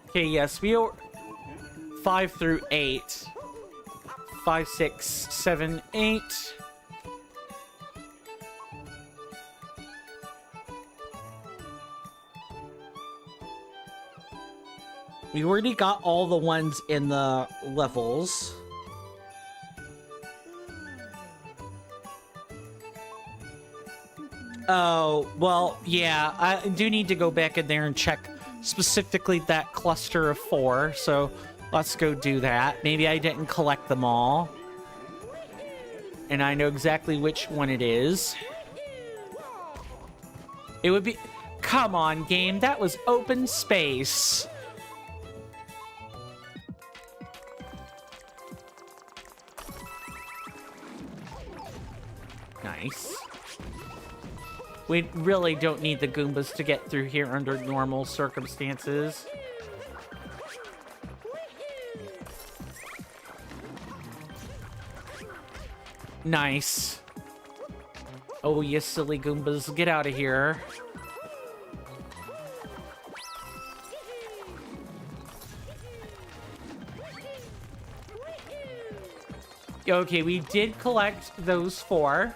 Okay, yes, we are 5 through 8. 5, 6, 7, 8. We already got all the ones in the levels. Oh, well, yeah, I do need to go back in there and check specifically that cluster of 4, so let's go do that. Maybe I didn't collect them all. And I know exactly which one it is. It would be... Come on, game, that was open space. We really don't need the Goombas to get through here under normal circumstances. Nice. Oh, you silly Goombas. Get out of here. Okay, we did collect those 4.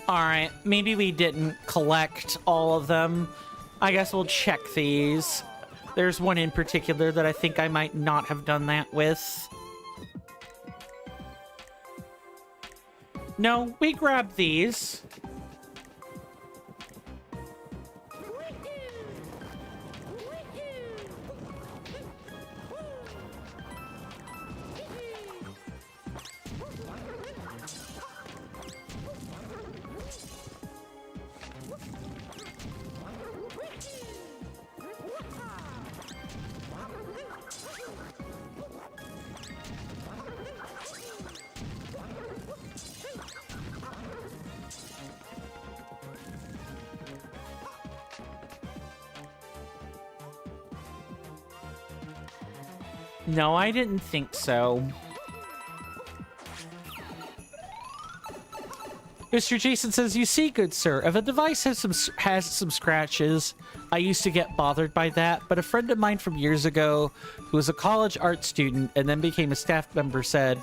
Alright, maybe we didn't collect all of them. I guess we'll check these. There's one in particular that I think I might not have done that with. No, we grabbed these. No, I didn't think so. Mr. Jason says, you see, good sir, if a device has some scratches, I used to get bothered by that, but a friend of mine from years ago, who was a college art student and then became a staff member, said,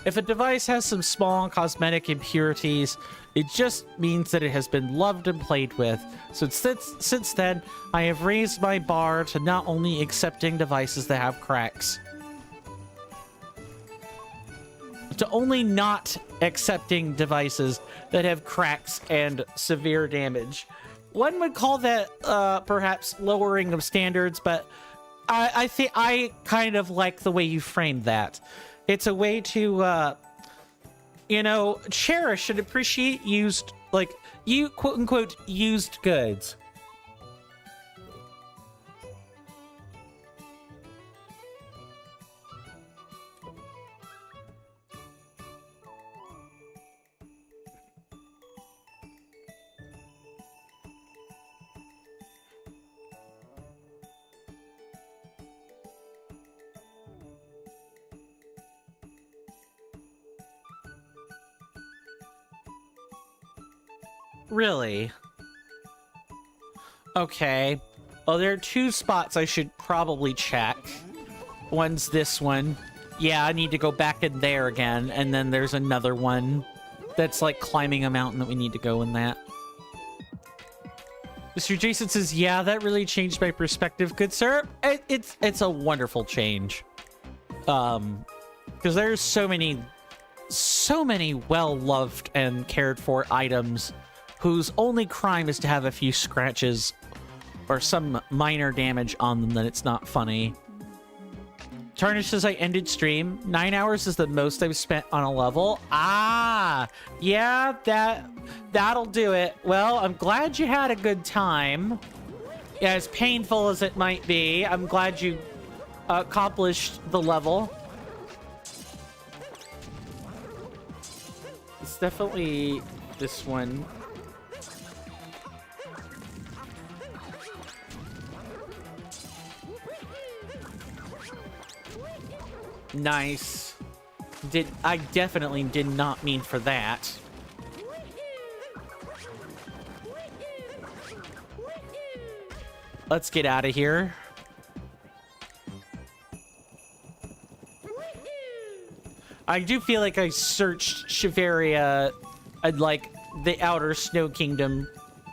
if a device has some small cosmetic impurities, it just means that it has been loved and played with. So since then, I have raised my bar to not only accepting devices that have cracks, to only not accepting devices that have cracks and severe damage. One would call that perhaps lowering of standards, but I think I kind of like the way you framed that. It's a way to, you know, cherish and appreciate used, like, you quote unquote used goods. Really? Okay. Oh, there are 2 spots I should probably check. One's this one. Yeah, I need to go back in there again. And then there's another one that's like climbing a mountain that we need to go in that. Mr. Jason says, yeah, that really changed my perspective, good sir. It's a wonderful change. Because there's so many well-loved and cared for items whose only crime is to have a few scratches or some minor damage on them that it's not funny. Tarnish says, I ended stream. 9 hours is the most I've spent on a level. Ah, yeah, that'll do it. Well, I'm glad you had a good time. Yeah, as painful as it might be, I'm glad you accomplished the level. It's definitely this one. Nice. I definitely did not mean for that. Let's get out of here. I do feel like I searched Shiveria and like the outer Snow Kingdom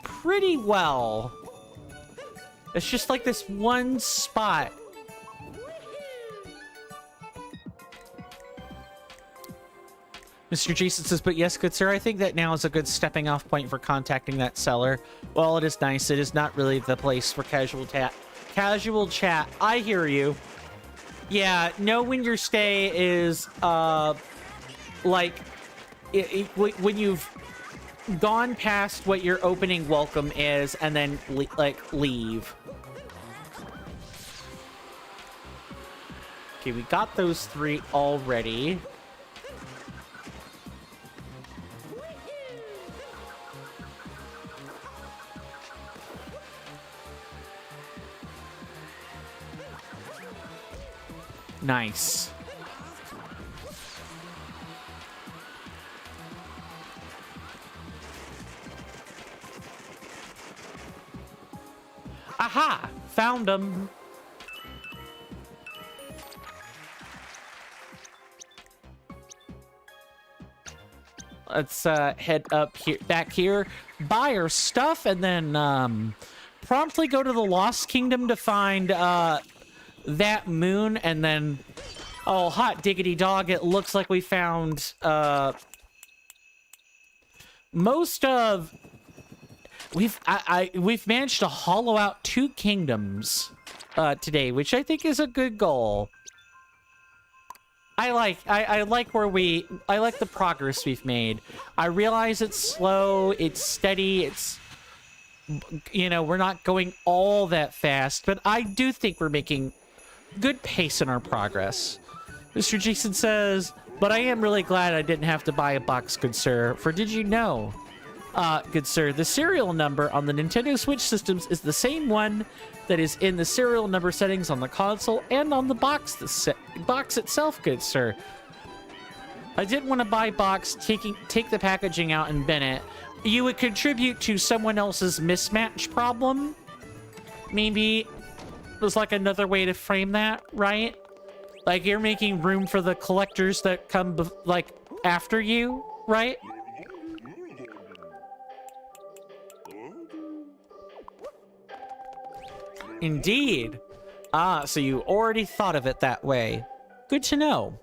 pretty well. It's just like this one spot. Mr. Jason says, but yes, good sir, I think that now is a good stepping off point for contacting that seller. Well, it is nice. It is not really the place for casual chat. Casual chat. I hear you. Yeah, know when your stay is, like, when you've gone past what your opening welcome is and then, like, leave. Okay, we got those 3 already. Nice. Aha! Found them. Let's head up here, back here, buy our stuff, and then promptly go to the Lost Kingdom to find that moon, and then, oh, hot diggity dog, it looks like we found most of, we've managed to hollow out 2 kingdoms today, which I think is a good goal. I like the progress we've made. I realize it's slow, it's steady, it's, you know, we're not going all that fast, but I do think we're making good pace in our progress. Mr. Jason says, but I am really glad I didn't have to buy a box, good sir, for did you know, good sir, the serial number on the Nintendo Switch systems is the same one that is in the serial number settings on the console and on the box itself, good sir. I didn't want to buy box, take the packaging out and bin it. You would contribute to someone else's mismatch problem. Maybe was like another way to frame that, right? Like you're making room for the collectors that come like after you, right? Indeed. Ah, so you already thought of it that way. Good to know.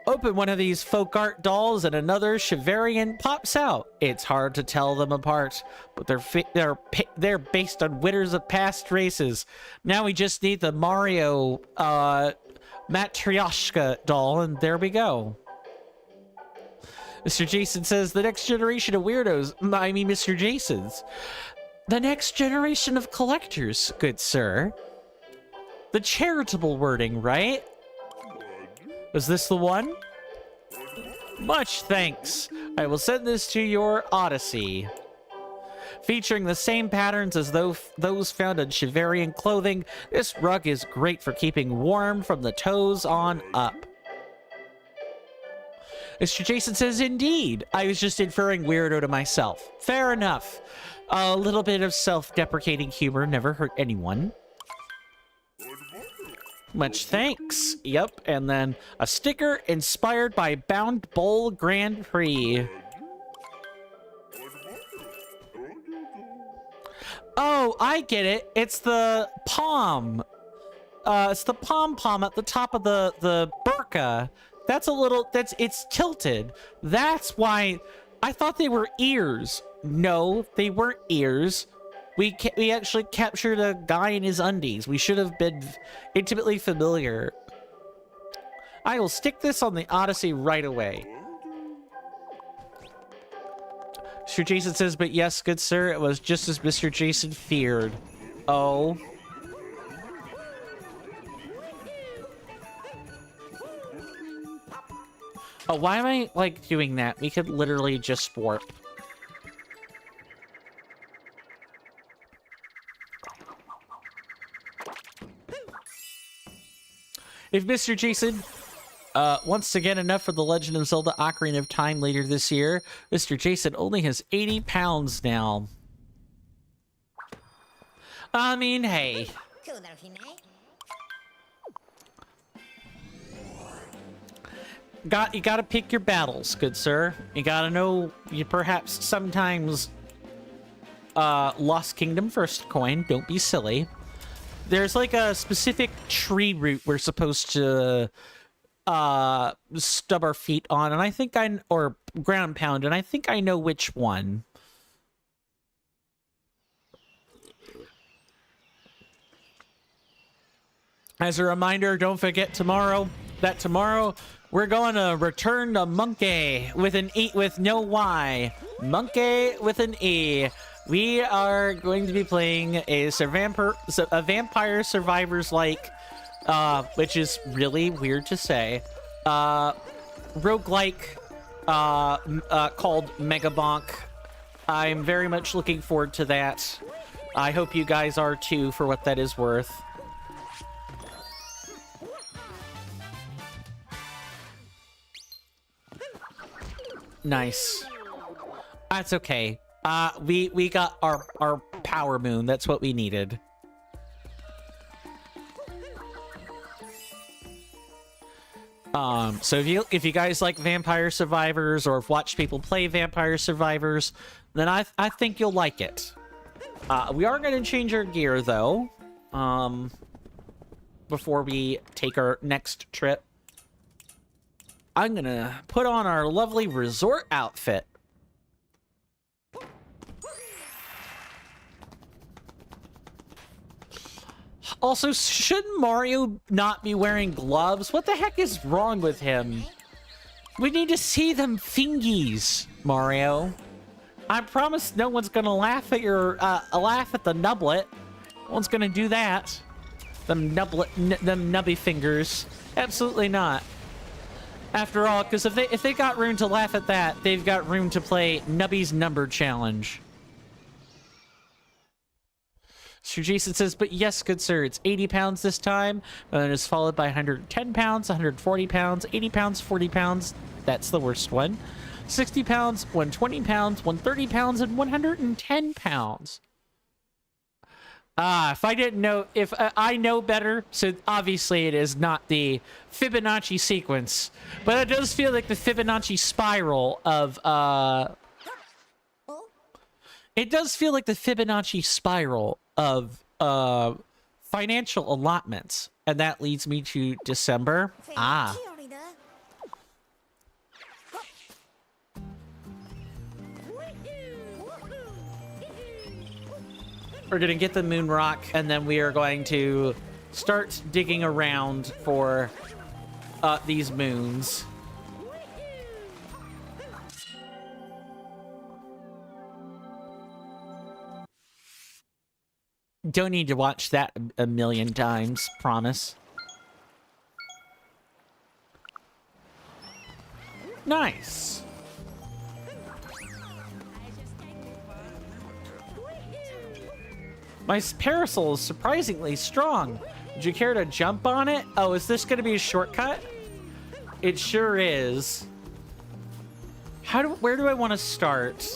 Open one of these folk art dolls and another Chivarian pops out. It's hard to tell them apart, but they're based on winners of past races. Now we just need the Mario Matryoshka doll, and there we go. Mr. Jason says the next generation of weirdos, I mean Mr. Jason's. The next generation of collectors, good sir. The charitable wording, right? Was this the one? Much thanks. I will send this to your Odyssey. Featuring the same patterns as those found in Chivarian clothing, this rug is great for keeping warm from the toes on up. Mr. Jason says, indeed. I was just inferring weirdo to myself. Fair enough. A little bit of self-deprecating humor never hurt anyone. Much thanks. Yep, and then a sticker inspired by Bound Bowl Grand Prix. Oh, I get it. It's the palm. It's the pom-pom at the top of the burqa. That's a little, it's tilted. That's why I thought they were ears. No, they weren't ears. We actually captured a guy in his undies. We should have been intimately familiar. I will stick this on the Odyssey right away. Mr. Jason says, but yes, good sir, it was just as Mr. Jason feared. Oh. Oh, why am I, like, doing that? We could literally just warp. If Mr. Jason wants to get enough for The Legend of Zelda Ocarina of Time later this year, Mr. Jason only has 80 pounds now. I mean, hey. You gotta pick your battles, good sir. You gotta know you perhaps sometimes Lost Kingdom first coin. Don't be silly. There's like a specific tree route we're supposed to stub our feet on, and I think or ground pound, and I think I know which one. As a reminder, don't forget tomorrow we're going to return to Monkey with an E, with no Y. Monkey with an E. We are going to be playing a Vampire Survivors like, which is really weird to say, roguelike called Megabonk. I'm very much looking forward to that. I hope you guys are too, for what that is worth. Nice. That's okay. We got our power moon. That's what we needed. So if you guys like Vampire Survivors or have watched people play Vampire Survivors, then I think you'll like it. We are going to change our gear though, before we take our next trip. I'm gonna put on our lovely resort outfit. Also, shouldn't Mario not be wearing gloves? What the heck is wrong with him? We need to see them fingies, Mario. I promise no one's gonna laugh at your laugh at the nublet. No one's gonna do that. Them nubby fingers. Absolutely not. After all, because if they got room to laugh at that, they've got room to play Nubby's Number Challenge. Sir Jason says, but yes, good sir, it's 80 pounds this time, and then it's followed by 110 pounds, 140 pounds, 80 pounds, 40 pounds. That's the worst one. 60 pounds, 120 pounds, 130 pounds, and 110 pounds. If I didn't know, if I know better, so obviously it is not the Fibonacci sequence, but it does feel like the Fibonacci spiral of, it does feel like the Fibonacci spiral of, financial allotments, and that leads me to December. We're gonna get the moon rock, and then we are going to start digging around for these moons. Don't need to watch that a million times, promise. Nice. My parasol is surprisingly strong. Would you care to jump on it? Oh, is this going to be a shortcut? It sure is. Where do I want to start?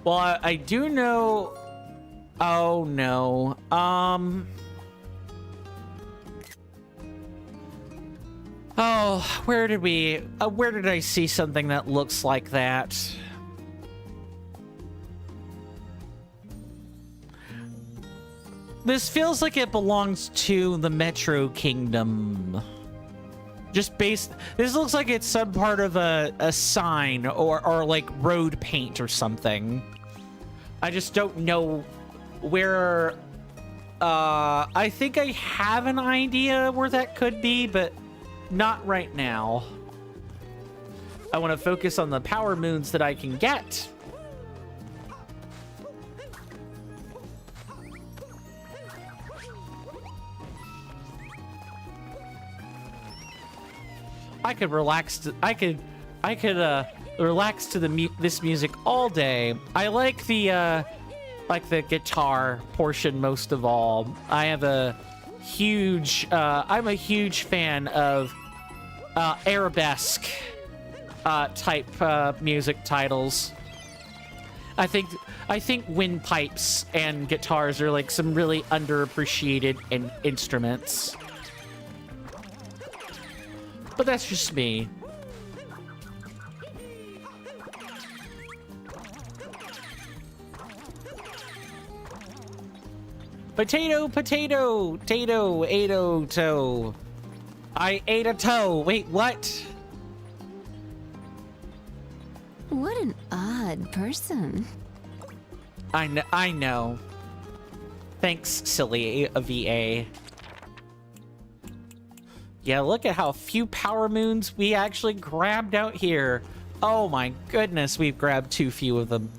Well, I do know... Oh, no. Oh, where did I see something that looks like that? This feels like it belongs to the Metro Kingdom. This looks like it's some part of a sign or like road paint or something. I just don't know where, I think I have an idea where that could be, but not right now. I want to focus on the power moons that I can get. I could relax to, I could relax to this music all day. I like the guitar portion most of all. I have I'm a huge fan of arabesque type music titles. I think windpipes and guitars are like some really underappreciated instruments. But that's just me. Potato, potato, tato, ate-o, toe. I ate a toe. Wait, what? What an odd person. I know. Thanks, silly VA. Yeah, look at how few power moons we actually grabbed out here. Oh my goodness, we've grabbed too few of them.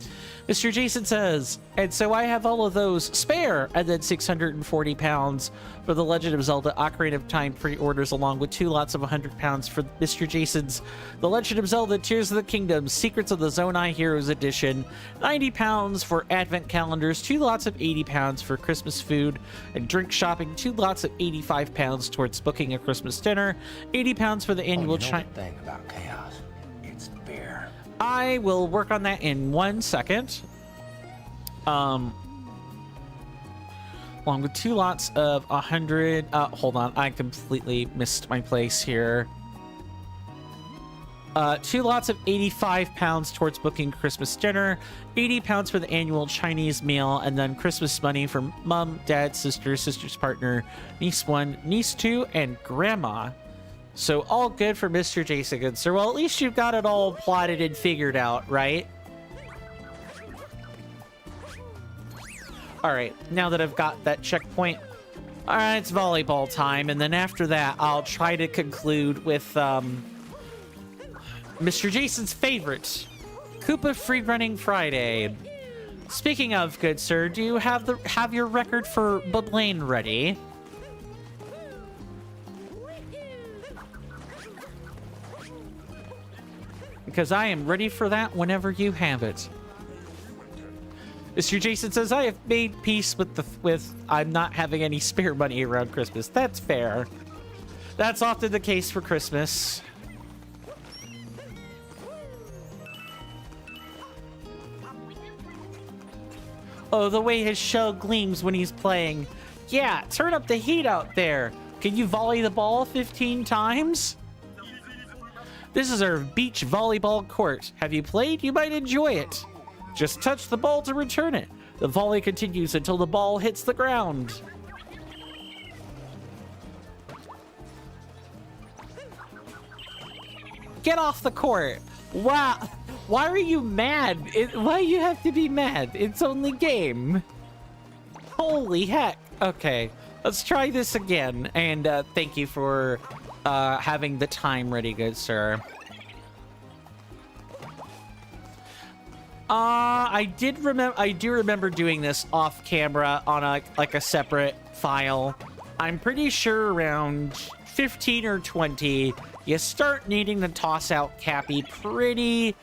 Mr. Jason says, and so I have all of those spare, and then 640 pounds for the Legend of Zelda Ocarina of Time pre-orders, along with 2 lots of 100 pounds for Mr. Jason's The Legend of Zelda Tears of the Kingdom Secrets of the Zonai Heroes Edition, 90 pounds for Advent calendars, 2 lots of 80 pounds for Christmas food and drink shopping, 2 lots of 85 pounds towards booking a Christmas dinner, 80 pounds for the annual thing about chaos. It's beer. I will work on that in 1 second. Along with 2 lots of 100. Hold on, I completely missed my place here. 2 lots of 85 pounds towards booking Christmas dinner, 80 pounds for the annual Chinese meal, and then Christmas money for mom, dad, sister, sister's partner, niece 1, niece 2, and grandma. So all good for Mr. Jason, good sir. Well, at least you've got it all plotted and figured out, right? All right, now that I've got that checkpoint, all right, it's volleyball time. And then after that, I'll try to conclude with Mr. Jason's favorite, Koopa Free Running Friday. Speaking of, good sir, do you have your record for Bublane ready? Because I am ready for that whenever you have it. Mr. Jason says, I have made peace with I'm not having any spare money around Christmas. That's fair. That's often the case for Christmas. Oh, the way his shell gleams when he's playing. Yeah, turn up the heat out there. Can you volley the ball 15 times? This is our beach volleyball court. Have you played? You might enjoy it. Just touch the ball to return it. The volley continues until the ball hits the ground. Get off the court. Wow. Why are you mad? Why you have to be mad? It's only game. Holy heck. Okay, let's try this again. And thank you for having the time ready, good sir. I do remember doing this off camera on a separate file. I'm pretty sure around 15 or 20, you start needing to toss out Cappy pretty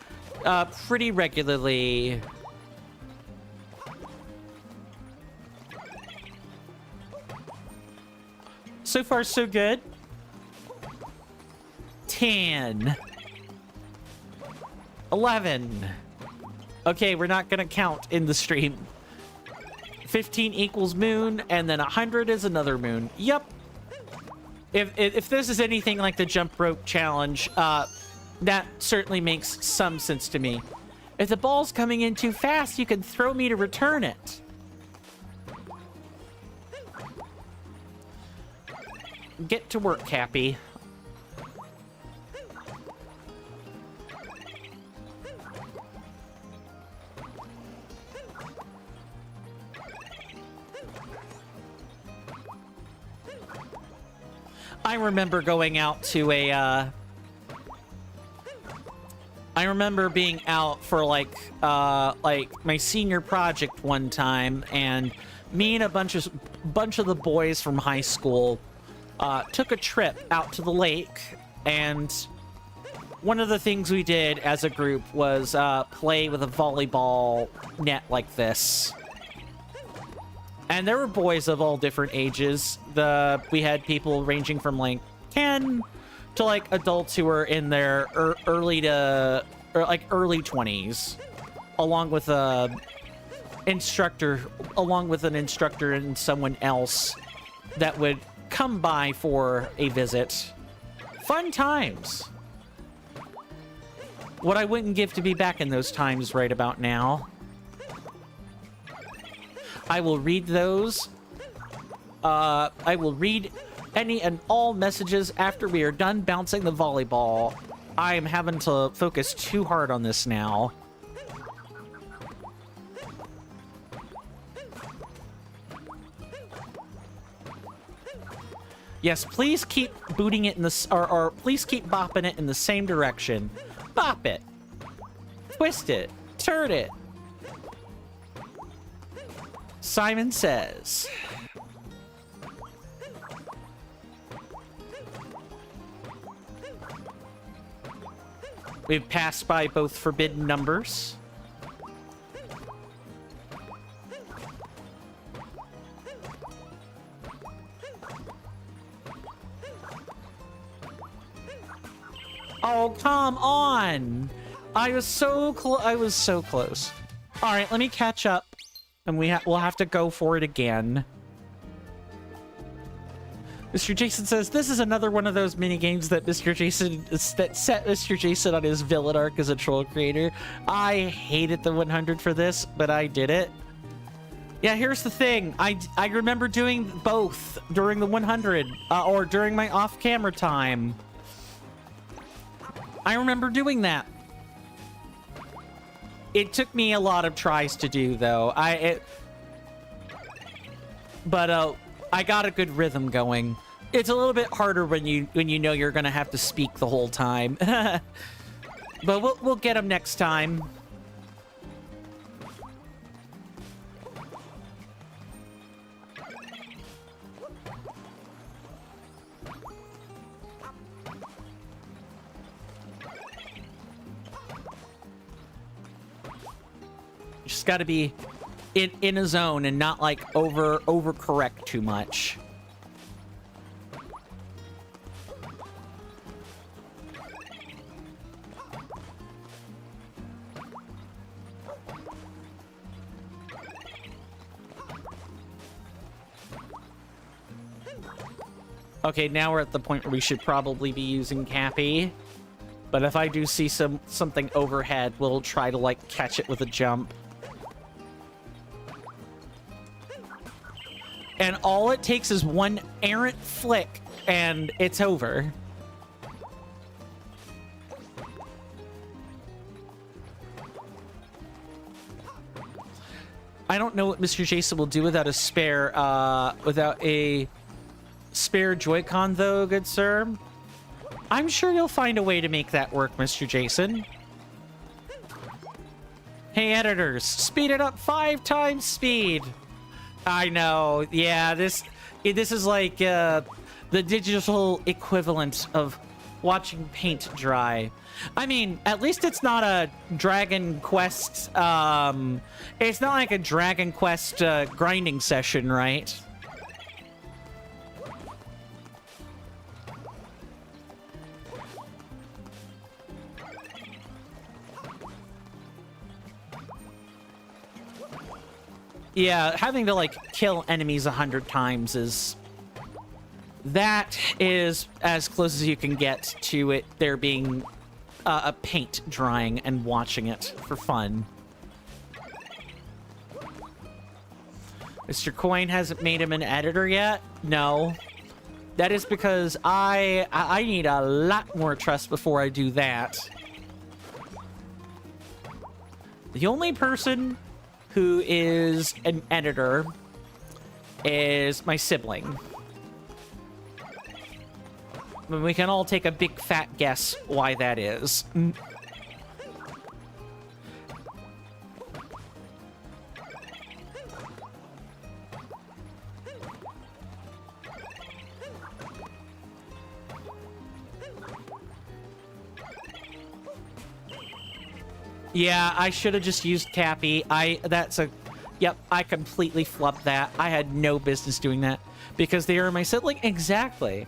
regularly. So far, so good. 10. 11. Okay, we're not gonna count in the stream. 15 equals moon, and then 100 is another moon. Yep. If this is anything like the jump rope challenge, that certainly makes some sense to me. If the ball's coming in too fast, you can throw me to return it. Get to work, Cappy. I remember going out to a, I remember being out for like my senior project one time, and me and a bunch of the boys from high school took a trip out to the lake, and one of the things we did as a group was play with a volleyball net like this. And there were boys of all different ages. We had people ranging from like 10 to like adults who were in their early 20s, along with an instructor and someone else that would come by for a visit. Fun times. What I wouldn't give to be back in those times right about now. I will read those I will read any and all messages after we are done bouncing the volleyball. I am having to focus too hard on this now. Yes, please keep booting it in the or please keep bopping it in the same direction. Bop it. Twist it. Turn it. Simon Says. We've passed by both forbidden numbers. Oh, come on! I was so close. I was so close. All right, let me catch up, and we'll have to go for it again. Mr. Jason says, this is another one of those mini games that set Mr. Jason on his villain arc as a troll creator. I hated the 100 for this, but I did it. Yeah, here's the thing. I remember doing both during the 100, or during my off-camera time. I remember doing that. It took me a lot of tries to do, though. But I got a good rhythm going. It's a little bit harder when you know you're gonna have to speak the whole time. But we'll get them next time. Just got to be in a zone and not like overcorrect too much. Okay, now we're at the point where we should probably be using Cappy. But if I do see something overhead, we'll try to like catch it with a jump. And all it takes is one errant flick, and it's over. I don't know what Mr. Jason will do without a spare Joy-Con, though, good sir. I'm sure you'll find a way to make that work, Mr. Jason. Hey, editors, speed it up 5 times speed. I know, yeah, this is like the digital equivalent of watching paint dry. I mean, at least it's not a Dragon Quest, it's not like a Dragon Quest grinding session, right? Yeah, having to, like, kill enemies 100 times is as close as you can get to it there being a paint drying and watching it for fun. Mr. Coin hasn't made him an editor yet? No. That is because I need a lot more trust before I do that. The only person who is an editor is my sibling. We can all take a big fat guess why that is. Yeah, I should have just used Cappy. Yep, I completely flubbed that. I had no business doing that because they are my sibling. Exactly.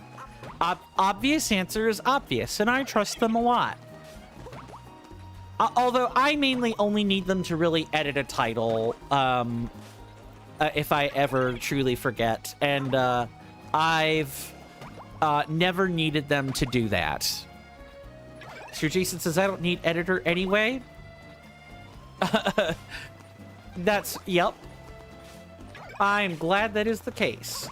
Obvious answer is obvious, and I trust them a lot. Although I mainly only need them to really edit a title, if I ever truly forget. And I've never needed them to do that. Sir Jason says, I don't need editor anyway. Yep. I'm glad that is the case.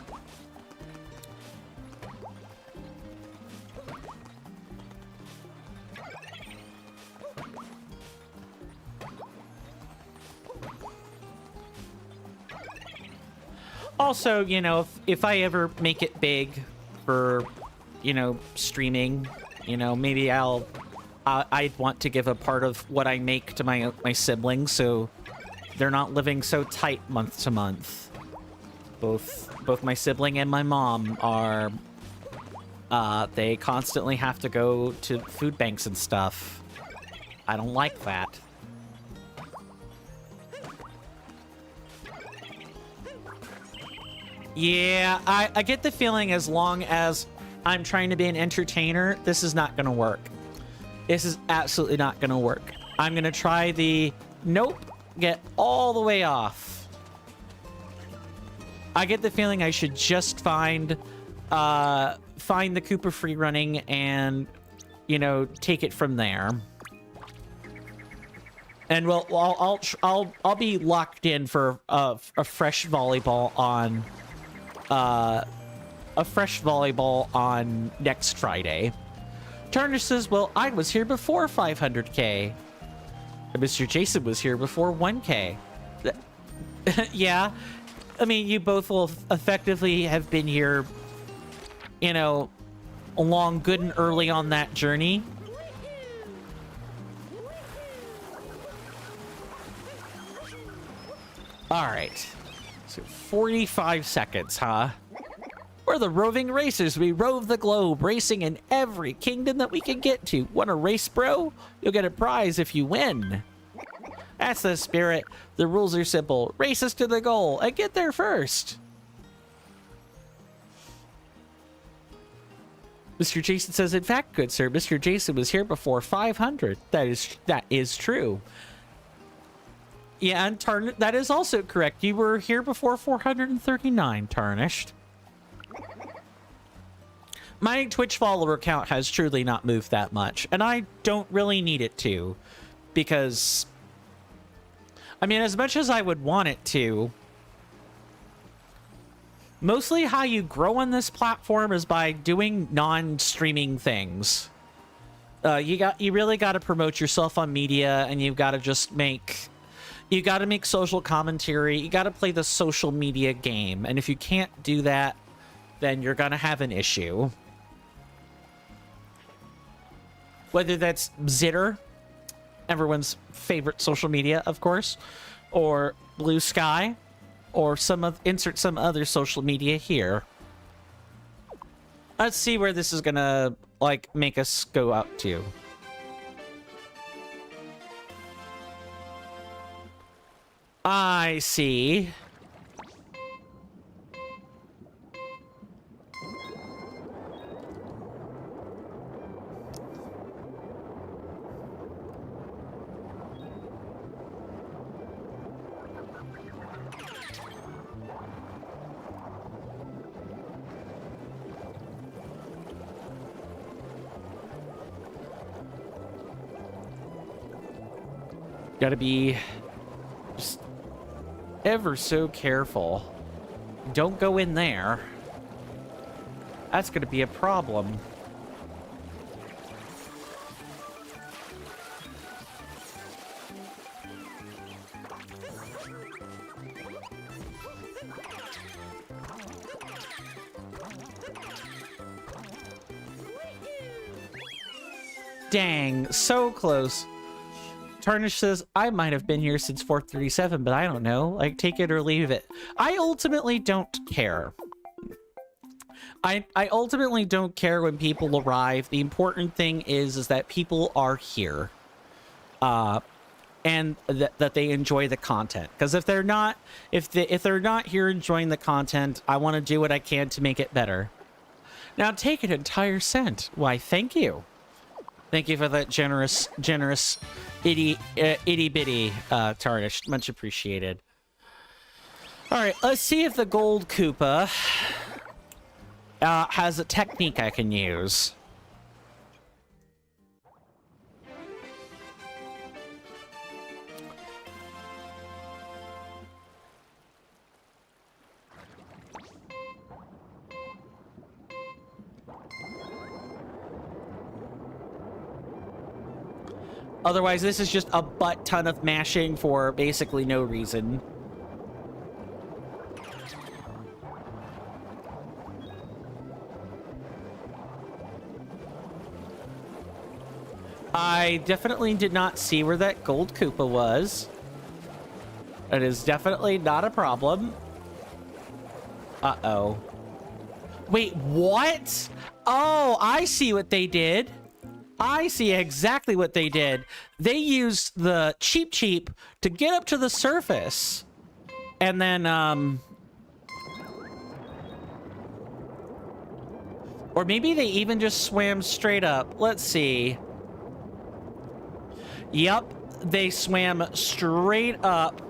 Also, you know, if I ever make it big for, you know, streaming, you know, maybe I'd want to give a part of what I make to my siblings, so they're not living so tight month to month. Both my sibling and my mom are, they constantly have to go to food banks and stuff. I don't like that. Yeah, I get the feeling as long as I'm trying to be an entertainer, this is not gonna work. This is absolutely not gonna work. I'm gonna try the nope, get all the way off. I get the feeling I should just find the Koopa free running and, you know, take it from there. And well, I'll be locked in for a fresh volleyball on next Friday. Turner says, well, I was here before 500k. Mr. Jason was here before 1k. Yeah, I mean, you both will effectively have been here, you know, along good and early on that journey. All right, so 45 seconds, huh? We're the roving racers. We rove the globe, racing in every kingdom that we can get to. Want a race, bro? You'll get a prize if you win. That's the spirit. The rules are simple. Race us to the goal and get there first. Mr. Jason says, in fact, good sir, Mr. Jason was here before 500. That is true. Yeah, and that is also correct. You were here before 439, Tarnished. My Twitch follower count has truly not moved that much, and I don't really need it to, because, I mean, as much as I would want it to, mostly how you grow on this platform is by doing non-streaming things. You really got to promote yourself on media, and you've got to just make social commentary. You got to play the social media game, and if you can't do that, then you're gonna have an issue. Whether that's Zitter, everyone's favorite social media, of course, or Blue Sky, or insert some other social media here. Let's see where this is gonna, like, make us go out to. I see. Gotta be just ever so careful. Don't go in there. That's gonna be a problem. Dang, so close. Tarnish says, I might have been here since 437, but I don't know. Like, take it or leave it. I ultimately don't care. I ultimately don't care when people arrive. The important thing is that people are here. And that they enjoy the content. Because if they're not here enjoying the content, I want to do what I can to make it better. Now take an entire cent. Why, thank you. Thank you for that generous itty bitty Tarnished. Much appreciated. All right, let's see if the gold Koopa has a technique I can use. Otherwise, this is just a butt ton of mashing for basically no reason. I definitely did not see where that gold Koopa was. It is definitely not a problem. Uh-oh. Wait, what? Oh, I see what they did. I see exactly what they did. They used the Cheep Cheep to get up to the surface. And then, or maybe they even just swam straight up. Let's see. Yep, they swam straight up.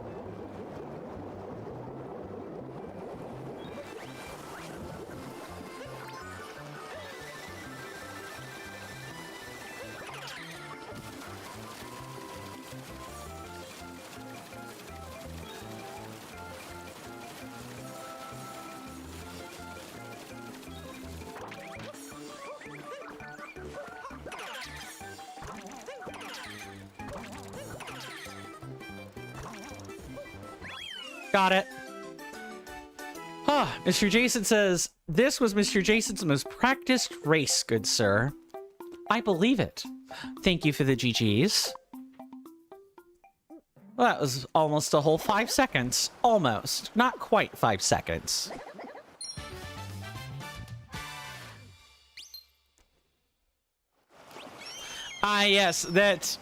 Got it. Mr. Jason says, this was Mr. Jason's most practiced race, good sir. I believe it. Thank you for the GGs. Well, that was almost a whole 5 seconds. Almost. Not quite 5 seconds. Ah, yes, that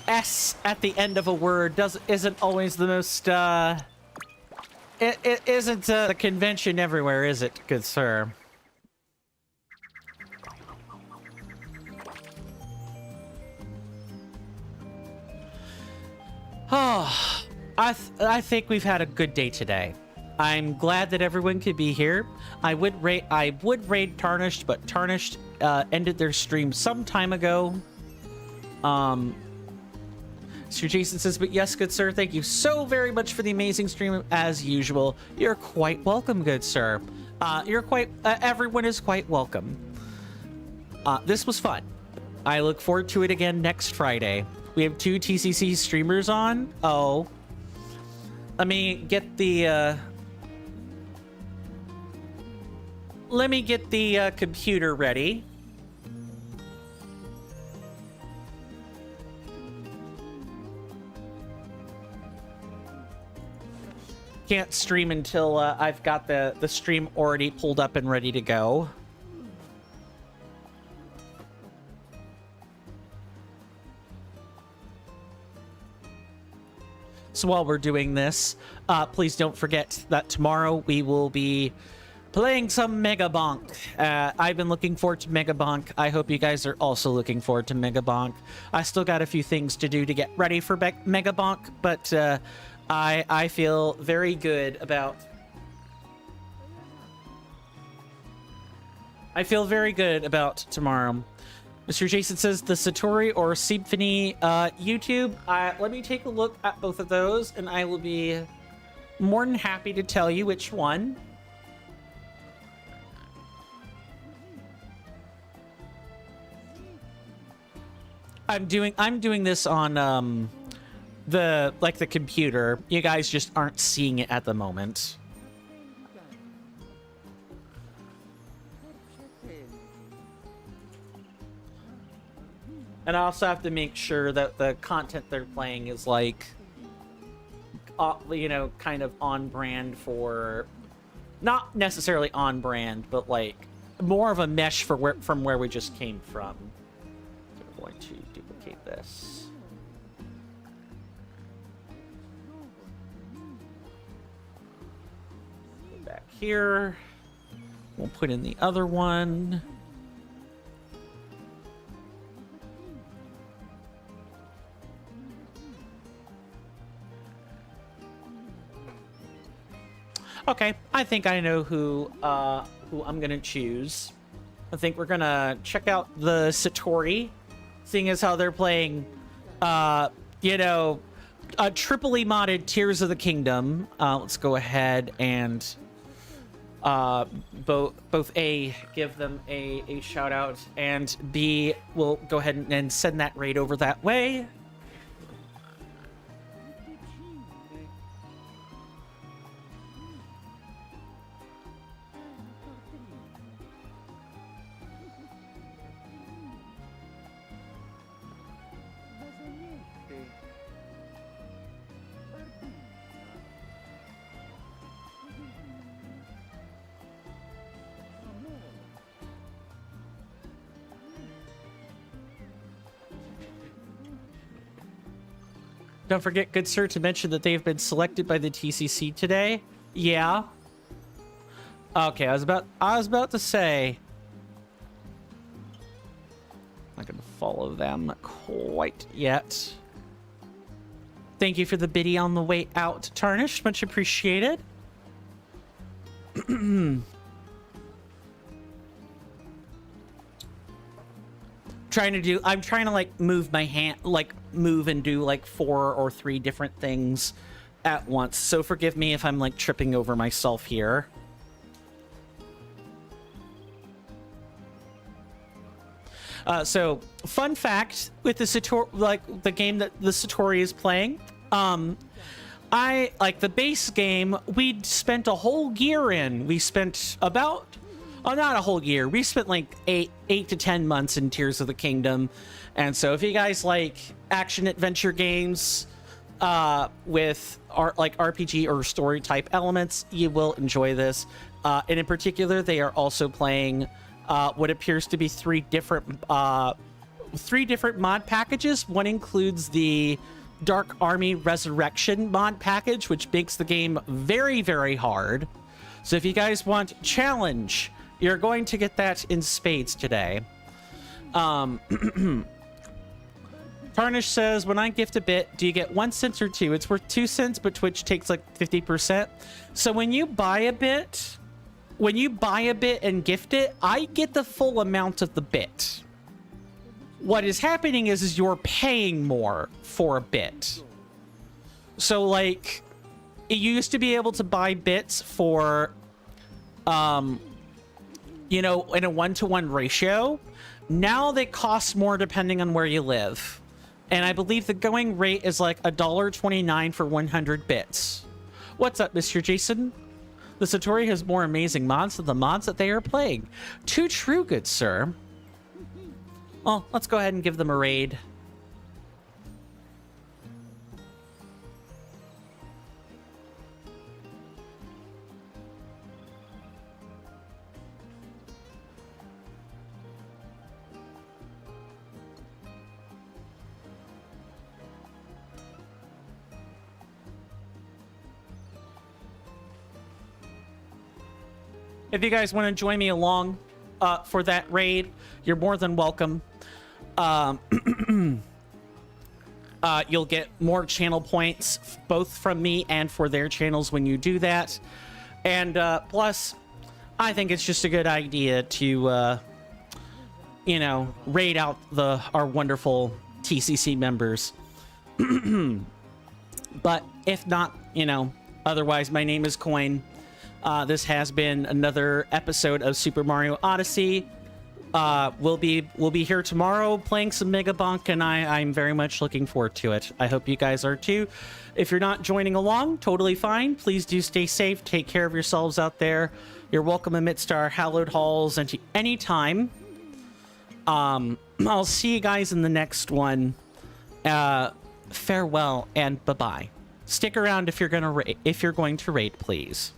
S at the end of a word isn't always the most, It isn't the convention everywhere, is it, good sir? Oh, I think we've had a good day today. I'm glad that everyone could be here. I would raid Tarnished, but Tarnished ended their stream some time ago. Mr. Jason says, but yes, good sir, thank you so very much for the amazing stream as usual. You're quite welcome, good sir. Everyone is quite welcome. This was fun. I look forward to it again next Friday. We have 2 TCC streamers on. Oh. Let me get the, computer ready. Can't stream until I've got the stream already pulled up and ready to go. So while we're doing this, please don't forget that tomorrow we will be playing some Mega Bonk. I've been looking forward to Mega Bonk. I hope you guys are also looking forward to Mega Bonk. I still got a few things to do to get ready for Mega Bonk, but I feel very good about... tomorrow. Mr. Jason says the Satori or Symphony YouTube. Let me take a look at both of those, and I will be more than happy to tell you which one. I'm doing this on the computer. You guys just aren't seeing it at the moment. And I also have to make sure that the content they're playing is like, you know, kind of on brand for, not necessarily on brand, but like more of a mesh for from where we just came from. So we're going to duplicate this. Go back here. We'll put in the other one. Okay, I think I know who I'm gonna choose. I think we're gonna check out the Satori, seeing as how they're playing, you know, a triply modded Tears of the Kingdom. Let's go ahead and both A, give them a shout out, and B, we'll go ahead and send that raid over that way. Don't forget, good sir, to mention that they've been selected by the TCC today. Yeah. Okay, I was about to say. I'm not gonna follow them quite yet. Thank you for the biddy on the way out, Tarnished. Much appreciated. I'm trying to like move my hand, like move and do like 4 or 3 different things at once. So forgive me if I'm like tripping over myself here. So fun fact with the Satori, like the game that the Satori is playing, I like the base game. We spent a whole year in. We spent about, not a whole year. We spent like 8 to 10 months in Tears of the Kingdom. And so if you guys like action adventure games with like RPG or story type elements, you will enjoy this. And in particular, they are also playing what appears to be 3 different mod packages. One includes the Dark Army Resurrection mod package, which makes the game very, very hard. So if you guys want challenge, you're going to get that in spades today. Tarnish says, when I gift a bit, do you get 1 cent or 2? It's worth 2 cents, but Twitch takes like 50%. So when you buy a bit and gift it, I get the full amount of the bit. What is happening is you're paying more for a bit. So like, you used to be able to buy bits for, you know, in a 1-to-1 ratio. Now they cost more depending on where you live. And I believe the going rate is like $1.29 for 100 bits. What's up, Mr. Jason? The Satori has more amazing mods than the mods that they are playing. Too true, good sir. Well, let's go ahead and give them a raid. If you guys want to join me along for that raid, you're more than welcome. You'll get more channel points, both from me and for their channels when you do that. And plus, I think it's just a good idea to, you know, raid out our wonderful TCC members. But if not, you know, otherwise, my name is Coin. This has been another episode of Super Mario Odyssey. We'll be here tomorrow playing some Mega Bonk, and I'm very much looking forward to it. I hope you guys are too. If you're not joining along, totally fine. Please do stay safe. Take care of yourselves out there. You're welcome amidst our hallowed halls and any time. I'll see you guys in the next one. Farewell and bye-bye. Stick around if you're going to rate, please.